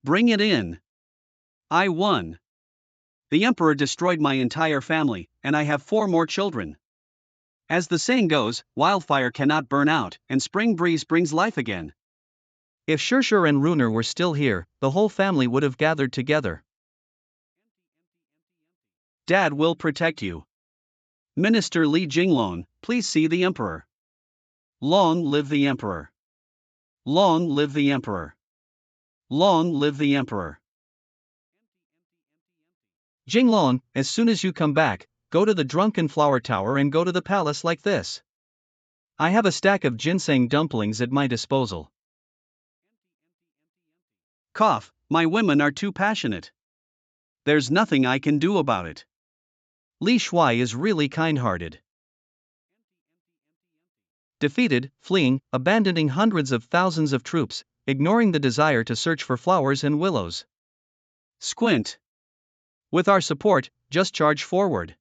Bring it in. I won. The emperor destroyed my entire family, and I have 4 more children. As the saying goes, wildfire cannot burn out, and spring breeze brings life again. If Shurshur and Runer were still here, the whole family would have gathered together. Dad will protect you. Minister Li Jinglong, please see the emperor. Long live the emperor. Long live the emperor. Long live the emperor. Jinglong, as soon as you come back, go to the drunken flower tower and go to the palace like this. I have a stack of ginseng dumplings at my disposal. Cough, my women are too passionate. There's nothing I can do about it. Li Shuai is really kind-hearted. Defeated, fleeing, abandoning hundreds of thousands of troops, ignoring the desire to search for flowers and willows. Squint. With our support, just charge forward.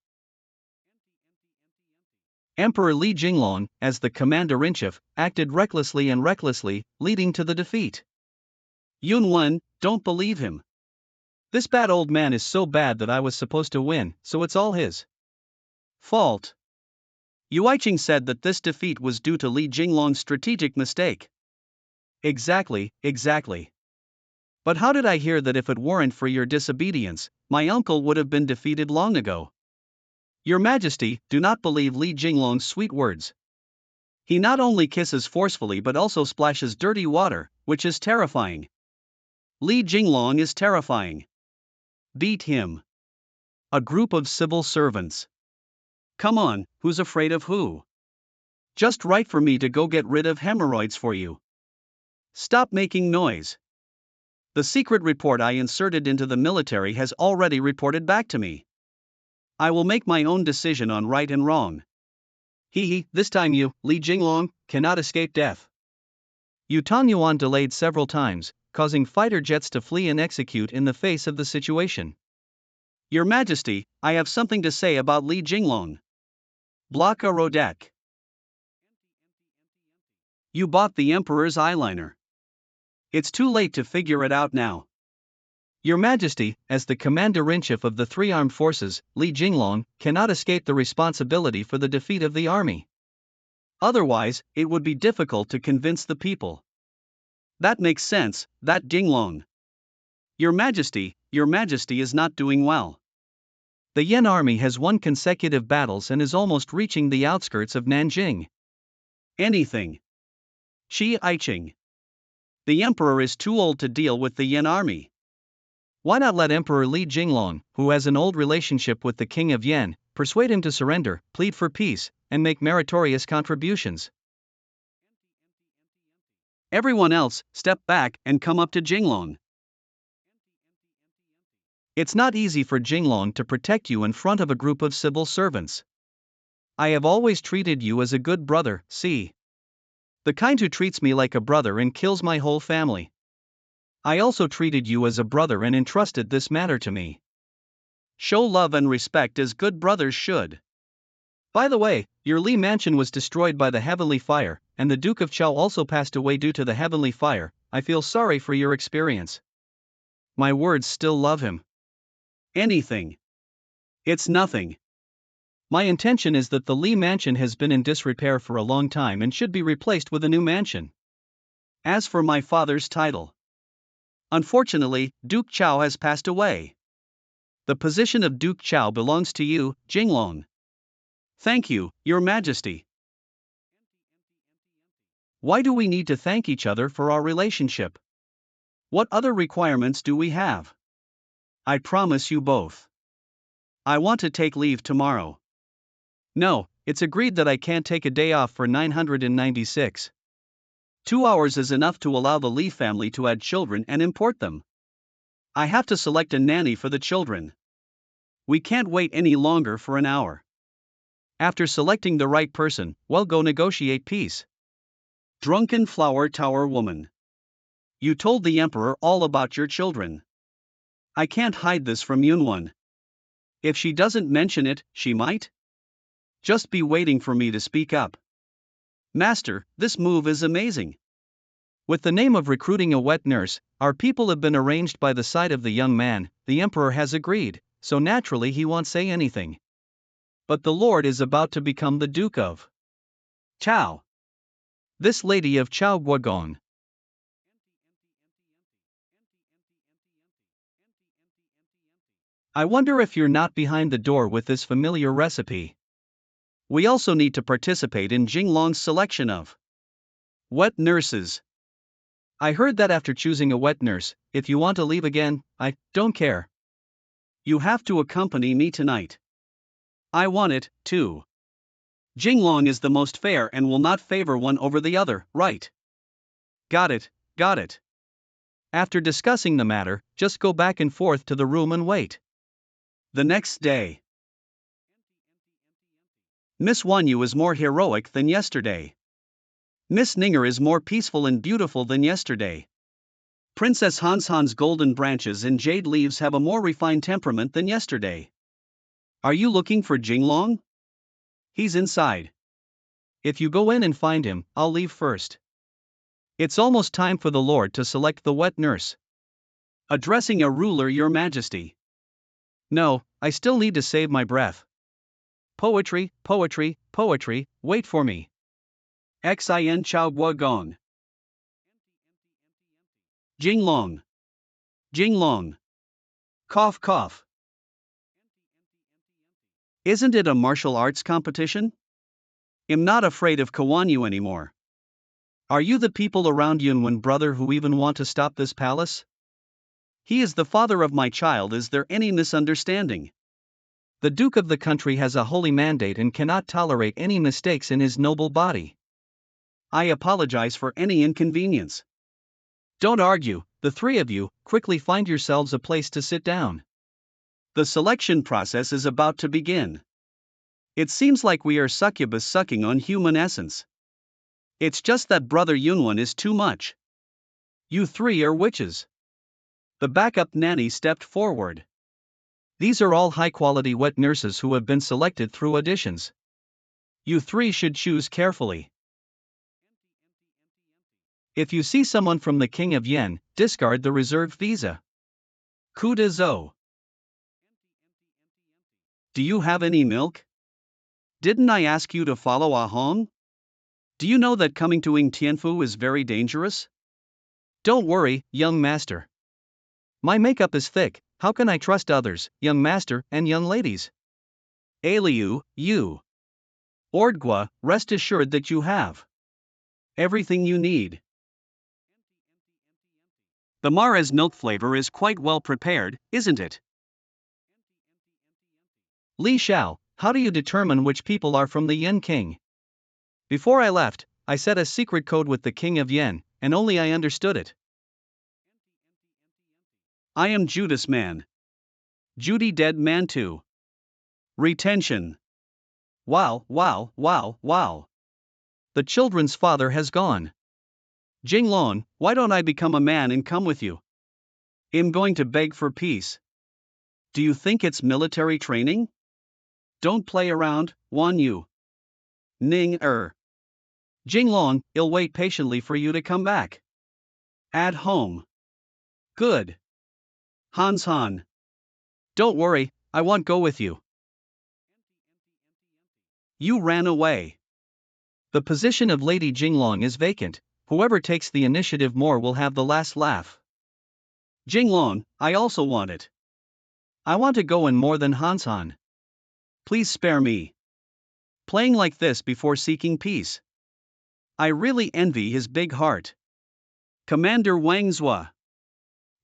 Emperor Li Jinglong, as the commander-in-chief, acted recklessly, leading to the defeat. Yun Wen, don't believe him. This bad old man is so bad that I was supposed to win, so it's all his fault. Yuiching said that this defeat was due to Li Jinglong's strategic mistake. Exactly. But how did I hear that if it weren't for your disobedience, my uncle would have been defeated long ago? Your Majesty, do not believe Li Jinglong's sweet words. He not only kisses forcefully but also splashes dirty water, which is terrifying. Li Jinglong is terrifying. Beat him. A group of civil servants. Come on, who's afraid of who? Just write for me to go get rid of hemorrhoids for you. Stop making noise. The secret report I inserted into the military has already reported back to me. I will make my own decision on right and wrong. This time you, Li Jinglong, cannot escape death. Yu Tangyuan delayed several times, causing fighter jets to flee and execute in the face of the situation. Your Majesty, I have something to say about Li Jinglong. Block a Rodek. You bought the Emperor's eyeliner. It's too late to figure it out now. Your Majesty, as the commander-in-chief of the 3 armed forces, Li Jinglong, cannot escape the responsibility for the defeat of the army. Otherwise, it would be difficult to convince the people. That makes sense, that Jinglong. Your Majesty is not doing well. The Yen army has won consecutive battles and is almost reaching the outskirts of Nanjing. Anything. Shi Aiching. The emperor is too old to deal with the Yen army. Why not let Emperor Li Jinglong, who has an old relationship with the King of Yen, persuade him to surrender, plead for peace, and make meritorious contributions? Everyone else, step back and come up to Jinglong. It's not easy for Jinglong to protect you in front of a group of civil servants. I have always treated you as a good brother, see? The kind who treats me like a brother and kills my whole family. I also treated you as a brother and entrusted this matter to me. Show love and respect as good brothers should. By the way, your Li mansion was destroyed by the heavenly fire, and the Duke of Chao also passed away due to the heavenly fire. I feel sorry for your experience. My words still love him. Anything. It's nothing. My intention is that the Li mansion has been in disrepair for a long time and should be replaced with a new mansion. As for my father's title, unfortunately, Duke Chao has passed away. The position of Duke Chao belongs to you, Jinglong. Thank you, Your Majesty. Why do we need to thank each other for our relationship? What other requirements do we have? I promise you both. I want to take leave tomorrow. No, it's agreed that I can't take a day off for 996. 2 hours is enough to allow the Lee family to add children and import them. I have to select a nanny for the children. We can't wait any longer for an hour. After selecting the right person, we'll go negotiate peace. Drunken Flower Tower Woman. You told the emperor all about your children. I can't hide this from Yunwon. If she doesn't mention it, she might? Just be waiting for me to speak up. Master, this move is amazing. With the name of recruiting a wet nurse, our people have been arranged by the side of the young man. The emperor has agreed, so naturally he won't say anything. But the lord is about to become the Duke of Chao. This lady of Chao Guogong. I wonder if you're not behind the door with this familiar recipe. We also need to participate in Jinglong's selection of wet nurses. I heard that after choosing a wet nurse, if you want to leave again, I don't care. You have to accompany me tonight. I want it, too. Jinglong is the most fair and will not favor one over the other, right? Got it, got it. After discussing the matter, just go back and forth to the room and wait. The next day. Miss Wanyu is more heroic than yesterday. Miss Ninger is more peaceful and beautiful than yesterday. Princess Hanshan's golden branches and jade leaves have a more refined temperament than yesterday. Are you looking for Jinglong? He's inside. If you go in and find him, I'll leave first. It's almost time for the Lord to select the wet nurse. Addressing a ruler, Your Majesty. No, I still need to save my breath. Poetry, poetry, poetry, wait for me. Xin Chao Guogong. Jinglong. Jinglong. Cough cough. Isn't it a martial arts competition? I'm not afraid of Kawanyu anymore. Are you the people around Yunwen brother who even want to stop this palace? He is the father of my child. Is there any misunderstanding? The Duke of the country has a holy mandate and cannot tolerate any mistakes in his noble body. I apologize for any inconvenience. Don't argue, the three of you, quickly find yourselves a place to sit down. The selection process is about to begin. It seems like we are succubus sucking on human essence. It's just that Brother Yunwen is too much. You three are witches. The backup nanny stepped forward. These are all high-quality wet nurses who have been selected through auditions. You three should choose carefully. If you see someone from the King of Yen, discard the reserved visa. Coup de zo. Do you have any milk? Didn't I ask you to follow Ah Hong? Do you know that coming to Ing Tianfu is very dangerous? Don't worry, young master. My makeup is thick, how can I trust others, young master and young ladies? Aliu, you. Ordgwa, rest assured that you have everything you need. The Mara's milk flavor is quite well prepared, isn't it? Li Xiao, how do you determine which people are from the Yen King? Before I left, I set a secret code with the King of Yen, and only I understood it. I am Judas Man. Judy Dead Man too. Retention. Wow, wow, wow, wow. The children's father has gone. Jinglong, why don't I become a man and come with you? I'm going to beg for peace. Do you think it's military training? Don't play around, Wan Yu. Ning Jinglong, I'll wait patiently for you to come back. At home. Good. Han. Don't worry, I won't go with you. You ran away. The position of Lady Jinglong is vacant. Whoever takes the initiative more will have the last laugh. Jinglong, I also want it. I want to go in more than Han. Please spare me. Playing like this before seeking peace. I really envy his big heart. Commander Wang Zhua.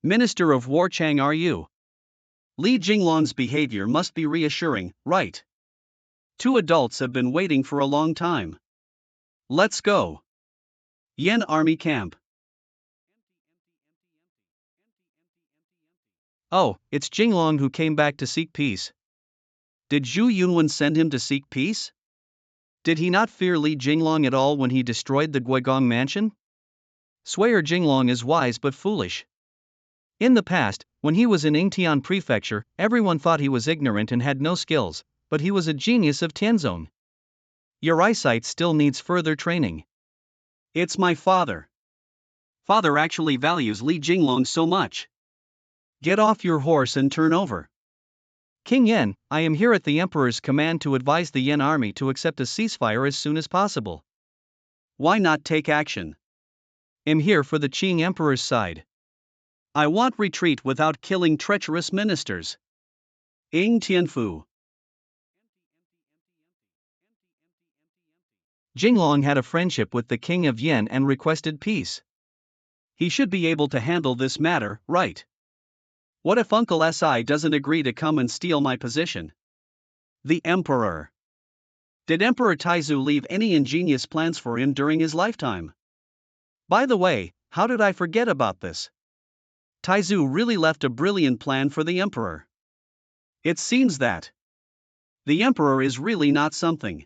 Minister of War Chang, are you? Li Jinglong's behavior must be reassuring, right? Two adults have been waiting for a long time. Let's go. Yen Army Camp. Oh, it's Jinglong who came back to seek peace. Did Zhu Yunwen send him to seek peace? Did he not fear Li Jinglong at all when he destroyed the Guigong mansion? Swear Jinglong is wise but foolish. In the past, when he was in Yingtian Prefecture, everyone thought he was ignorant and had no skills, but he was a genius of Tianzong. Your eyesight still needs further training. It's my father. Father actually values Li Jinglong so much. Get off your horse and turn over. King Yen, I am here at the Emperor's command to advise the Yen army to accept a ceasefire as soon as possible. Why not take action? I'm here for the Qing Emperor's side. I want retreat without killing treacherous ministers. Ing Tianfu. Jinglong had a friendship with the King of Yen and requested peace. He should be able to handle this matter, right? What if Uncle Si doesn't agree to come and steal my position? The Emperor. Did Emperor Taizu leave any ingenious plans for him during his lifetime? By the way, how did I forget about this? Taizu really left a brilliant plan for the Emperor. It seems that the Emperor is really not something.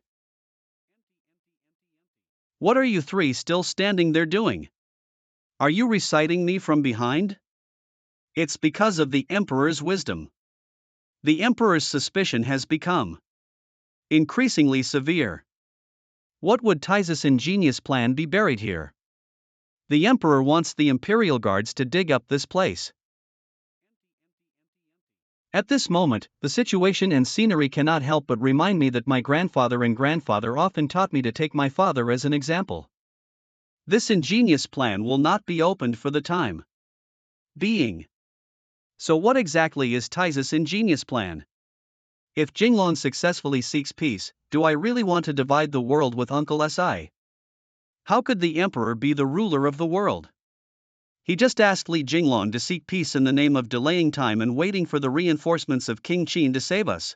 What are you three still standing there doing? Are you reciting me from behind? It's because of the Emperor's wisdom. The Emperor's suspicion has become increasingly severe. What would Taizu's ingenious plan be buried here? The Emperor wants the Imperial Guards to dig up this place. At this moment, the situation and scenery cannot help but remind me that my grandfather and grandfather often taught me to take my father as an example. This ingenious plan will not be opened for the time being. So what exactly is Taizu's ingenious plan? If Jinglong successfully seeks peace, do I really want to divide the world with Uncle Si? How could the Emperor be the ruler of the world? He just asked Li Jinglong to seek peace in the name of delaying time and waiting for the reinforcements of King Qin to save us.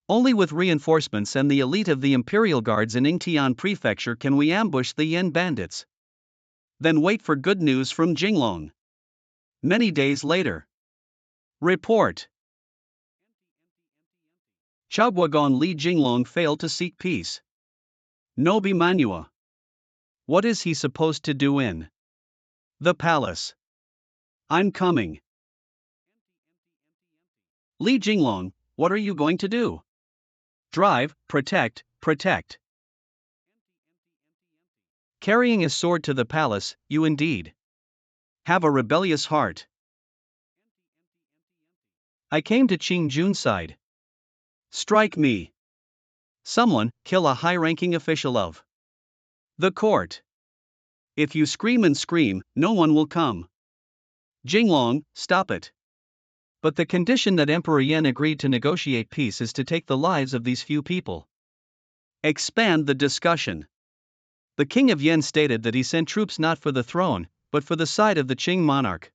Only with reinforcements and the elite of the Imperial Guards in Yingtian Prefecture can we ambush the Yen bandits. Then wait for good news from Jinglong. Many days later. Report. Chaoguagon Li Jinglong failed to seek peace. Nobi Manhua. What is he supposed to do in the palace? I'm coming. Li Jinglong, what are you going to do? Drive, protect, protect. Carrying a sword to the palace, you indeed have a rebellious heart. I came to Qing Jun's side. Strike me. Someone, kill a high-ranking official of the court. If you scream and scream, no one will come. Jinglong, stop it. But the condition that Emperor Yen agreed to negotiate peace is to take the lives of these few people. Expand the discussion. The King of Yen stated that he sent troops not for the throne, but for the side of the Qing monarch.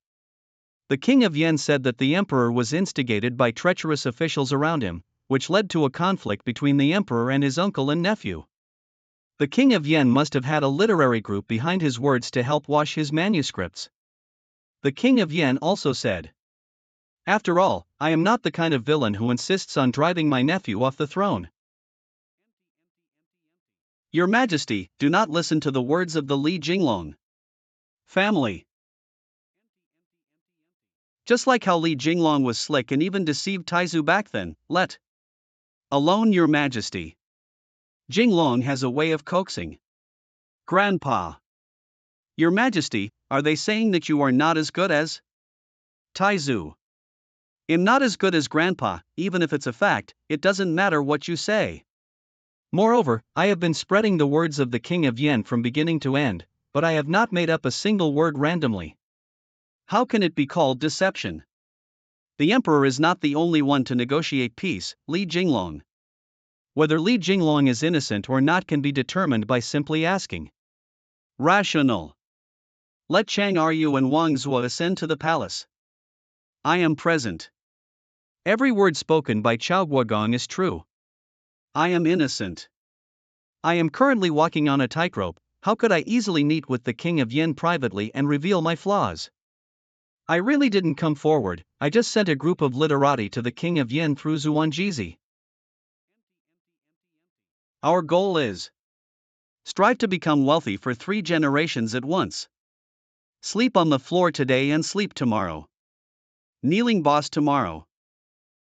The King of Yen said that the Emperor was instigated by treacherous officials around him, which led to a conflict between the Emperor and his uncle and nephew. The King of Yen must have had a literary group behind his words to help wash his manuscripts. The King of Yen also said, "After all, I am not the kind of villain who insists on driving my nephew off the throne. Your Majesty, do not listen to the words of the Li Jinglong family. Just like how Li Jinglong was slick and even deceived Taizu back then, let alone Your Majesty. Jinglong has a way of coaxing. Grandpa. Your Majesty, are they saying that you are not as good as Taizu? I'm not as good as Grandpa, even if it's a fact, it doesn't matter what you say. Moreover, I have been spreading the words of the King of Yen from beginning to end, but I have not made up a single word randomly. How can it be called deception? The Emperor is not the only one to negotiate peace, Li Jinglong. Whether Li Jinglong is innocent or not can be determined by simply asking. Rational. Let Chang Ryu and Wang Zhuo ascend to the palace. I am present. Every word spoken by Chao Guogong is true. I am innocent. I am currently walking on a tightrope. How could I easily meet with the King of Yin privately and reveal my flaws? I really didn't come forward, I just sent a group of literati to the King of Yin through Zuanjizi. Our goal is strive to become wealthy for 3 generations at once. Sleep on the floor today and sleep tomorrow. Kneeling boss tomorrow.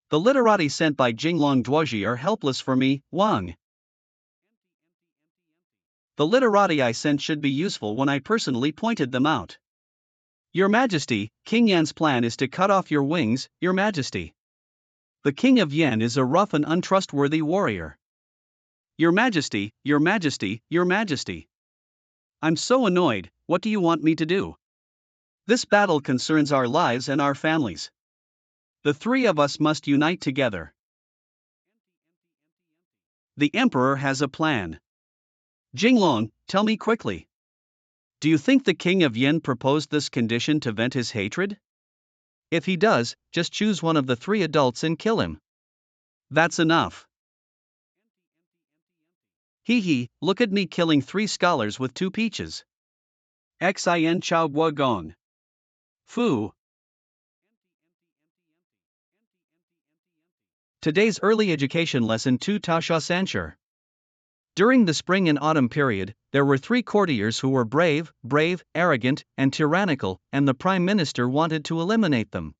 The literati sent by Jinglong Duoji are helpless for me, Wang. The literati I sent should be useful when I personally pointed them out. Your Majesty, King Yan's plan is to cut off your wings, Your Majesty. The King of Yan is a rough and untrustworthy warrior. Your Majesty, Your Majesty, Your Majesty. I'm so annoyed, what do you want me to do? This battle concerns our lives and our families. The 3 of us must unite together. The Emperor has a plan. Jinglong, tell me quickly. Do you think the King of Yin proposed this condition to vent his hatred? If he does, just choose one of the 3 adults and kill him. That's enough. Hee, look at me killing 3 scholars with 2 peaches. Xin Chao Guogong. Fu. Today's early education lesson 2 Taosha Sanshur. During the spring and autumn period, there were 3 courtiers who were brave, arrogant, and tyrannical, and the prime minister wanted to eliminate them.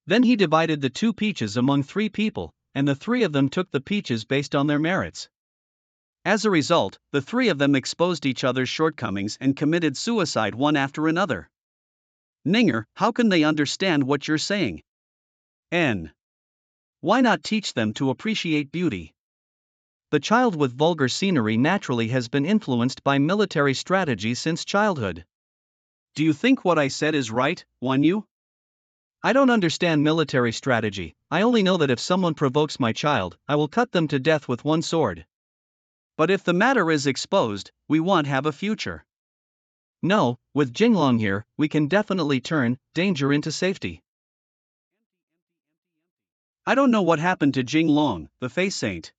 Then he divided the 2 peaches among 3 people, and the 3 of them took the peaches based on their merits. As a result, the 3 of them exposed each other's shortcomings and committed suicide one after another. Ninger, how can they understand what you're saying? Why not teach them to appreciate beauty? The child with vulgar scenery naturally has been influenced by military strategy since childhood. Do you think what I said is right, Wanyu? I don't understand military strategy, I only know that if someone provokes my child, I will cut them to death with one sword. But if the matter is exposed, we won't have a future. No, with Jinglong here, we can definitely turn danger into safety. I don't know what happened to Jinglong, the face saint.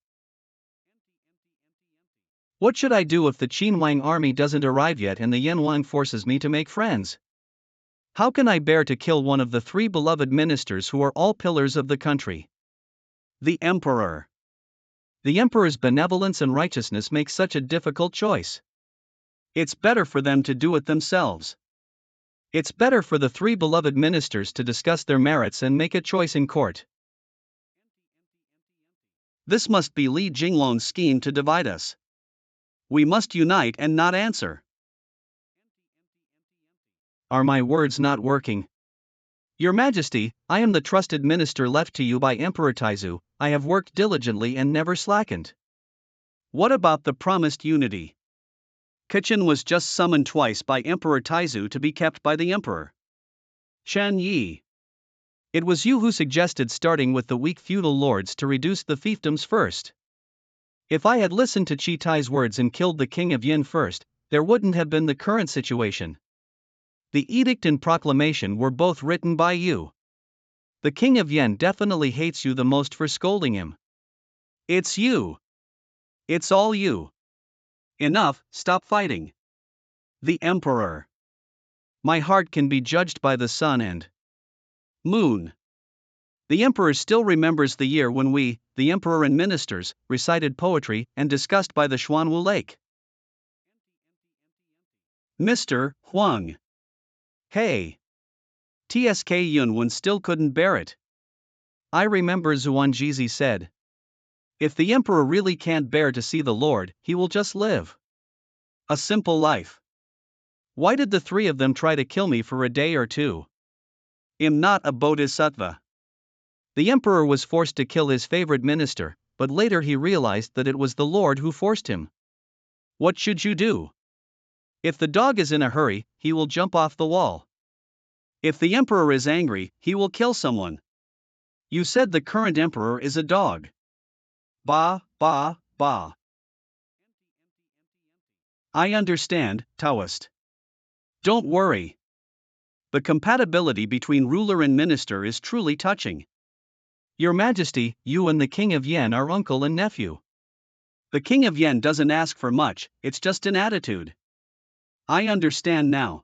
What should I do if the Qinwang army doesn't arrive yet and the Yanwang forces me to make friends? How can I bear to kill one of the 3 beloved ministers who are all pillars of the country? The Emperor. The Emperor's benevolence and righteousness make such a difficult choice. It's better for them to do it themselves. It's better for the 3 beloved ministers to discuss their merits and make a choice in court. This must be Li Jinglong's scheme to divide us. We must unite and not answer. Are my words not working? Your Majesty, I am the trusted minister left to you by Emperor Taizu. I have worked diligently and never slackened. What about the promised unity? Kachin was just summoned twice by Emperor Taizu to be kept by the Emperor. Shan Yi. It was you who suggested starting with the weak feudal lords to reduce the fiefdoms first. If I had listened to Chi Tai's words and killed the King of Yin first, there wouldn't have been the current situation. The edict and proclamation were both written by you. The King of Yin definitely hates you the most for scolding him. It's you. It's all you. Enough, stop fighting. The Emperor. My heart can be judged by the sun and moon. The Emperor still remembers the year when we, the Emperor and ministers, recited poetry and discussed by the Xuanwu Lake. Mr. Huang. Hey. TSK Yunwen still couldn't bear it. I remember Zuanjizi said. If the Emperor really can't bear to see the Lord, he will just live a simple life. Why did the 3 of them try to kill me for a day or 2? I'm not a bodhisattva. The Emperor was forced to kill his favorite minister, but later he realized that it was the Lord who forced him. What should you do? If the dog is in a hurry, he will jump off the wall. If the Emperor is angry, he will kill someone. You said the current Emperor is a dog. Ba. I understand, Taoist. Don't worry. The compatibility between ruler and minister is truly touching. Your Majesty, you and the King of Yen are uncle and nephew. The king of Yen doesn't ask for much, it's just an attitude. I understand now.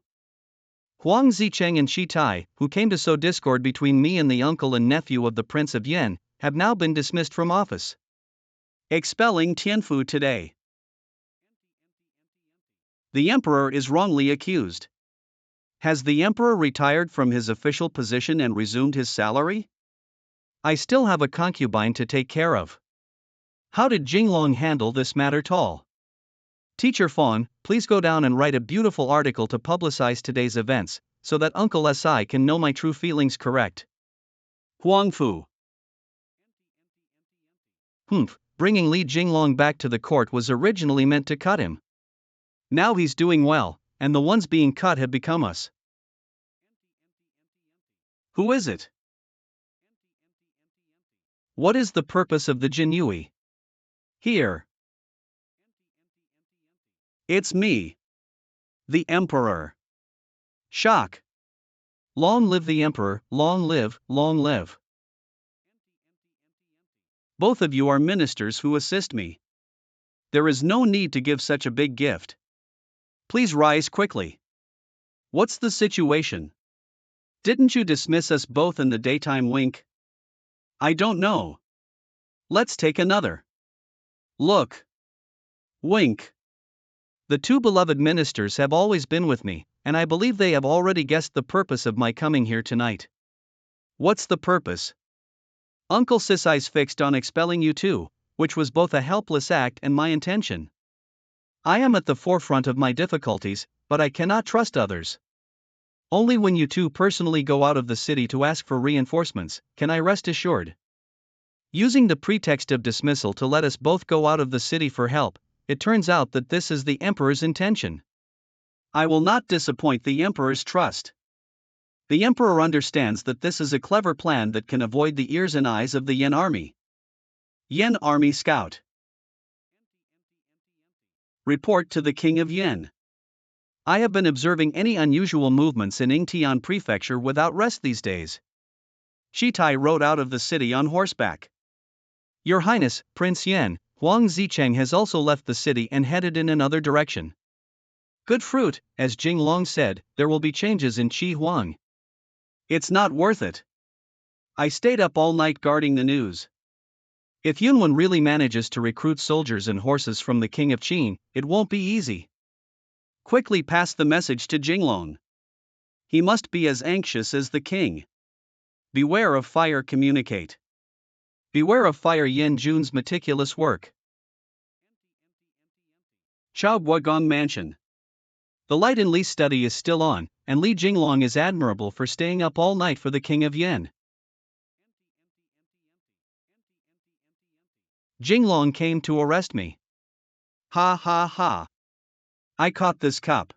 Huang Zicheng and Shi Tai, who came to sow discord between me and the uncle and nephew of the Prince of Yen, have now been dismissed from office. Expelling Tianfu today. The emperor is wrongly accused. Has the emperor retired from his official position and resumed his salary? I still have a concubine to take care of. How did Jinglong handle this matter tall? Teacher Fawn, please go down and write a beautiful article to publicize today's events, so that Uncle Si can know my true feelings correct. Huang Fu. Bringing Li Jinglong back to the court was originally meant to cut him. Now he's doing well, and the ones being cut have become us. Who is it? What is the purpose of the Jinyui? Here. It's me. The Emperor. Shock. Long live the Emperor, long live, long live. Both of you are ministers who assist me. There is no need to give such a big gift. Please rise quickly. What's the situation? Didn't you dismiss us both in the daytime wink? I don't know. Let's take another. Look. Wink. The two beloved ministers have always been with me, and I believe they have already guessed the purpose of my coming here tonight. What's the purpose? Uncle Sis eyes fixed on expelling you too, which was both a helpless act and my intention. I am at the forefront of my difficulties, but I cannot trust others. Only when you two personally go out of the city to ask for reinforcements can I rest assured. Using the pretext of dismissal to let us both go out of the city for help, it turns out that this is the Emperor's intention. I will not disappoint the Emperor's trust. The Emperor understands that this is a clever plan that can avoid the ears and eyes of the Yen army. Yen Army Scout. Report to the King of Yen. I have been observing any unusual movements in Yingtian Prefecture without rest these days. Shi Tai rode out of the city on horseback. Your Highness, Prince Yen, Huang Zicheng has also left the city and headed in another direction. Good fruit, as Jinglong said, there will be changes in Qi Huang. It's not worth it. I stayed up all night guarding the news. If Yunwen really manages to recruit soldiers and horses from the King of Qin, it won't be easy. Quickly pass the message to Jinglong. He must be as anxious as the king. Beware of fire, communicate. Beware of fire, Yen Jun's meticulous work. Chao Guogong Mansion. The light in Li's study is still on, and Li Jinglong is admirable for staying up all night for the King of Yen. Jinglong came to arrest me. Ha ha ha. I caught this cup.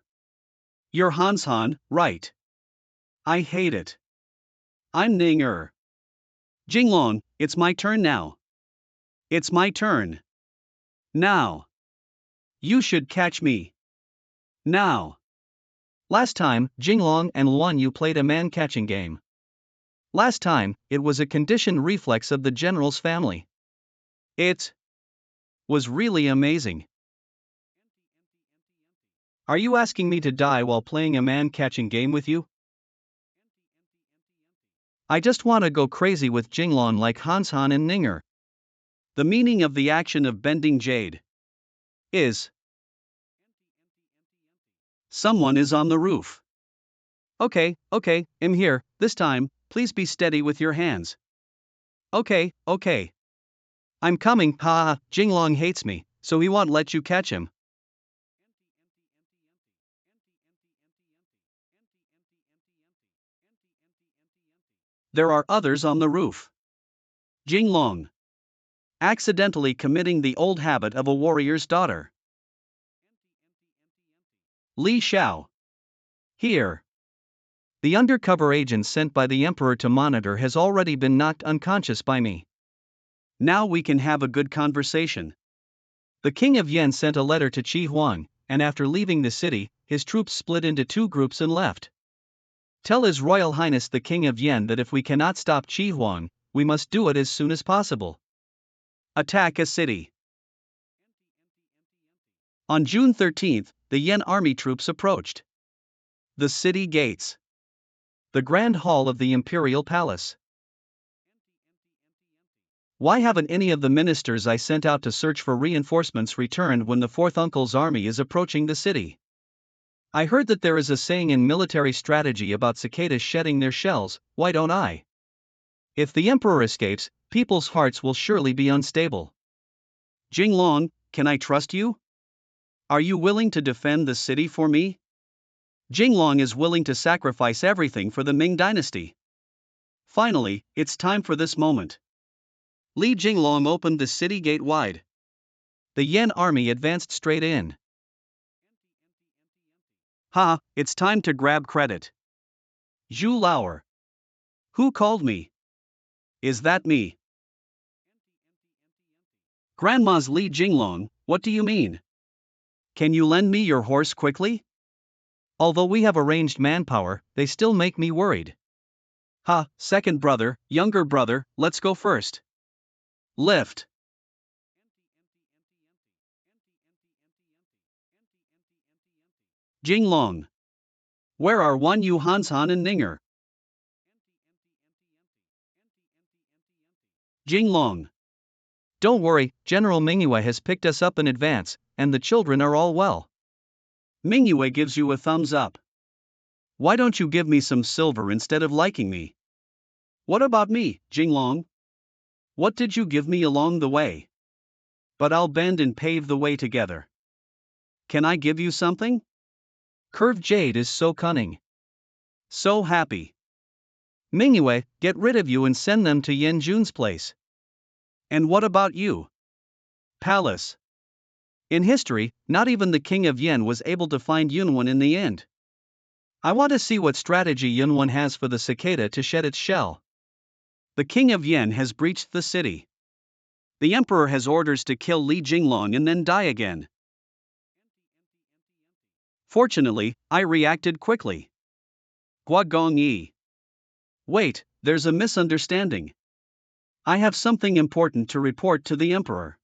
You're Han, right? I hate it. I'm Ninger. Jinglong, it's my turn now. It's my turn. Now. You should catch me. Now. Last time, Jinglong and Luan Yu played a man-catching game. Last time, it was a conditioned reflex of the general's family. It was really amazing. Are you asking me to die while playing a man-catching game with you? I just want to go crazy with Jinglong like Han and Ninger. The meaning of the action of bending jade is someone is on the roof. Okay, I'm here, this time, please be steady with your hands. Okay. I'm coming, ha. Jinglong hates me, so he won't let you catch him. There are others on the roof. Jinglong. Accidentally committing the old habit of a warrior's daughter. Li Xiao. Here. The undercover agent sent by the Emperor to monitor has already been knocked unconscious by me. Now we can have a good conversation. The King of Yen sent a letter to Qi Huang, and after leaving the city, his troops split into two groups and left. Tell His Royal Highness the King of Yen that if we cannot stop Qi Huang, we must do it as soon as possible. Attack a city. On June 13th, the Yen army troops approached the city gates, the grand hall of the imperial palace. Why haven't any of the ministers I sent out to search for reinforcements returned when the fourth uncle's army is approaching the city? I heard that there is a saying in military strategy about cicadas shedding their shells. Why don't I? If the emperor escapes, people's hearts will surely be unstable. Jinglong, can I trust you? Are you willing to defend the city for me? Jinglong is willing to sacrifice everything for the Ming dynasty. Finally, it's time for this moment. Li Jinglong opened the city gate wide. The Yen army advanced straight in. Ha, it's time to grab credit. Zhu Lauer. Who called me? Is that me? Grandma's Li Jinglong, what do you mean? Can you lend me your horse quickly? Although we have arranged manpower, they still make me worried. Ha, second brother, younger brother, let's go first. Lift. Jinglong. Where are Wan Yu Hanshan and Ninger? Jinglong. Don't worry, General Manhwa has picked us up in advance, and the children are all well. Manhwa gives you a thumbs up. Why don't you give me some silver instead of liking me? What about me, Jinglong? What did you give me along the way? But I'll bend and pave the way together. Can I give you something? Curved jade is so cunning. So happy. Manhwa, get rid of you and send them to Yen Jun's place. And what about you? Palace. In history, not even the king of Yen was able to find Yunwan in the end. I want to see what strategy Yunwan has for the cicada to shed its shell. The king of Yen has breached the city. The emperor has orders to kill Li Jinglong and then die again. Fortunately, I reacted quickly. Guagong Yi. Wait, there's a misunderstanding. I have something important to report to the emperor.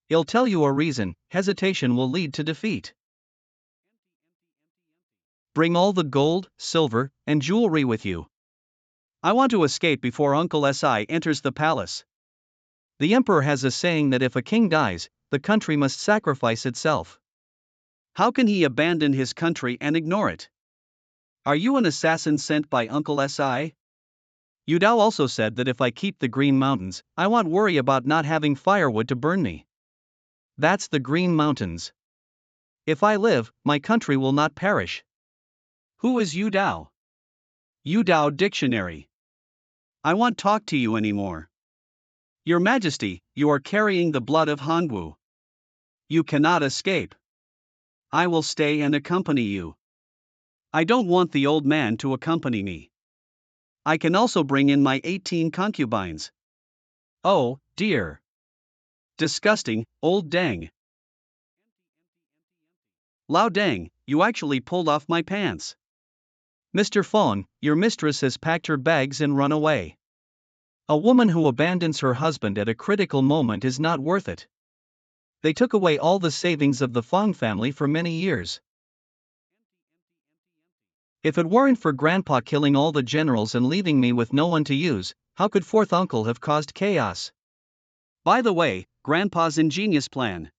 He'll tell you a reason. Hesitation will lead to defeat. Bring all the gold, silver, and jewelry with you. I want to escape before Uncle Si enters the palace. The emperor has a saying that if a king dies, the country must sacrifice itself. How can he abandon his country and ignore it? Are you an assassin sent by Uncle Si? Yudao also said that if I keep the Green Mountains, I won't worry about not having firewood to burn me. That's the Green Mountains. If I live, my country will not perish. Who is Yudao? Yudao Dictionary. I won't talk to you anymore. Your Majesty, you are carrying the blood of Hangwu. You cannot escape. I will stay and accompany you. I don't want the old man to accompany me. I can also bring in my 18 concubines. Oh, dear. Disgusting, old Deng. Lao Deng, you actually pulled off my pants. Mr. Fong, your mistress has packed her bags and run away. A woman who abandons her husband at a critical moment is not worth it. They took away all the savings of the Fong family for many years. If it weren't for Grandpa killing all the generals and leaving me with no one to use, how could fourth uncle have caused chaos? By the way, Grandpa's ingenious plan.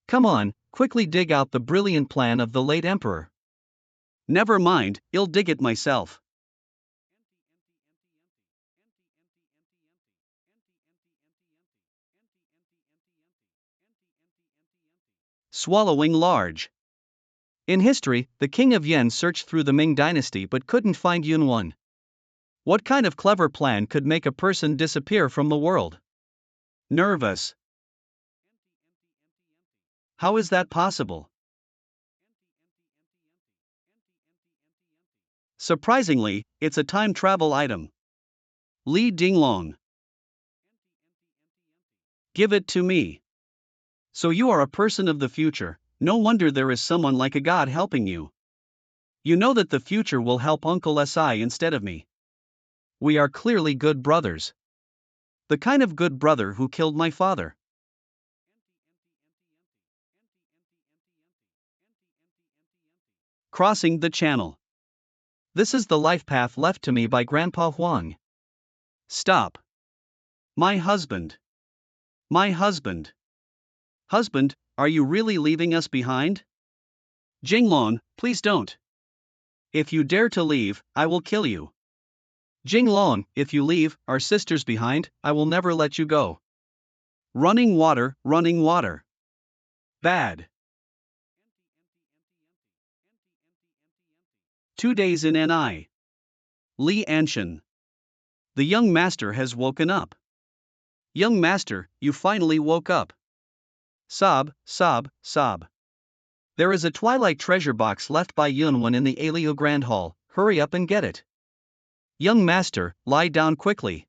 Come on, quickly dig out the brilliant plan of the late emperor. Never mind, I'll dig it myself. Swallowing large. In history, the king of Yen searched through the Ming dynasty but couldn't find Yunwan. What kind of clever plan could make a person disappear from the world? Nervous. How is that possible? Surprisingly, it's a time travel item. Li Dinglong. Give it to me. So you are a person of the future, no wonder there is someone like a god helping you. You know that the future will help Uncle Si instead of me. We are clearly good brothers. The kind of good brother who killed my father. Crossing the channel. This is the life path left to me by Grandpa Huang. Stop. My husband. My husband. Husband, are you really leaving us behind? Jinglong, please don't. If you dare to leave, I will kill you. Jinglong, if you leave our sisters behind, I will never let you go. Running water, running water. Bad. 2 days in Ni. Li Anshan. The young master has woken up. Young master, you finally woke up. Sob, sob, sob. There is a twilight treasure box left by Yunwan in the Alio Grand Hall, hurry up and get it. Young master, lie down quickly.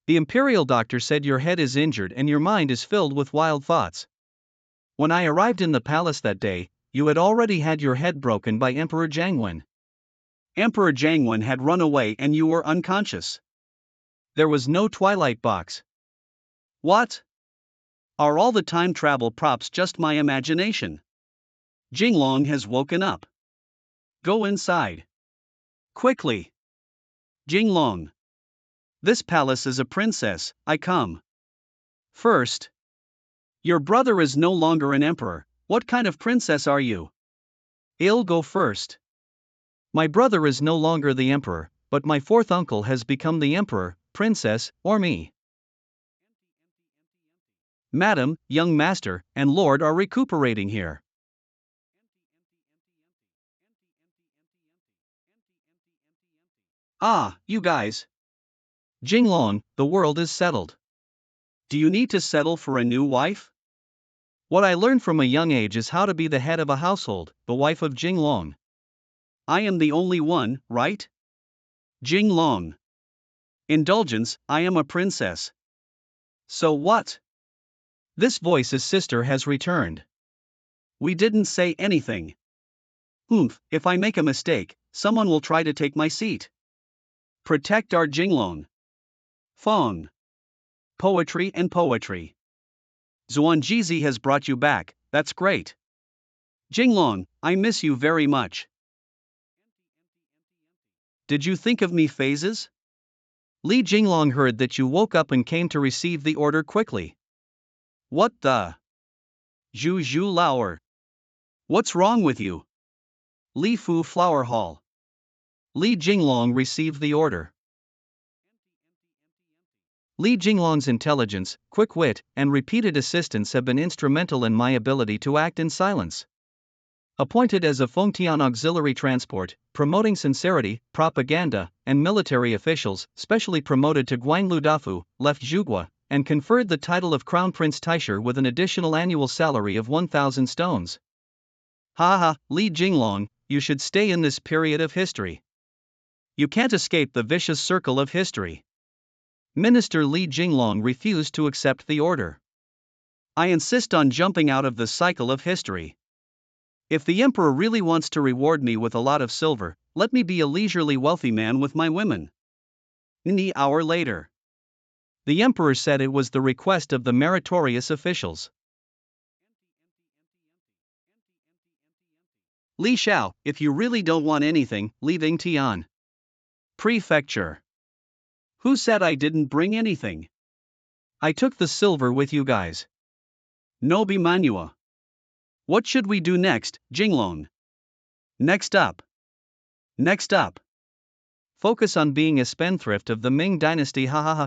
The imperial doctor said your head is injured and your mind is filled with wild thoughts. When I arrived in the palace that day, you had already had your head broken by Emperor Jiangwen. Emperor Jiangwen had run away and you were unconscious. There was no twilight box. What? Are all the time travel props just my imagination? Jinglong has woken up. Go inside. Quickly. Jinglong. This palace is a princess, I come. First. Your brother is no longer an emperor, what kind of princess are you? I'll go first. My brother is no longer the emperor, but my fourth uncle has become the emperor, princess, or me. Madam, young master, and lord are recuperating here. Ah, you guys. Jinglong, the world is settled. Do you need to settle for a new wife? What I learned from a young age is how to be the head of a household, the wife of Jinglong. I am the only one, right? Jinglong. Indulgence, I am a princess. So what? This voice's sister has returned. We didn't say anything. If I make a mistake, someone will try to take my seat. Protect our Jinglong. Fong. Poetry and poetry. Zuanjizi has brought you back, that's great. Jinglong, I miss you very much. Did you think of me phases? Li Jinglong heard that you woke up and came to receive the order quickly. What the? Zhu Zhu Lauer. What's wrong with you? Li Fu Flower Hall. Li Jinglong received the order. Li Jinglong's intelligence, quick wit, and repeated assistance have been instrumental in my ability to act in silence. Appointed as a Fengtian auxiliary transport, promoting sincerity, propaganda, and military officials, specially promoted to Guanglu Dafu, left Zhugua, and conferred the title of Crown Prince Taisher with an additional annual salary of 1,000 stones. Ha, Li Jinglong, you should stay in this period of history. You can't escape the vicious circle of history. Minister Li Jinglong refused to accept the order. I insist on jumping out of the cycle of history. If the emperor really wants to reward me with a lot of silver, let me be a leisurely wealthy man with my women. An hour later. The emperor said it was the request of the meritorious officials. Li Xiao, if you really don't want anything, leaving Tian Prefecture. Who said I didn't bring anything? I took the silver with you guys. Nobi Manhua. What should we do next, Jinglong? Next up. Next up. Focus on being a spendthrift of the Ming dynasty, hahaha.